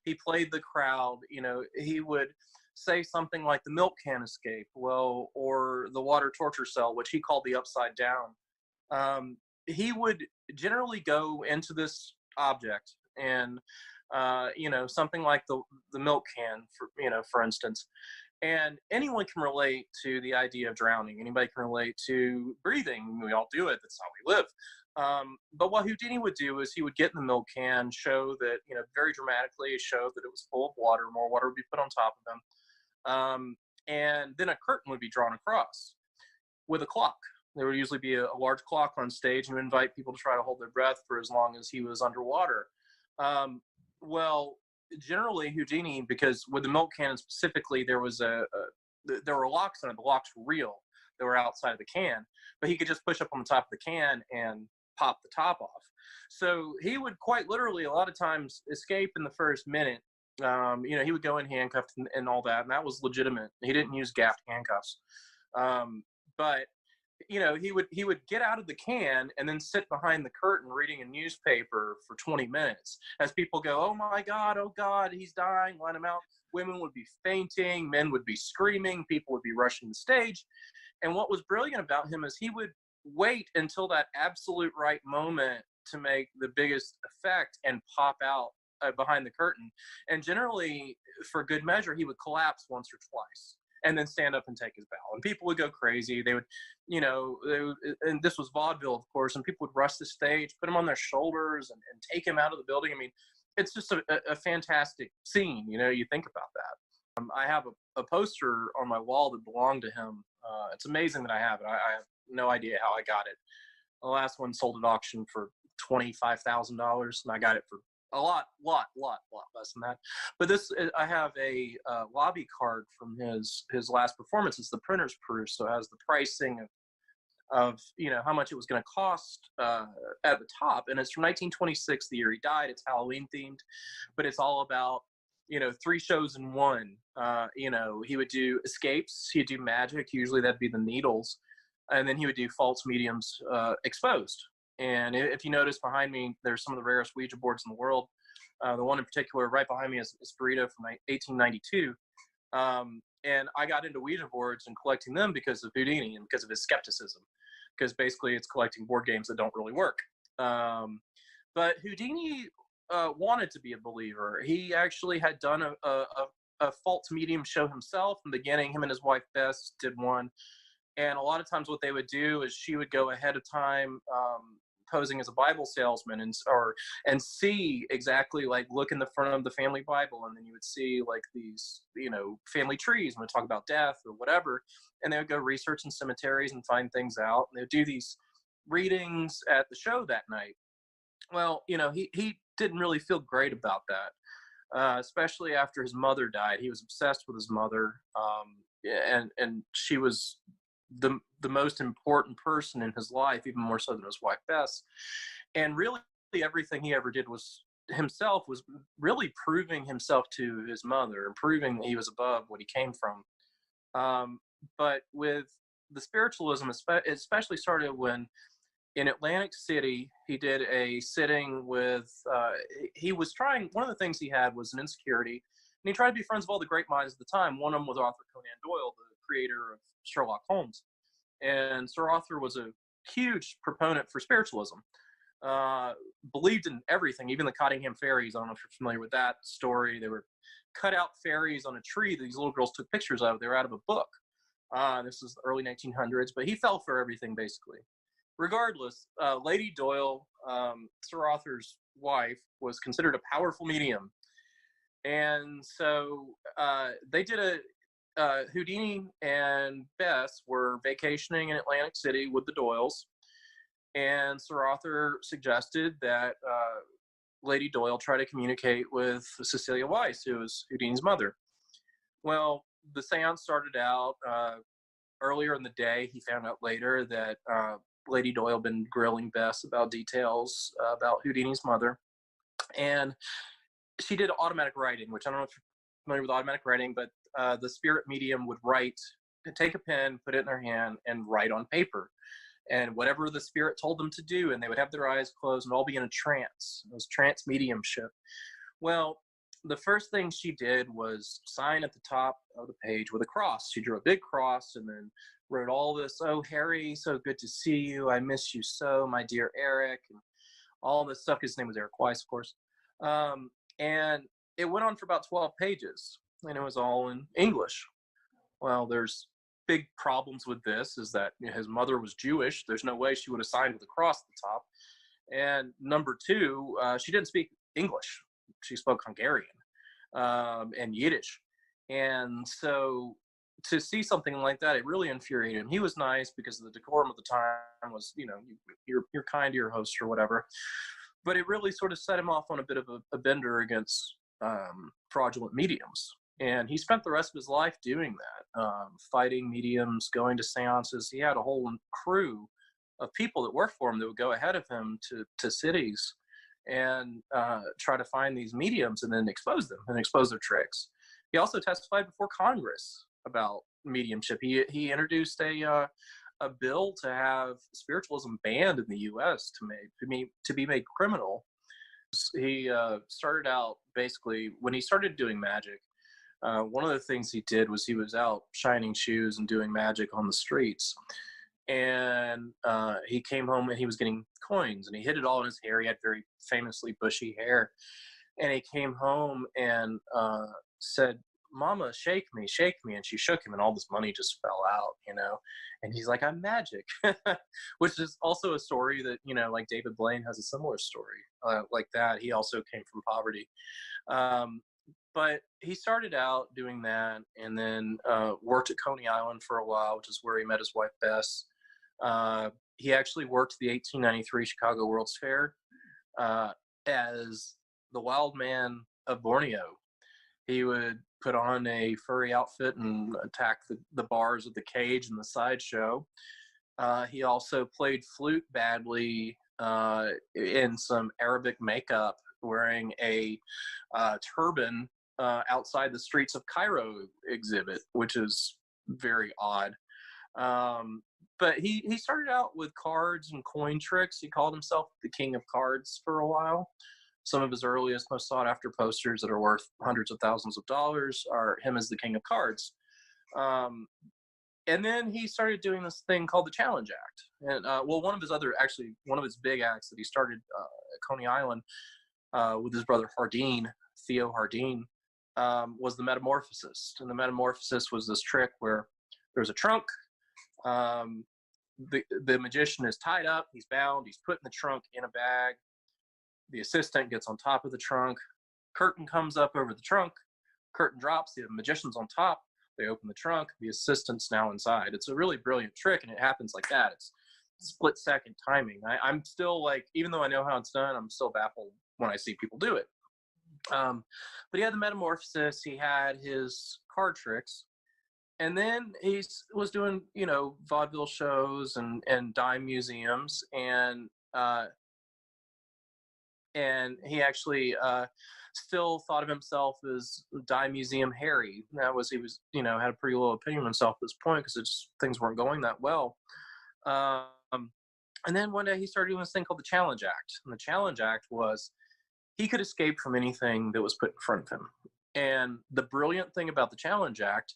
He played the crowd. He would say something like the milk can escape, or the water torture cell, which he called the upside down. He would generally go into this object and something like the milk can, for instance. And anyone can relate to the idea of drowning. Anybody can relate to breathing. We all do it. That's how we live. But what Houdini would do is he would get in the milk can, show that, very dramatically show that it was full of water. More water would be put on top of him. And then a curtain would be drawn across with a clock. There would usually be a large clock on stage, and you invite people to try to hold their breath for as long as he was underwater. Generally Houdini, because with the milk cannon specifically, there were locks on it. The locks were real. They were outside of the can, but he could just push up on the top of the can and pop the top off. So he would quite literally a lot of times escape in the first minute. He would go in handcuffed and all that, and that was legitimate. He didn't use gaffed handcuffs. But he would get out of the can and then sit behind the curtain reading a newspaper for 20 minutes as people go, oh my God, he's dying, let him out. Women would be fainting, men would be screaming, people would be rushing the stage. And what was brilliant about him is he would wait until that absolute right moment to make the biggest effect and pop out behind the curtain. And generally, for good measure, he would collapse once or twice and then stand up and take his bow. And people would go crazy. They would, and this was vaudeville, of course, and people would rush the stage, put him on their shoulders and take him out of the building. I mean, it's just a fantastic scene. You think about that. I have a poster on my wall that belonged to him. It's amazing that I have it. I have no idea how I got it. The last one sold at auction for $25,000, and I got it for a lot less than that. But I have a lobby card from his last performance. It's the printer's proof, so it has the pricing of how much it was going to cost at the top, and it's from 1926, the year he died. It's Halloween themed, but it's all about 3 shows in one. He would do escapes, he'd do magic, usually that'd be the needles, and then he would do false mediums exposed. And if you notice behind me, there's some of the rarest Ouija boards in the world. The one in particular right behind me is Burrito from 1892. And I got into Ouija boards and collecting them because of Houdini and because of his skepticism, because basically it's collecting board games that don't really work. But Houdini wanted to be a believer. He actually had done a false medium show himself in the beginning. Him and his wife Bess did one. And a lot of times what they would do is she would go ahead of time posing as a Bible salesman and see exactly, like, look in the front of the family Bible, and then you would see like these family trees and would talk about death or whatever, and they would go research in cemeteries and find things out, and they would do these readings at the show that night. Well, he didn't really feel great about that, especially after his mother died. He was obsessed with his mother, and she was the most important person in his life, even more so than his wife Bess. And really everything he ever did was himself was really proving himself to his mother and proving that he was above what he came from. But with the spiritualism, it especially started when in Atlantic City, he did a sitting with, he was trying, one of the things he had was an insecurity, and he tried to be friends with all the great minds of the time. One of them was Arthur Conan Doyle, the creator of Sherlock Holmes. And Sir Arthur was a huge proponent for spiritualism, believed in everything, even the Cottingham fairies. I don't know if you're familiar with that story. They were cut out fairies on a tree that these little girls took pictures of. They were out of a book. This was the early 1900s, but he fell for everything, basically. Regardless, Lady Doyle, Sir Arthur's wife, was considered a powerful medium. And so they did Houdini and Bess were vacationing in Atlantic City with the Doyles. And Sir Arthur suggested that Lady Doyle try to communicate with Cecilia Weiss, who was Houdini's mother. Well, the seance started out earlier in the day. He found out later that Lady Doyle been grilling Bess about details about Houdini's mother. And she did automatic writing, which I don't know if you're familiar with automatic writing, but the spirit medium would take a pen, put it in their hand, and write on paper. And whatever the spirit told them to do, and they would have their eyes closed and all be in a trance. It was trance mediumship. Well, the first thing she did was sign at the top of the page with a cross. She drew a big cross and then wrote all this, "Oh, Harry, so good to see you. I miss you so, my dear Eric," and all this stuff. His name was Eric Weiss, of course. And it went on for about 12 pages, and it was all in English. Well, there's big problems with this, is that his mother was Jewish. There's no way she would have signed with a cross at the top. And number two, she didn't speak English. She spoke Hungarian and Yiddish. And so to see something like that, it really infuriated him. He was nice because the decorum of the time was, you're kind to your host or whatever. But it really sort of set him off on a bit of a bender against fraudulent mediums. And he spent the rest of his life doing that, fighting mediums, going to seances. He had a whole crew of people that worked for him that would go ahead of him to cities and try to find these mediums and then expose them and expose their tricks. He also testified before Congress about mediumship. He introduced a bill to have spiritualism banned in the U.S. to be made criminal. He started out basically when he started doing magic. One of the things he did was he was out shining shoes and doing magic on the streets. And he came home and he was getting coins and he hid it all in his hair. He had very famously bushy hair. And he came home and said, "Mama, shake me, shake me." And she shook him and all this money just fell out, And he's like, "I'm magic," which is also a story that, like David Blaine has a similar story like that. He also came from poverty. But he started out doing that and then worked at Coney Island for a while, which is where he met his wife, Bess. He actually worked the 1893 Chicago World's Fair as the Wild Man of Borneo. He would put on a furry outfit and attack the bars of the cage in the sideshow. He also played flute badly in some Arabic makeup, wearing a turban outside the Streets of Cairo exhibit, which is very odd. But he started out with cards and coin tricks. He called himself the King of Cards for a while. Some of his earliest, most sought after posters that are worth hundreds of thousands of dollars are him as the King of Cards. And then he started doing this thing called the Challenge Act. And one of his big acts that he started at Coney Island with his brother Theo Hardeen, was the Metamorphosis. And the Metamorphosis was this trick where there's a trunk. The magician is tied up, he's bound, he's put in the trunk in a bag. The assistant gets on top of the trunk. Curtain comes up over the trunk. Curtain drops, the magician's on top. They open the trunk, the assistant's now inside. It's a really brilliant trick, and it happens like that. It's split-second timing. I'm still like, even though I know how it's done, I'm still baffled when I see people do it. But he had the Metamorphosis, he had his card tricks, and then he was doing, vaudeville shows and dime museums, and and he actually still thought of himself as Dime Museum Harry. He was, had a pretty low opinion of himself at this point because things weren't going that well. Um, and then one day he started doing this thing called the Challenge Act. And the Challenge Act was he could escape from anything that was put in front of him. And the brilliant thing about the Challenge Act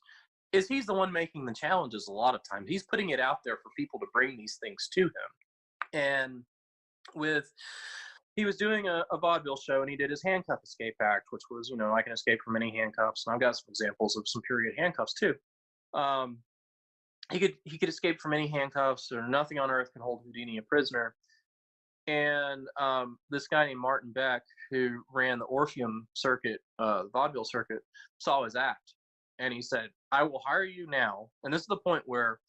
is he's the one making the challenges a lot of times. He's putting it out there for people to bring these things to him. And he was doing a vaudeville show, and he did his handcuff escape act, which was, I can escape from any handcuffs. And I've got some examples of some period handcuffs too. He could escape from any handcuffs, or nothing on earth can hold Houdini a prisoner. And this guy named Martin Beck, who ran the Orpheum circuit, vaudeville circuit, saw his act, and he said, "I will hire you now." And this is the point where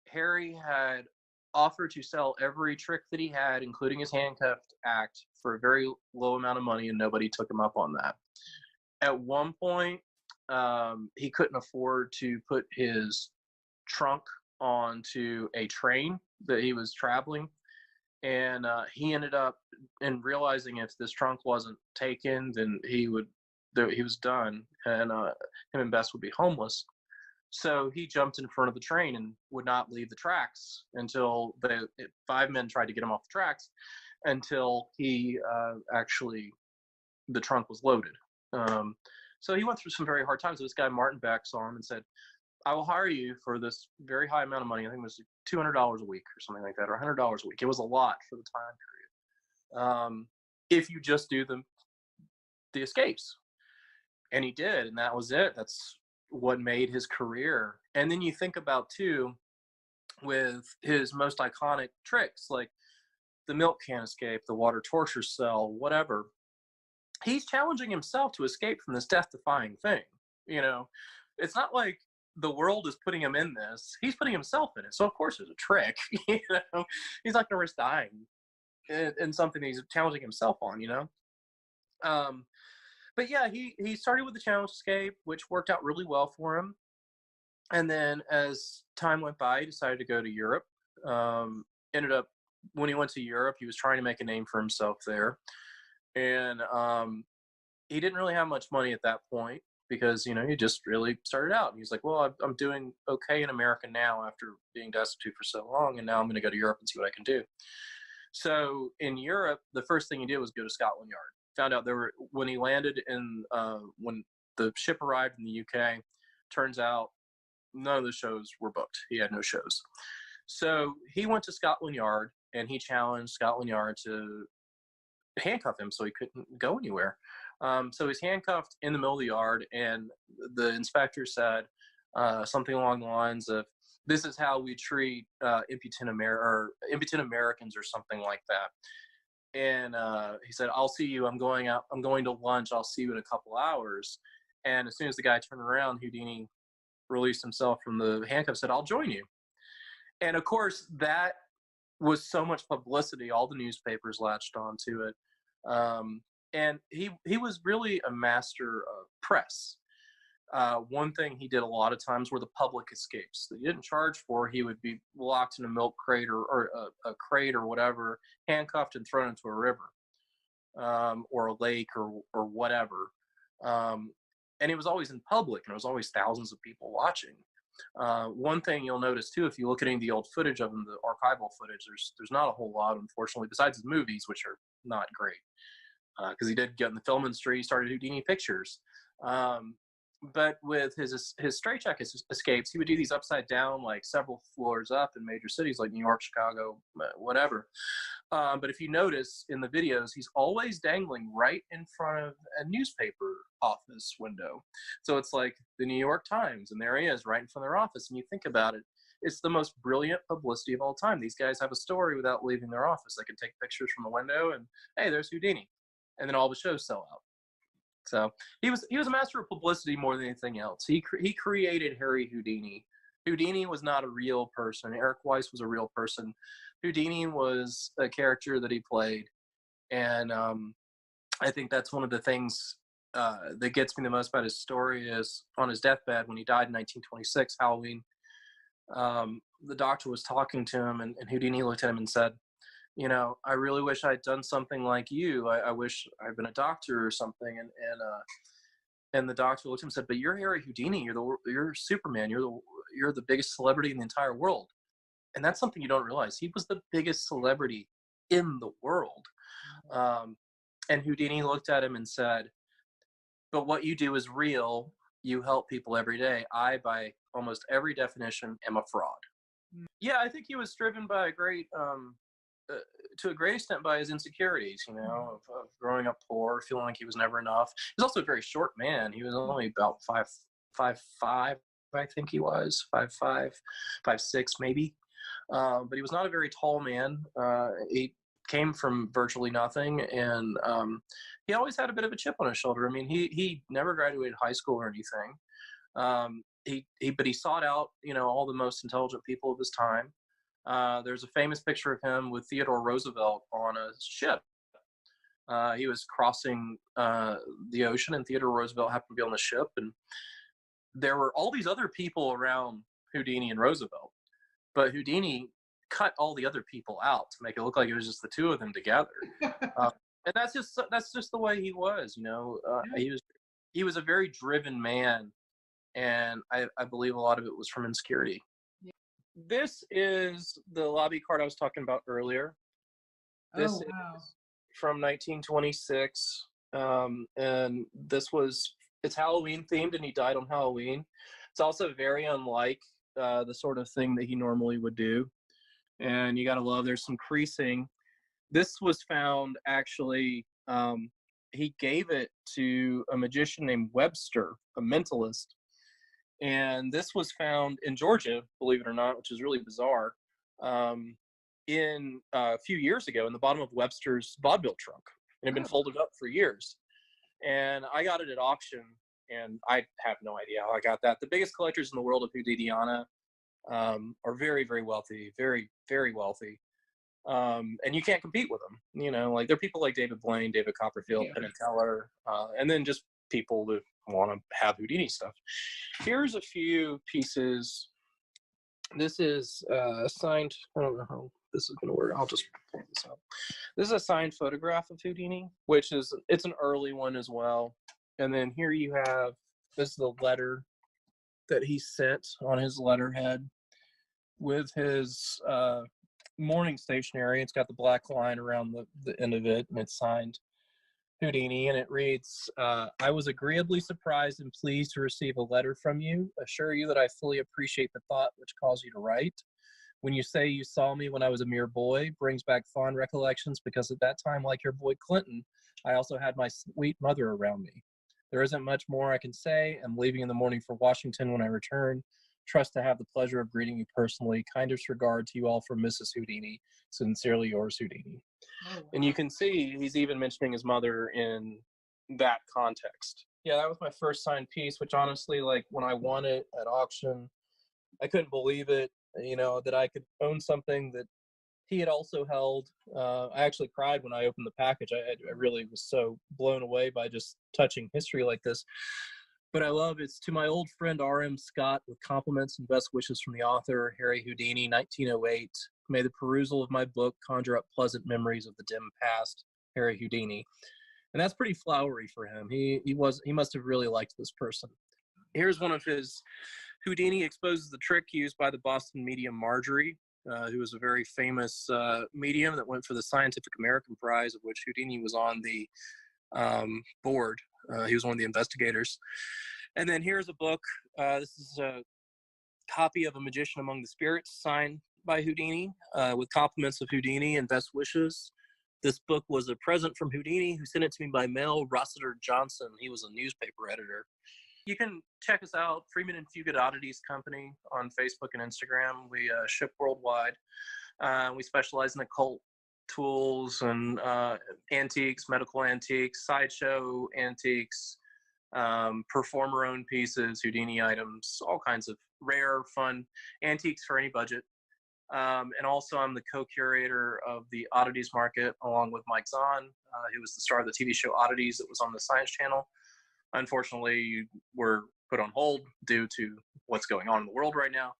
Harry had offered to sell every trick that he had, including his handcuffed act, for a very low amount of money, and nobody took him up on that. At one point, he couldn't afford to put his trunk onto a train that he was traveling, and he ended up realizing if this trunk wasn't taken, then he was done, and him and Bess would be homeless. So he jumped in front of the train and would not leave the tracks until 5 men tried to get him off the tracks, until the trunk was loaded. So he went through some very hard times. This guy Martin Beck saw him and said, "I will hire you for this very high amount of money." I think it was $200 a week or something like that, or $100 a week. It was a lot for the time period. If you just do the escapes. And he did, and that was it. That's what made his career. And then you think about too, with his most iconic tricks, like the milk can escape, the water torture cell, whatever, he's challenging himself to escape from this death-defying thing. It's not like the world is putting him in this, he's putting himself in it. So of course there's a trick. He's not gonna risk dying in something that he's challenging himself on. But yeah, he started with the challenge escape, which worked out really well for him. And then as time went by, he decided to go to Europe. Ended up, when he went to Europe, he was trying to make a name for himself there. And he didn't really have much money at that point, because, he just really started out. And he's like, well, I'm doing okay in America now after being destitute for so long, and now I'm going to go to Europe and see what I can do. So in Europe, the first thing he did was go to Scotland Yard. Found out when he landed when the ship arrived in the UK, turns out none of the shows were booked. He had no shows. So he went to Scotland Yard, and he challenged Scotland Yard to handcuff him so he couldn't go anywhere. So he's handcuffed in the middle of the yard, and the inspector said something along the lines of, "This is how we treat impotent Americans," or something like that. And he said, "I'll see you. I'm going to lunch. I'll see you in a couple hours." And as soon as the guy turned around, Houdini released himself from the handcuffs, said, "I'll join you." And of course, that was so much publicity. All the newspapers latched onto it. And he was really a master of press. One thing he did a lot of times were the public escapes that he didn't charge for. He would be locked in a milk crate or a crate or whatever, handcuffed and thrown into a river or a lake or whatever. And it was always in public, and there was always thousands of people watching. One thing you'll notice too, if you look at any of the old footage of him, the archival footage, there's not a whole lot, unfortunately, besides his movies, which are not great. Because he did get in the film industry, he started Houdini Pictures. But with his straitjacket escapes, he would do these upside down, like several floors up in major cities like New York, Chicago, whatever. But if you notice in the videos, he's always dangling right in front of a newspaper office window. So it's like the New York Times, and there he is right in front of their office. And you think about it, it's the most brilliant publicity of all time. These guys have a story without leaving their office. They can take pictures from the window and, hey, there's Houdini. And then all the shows sell out. So he was a master of publicity more than anything else. He created Harry Houdini. Houdini was not a real person. Eric Weiss was a real person. Houdini was a character that he played. And I think that's one of the things that gets me the most about his story is on his deathbed when he died in 1926, Halloween. The doctor was talking to him, and Houdini looked at him and said, I really wish I'd done something like you. I wish I'd been a doctor or something. And the doctor looked at him and said, but you're Harry Houdini. You're Superman. You're the biggest celebrity in the entire world. And that's something you don't realize. He was the biggest celebrity in the world. And Houdini looked at him and said, but what you do is real. You help people every day. I, by almost every definition, am a fraud. Yeah, I think he was driven by to a great extent by his insecurities, of growing up poor, feeling like he was never enough. He's also a very short man. He was only about 5'5", I think he was 5'5", 5'6", maybe. But he was not a very tall man. He came from virtually nothing, and he always had a bit of a chip on his shoulder. I mean, he never graduated high school or anything. But he sought out, all the most intelligent people of his time. There's a famous picture of him with Theodore Roosevelt on a ship. He was crossing the ocean, and Theodore Roosevelt happened to be on the ship, and there were all these other people around Houdini and Roosevelt, but Houdini cut all the other people out to make it look like it was just the two of them together. And that's just the way he was. He was a very driven man, and I believe a lot of it was from insecurity. This is the lobby card I was talking about earlier. This is from 1926, and it's Halloween themed, and he died on Halloween. It's also very unlike the sort of thing that he normally would do, and you gotta love, there's some creasing. This was found, actually, he gave it to a magician named Webster, a mentalist, and this was found in Georgia, believe it or not, which is really bizarre, in a few years ago in the bottom of Webster's vaudeville trunk. It had been folded up for years. And I got it at auction, and I have no idea how I got that. The biggest collectors in the world of Houdiniana are very, very wealthy, very, very wealthy. And you can't compete with them. Like, there are people like David Blaine, David Copperfield, Penn and Teller, and then just people that want to have Houdini stuff. Here's a few pieces. This is signed. I don't know how this is going to work. I'll just pull this out. This is a signed photograph of Houdini, it's an early one as well. And then here you have, this is the letter that he sent on his letterhead with his morning stationery. It's got the black line around the end of it, and it's signed Houdini, and it reads, I was agreeably surprised and pleased to receive a letter from you. Assure you that I fully appreciate the thought which caused you to write. When you say you saw me when I was a mere boy, brings back fond recollections, because at that time, like your boy Clinton, I also had my sweet mother around me. There isn't much more I can say. I'm leaving in the morning for Washington when I return. Trust to have the pleasure of greeting you personally. Kindest regard to you all from Mrs. Houdini. Sincerely yours, Houdini. Oh, wow. And you can see he's even mentioning his mother in that context. Yeah, that was my first signed piece, which honestly, like, when I won it at auction, I couldn't believe it, that I could own something that he had also held. I actually cried when I opened the package. I really was so blown away by just touching history like this. But I love, it's to my old friend R.M. Scott, with compliments and best wishes from the author, Harry Houdini, 1908. May the perusal of my book conjure up pleasant memories of the dim past, Harry Houdini. And that's pretty flowery for him. He must have really liked this person. Here's one of his. Houdini exposes the trick used by the Boston medium Marjorie, who was a very famous medium that went for the Scientific American Prize, of which Houdini was on the board. He was one of the investigators. And then here's a book. This is a copy of A Magician Among the Spirits, signed by Houdini, with compliments of Houdini and best wishes. This book was a present from Houdini, who sent it to me by mail. Rossiter Johnson, he was a newspaper editor. You can check us out, Freeman and Fugate Oddities Company, on Facebook and Instagram. We ship worldwide. We specialize in occult tools and antiques, medical antiques, sideshow antiques, performer-owned pieces, Houdini items, all kinds of rare, fun antiques for any budget. And also, I'm the co-curator of the Oddities Market, along with Mike Zahn, who was the star of the TV show Oddities that was on the Science Channel. Unfortunately, we're put on hold due to what's going on in the world right now.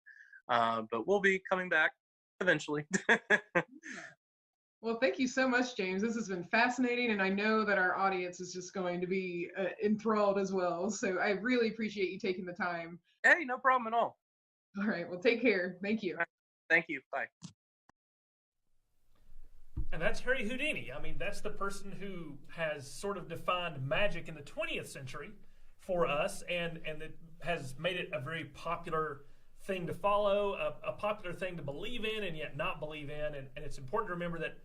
But we'll be coming back eventually. Well, thank you so much, James. This has been fascinating, and I know that our audience is just going to be enthralled as well. So I really appreciate you taking the time. Hey, no problem at all. All right, well, take care. Thank you. Thank you. Bye. And that's Harry Houdini. I mean, that's the person who has sort of defined magic in the 20th century for us, and it has made it a very popular thing to follow, a popular thing to believe in and yet not believe in. And it's important to remember that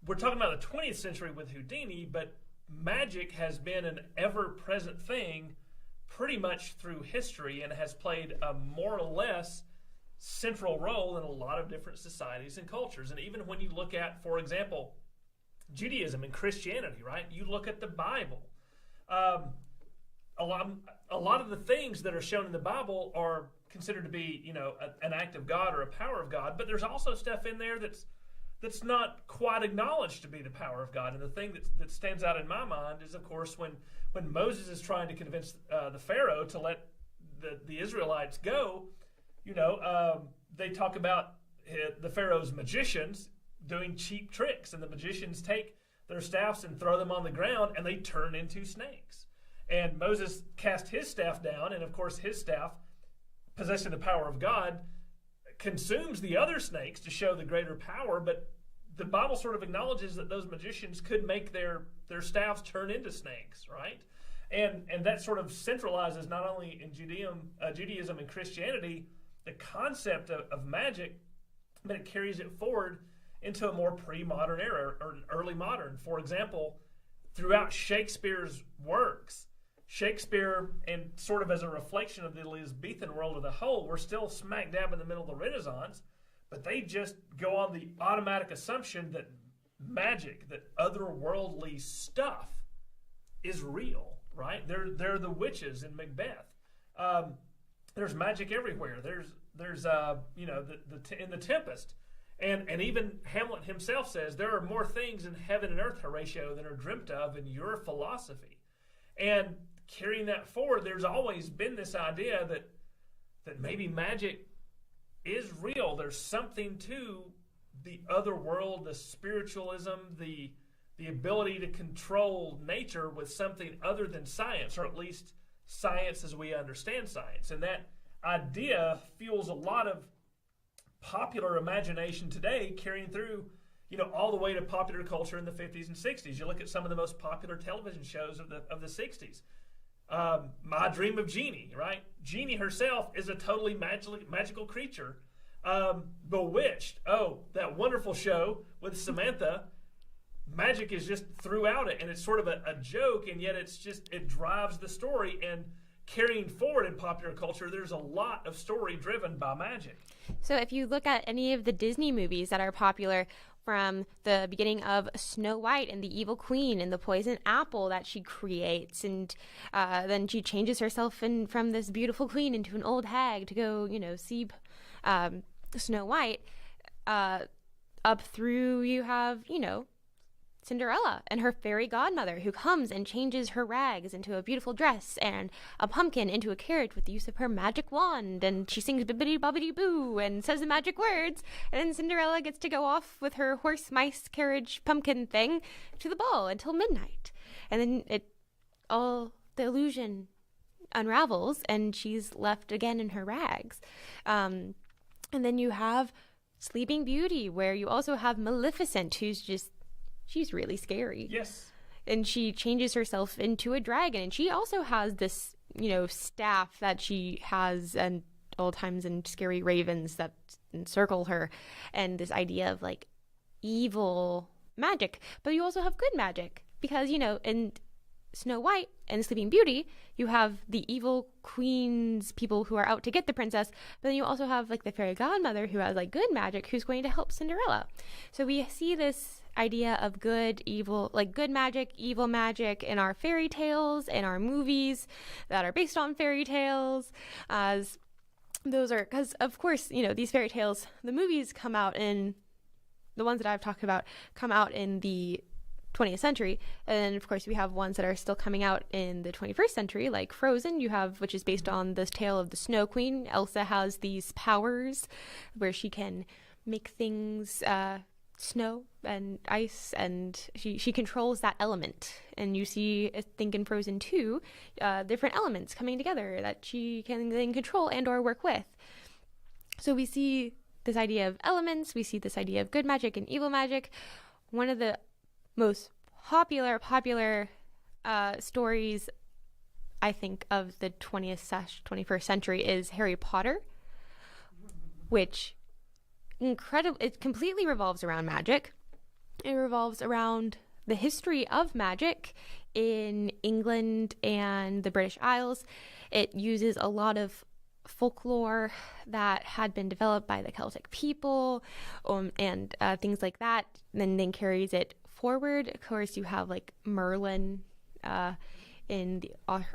we're talking about the 20th century with Houdini, but magic has been an ever-present thing pretty much through history and has played a more or less central role in a lot of different societies and cultures. And even when you look at, for example, Judaism and Christianity, right? You look at the Bible. A lot of the things that are shown in the Bible are considered to be, an act of God or a power of God, but there's also stuff in there that's not quite acknowledged to be the power of God. And the thing that stands out in my mind is, of course, when Moses is trying to convince the Pharaoh to let the Israelites go, they talk about the Pharaoh's magicians doing cheap tricks, and the magicians take their staffs and throw them on the ground, and they turn into snakes. And Moses cast his staff down, and of course his staff, possessing the power of God, consumes the other snakes to show the greater power, but the Bible sort of acknowledges that those magicians could make their staffs turn into snakes, right? And that sort of centralizes not only in Judaism and Christianity the concept of magic, but it carries it forward into a more pre-modern era or early modern. For example, throughout Shakespeare's works, Shakespeare, and sort of as a reflection of the Elizabethan world as a whole, we're still smack dab in the middle of the Renaissance, but they just go on the automatic assumption that magic, that otherworldly stuff is real, right? They're the witches in Macbeth. There's magic everywhere. There's in the Tempest, and even Hamlet himself says there are more things in heaven and earth, Horatio, than are dreamt of in your philosophy. And carrying that forward, there's always been this idea that maybe magic is real. There's something to the other world, the spiritualism, the ability to control nature with something other than science, or at least science as we understand science. And that idea fuels a lot of popular imagination today, carrying through, all the way to popular culture in the 50s and 60s. You look at some of the most popular television shows of the 60s. My Dream of Jeannie, right? Jeannie herself is a totally magical creature. Bewitched, that wonderful show with Samantha. Magic is just throughout it, and it's sort of a joke, and yet it drives the story. And carrying forward in popular culture, there's a lot of story driven by magic. So if you look at any of the Disney movies that are popular, from the beginning of Snow White and the Evil Queen and the poison apple that she creates, and then she changes herself from this beautiful queen into an old hag to go, see Snow White, up through you have, Cinderella and her fairy godmother, who comes and changes her rags into a beautiful dress and a pumpkin into a carriage with the use of her magic wand, and she sings bibbidi bobbidi boo and says the magic words, and then Cinderella gets to go off with her horse, mice, carriage, pumpkin thing to the ball until midnight, and then all the illusion unravels and she's left again in her rags. And then you have Sleeping Beauty, where you also have Maleficent, she's really scary. Yes. And she changes herself into a dragon. And she also has this, staff that she has at all times, and scary ravens that encircle her. And this idea of evil magic. But you also have good magic. Because, in Snow White and Sleeping Beauty, you have the evil queens, people who are out to get the princess, but then you also have the fairy godmother who has good magic, who's going to help Cinderella. So we see this idea of good, evil, good magic, evil magic in our fairy tales, in our movies that are based on fairy tales, as those are, because of course, these fairy tales, the movies come out in, the ones that I've talked about come out in the 20th century, and then of course we have ones that are still coming out in the 21st century, like Frozen, which is based on this tale of the Snow Queen. Elsa has these powers where she can make things snow and ice, and she controls that element. And you see, I think in Frozen 2, different elements coming together that she can then control and or work with. So we see this idea of elements, we see this idea of good magic and evil magic. One of the most popular stories, I think, of the 21st century is Harry Potter, which it completely revolves around magic. It revolves around the history of magic in England and the British Isles. It uses a lot of folklore that had been developed by the Celtic people, and things like that, and then carries it forward. Of course, you have like Merlin in the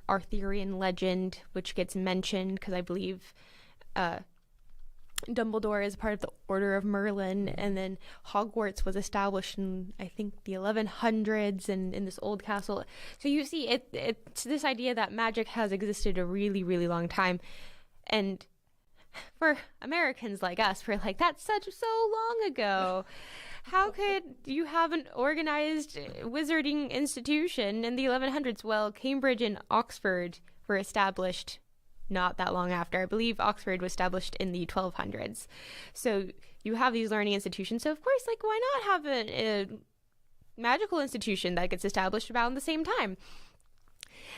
Arthurian legend, which gets mentioned because I believe Dumbledore is part of the Order of Merlin, and then Hogwarts was established in, I think, the 1100s, and in this old castle. So you see, it's this idea that magic has existed a really, really long time, and for Americans like us, we're like, that's so long ago. How could you have an organized wizarding institution in the 1100s? Well, Cambridge and Oxford were established not that long after. I believe Oxford was established in the 1200s. So you have these learning institutions. So of course, like, why not have a magical institution that gets established about in the same time?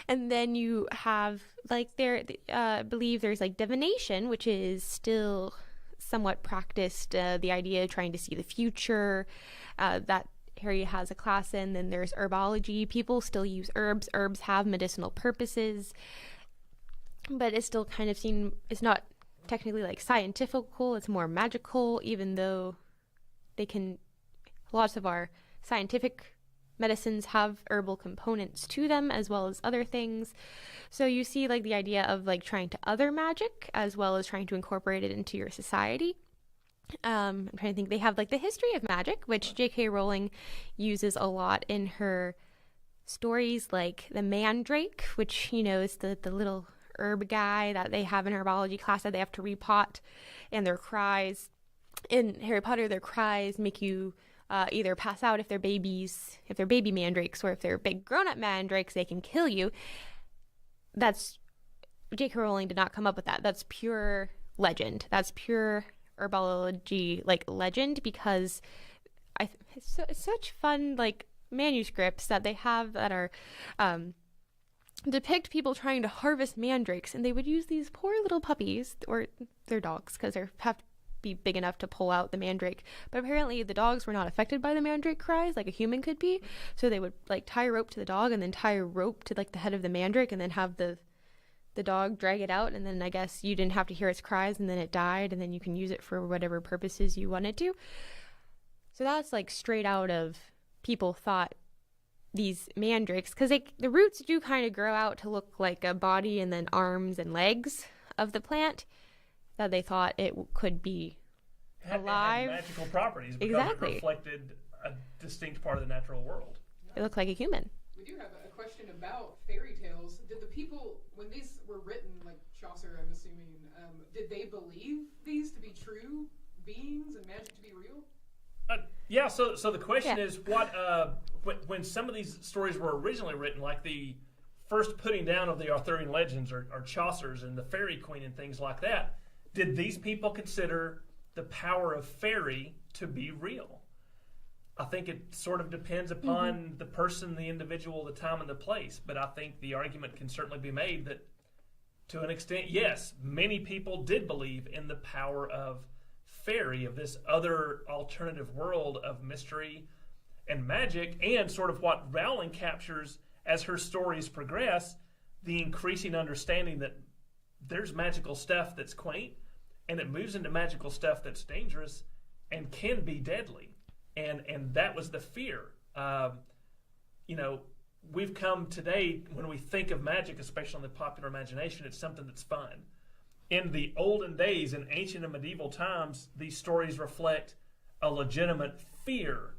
And then you have like I believe there's like divination, which is still somewhat practiced. The idea of trying to see the future, that Harry has a class in. Then there's herbology. People still use herbs. Herbs have medicinal purposes, but it's still kind of seen, it's not technically like scientifical, it's more magical, even though lots of our scientific medicines have herbal components to them as well as other things. So you see like the idea of like trying to other magic as well as trying to incorporate it into your society. I'm trying to think, they have like the history of magic, which J.K. Rowling uses a lot in her stories, like the mandrake, which, is the little herb guy that they have in herbology class that they have to repot, and their cries in Harry Potter, their cries make you either pass out if they're baby mandrakes, or if they're big grown-up mandrakes, they can kill you. That's J.K. Rowling did not come up with that. That's pure legend. That's pure herbology, like, legend, because it's such fun, like, manuscripts that they have that are depict people trying to harvest mandrakes, and they would use these poor little puppies, or their dogs, because they have to be big enough to pull out the mandrake. But apparently the dogs were not affected by the mandrake cries like a human could be, so they would like tie a rope to the dog and then tie a rope to like the head of the mandrake and then have the dog drag it out, and then I guess you didn't have to hear its cries, and then it died, and then you can use it for whatever purposes you wanted to. So that's like straight out of, people thought these mandrakes, because the roots do kind of grow out to look like a body and then arms and legs of the plant, that they thought it could be alive. It had magical properties because Exactly. It reflected a distinct part of the natural world. It looked like a human. We do have a question about fairy tales. Did the people, when these were written, like Chaucer, I'm assuming, did they believe these to be true beings and magic to be real? Yeah, so the question Yeah. is, when some of these stories were originally written, like the first putting down of the Arthurian legends or Chaucer's and the Fairy Queen and things like that, did these people consider the power of fairy to be real? I think it sort of depends upon the person, the individual, the time, and the place. But I think the argument can certainly be made that, to an extent, yes, many people did believe in the power of fairy, of this other alternative world of mystery and magic, and sort of what Rowling captures as her stories progress, the increasing understanding that there's magical stuff that's quaint, and it moves into magical stuff that's dangerous and can be deadly. And that was the fear. We've come today, when we think of magic, especially in the popular imagination, it's something that's fun. In the olden days, in ancient and medieval times, these stories reflect a legitimate fear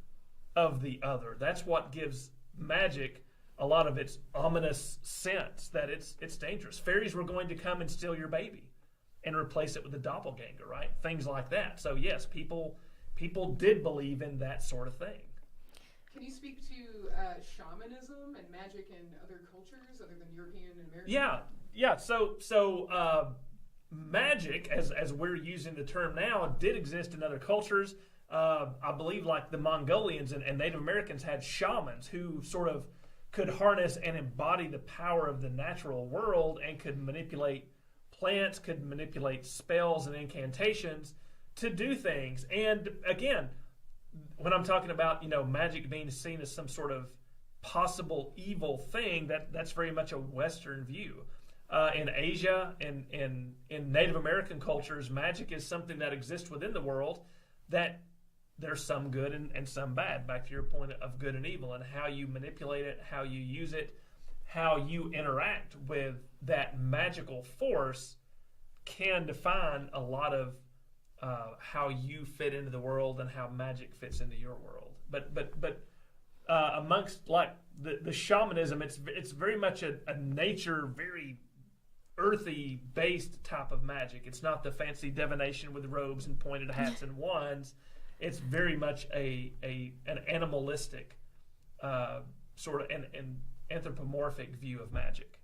of the other. That's what gives magic a lot of its ominous sense, that it's dangerous. Fairies were going to come and steal your baby and replace it with a doppelganger, right? Things like that. So yes, people people did believe in that sort of thing. Can you speak to shamanism and magic in other cultures other than European and American? Yeah. So magic, as we're using the term now, did exist in other cultures. I believe like the Mongolians and Native Americans had shamans who sort of could harness and embody the power of the natural world and could manipulate plants, could manipulate spells and incantations to do things. And again, when I'm talking about, magic being seen as some sort of possible evil thing, that's very much a Western view. In Asia and in Native American cultures, magic is something that exists within the world, that there's some good and some bad. Back to your point of good and evil, and how you manipulate it, how you use it, how you interact with that magical force can define a lot of how you fit into the world and how magic fits into your world. But amongst like the shamanism, it's very much a nature, very earthy based type of magic. It's not the fancy divination with robes and pointed hats and wands. It's very much an animalistic sort of an anthropomorphic view of magic.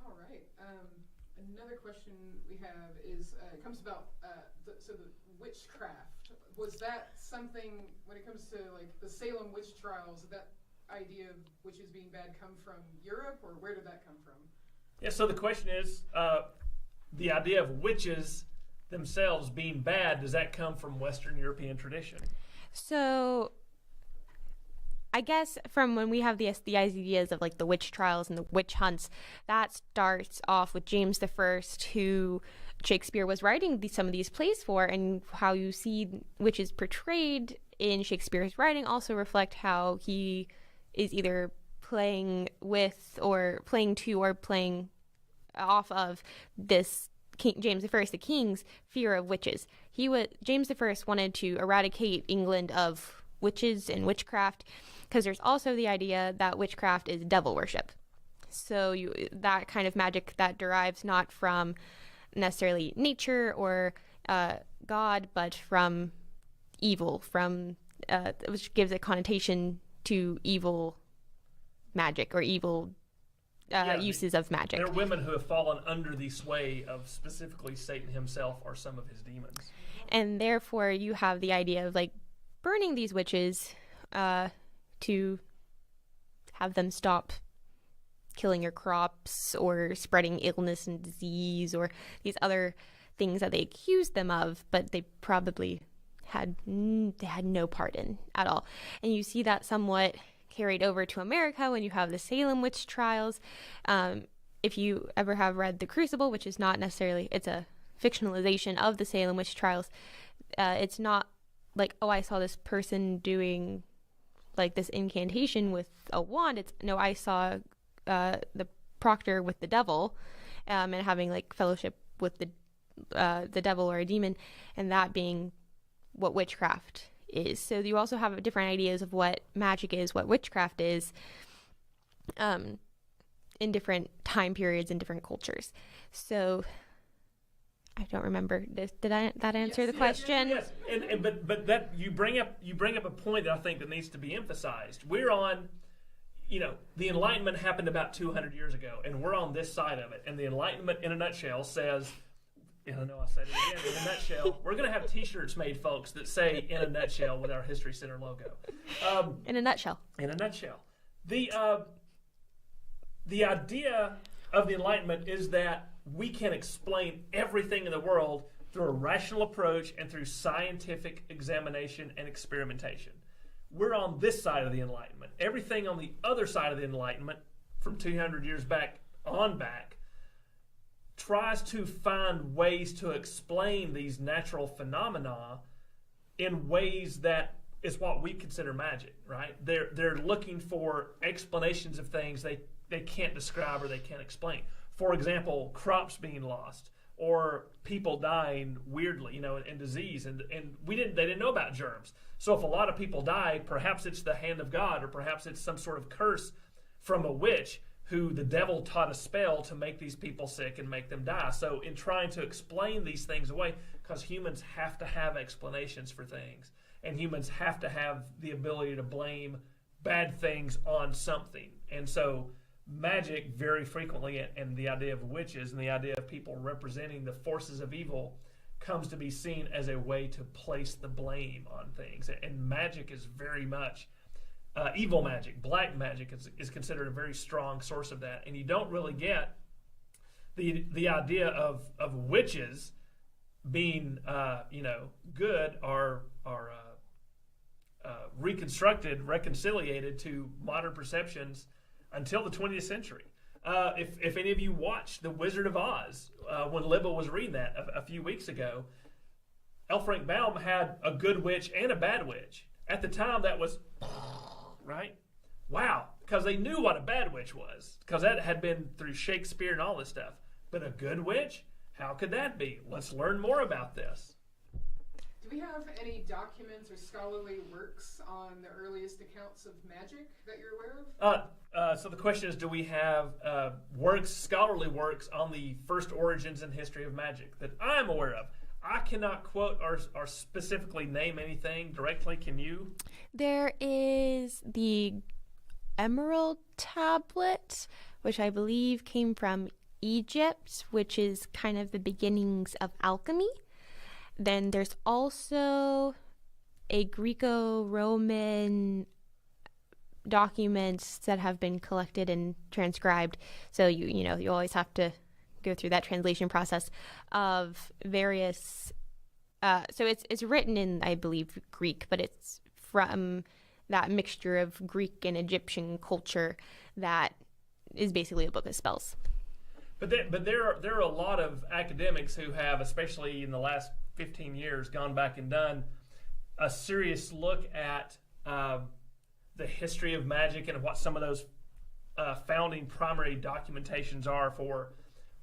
All right. Another question we have is it comes about the witchcraft. Was that something when it comes to like the Salem witch trials? Did that idea of witches being bad come from Europe, or where did that come from? Yeah. So the question is, the idea of witches themselves being bad, does that come from Western European tradition? So I guess from when we have the ideas of like the witch trials and the witch hunts, that starts off with James I, who Shakespeare was writing some of these plays for, and how you see witches portrayed in Shakespeare's writing also reflect how he is either playing with or playing to or playing off of this James I, the king's fear of witches. James I wanted to eradicate England of witches and witchcraft, because there's also the idea that witchcraft is devil worship. So that kind of magic that derives not from necessarily nature or God, but from evil, which gives a connotation to evil magic or evil uses of magic. There are women who have fallen under the sway of specifically Satan himself or some of his demons. And therefore you have the idea of like burning these witches to have them stop killing your crops or spreading illness and disease or these other things that they accused them of, but they probably had no part in at all. And you see that somewhat carried over to America when you have the Salem witch trials. If you ever have read The Crucible, which is not necessarily, it's a fictionalization of the Salem witch trials, it's not like, oh, I saw this person doing like this incantation with a wand. It's no, I saw the proctor with the devil and having like fellowship with the devil or a demon, and that being what witchcraft is. So you also have different ideas of what magic is, what witchcraft is, in different time periods and different cultures. So I don't remember. Did that answer the question? Yes. But that you bring up a point that I think that needs to be emphasized. We're on, the Enlightenment happened about 200 years ago, and we're on this side of it. And the Enlightenment, in a nutshell, says, and I know I said it again, in a nutshell, we're going to have T-shirts made, folks, that say "in a nutshell" with our History Center logo. In a nutshell. In a nutshell, the idea of the Enlightenment is that we can explain everything in the world through a rational approach and through scientific examination and experimentation. We're on this side of the Enlightenment. Everything on the other side of the Enlightenment, from 200 years back, tries to find ways to explain these natural phenomena in ways that is what we consider magic, right? They're looking for explanations of things they can't describe or they can't explain. For example, crops being lost or people dying weirdly, and disease, and they didn't know about germs. So if a lot of people die, perhaps it's the hand of God, or perhaps it's some sort of curse from a witch who the devil taught a spell to make these people sick and make them die. So in trying to explain these things away, because humans have to have explanations for things, and humans have to have the ability to blame bad things on something. And so magic very frequently, and the idea of witches and the idea of people representing the forces of evil, comes to be seen as a way to place the blame on things. And magic is very much evil magic. Black magic is considered a very strong source of that. And you don't really get the idea of witches being good or reconstructed, reconciliated to modern perceptions until the 20th century. If any of you watched The Wizard of Oz, when Libba was reading that a few weeks ago, L. Frank Baum had a good witch and a bad witch. At the time, that was, right? Wow, because they knew what a bad witch was, because that had been through Shakespeare and all this stuff. But a good witch? How could that be? Let's learn more about this. Do we have any documents or scholarly works on the earliest accounts of magic that you're aware of? So the question is, do we have scholarly works on the first origins and history of magic that I'm aware of? I cannot quote or specifically name anything directly. Can you? There is the Emerald Tablet, which I believe came from Egypt, which is kind of the beginnings of alchemy. Then there's also a Greco-Roman documents that have been collected and transcribed. So you always have to go through that translation process of various. So it's written in, I believe, Greek, but it's from that mixture of Greek and Egyptian culture that is basically a book of spells. But there are a lot of academics who have, especially in the last 15 years, gone back and done a serious look at the history of magic and what some of those founding primary documentations are for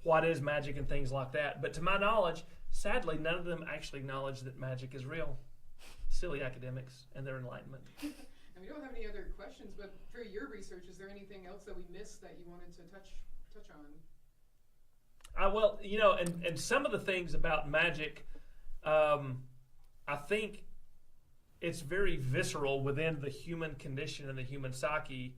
what is magic and things like that. But to my knowledge, sadly, none of them actually acknowledge that magic is real. Silly academics and their enlightenment. And we don't have any other questions, but for your research, is there anything else that we missed that you wanted to touch on? Well, and some of the things about magic, I think it's very visceral within the human condition and the human psyche.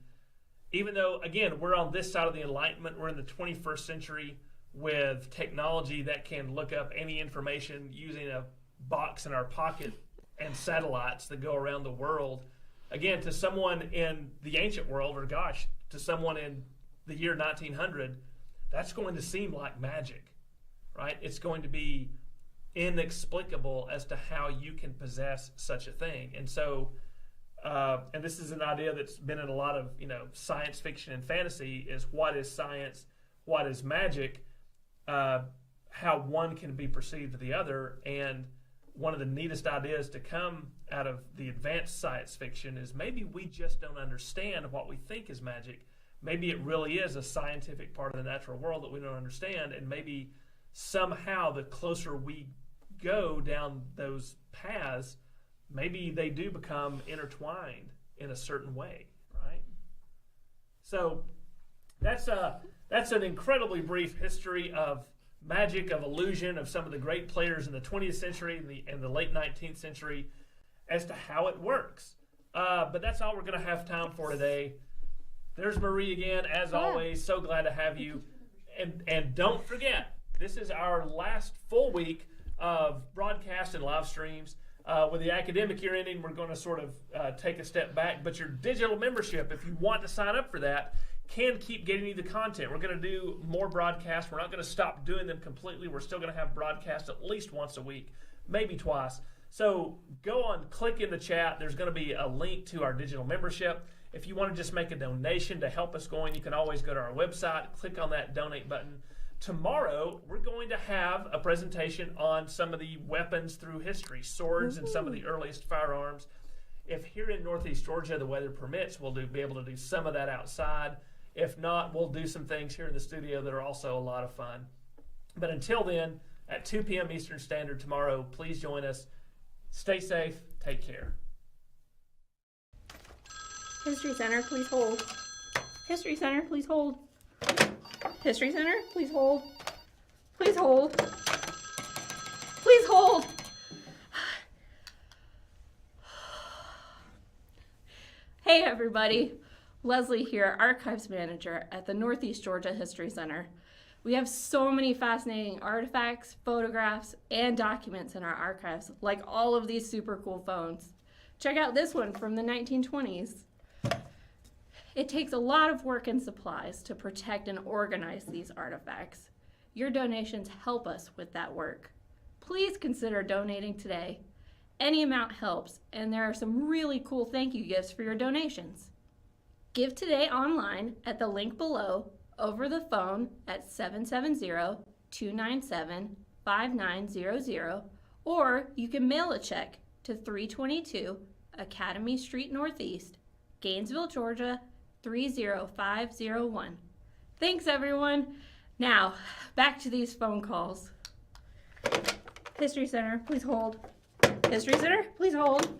Even though, again, we're on this side of the Enlightenment, we're in the 21st century with technology that can look up any information using a box in our pocket and satellites that go around the world. Again, to someone in the ancient world, or gosh, to someone in the year 1900, that's going to seem like magic, right? It's going to be inexplicable as to how you can possess such a thing. And so, and this is an idea that's been in a lot of, science fiction and fantasy, is what is science, what is magic, how one can be perceived to the other. And one of the neatest ideas to come out of the advanced science fiction is maybe we just don't understand what we think is magic. Maybe it really is a scientific part of the natural world that we don't understand, and maybe somehow the closer we go down those paths, maybe they do become intertwined in a certain way, right? So that's an incredibly brief history of magic, of illusion, of some of the great players in the 20th century and the late 19th century as to how it works. But that's all we're going to have time for today. There's Marie again, as always. So glad to have you. And don't forget, this is our last full week of broadcast and live streams. With the academic year ending, we're going to sort of take a step back. But your digital membership, if you want to sign up for that, can keep getting you the content. We're going to do more broadcasts. We're not going to stop doing them completely. We're still going to have broadcasts at least once a week, maybe twice. So go on, click in the chat. There's going to be a link to our digital membership. If you want to just make a donation to help us going, you can always go to our website, click on that donate button. Tomorrow, we're going to have a presentation on some of the weapons through history, swords and some of the earliest firearms. If here in Northeast Georgia the weather permits, we'll be able to do some of that outside. If not, we'll do some things here in the studio that are also a lot of fun. But until then, at 2 p.m. Eastern Standard tomorrow, please join us. Stay safe. Take care. History Center, please hold. History Center, please hold. History Center, please hold. Please hold. Please please hold. Hey everybody, Leslie here, Archives Manager at the Northeast Georgia History Center. We have so many fascinating artifacts, photographs, and documents in our archives, like all of these super cool phones. Check out this one from the 1920s. It takes a lot of work and supplies to protect and organize these artifacts. Your donations help us with that work. Please consider donating today. Any amount helps, and there are some really cool thank you gifts for your donations. Give today online at the link below, over the phone at 770-297-5900, or you can mail a check to 322 Academy Street Northeast, Gainesville, Georgia 30501. Thanks everyone. Now, back to these phone calls. History Center, please hold. History Center, please hold.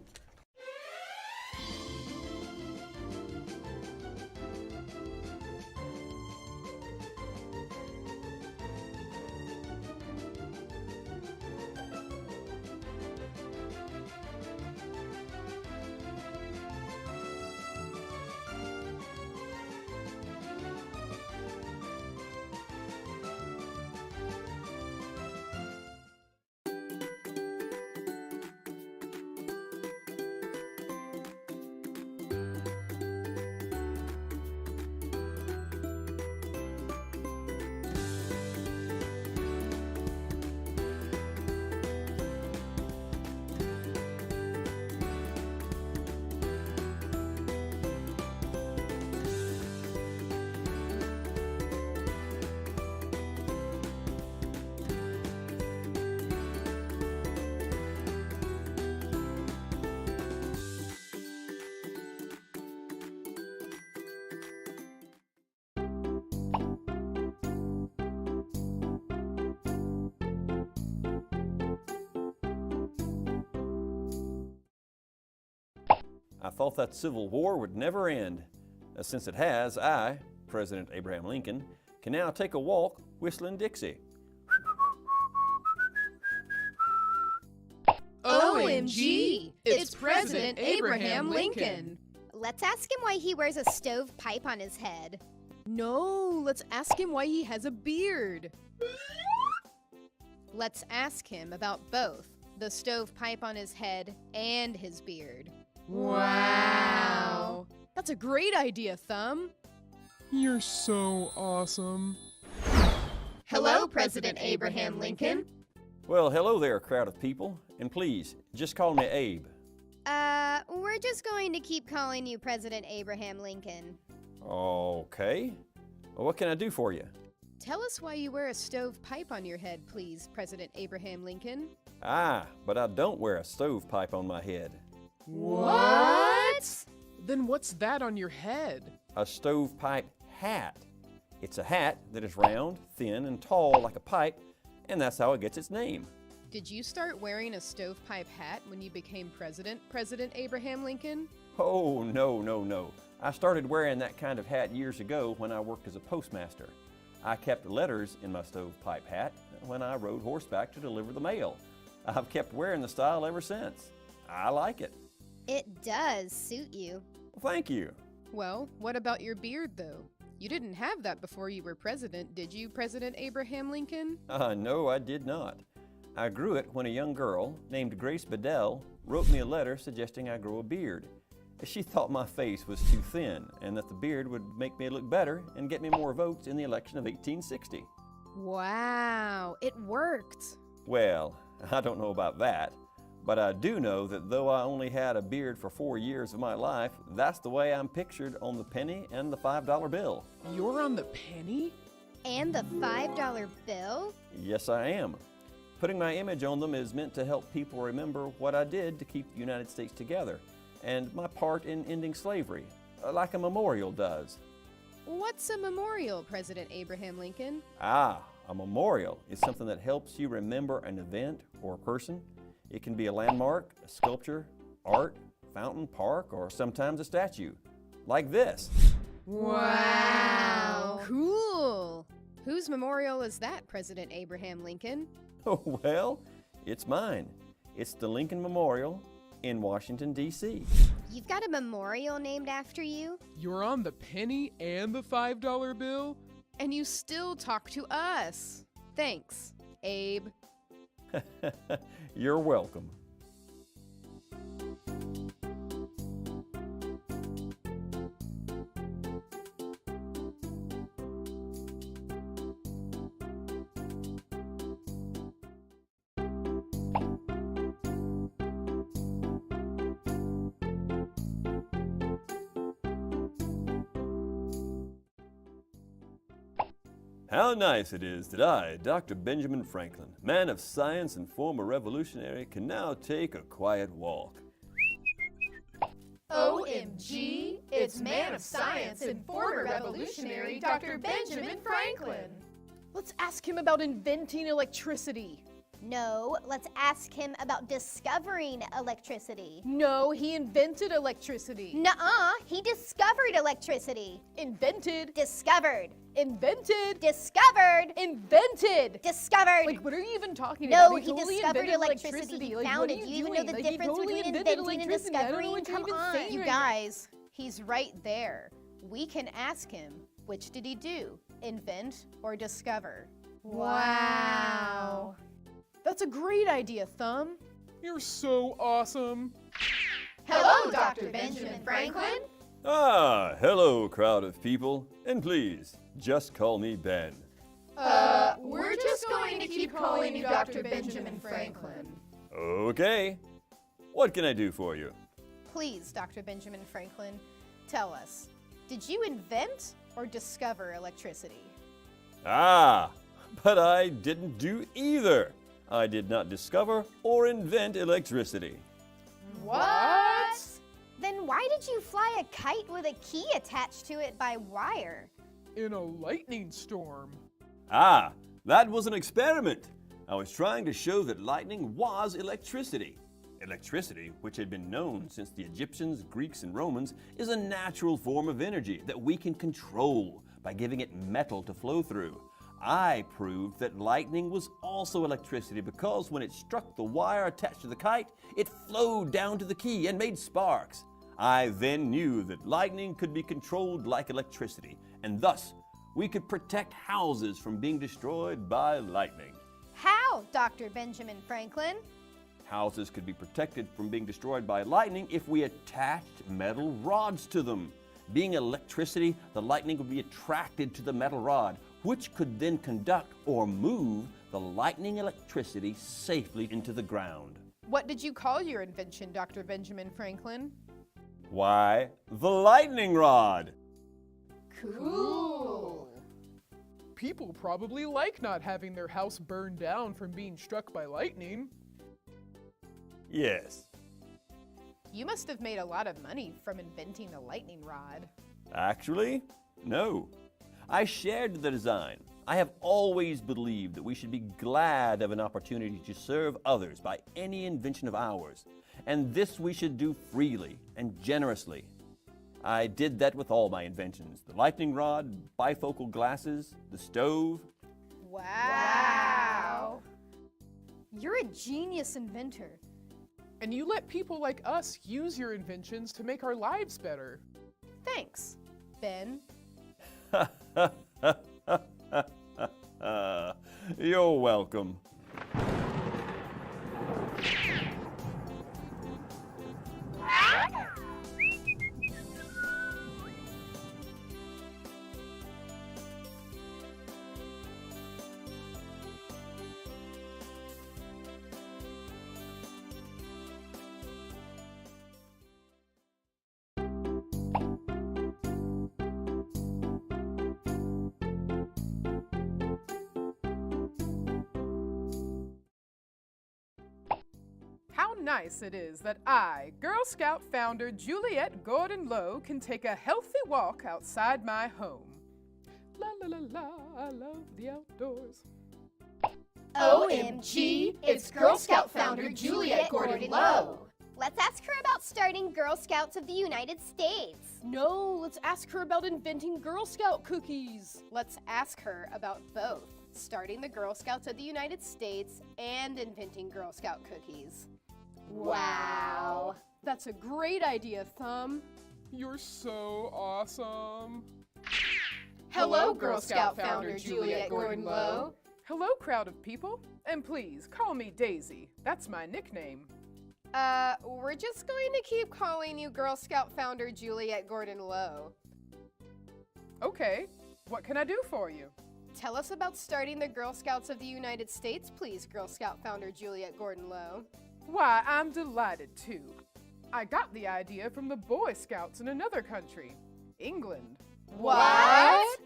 I thought that Civil War would never end. Since it has, I, President Abraham Lincoln, can now take a walk whistling Dixie. OMG! It's President Abraham Lincoln! Let's ask him why he wears a stovepipe on his head. No, let's ask him why he has a beard. Let's ask him about both the stovepipe on his head and his beard. Wow! That's a great idea, Thumb. You're so awesome. Hello, President Abraham Lincoln. Well, hello there, crowd of people, and please, just call me Abe. We're just going to keep calling you President Abraham Lincoln. Okay. Well, what can I do for you? Tell us why you wear a stovepipe on your head, please, President Abraham Lincoln. But I don't wear a stovepipe on my head. What? Then what's that on your head? A stovepipe hat. It's a hat that is round, thin, and tall like a pipe, and that's how it gets its name. Did you start wearing a stovepipe hat when you became president, President Abraham Lincoln? Oh, no. I started wearing that kind of hat years ago when I worked as a postmaster. I kept letters in my stovepipe hat when I rode horseback to deliver the mail. I've kept wearing the style ever since. I like it. It does suit you. Well, thank you. Well, what about your beard, though? You didn't have that before you were president, did you, President Abraham Lincoln? No, I did not. I grew it when a young girl named Grace Bedell wrote me a letter suggesting I grow a beard. She thought my face was too thin and that the beard would make me look better and get me more votes in the election of 1860. Wow, it worked. Well, I don't know about that, but I do know that though I only had a beard for 4 years of my life, that's the way I'm pictured on the penny and the $5 bill. You're on the penny? And the $5 bill? Yes, I am. Putting my image on them is meant to help people remember what I did to keep the United States together and my part in ending slavery, like a memorial does. What's a memorial, President Abraham Lincoln? A memorial is something that helps you remember an event or a person. It can be a landmark, a sculpture, art, fountain, park, or sometimes a statue, like this. Wow! Cool! Whose memorial is that, President Abraham Lincoln? Oh, well, It's mine. It's the Lincoln Memorial in Washington, D.C. You've got a memorial named after you? You're on the penny and the $5 bill? And you still talk to us. Thanks, Abe. You're welcome. How nice it is that I, Dr. Benjamin Franklin, man of science and former revolutionary, can now take a quiet walk. OMG, it's man of science and former revolutionary Dr. Benjamin Franklin. Let's ask him about inventing electricity. No, let's ask him about discovering electricity. No, he invented electricity. Nuh-uh, he discovered electricity. Invented. Discovered. Invented. Discovered. Invented. Like, what are you even talking no, about? he discovered electricity. He found it. Do you even know the difference between inventing and discovering? Come on. You guys, he's right there. We can ask him, which did he do? Invent or discover? Wow. That's a great idea, Thumb. You're so awesome. Hello, Dr. Benjamin Franklin. Ah, hello, crowd of people. And please, just call me Ben. We're just going to keep calling you Dr. Benjamin Franklin. Okay. What can I do for you? Please, Dr. Benjamin Franklin, tell us, did you invent or discover electricity? Ah, but I didn't do either. I did not discover or invent electricity. What? Then why did you fly a kite with a key attached to it by wire? In a lightning storm. Ah, that was an experiment. I was trying to show that lightning was electricity. Electricity, which had been known since the Egyptians, Greeks, and Romans, is a natural form of energy that we can control by giving it metal to flow through. I proved that lightning was also electricity because when it struck the wire attached to the kite, it flowed down to the key and made sparks. I then knew that lightning could be controlled like electricity, and thus we could protect houses from being destroyed by lightning. How, Dr. Benjamin Franklin? Houses could be protected from being destroyed by lightning if we attached metal rods to them. Being electricity, the lightning would be attracted to the metal rod, which could then conduct or move the lightning electricity safely into the ground. What did you call your invention, Dr. Benjamin Franklin? Why, the lightning rod. Cool. People probably like not having their house burned down from being struck by lightning. Yes. You must have made a lot of money from inventing the lightning rod. Actually, no. I shared the design. I have always believed that we should be glad of an opportunity to serve others by any invention of ours, and this we should do freely and generously. I did that with all my inventions: the lightning rod, bifocal glasses, the stove. Wow. You're a genius inventor. And you let people like us use your inventions to make our lives better. Thanks, Ben. You're welcome. How nice it is that I, Girl Scout founder Juliet Gordon Lowe, can take a healthy walk outside my home. La la la la, I love the outdoors. OMG, it's Girl Scout founder Juliet Gordon Lowe. Let's ask her about starting Girl Scouts of the United States. No, let's ask her about inventing Girl Scout cookies. Let's ask her about both, starting the Girl Scouts of the United States, and inventing Girl Scout cookies. Wow. That's a great idea, Thumb. You're so awesome. Hello, Girl Scout founder Juliet Gordon-Low. Hello, crowd of people. And please, call me Daisy. That's my nickname. We're just going to keep calling you Girl Scout founder Juliet Gordon-Low. Okay, what can I do for you? Tell us about starting the Girl Scouts of the United States, please, Girl Scout founder Juliet Gordon-Low. Why, I'm delighted to. I got the idea from the Boy Scouts in another country, England. What?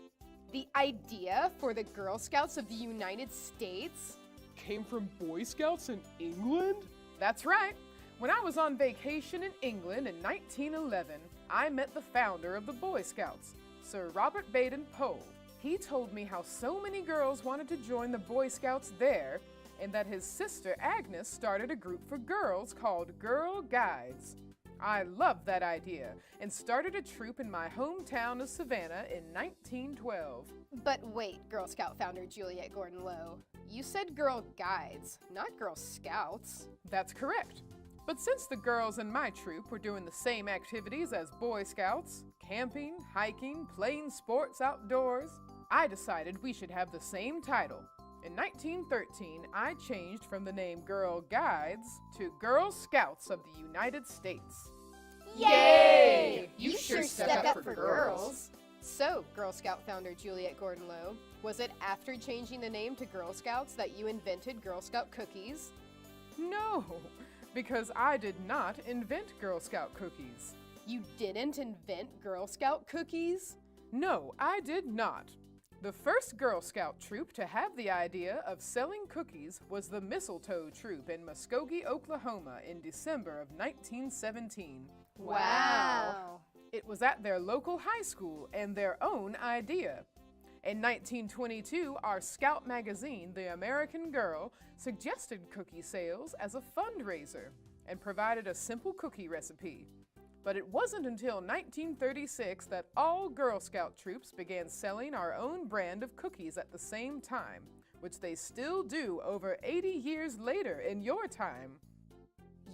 The idea for the Girl Scouts of the United States? Came from Boy Scouts in England? That's right. When I was on vacation in England in 1911, I met the founder of the Boy Scouts, Sir Robert Baden-Powell. He told me how so many girls wanted to join the Boy Scouts there, and that his sister Agnes started a group for girls called Girl Guides. I loved that idea and started a troop in my hometown of Savannah in 1912. But wait, Girl Scout founder Juliet Gordon-Low. You said Girl Guides, not Girl Scouts. That's correct. But since the girls in my troop were doing the same activities as Boy Scouts, camping, hiking, playing sports outdoors, I decided we should have the same title. In 1913, I changed from the name Girl Guides to Girl Scouts of the United States. Yay! You sure stuck up for girls. So, Girl Scout founder Juliet Gordon-Low, was it after changing the name to Girl Scouts that you invented Girl Scout cookies? No, because I did not invent Girl Scout cookies. You didn't invent Girl Scout cookies? No, I did not. The first Girl Scout troop to have the idea of selling cookies was the Mistletoe Troop in Muskogee, Oklahoma in December of 1917. Wow! It was at their local high school and their own idea. In 1922, our Scout magazine, The American Girl, suggested cookie sales as a fundraiser and provided a simple cookie recipe. But it wasn't until 1936 that all Girl Scout troops began selling our own brand of cookies at the same time, which they still do over 80 years later in your time.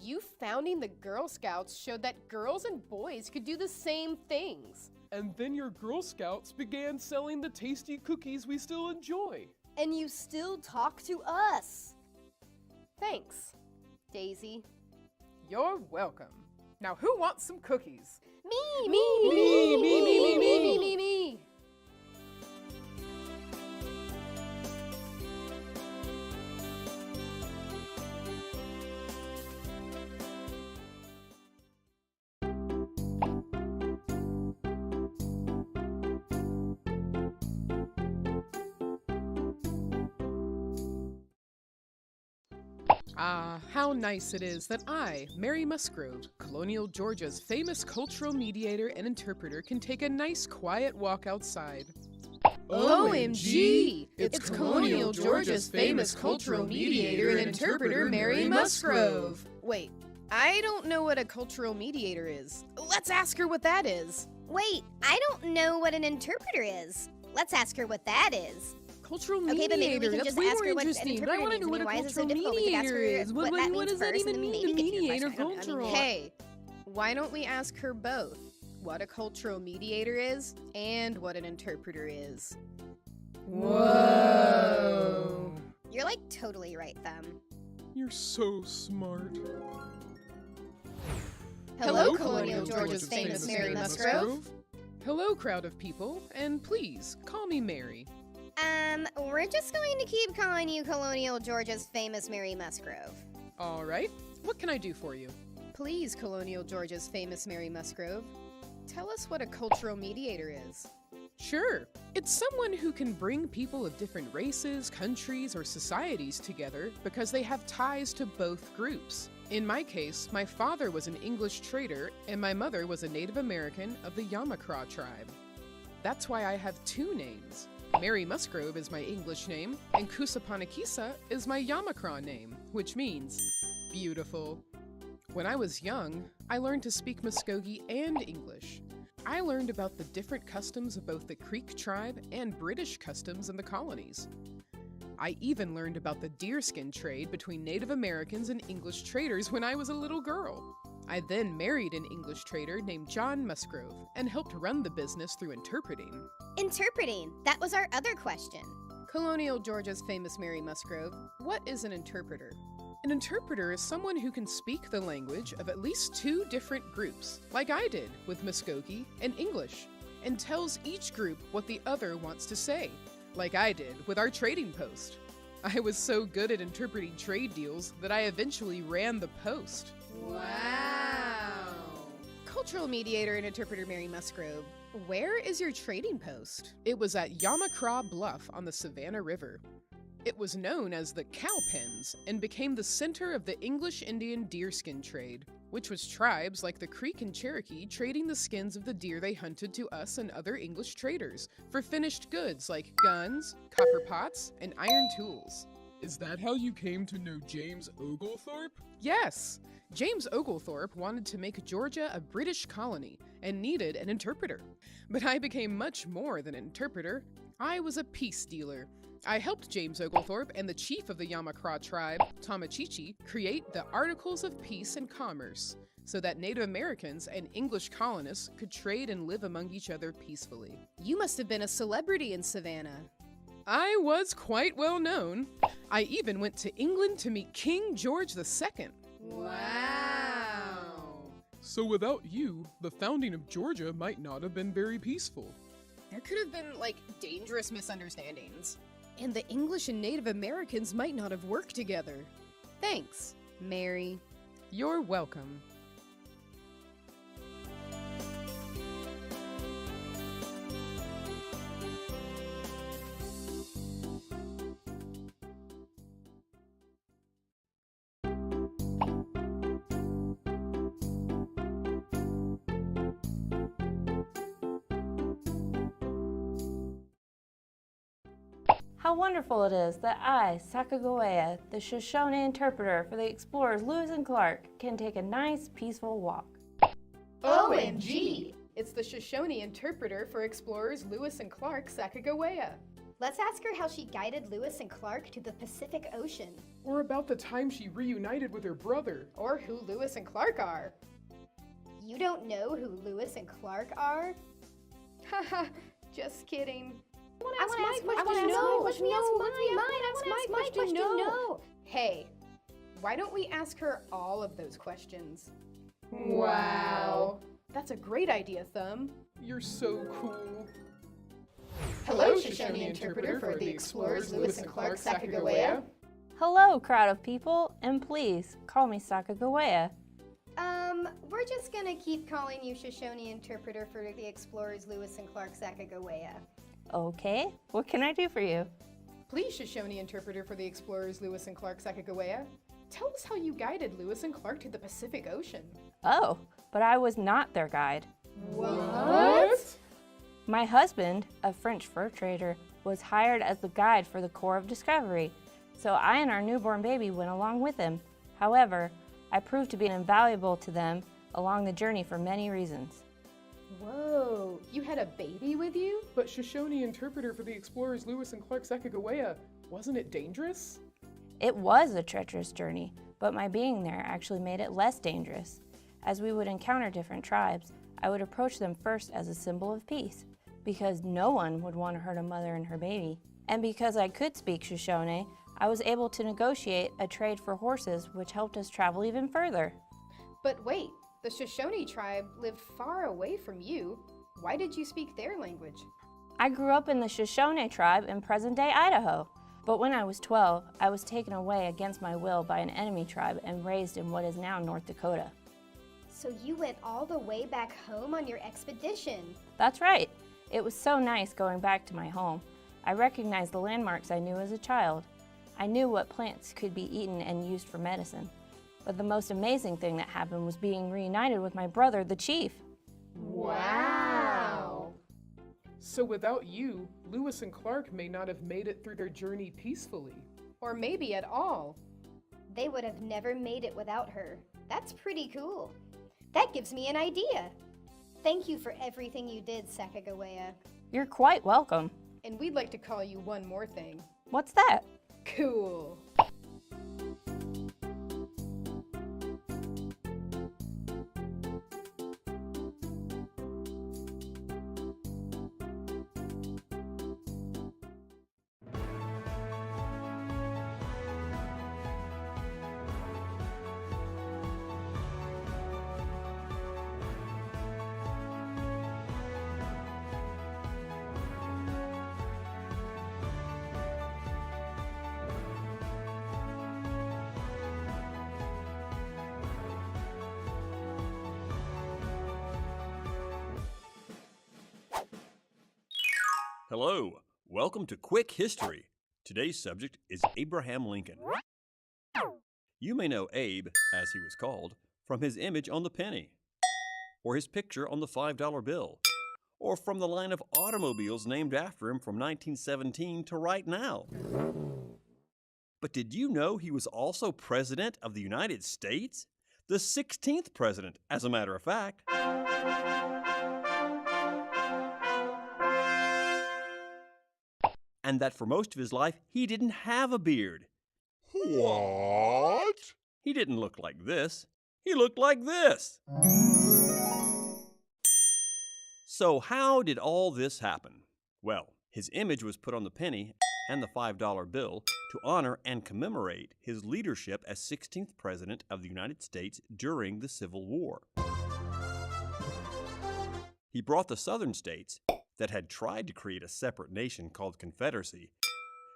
You founding the Girl Scouts showed that girls and boys could do the same things. And then your Girl Scouts began selling the tasty cookies we still enjoy. And you still talk to us. Thanks, Daisy. You're welcome. Now who wants some cookies? Me! Ah, how nice it is that I, Mary Musgrove, Colonial Georgia's famous cultural mediator and interpreter, can take a nice quiet walk outside. OMG! It's Colonial Georgia's famous cultural mediator and interpreter, Mary Musgrove. Wait, I don't know what a cultural mediator is. Let's ask her what that is. Wait, I don't know what an interpreter is. Let's ask her what that is. Cultural Okay, but maybe mediator, we can that's just way ask more her what an interesting. But I want to know what a interpreter means. Why is it so cultural difficult? We could ask mediator her is. what that What means does that first, even and then mean, maybe a get to your mediator question. I mean, cultural? Hey, why don't we ask her both? What a cultural mediator is and what an interpreter is. Whoa! You're like totally right, Thumb. You're so smart. Hello, Colonial Georgia's famous Mary Musgrove. Hello, crowd of people, and please, call me Mary. We're just going to keep calling you Colonial Georgia's famous Mary Musgrove. All right, what can I do for you? Please, Colonial Georgia's famous Mary Musgrove, tell us what a cultural mediator is. Sure. It's someone who can bring people of different races, countries, or societies together because they have ties to both groups. In my case, my father was an English trader and my mother was a Native American of the Yamakra tribe. That's why I have two names. Mary Musgrove is my English name, and Kusapanakisa is my Yamakra name, which means beautiful. When I was young, I learned to speak Muskogee and English. I learned about the different customs of both the Creek tribe and British customs in the colonies. I even learned about the deerskin trade between Native Americans and English traders when I was a little girl. I then married an English trader named John Musgrove and helped run the business through interpreting. Interpreting. That was our other question. Colonial Georgia's famous Mary Musgrove, what is an interpreter? An interpreter is someone who can speak the language of at least 2 different groups, like I did with Muskogee and English, and tells each group what the other wants to say, like I did with our trading post. I was so good at interpreting trade deals that I eventually ran the post. Wow. Cultural mediator and interpreter Mary Musgrove, where is your trading post? It was at Yamacraw Bluff on the Savannah River. It was known as the Cow Pens and became the center of the English-Indian deerskin trade, which was tribes like the Creek and Cherokee trading the skins of the deer they hunted to us and other English traders for finished goods like guns, copper pots, and iron tools. Is that how you came to know James Oglethorpe? Yes! James Oglethorpe wanted to make Georgia a British colony and needed an interpreter. But I became much more than an interpreter. I was a peace dealer. I helped James Oglethorpe and the chief of the Yamacraw tribe, Tomachichi, create the Articles of Peace and Commerce so that Native Americans and English colonists could trade and live among each other peacefully. You must have been a celebrity in Savannah. I was quite well known. I even went to England to meet King George II. Wow. So without you, the founding of Georgia might not have been very peaceful. There could have been, dangerous misunderstandings. And the English and Native Americans might not have worked together. Thanks, Mary. You're welcome. How wonderful it is that I, Sacagawea, the Shoshone interpreter for the explorers Lewis and Clark, can take a nice, peaceful walk. OMG! It's the Shoshone interpreter for explorers Lewis and Clark, Sacagawea. Let's ask her how she guided Lewis and Clark to the Pacific Ocean. Or about the time she reunited with her brother. Or who Lewis and Clark are. You don't know who Lewis and Clark are? Haha, just kidding. I want to ask my question. No. Hey, why don't we ask her all of those questions? Wow. That's a great idea, Thumb. You're so cool. Hello, Shoshone interpreter for the explorers Lewis and Clark, Sacagawea. Hello, crowd of people, and please call me Sacagawea. We're just gonna keep calling you Shoshone interpreter for the explorers Lewis and Clark, Sacagawea. Okay, what can I do for you? Please, Shoshone interpreter for the explorers Lewis and Clark, Sacagawea. Tell us how you guided Lewis and Clark to the Pacific Ocean. Oh, but I was not their guide. What? My husband, a French fur trader, was hired as the guide for the Corps of Discovery, so I and our newborn baby went along with him. However, I proved to be invaluable to them along the journey for many reasons. Whoa, you had a baby with you? But Shoshone interpreter for the explorers Lewis and Clark Sacagawea, wasn't it dangerous? It was a treacherous journey, but my being there actually made it less dangerous. As we would encounter different tribes, I would approach them first as a symbol of peace, because no one would want to hurt a mother and her baby. And because I could speak Shoshone, I was able to negotiate a trade for horses, which helped us travel even further. But wait, the Shoshone tribe lived far away from you. Why did you speak their language? I grew up in the Shoshone tribe in present-day Idaho. But when I was 12, I was taken away against my will by an enemy tribe and raised in what is now North Dakota. So you went all the way back home on your expedition? That's right. It was so nice going back to my home. I recognized the landmarks I knew as a child. I knew what plants could be eaten and used for medicine. But the most amazing thing that happened was being reunited with my brother, the chief. Wow! So without you, Lewis and Clark may not have made it through their journey peacefully. Or maybe at all. They would have never made it without her. That's pretty cool. That gives me an idea. Thank you for everything you did, Sacagawea. You're quite welcome. And we'd like to call you one more thing. What's that? Cool. Hello, welcome to Quick History. Today's subject is Abraham Lincoln. You may know Abe, as he was called, from his image on the penny, or his picture on the $5 bill, or from the line of automobiles named after him from 1917 to right now. But did you know he was also President of the United States? The 16th president, as a matter of fact. And that for most of his life, he didn't have a beard. What? He didn't look like this. He looked like this. So how did all this happen? Well, his image was put on the penny and the $5 bill to honor and commemorate his leadership as 16th President of the United States during the Civil War. He brought the southern states that had tried to create a separate nation called Confederacy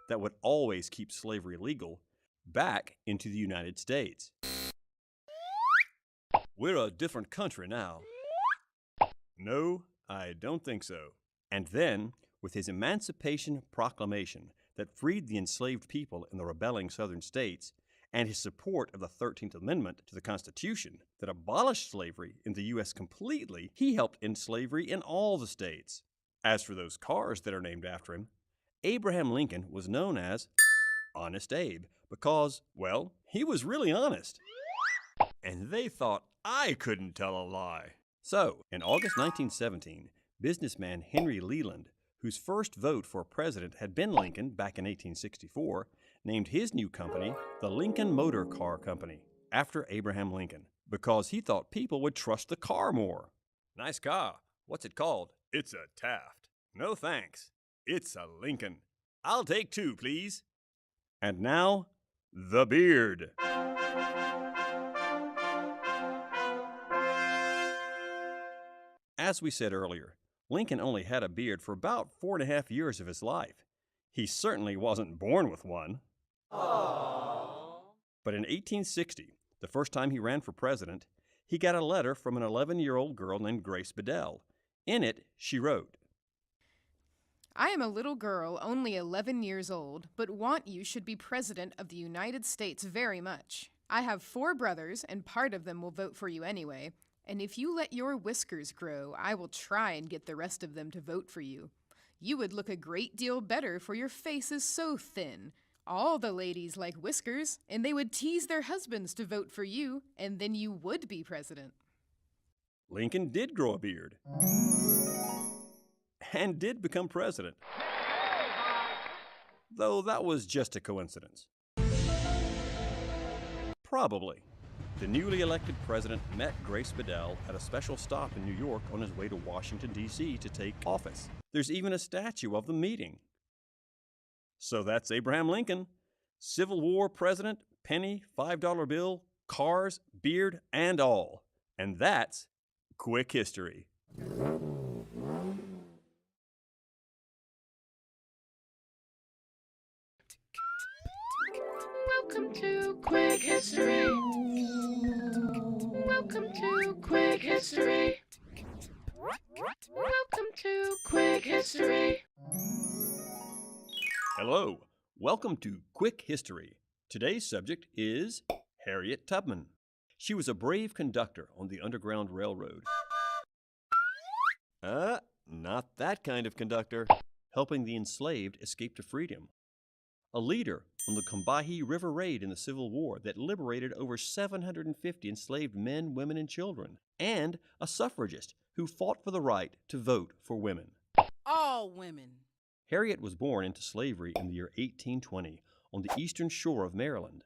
that would always keep slavery legal back into the United States. We're a different country now. No, I don't think so. And then, with his Emancipation Proclamation that freed the enslaved people in the rebelling southern states, and his support of the 13th Amendment to the Constitution that abolished slavery in the U.S. completely, he helped end slavery in all the states. As for those cars that are named after him, Abraham Lincoln was known as Honest Abe because, well, he was really honest. And they thought I couldn't tell a lie. So, in August 1917, businessman Henry Leland, whose first vote for president had been Lincoln back in 1864, named his new company the Lincoln Motor Car Company after Abraham Lincoln because he thought people would trust the car more. Nice car. What's it called? It's a Taft. No thanks. It's a Lincoln. I'll take 2, please. And now, the beard. As we said earlier, Lincoln only had a beard for about 4.5 years of his life. He certainly wasn't born with one. Aww. But in 1860, the first time he ran for president, he got a letter from an 11-year-old girl named Grace Bedell. In it, she wrote, I am a little girl, only 11 years old, but want you should be President of the United States very much. I have 4 brothers, and part of them will vote for you anyway. And if you let your whiskers grow, I will try and get the rest of them to vote for you. You would look a great deal better, for your face is so thin. All the ladies like whiskers, and they would tease their husbands to vote for you, and then you would be president. Lincoln did grow a beard and did become president, though that was just a coincidence. Probably. The newly elected president met Grace Bedell at a special stop in New York on his way to Washington, D.C. to take office. There's even a statue of the meeting. So that's Abraham Lincoln, Civil War president, penny, $5 bill, cars, beard, and all. And that's Quick History. Welcome to Quick History. Welcome to Quick History. Welcome to Quick History. Hello, welcome to Quick History. Today's subject is Harriet Tubman. She was a brave conductor on the Underground Railroad. Not that kind of conductor. Helping the enslaved escape to freedom. A leader on the Combahee River Raid in the Civil War that liberated over 750 enslaved men, women, and children. And a suffragist who fought for the right to vote for women. All women. Harriet was born into slavery in the year 1820 on the eastern shore of Maryland.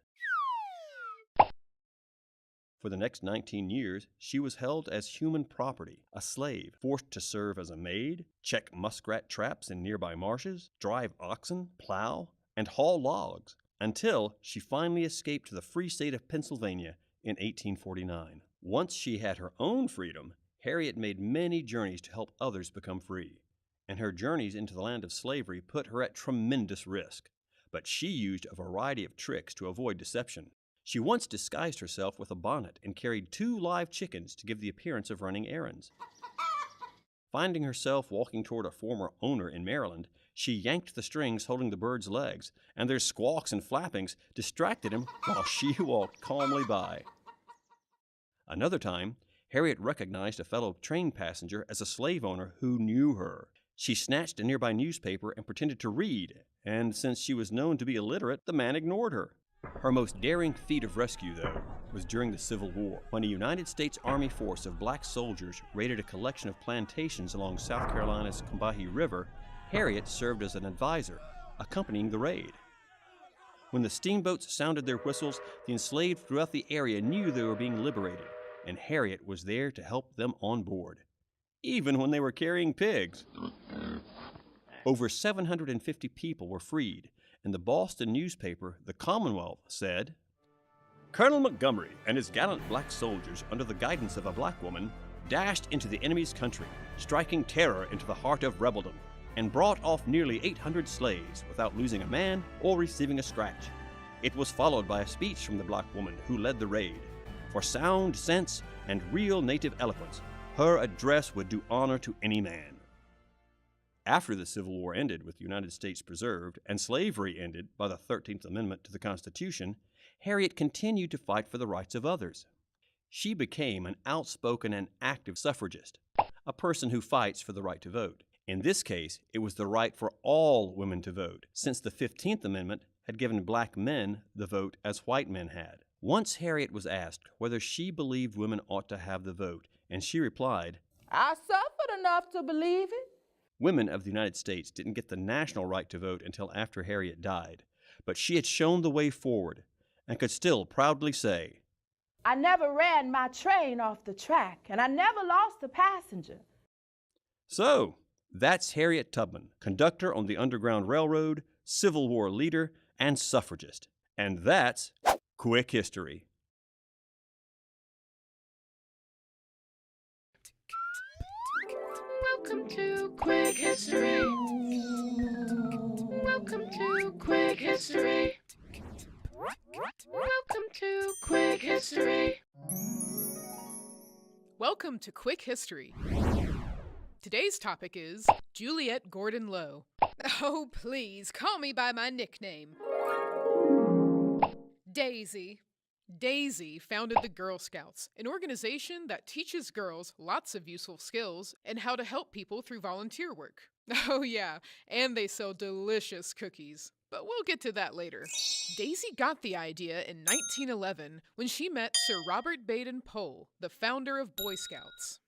For the next 19 years, she was held as human property, a slave, forced to serve as a maid, check muskrat traps in nearby marshes, drive oxen, plow, and haul logs, until she finally escaped to the free state of Pennsylvania in 1849. Once she had her own freedom, Harriet made many journeys to help others become free, and her journeys into the land of slavery put her at tremendous risk. But she used a variety of tricks to avoid deception. She once disguised herself with a bonnet and carried 2 live chickens to give the appearance of running errands. Finding herself walking toward a former owner in Maryland, she yanked the strings holding the birds' legs, and their squawks and flappings distracted him while she walked calmly by. Another time, Harriet recognized a fellow train passenger as a slave owner who knew her. She snatched a nearby newspaper and pretended to read, and since she was known to be illiterate, the man ignored her. Her most daring feat of rescue, though, was during the Civil War, when a United States Army force of black soldiers raided a collection of plantations along South Carolina's Combahee River. Harriet served as an advisor, accompanying the raid. When the steamboats sounded their whistles, the enslaved throughout the area knew they were being liberated, and Harriet was there to help them on board, even when they were carrying pigs. Over 750 people were freed, and the Boston newspaper, The Commonwealth, said, "Colonel Montgomery and his gallant black soldiers, under the guidance of a black woman, dashed into the enemy's country, striking terror into the heart of rebeldom, and brought off nearly 800 slaves without losing a man or receiving a scratch." It was followed by a speech from the black woman who led the raid. For sound sense and real native eloquence, her address would do honor to any man. After the Civil War ended with the United States preserved and slavery ended by the 13th Amendment to the Constitution, Harriet continued to fight for the rights of others. She became an outspoken and active suffragist, a person who fights for the right to vote. In this case, it was the right for all women to vote, since the 15th Amendment had given black men the vote as white men had. Once Harriet was asked whether she believed women ought to have the vote, and she replied, "I suffered enough to believe it." Women of the United States didn't get the national right to vote until after Harriet died, but she had shown the way forward and could still proudly say, "I never ran my train off the track, and I never lost a passenger." So, that's Harriet Tubman, conductor on the Underground Railroad, Civil War leader, and suffragist. And that's Quick History. Welcome to Quick History. Welcome to Quick History. Welcome to Quick History. Welcome to Quick History. Today's topic is Juliette Gordon Low. Oh, please, call me by my nickname. Daisy. Daisy founded the Girl Scouts, an organization that teaches girls lots of useful skills and how to help people through volunteer work. Oh yeah, and they sell delicious cookies. But we'll get to that later. Daisy got the idea in 1911 when she met Sir Robert Baden-Powell, the founder of Boy Scouts.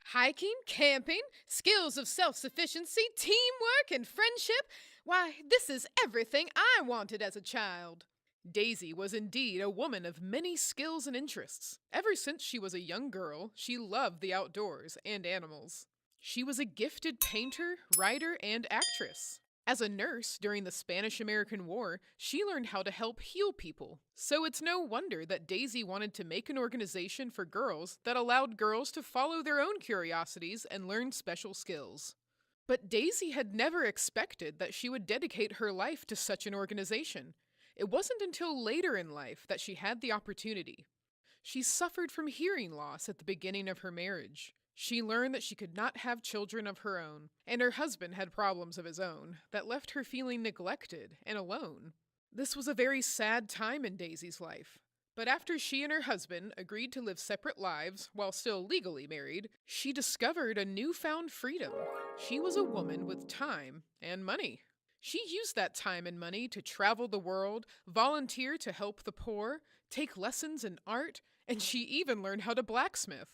Hiking, camping, skills of self-sufficiency, teamwork, and friendship. Why, this is everything I wanted as a child. Daisy was indeed a woman of many skills and interests. Ever since she was a young girl, she loved the outdoors and animals. She was a gifted painter, writer, and actress. As a nurse during the Spanish-American War, she learned how to help heal people. So it's no wonder that Daisy wanted to make an organization for girls that allowed girls to follow their own curiosities and learn special skills. But Daisy had never expected that she would dedicate her life to such an organization. It wasn't until later in life that she had the opportunity. She suffered from hearing loss at the beginning of her marriage. She learned that she could not have children of her own, and her husband had problems of his own that left her feeling neglected and alone. This was a very sad time in Daisy's life. But after she and her husband agreed to live separate lives while still legally married, she discovered a newfound freedom. She was a woman with time and money. She used that time and money to travel the world, volunteer to help the poor, take lessons in art, and she even learned how to blacksmith.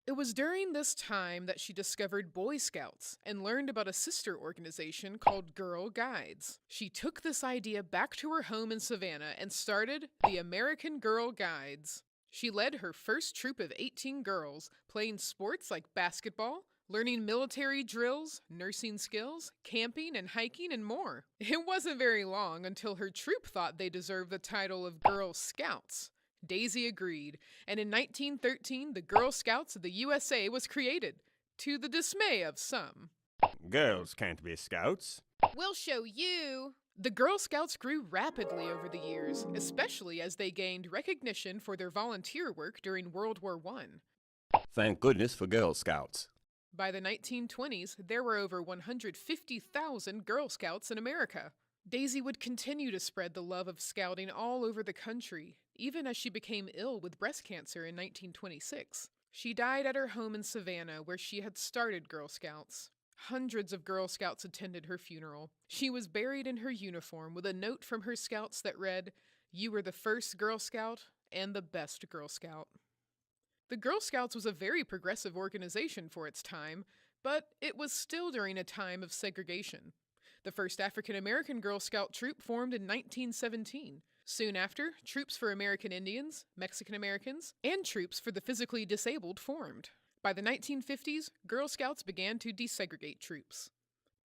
It was during this time that she discovered Boy Scouts and learned about a sister organization called Girl Guides. She took this idea back to her home in Savannah and started the American Girl Guides. She led her first troop of 18 girls, playing sports like basketball, learning military drills, nursing skills, camping and hiking, and more. It wasn't very long until her troop thought they deserved the title of Girl Scouts. Daisy agreed, and in 1913 the Girl Scouts of the USA was created, to the dismay of some. Girls can't be scouts. We'll show you. The Girl Scouts grew rapidly over the years, especially as they gained recognition for their volunteer work during World War I. Thank goodness for Girl Scouts. By the 1920s, there were over 150,000 Girl Scouts in America. Daisy would continue to spread the love of scouting all over the country, even as she became ill with breast cancer in 1926. She died at her home in Savannah, where she had started Girl Scouts. Hundreds of Girl Scouts attended her funeral. She was buried in her uniform with a note from her scouts that read, "You were the first Girl Scout and the best Girl Scout." The Girl Scouts was a very progressive organization for its time, but it was still during a time of segregation. The first African American Girl Scout troop formed in 1917. Soon after, troops for American Indians, Mexican Americans, and troops for the physically disabled formed. By the 1950s, Girl Scouts began to desegregate troops.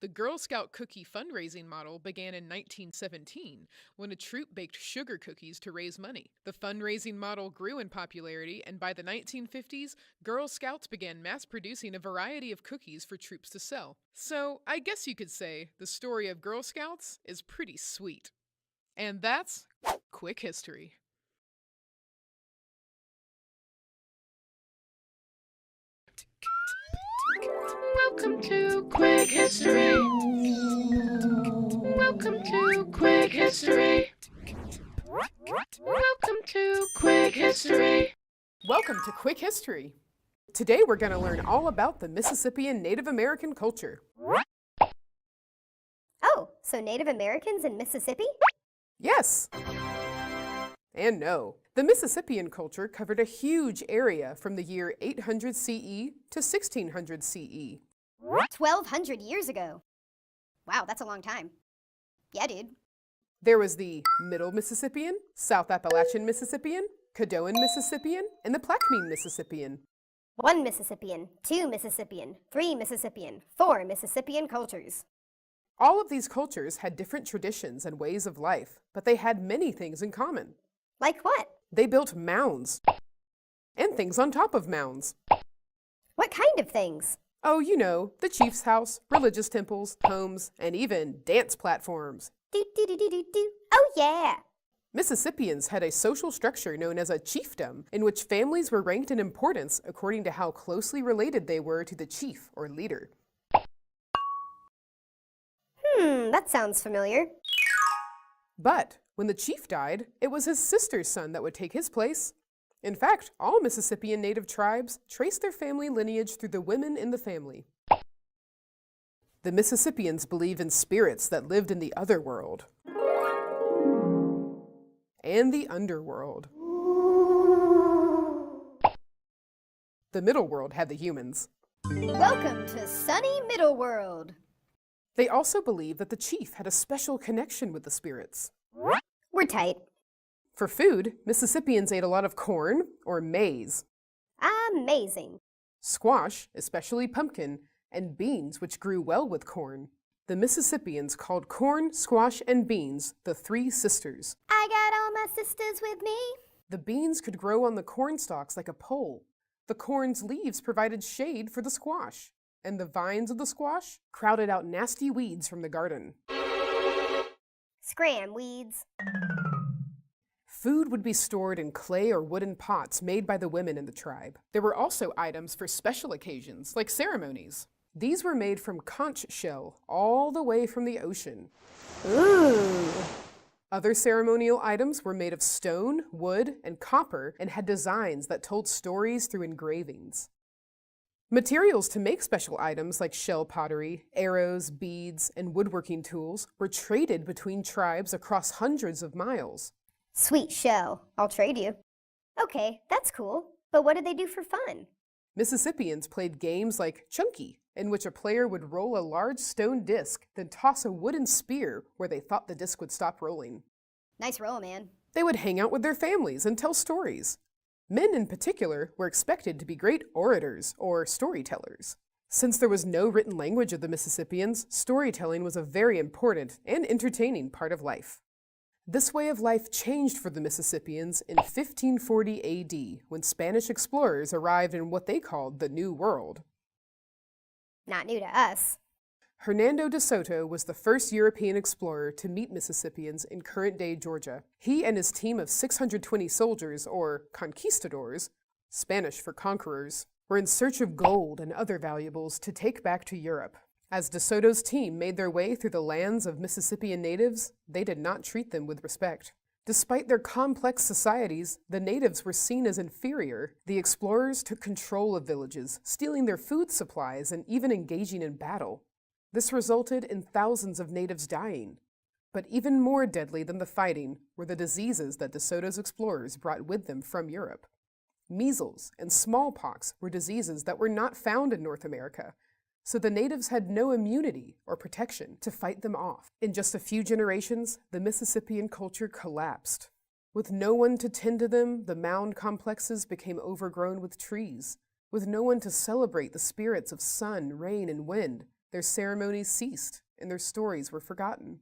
The Girl Scout cookie fundraising model began in 1917, when a troop baked sugar cookies to raise money. The fundraising model grew in popularity, and by the 1950s, Girl Scouts began mass-producing a variety of cookies for troops to sell. So, I guess you could say the story of Girl Scouts is pretty sweet. And that's Quick History. Welcome to Quick History. Welcome to Quick History. Welcome to Quick History. Welcome to Quick History. Today we're going to learn all about the Mississippian Native American culture. Oh, so Native Americans in Mississippi? Yes. And no. The Mississippian culture covered a huge area from the year 800 CE to 1600 CE. 1,200 years ago. Wow, that's a long time. Yeah, dude. There was the Middle Mississippian, South Appalachian Mississippian, Caddoan Mississippian, and the Plaquemine Mississippian. 1 Mississippian, 2 Mississippian, 3 Mississippian, 4 Mississippian cultures. All of these cultures had different traditions and ways of life, but they had many things in common. Like what? They built mounds and things on top of mounds. What kind of things? Oh, you know, the chief's house, religious temples, homes, and even dance platforms. Do. Oh, yeah. Mississippians had a social structure known as a chiefdom, in which families were ranked in importance according to how closely related they were to the chief or leader. That sounds familiar. But when the chief died, it was his sister's son that would take his place. In fact, all Mississippian native tribes trace their family lineage through the women in the family. The Mississippians believe in spirits that lived in the other world and the underworld. The middle world had the humans. Welcome to sunny Middle World. They also believe that the chief had a special connection with the spirits. We're tight. For food, Mississippians ate a lot of corn, or maize, Amazing. squash, especially pumpkin, and beans, which grew well with corn. The Mississippians called corn, squash, and beans the Three Sisters. I got all my sisters with me. The beans could grow on the corn stalks like a pole. The corn's leaves provided shade for the squash, and the vines of the squash crowded out nasty weeds from the garden. Scram weeds. Food would be stored in clay or wooden pots made by the women in the tribe. There were also items for special occasions, like ceremonies. These were made from conch shell, all the way from the ocean. Ooh. Other ceremonial items were made of stone, wood, and copper, and had designs that told stories through engravings. Materials to make special items like shell pottery, arrows, beads, and woodworking tools were traded between tribes across hundreds of miles. Sweet shell. I'll trade you. Okay, that's cool. But what did they do for fun? Mississippians played games like Chunky, in which a player would roll a large stone disc, then toss a wooden spear where they thought the disc would stop rolling. Nice roll, man. They would hang out with their families and tell stories. Men in particular were expected to be great orators or storytellers. Since there was no written language of the Mississippians, storytelling was a very important and entertaining part of life. This way of life changed for the Mississippians in 1540 AD, when Spanish explorers arrived in what they called the New World. Not new to us. Hernando de Soto was the first European explorer to meet Mississippians in current-day Georgia. He and his team of 620 soldiers, or conquistadors, Spanish for conquerors, were in search of gold and other valuables to take back to Europe. As de Soto's team made their way through the lands of Mississippian natives, they did not treat them with respect. Despite their complex societies, the natives were seen as inferior. The explorers took control of villages, stealing their food supplies and even engaging in battle. This resulted in thousands of natives dying. But even more deadly than the fighting were the diseases that de Soto's explorers brought with them from Europe. Measles and smallpox were diseases that were not found in North America, so the natives had no immunity or protection to fight them off. In just a few generations, the Mississippian culture collapsed. With no one to tend to them, the mound complexes became overgrown with trees. With no one to celebrate the spirits of sun, rain, and wind, their ceremonies ceased and their stories were forgotten.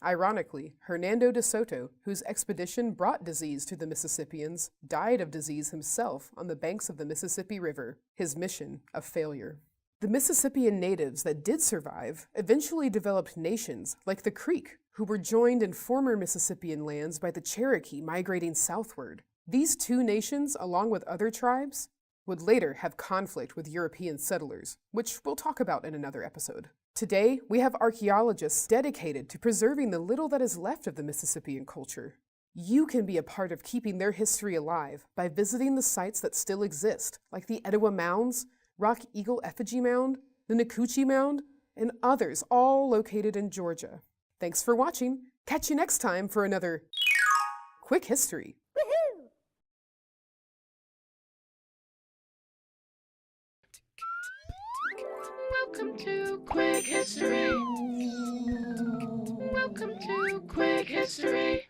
Ironically, Hernando de Soto, whose expedition brought disease to the Mississippians, died of disease himself on the banks of the Mississippi River, his mission a failure. The Mississippian natives that did survive eventually developed nations like the Creek, who were joined in former Mississippian lands by the Cherokee migrating southward. These two nations, along with other tribes, would later have conflict with European settlers, which we'll talk about in another episode. Today, we have archaeologists dedicated to preserving the little that is left of the Mississippian culture. You can be a part of keeping their history alive by visiting the sites that still exist, like the Etowah Mounds, Rock Eagle Effigy Mound, the Nacoochee Mound, and others, all located in Georgia. Thanks for watching. Catch you next time for another Quick History. Woohoo! Welcome to Quick History. Welcome to Quick History.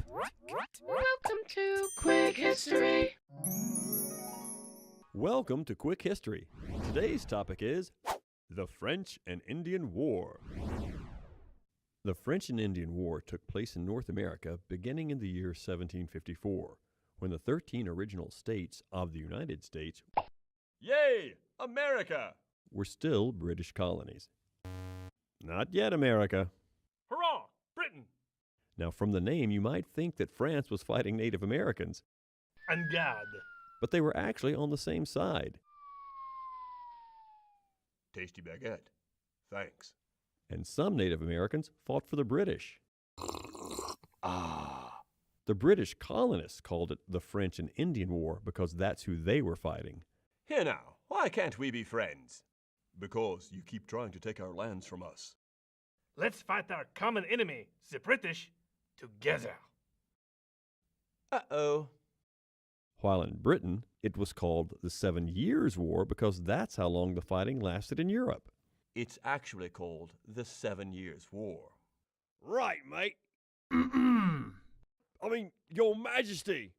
Welcome to Quick History. Welcome to Quick History. Today's topic is the French and Indian War. The French and Indian War took place in North America beginning in the year 1754, when the 13 original states of the United States, yay, America, were still British colonies. Not yet America. Hurrah, Britain! Now, from the name, you might think that France was fighting Native Americans, En garde. but they were actually on the same side. Tasty baguette. Thanks. And some Native Americans fought for the British. Ah. The British colonists called it the French and Indian War because that's who they were fighting. Here now, why can't we be friends? Because you keep trying to take our lands from us. Let's fight our common enemy, the British, together. Uh-oh. While in Britain, it was called the 7 Years' War because that's how long the fighting lasted in Europe. It's actually called the 7 Years' War. Right, mate. I mean, Your Majesty.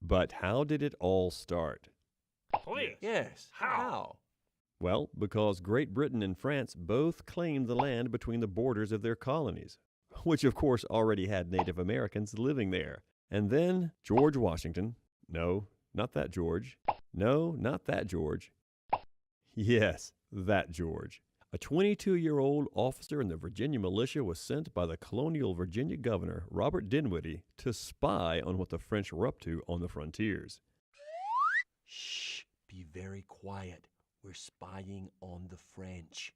But how did it all start? Please. Yes. How? Well, because Great Britain and France both claimed the land between the borders of their colonies, which of course already had Native Americans living there. And then George Washington, no, not that George, no, not that George, yes, that George, a 22-year-old officer in the Virginia militia was sent by the colonial Virginia governor, Robert Dinwiddie, to spy on what the French were up to on the frontiers. Shh, be very quiet. We're spying on the French.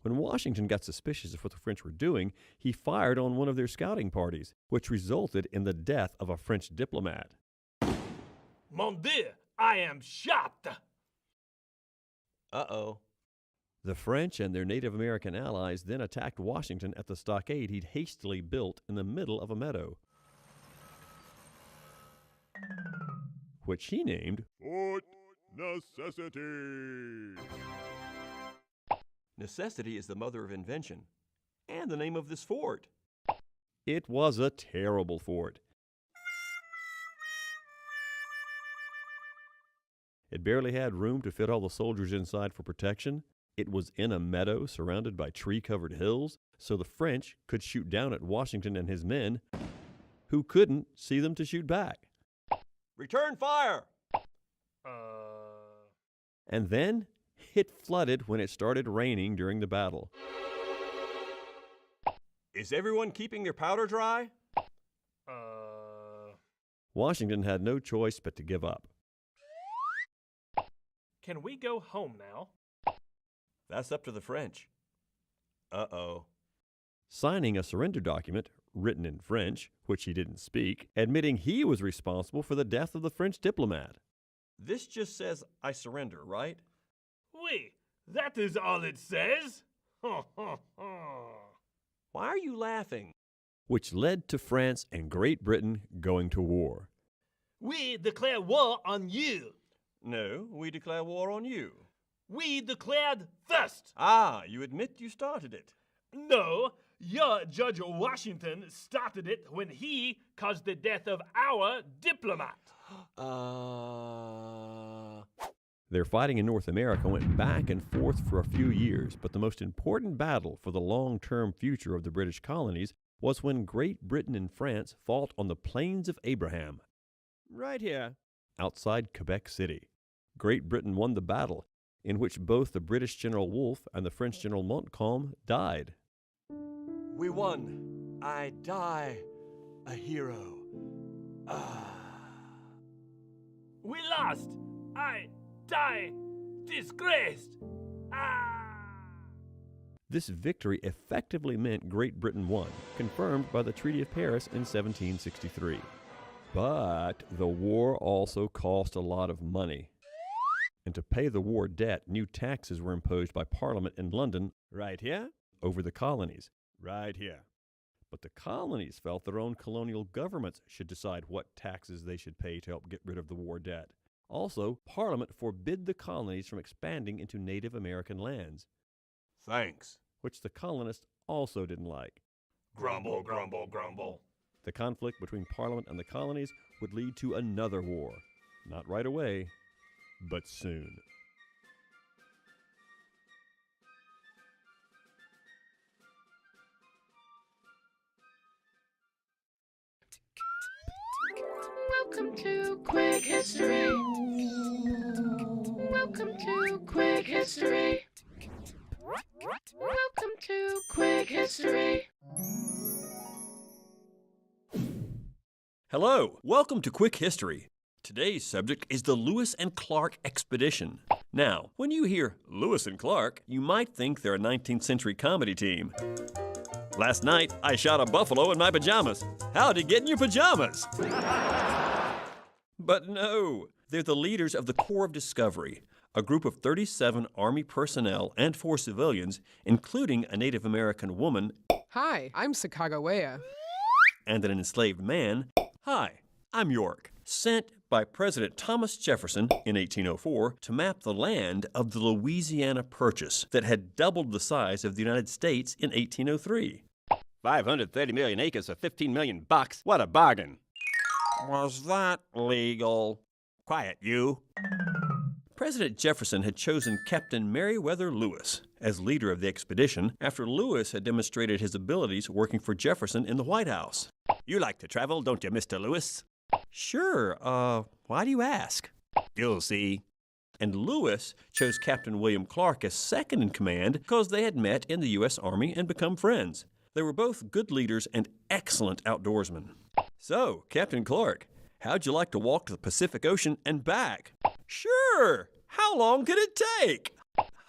When Washington got suspicious of what the French were doing, he fired on one of their scouting parties, which resulted in the death of a French diplomat. Mon Dieu, I am shocked. Uh-oh. The French and their Native American allies then attacked Washington at the stockade he'd hastily built in the middle of a meadow, which he named Fort Necessity. Necessity is the mother of invention, and the name of this fort. It was a terrible fort. It barely had room to fit all the soldiers inside for protection. It was in a meadow surrounded by tree-covered hills, so the French could shoot down at Washington and his men, who couldn't see them to shoot back. Return fire! And then it flooded when it started raining during the battle. Is everyone keeping their powder dry? Washington had no choice but to give up. Can we go home now? That's up to the French. Uh-oh. Signing a surrender document, written in French, which he didn't speak, admitting he was responsible for the death of the French diplomat. This just says, I surrender, right? Oui, that is all it says. Why are you laughing? Which led to France and Great Britain going to war. We declare war on you. No, we declare war on you. We declared first. Ah, you admit you started it. No, your Judge Washington started it when he caused the death of our diplomat. Their fighting in North America went back and forth for a few years, but the most important battle for the long-term future of the British colonies was when Great Britain and France fought on the Plains of Abraham, right here, outside Quebec City. Great Britain won the battle, in which both the British General Wolfe and the French General Montcalm died. We won. I die a hero. We lost. I die disgraced. This victory effectively meant Great Britain won, confirmed by the Treaty of Paris in 1763. But the war also cost a lot of money. And to pay the war debt, new taxes were imposed by Parliament in London, right here, over the colonies, right here. But the colonies felt their own colonial governments should decide what taxes they should pay to help get rid of the war debt. Also, Parliament forbid the colonies from expanding into Native American lands. Thanks. Which the colonists also didn't like. Grumble, grumble, grumble. The conflict between Parliament and the colonies would lead to another war. Not right away, but soon. Welcome to Quick History. Welcome to Quick History. Welcome to Quick History. Hello, welcome to Quick History. Today's subject is the Lewis and Clark expedition. Now, when you hear Lewis and Clark, you might think they're a 19th century comedy team. Last night, I shot a buffalo in my pajamas. How'd you get in your pajamas? But no, they're the leaders of the Corps of Discovery, a group of 37 Army personnel and 4 civilians, including a Native American woman. Hi, I'm Sacagawea. And an enslaved man. Hi, I'm York. Sent by President Thomas Jefferson in 1804 to map the land of the Louisiana Purchase that had doubled the size of the United States in 1803. 530 million acres for 15 million bucks. What a bargain. Was that legal? Quiet, you. President Jefferson had chosen Captain Meriwether Lewis as leader of the expedition after Lewis had demonstrated his abilities working for Jefferson in the White House. You like to travel, don't you, Mr. Lewis? Sure, why do you ask? You'll see. And Lewis chose Captain William Clark as second in command because they had met in the U.S. Army and become friends. They were both good leaders and excellent outdoorsmen. So, Captain Clark, how'd you like to walk to the Pacific Ocean and back? Sure! How long could it take?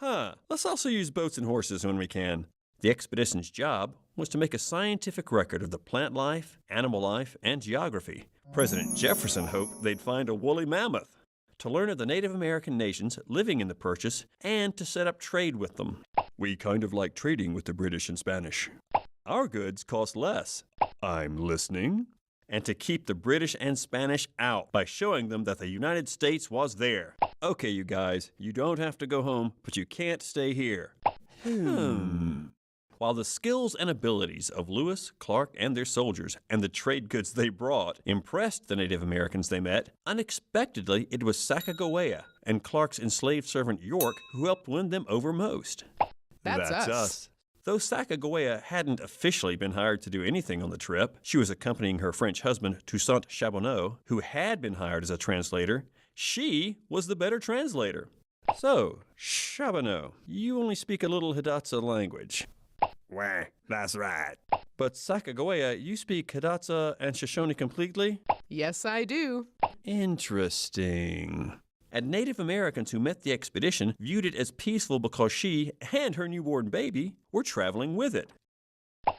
Let's also use boats and horses when we can. The expedition's job was to make a scientific record of the plant life, animal life, and geography. President Jefferson hoped they'd find a woolly mammoth, to learn of the Native American nations living in the Purchase, and to set up trade with them. We kind of like trading with the British and Spanish. Our goods cost less. I'm listening. and to keep the British and Spanish out by showing them that the United States was there. Okay, you guys, you don't have to go home, but you can't stay here. While the skills and abilities of Lewis, Clark, and their soldiers, and the trade goods they brought, impressed the Native Americans they met, unexpectedly it was Sacagawea and Clark's enslaved servant York who helped win them over most. That's us. Though Sacagawea hadn't officially been hired to do anything on the trip, she was accompanying her French husband, Toussaint Charbonneau, who had been hired as a translator. She was the better translator. So, Charbonneau, you only speak a little Hidatsa language. Wah, that's right. But Sacagawea, you speak Hidatsa and Shoshone completely? Yes, I do. Interesting. And Native Americans who met the expedition viewed it as peaceful because she and her newborn baby were traveling with it.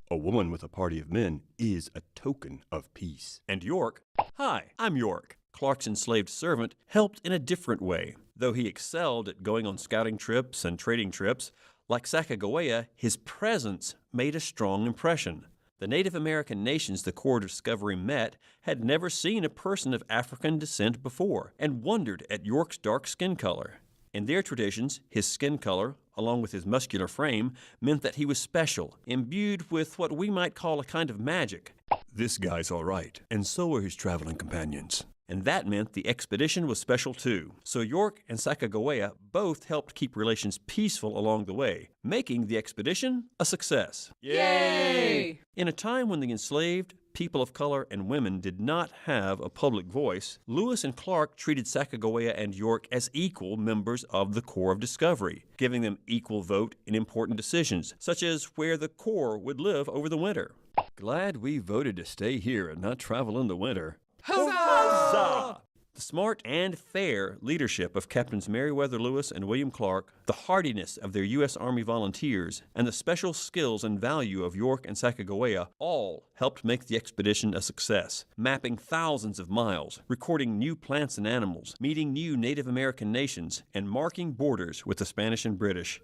A woman with a party of men is a token of peace. And York, hi, I'm York, Clark's enslaved servant, helped in a different way. Though he excelled at going on scouting trips and trading trips, like Sacagawea, his presence made a strong impression. The Native American nations the Corps of Discovery met had never seen a person of African descent before and wondered at York's dark skin color. In their traditions, his skin color, along with his muscular frame, meant that he was special, imbued with what we might call a kind of magic. This guy's all right, and so are his traveling companions. And that meant the expedition was special too. So York and Sacagawea both helped keep relations peaceful along the way, making the expedition a success. Yay! In a time when the enslaved, people of color, and women did not have a public voice, Lewis and Clark treated Sacagawea and York as equal members of the Corps of Discovery, giving them equal vote in important decisions, such as where the Corps would live over the winter. Glad we voted to stay here and not travel in the winter. Huzzah! The smart and fair leadership of Captains Meriwether Lewis and William Clark, the hardiness of their U.S. Army volunteers, and the special skills and value of York and Sacagawea all helped make the expedition a success, mapping thousands of miles, recording new plants and animals, meeting new Native American nations, and marking borders with the Spanish and British.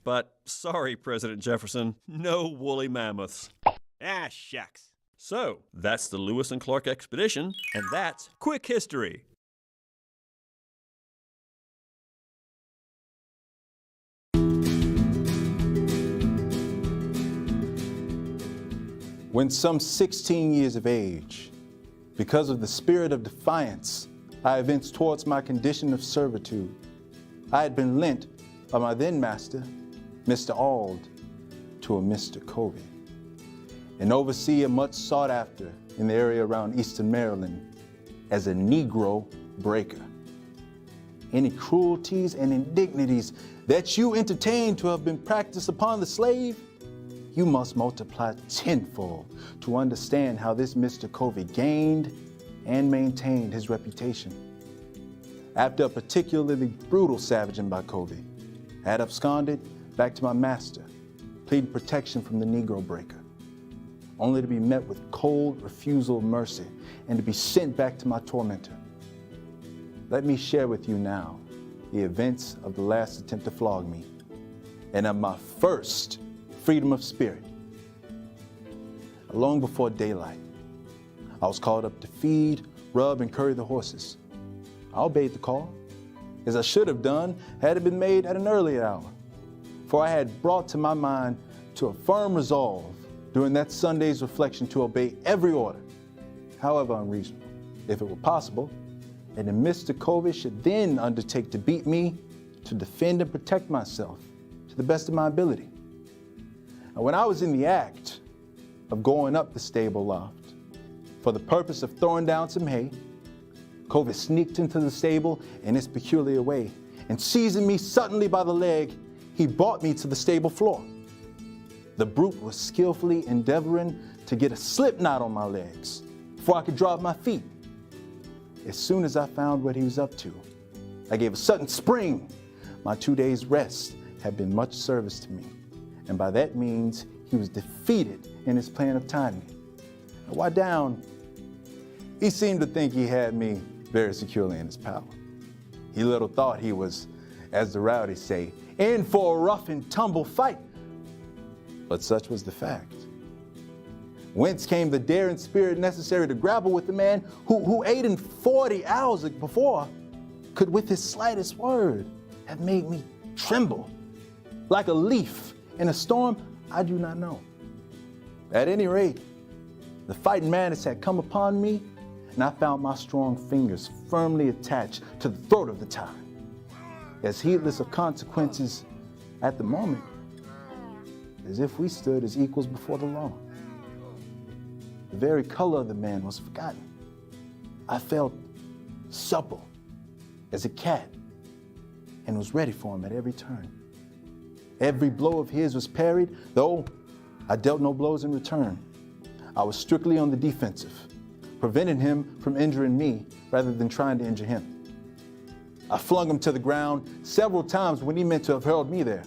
But sorry, President Jefferson, no woolly mammoths. Ah, shucks. So, that's the Lewis and Clark expedition, and that's Quick History. When some 16 years of age, because of the spirit of defiance I evinced towards my condition of servitude, I had been lent by my then master, Mr. Auld, to a Mr. Covey, an overseer much sought after in the area around Eastern Maryland as a Negro breaker. Any cruelties and indignities that you entertain to have been practiced upon the slave, you must multiply tenfold to understand how this Mr. Covey gained and maintained his reputation. After a particularly brutal savaging by Covey, I had absconded back to my master, pleading protection from the Negro breaker, only to be met with cold refusal of mercy and to be sent back to my tormentor. Let me share with you now the events of the last attempt to flog me and of my first freedom of spirit. Long before daylight, I was called up to feed, rub, and curry the horses. I obeyed the call, as I should have done had it been made at an earlier hour, for I had brought to my mind to a firm resolve during that Sunday's reflection to obey every order, however unreasonable, if it were possible, and then Mr. Covey should then undertake to beat me to defend and protect myself to the best of my ability. And when I was in the act of going up the stable loft for the purpose of throwing down some hay, Covey sneaked into the stable in his peculiar way, and seizing me suddenly by the leg, he brought me to the stable floor. The brute was skillfully endeavoring to get a slip knot on my legs before I could draw up my feet. As soon as I found what he was up to, I gave a sudden spring. My 2 days' rest had been much service to me, and by that means he was defeated in his plan of tying me. And while down, he seemed to think he had me very securely in his power. He little thought he was, as the rowdies say, in for a rough and tumble fight. But such was the fact. Whence came the daring spirit necessary to grapple with the man who 8 and 40 hours before could with his slightest word have made me tremble like a leaf in a storm I do not know. At any rate, the fighting madness had come upon me, and I found my strong fingers firmly attached to the throat of the tyrant. As heedless of consequences at the moment, as if we stood as equals before the law. The very color of the man was forgotten. I felt supple as a cat and was ready for him at every turn. Every blow of his was parried, though I dealt no blows in return. I was strictly on the defensive, preventing him from injuring me rather than trying to injure him. I flung him to the ground several times when he meant to have hurled me there.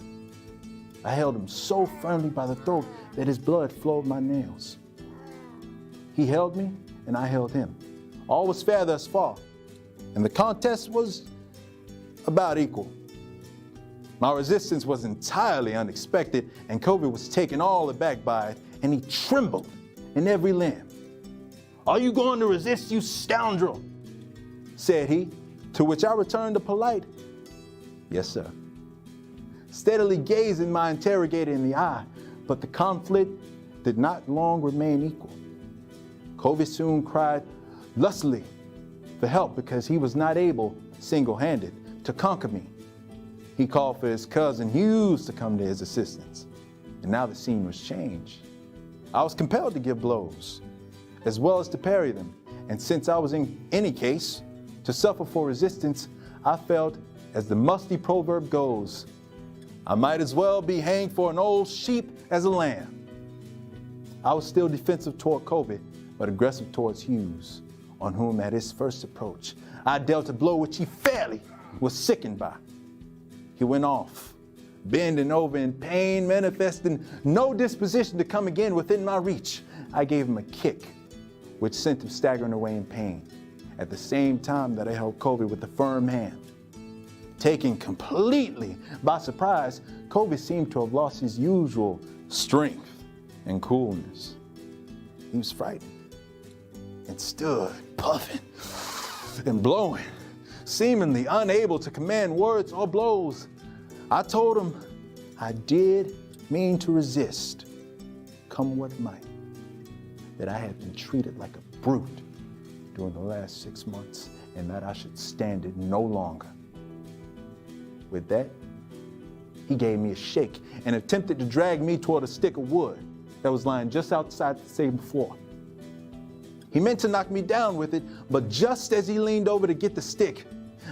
I held him so firmly by the throat that his blood flowed my nails. He held me, and I held him. All was fair thus far, and the contest was about equal. My resistance was entirely unexpected, and Kobe was taken all aback by it, and he trembled in every limb. "Are you going to resist, you scoundrel?" said he, to which I returned a polite, "Yes, sir," steadily gazing my interrogator in the eye, but the conflict did not long remain equal. Kobe soon cried lustily for help because he was not able, single-handed, to conquer me. He called for his cousin Hughes to come to his assistance, and now the scene was changed. I was compelled to give blows, as well as to parry them, and since I was in any case to suffer for resistance, I felt, as the musty proverb goes, I might as well be hanged for an old sheep as a lamb. I was still defensive toward Kobe, but aggressive towards Hughes, on whom at his first approach, I dealt a blow which he fairly was sickened by. He went off, bending over in pain, manifesting no disposition to come again within my reach. I gave him a kick, which sent him staggering away in pain, at the same time that I held Kobe with a firm hand. Taken completely by surprise, Kobe seemed to have lost his usual strength and coolness. He was frightened and stood puffing and blowing, seemingly unable to command words or blows. I told him I did mean to resist, come what might, that I had been treated like a brute during the last 6 months, and that I should stand it no longer. With that, he gave me a shake and attempted to drag me toward a stick of wood that was lying just outside the stable floor. He meant to knock me down with it, but just as he leaned over to get the stick,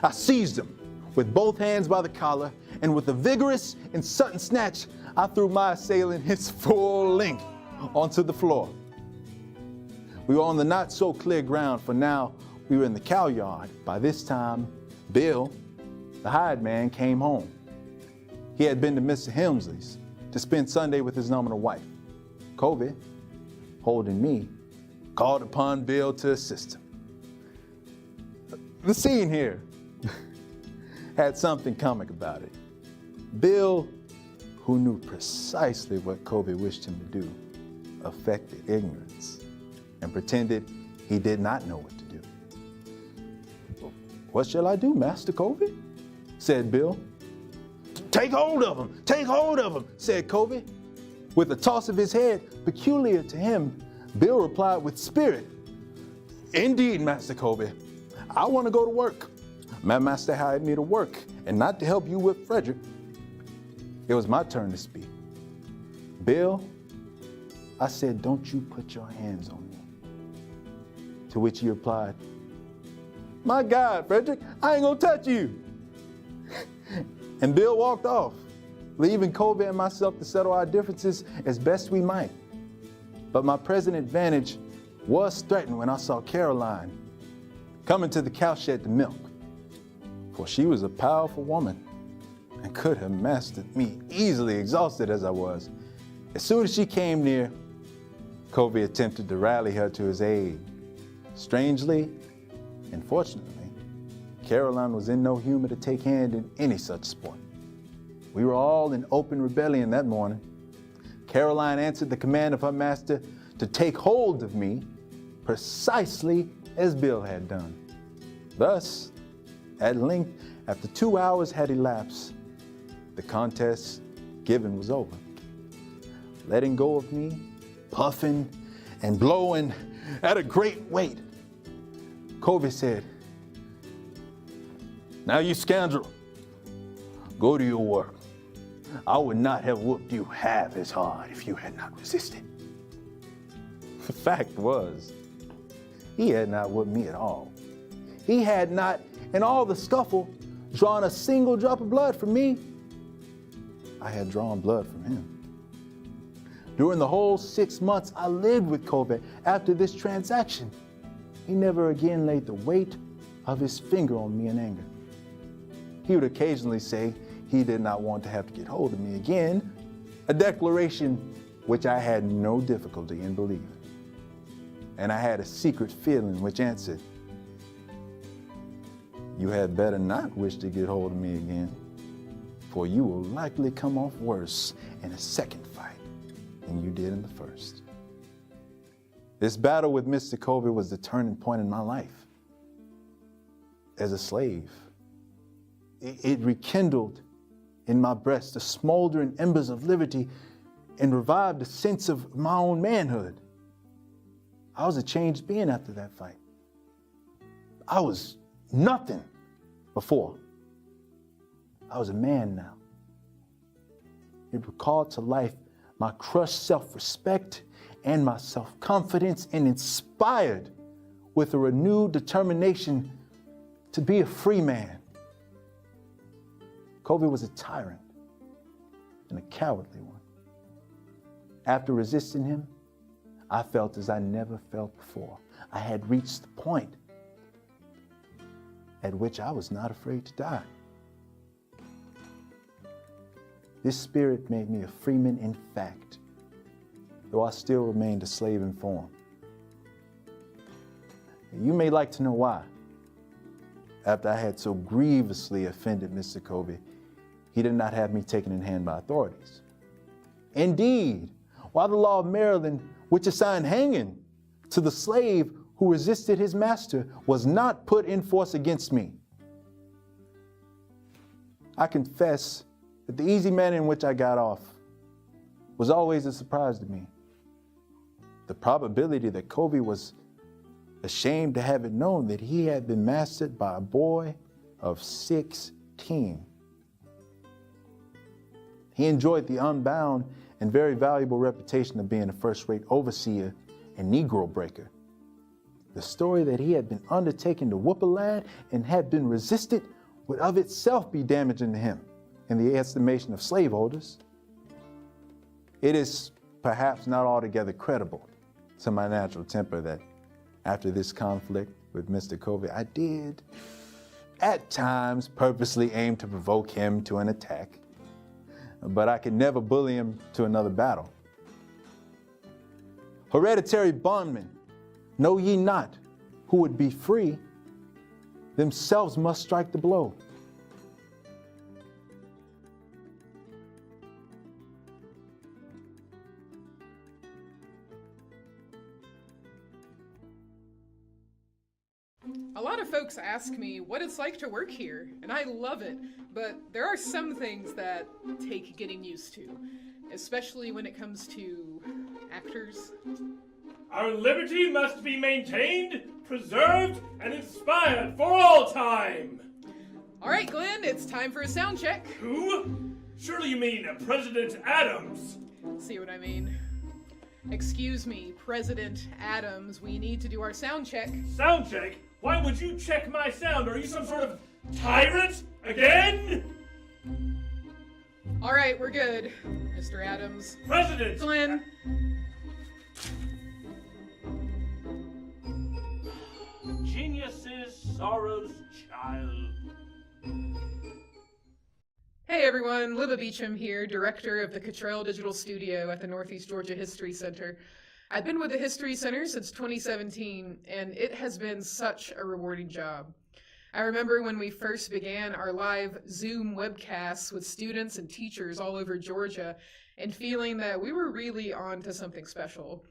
I seized him with both hands by the collar, and with a vigorous and sudden snatch, I threw my assailant his full length onto the floor. We were on the not so clear ground, for now we were in the cow yard. By this time, Bill, the hired man, came home. He had been to Mr. Helmsley's to spend Sunday with his nominal wife. Kobe, holding me, called upon Bill to assist him. The scene here had something comic about it. Bill, who knew precisely what Kobe wished him to do, affected ignorance and pretended he did not know what to do. "What shall I do, Master Kobe?" said Bill. "Take hold of him, take hold of him," said Kobe. With a toss of his head peculiar to him, Bill replied with spirit, "Indeed, Master Kobe, I want to go to work. My master hired me to work and not to help you with Frederick." It was my turn to speak. "Bill," I said, "don't you put your hands on me." To which he replied, "My God, Frederick, I ain't gonna touch you." And Bill walked off, leaving Kobe and myself to settle our differences as best we might. But my present advantage was threatened when I saw Caroline coming to the cowshed to milk, for she was a powerful woman and could have mastered me, easily exhausted as I was. As soon as she came near, Kobe attempted to rally her to his aid. Strangely and fortunately, Caroline was in no humor to take hand in any such sport. We were all in open rebellion that morning. Caroline answered the command of her master to take hold of me precisely as Bill had done. Thus, at length, after 2 hours had elapsed, the contest given was over. Letting go of me, puffing and blowing at a great weight, Covey said, "Now you scoundrel, go to your work. I would not have whooped you half as hard if you had not resisted." The fact was, he had not whooped me at all. He had not, in all the scuffle, drawn a single drop of blood from me. I had drawn blood from him. During the whole 6 months I lived with Covey after this transaction, he never again laid the weight of his finger on me in anger. He would occasionally say he did not want to have to get hold of me again, a declaration which I had no difficulty in believing. And I had a secret feeling which answered, "You had better not wish to get hold of me again, for you will likely come off worse in a second fight than you did in the first." This battle with Mr. Covey was the turning point in my life. As a slave, it rekindled in my breast the smoldering embers of liberty and revived a sense of my own manhood. I was a changed being after that fight. I was nothing before. I was a man now. It recalled to life my crushed self-respect and my self-confidence, and inspired with a renewed determination to be a free man. Covey was a tyrant and a cowardly one. After resisting him, I felt as I never felt before. I had reached the point at which I was not afraid to die. This spirit made me a freeman in fact, though I still remained a slave in form. You may like to know why. After I had so grievously offended Mr. Covey, he did not have me taken in hand by authorities. Indeed, while the law of Maryland, which assigned hanging to the slave who resisted his master, was not put in force against me, I confess that the easy manner in which I got off was always a surprise to me. The probability that Covey was ashamed to have it known that he had been mastered by a boy of 16. He enjoyed the unbound and very valuable reputation of being a first-rate overseer and Negro breaker. The story that he had been undertaken to whoop a lad and had been resisted would of itself be damaging to him in the estimation of slaveholders. It is perhaps not altogether credible to my natural temper that after this conflict with Mr. Covey, I did at times purposely aim to provoke him to an attack, but I could never bully him to another battle. Hereditary bondmen, know ye not, who would be free, themselves must strike the blow. A lot of folks ask me what it's like to work here, and I love it, but there are some things that take getting used to, especially when it comes to actors. Our liberty must be maintained, preserved, and inspired for all time. All right, Glenn, it's time for a sound check. Who? Surely you mean President Adams. See what I mean? Excuse me, President Adams, we need to do our sound check. Sound check? Why would you check my sound? Are you some sort of tyrant again? All right, we're good, Mr. Adams. President! Glenn. Genius's sorrow's child. Hey everyone, Libba Beecham here, director of the Cottrell Digital Studio at the Northeast Georgia History Center. I've been with the History Center since 2017, and it has been such a rewarding job. I remember when we first began our live Zoom webcasts with students and teachers all over Georgia, and feeling that we were really on to something special.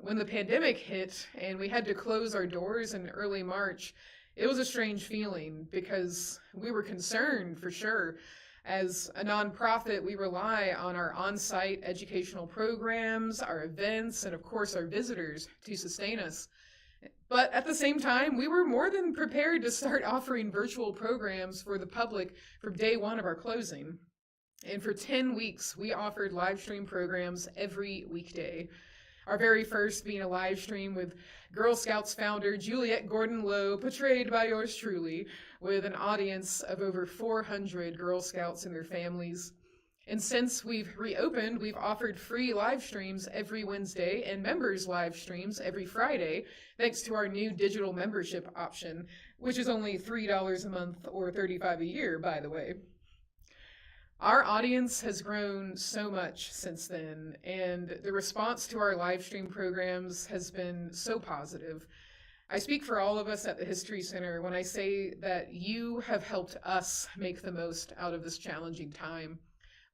When the pandemic hit and we had to close our doors in early March, it was a strange feeling because we were concerned for sure. As a nonprofit, we rely on our on-site educational programs, our events, and of course our visitors to sustain us. But at the same time, we were more than prepared to start offering virtual programs for the public from day one of our closing. And for 10 weeks, we offered live stream programs every weekday. Our very first being a live stream with Girl Scouts founder Juliette Gordon-Low, portrayed by yours truly, with an audience of over 400 Girl Scouts and their families. And since we've reopened, we've offered free live streams every Wednesday and members live streams every Friday, thanks to our new digital membership option, which is only $3 a month or $35 a year, by the way. Our audience has grown so much since then, and the response to our live stream programs has been so positive. I speak for all of us at the History Center when I say that you have helped us make the most out of this challenging time.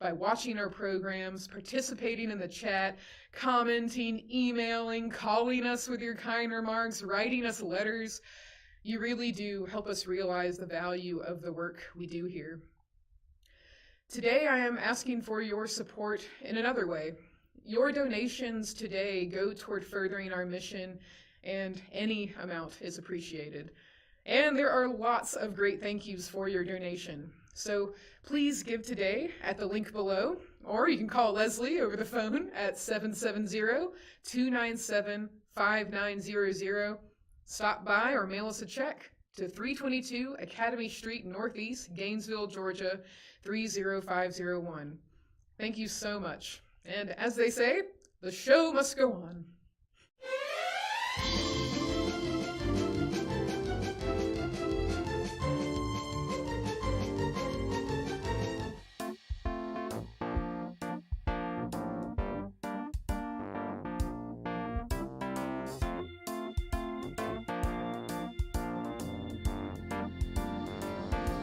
By watching our programs, participating in the chat, commenting, emailing, calling us with your kind remarks, writing us letters, you really do help us realize the value of the work we do here. Today, I am asking for your support in another way. Your donations today go toward furthering our mission, and any amount is appreciated. And there are lots of great thank yous for your donation. So please give today at the link below, or you can call Leslie over the phone at 770-297-5900. Stop by or mail us a check to 322 Academy Street Northeast, Gainesville, Georgia, 30501. Thank you so much. And as they say, the show must go on.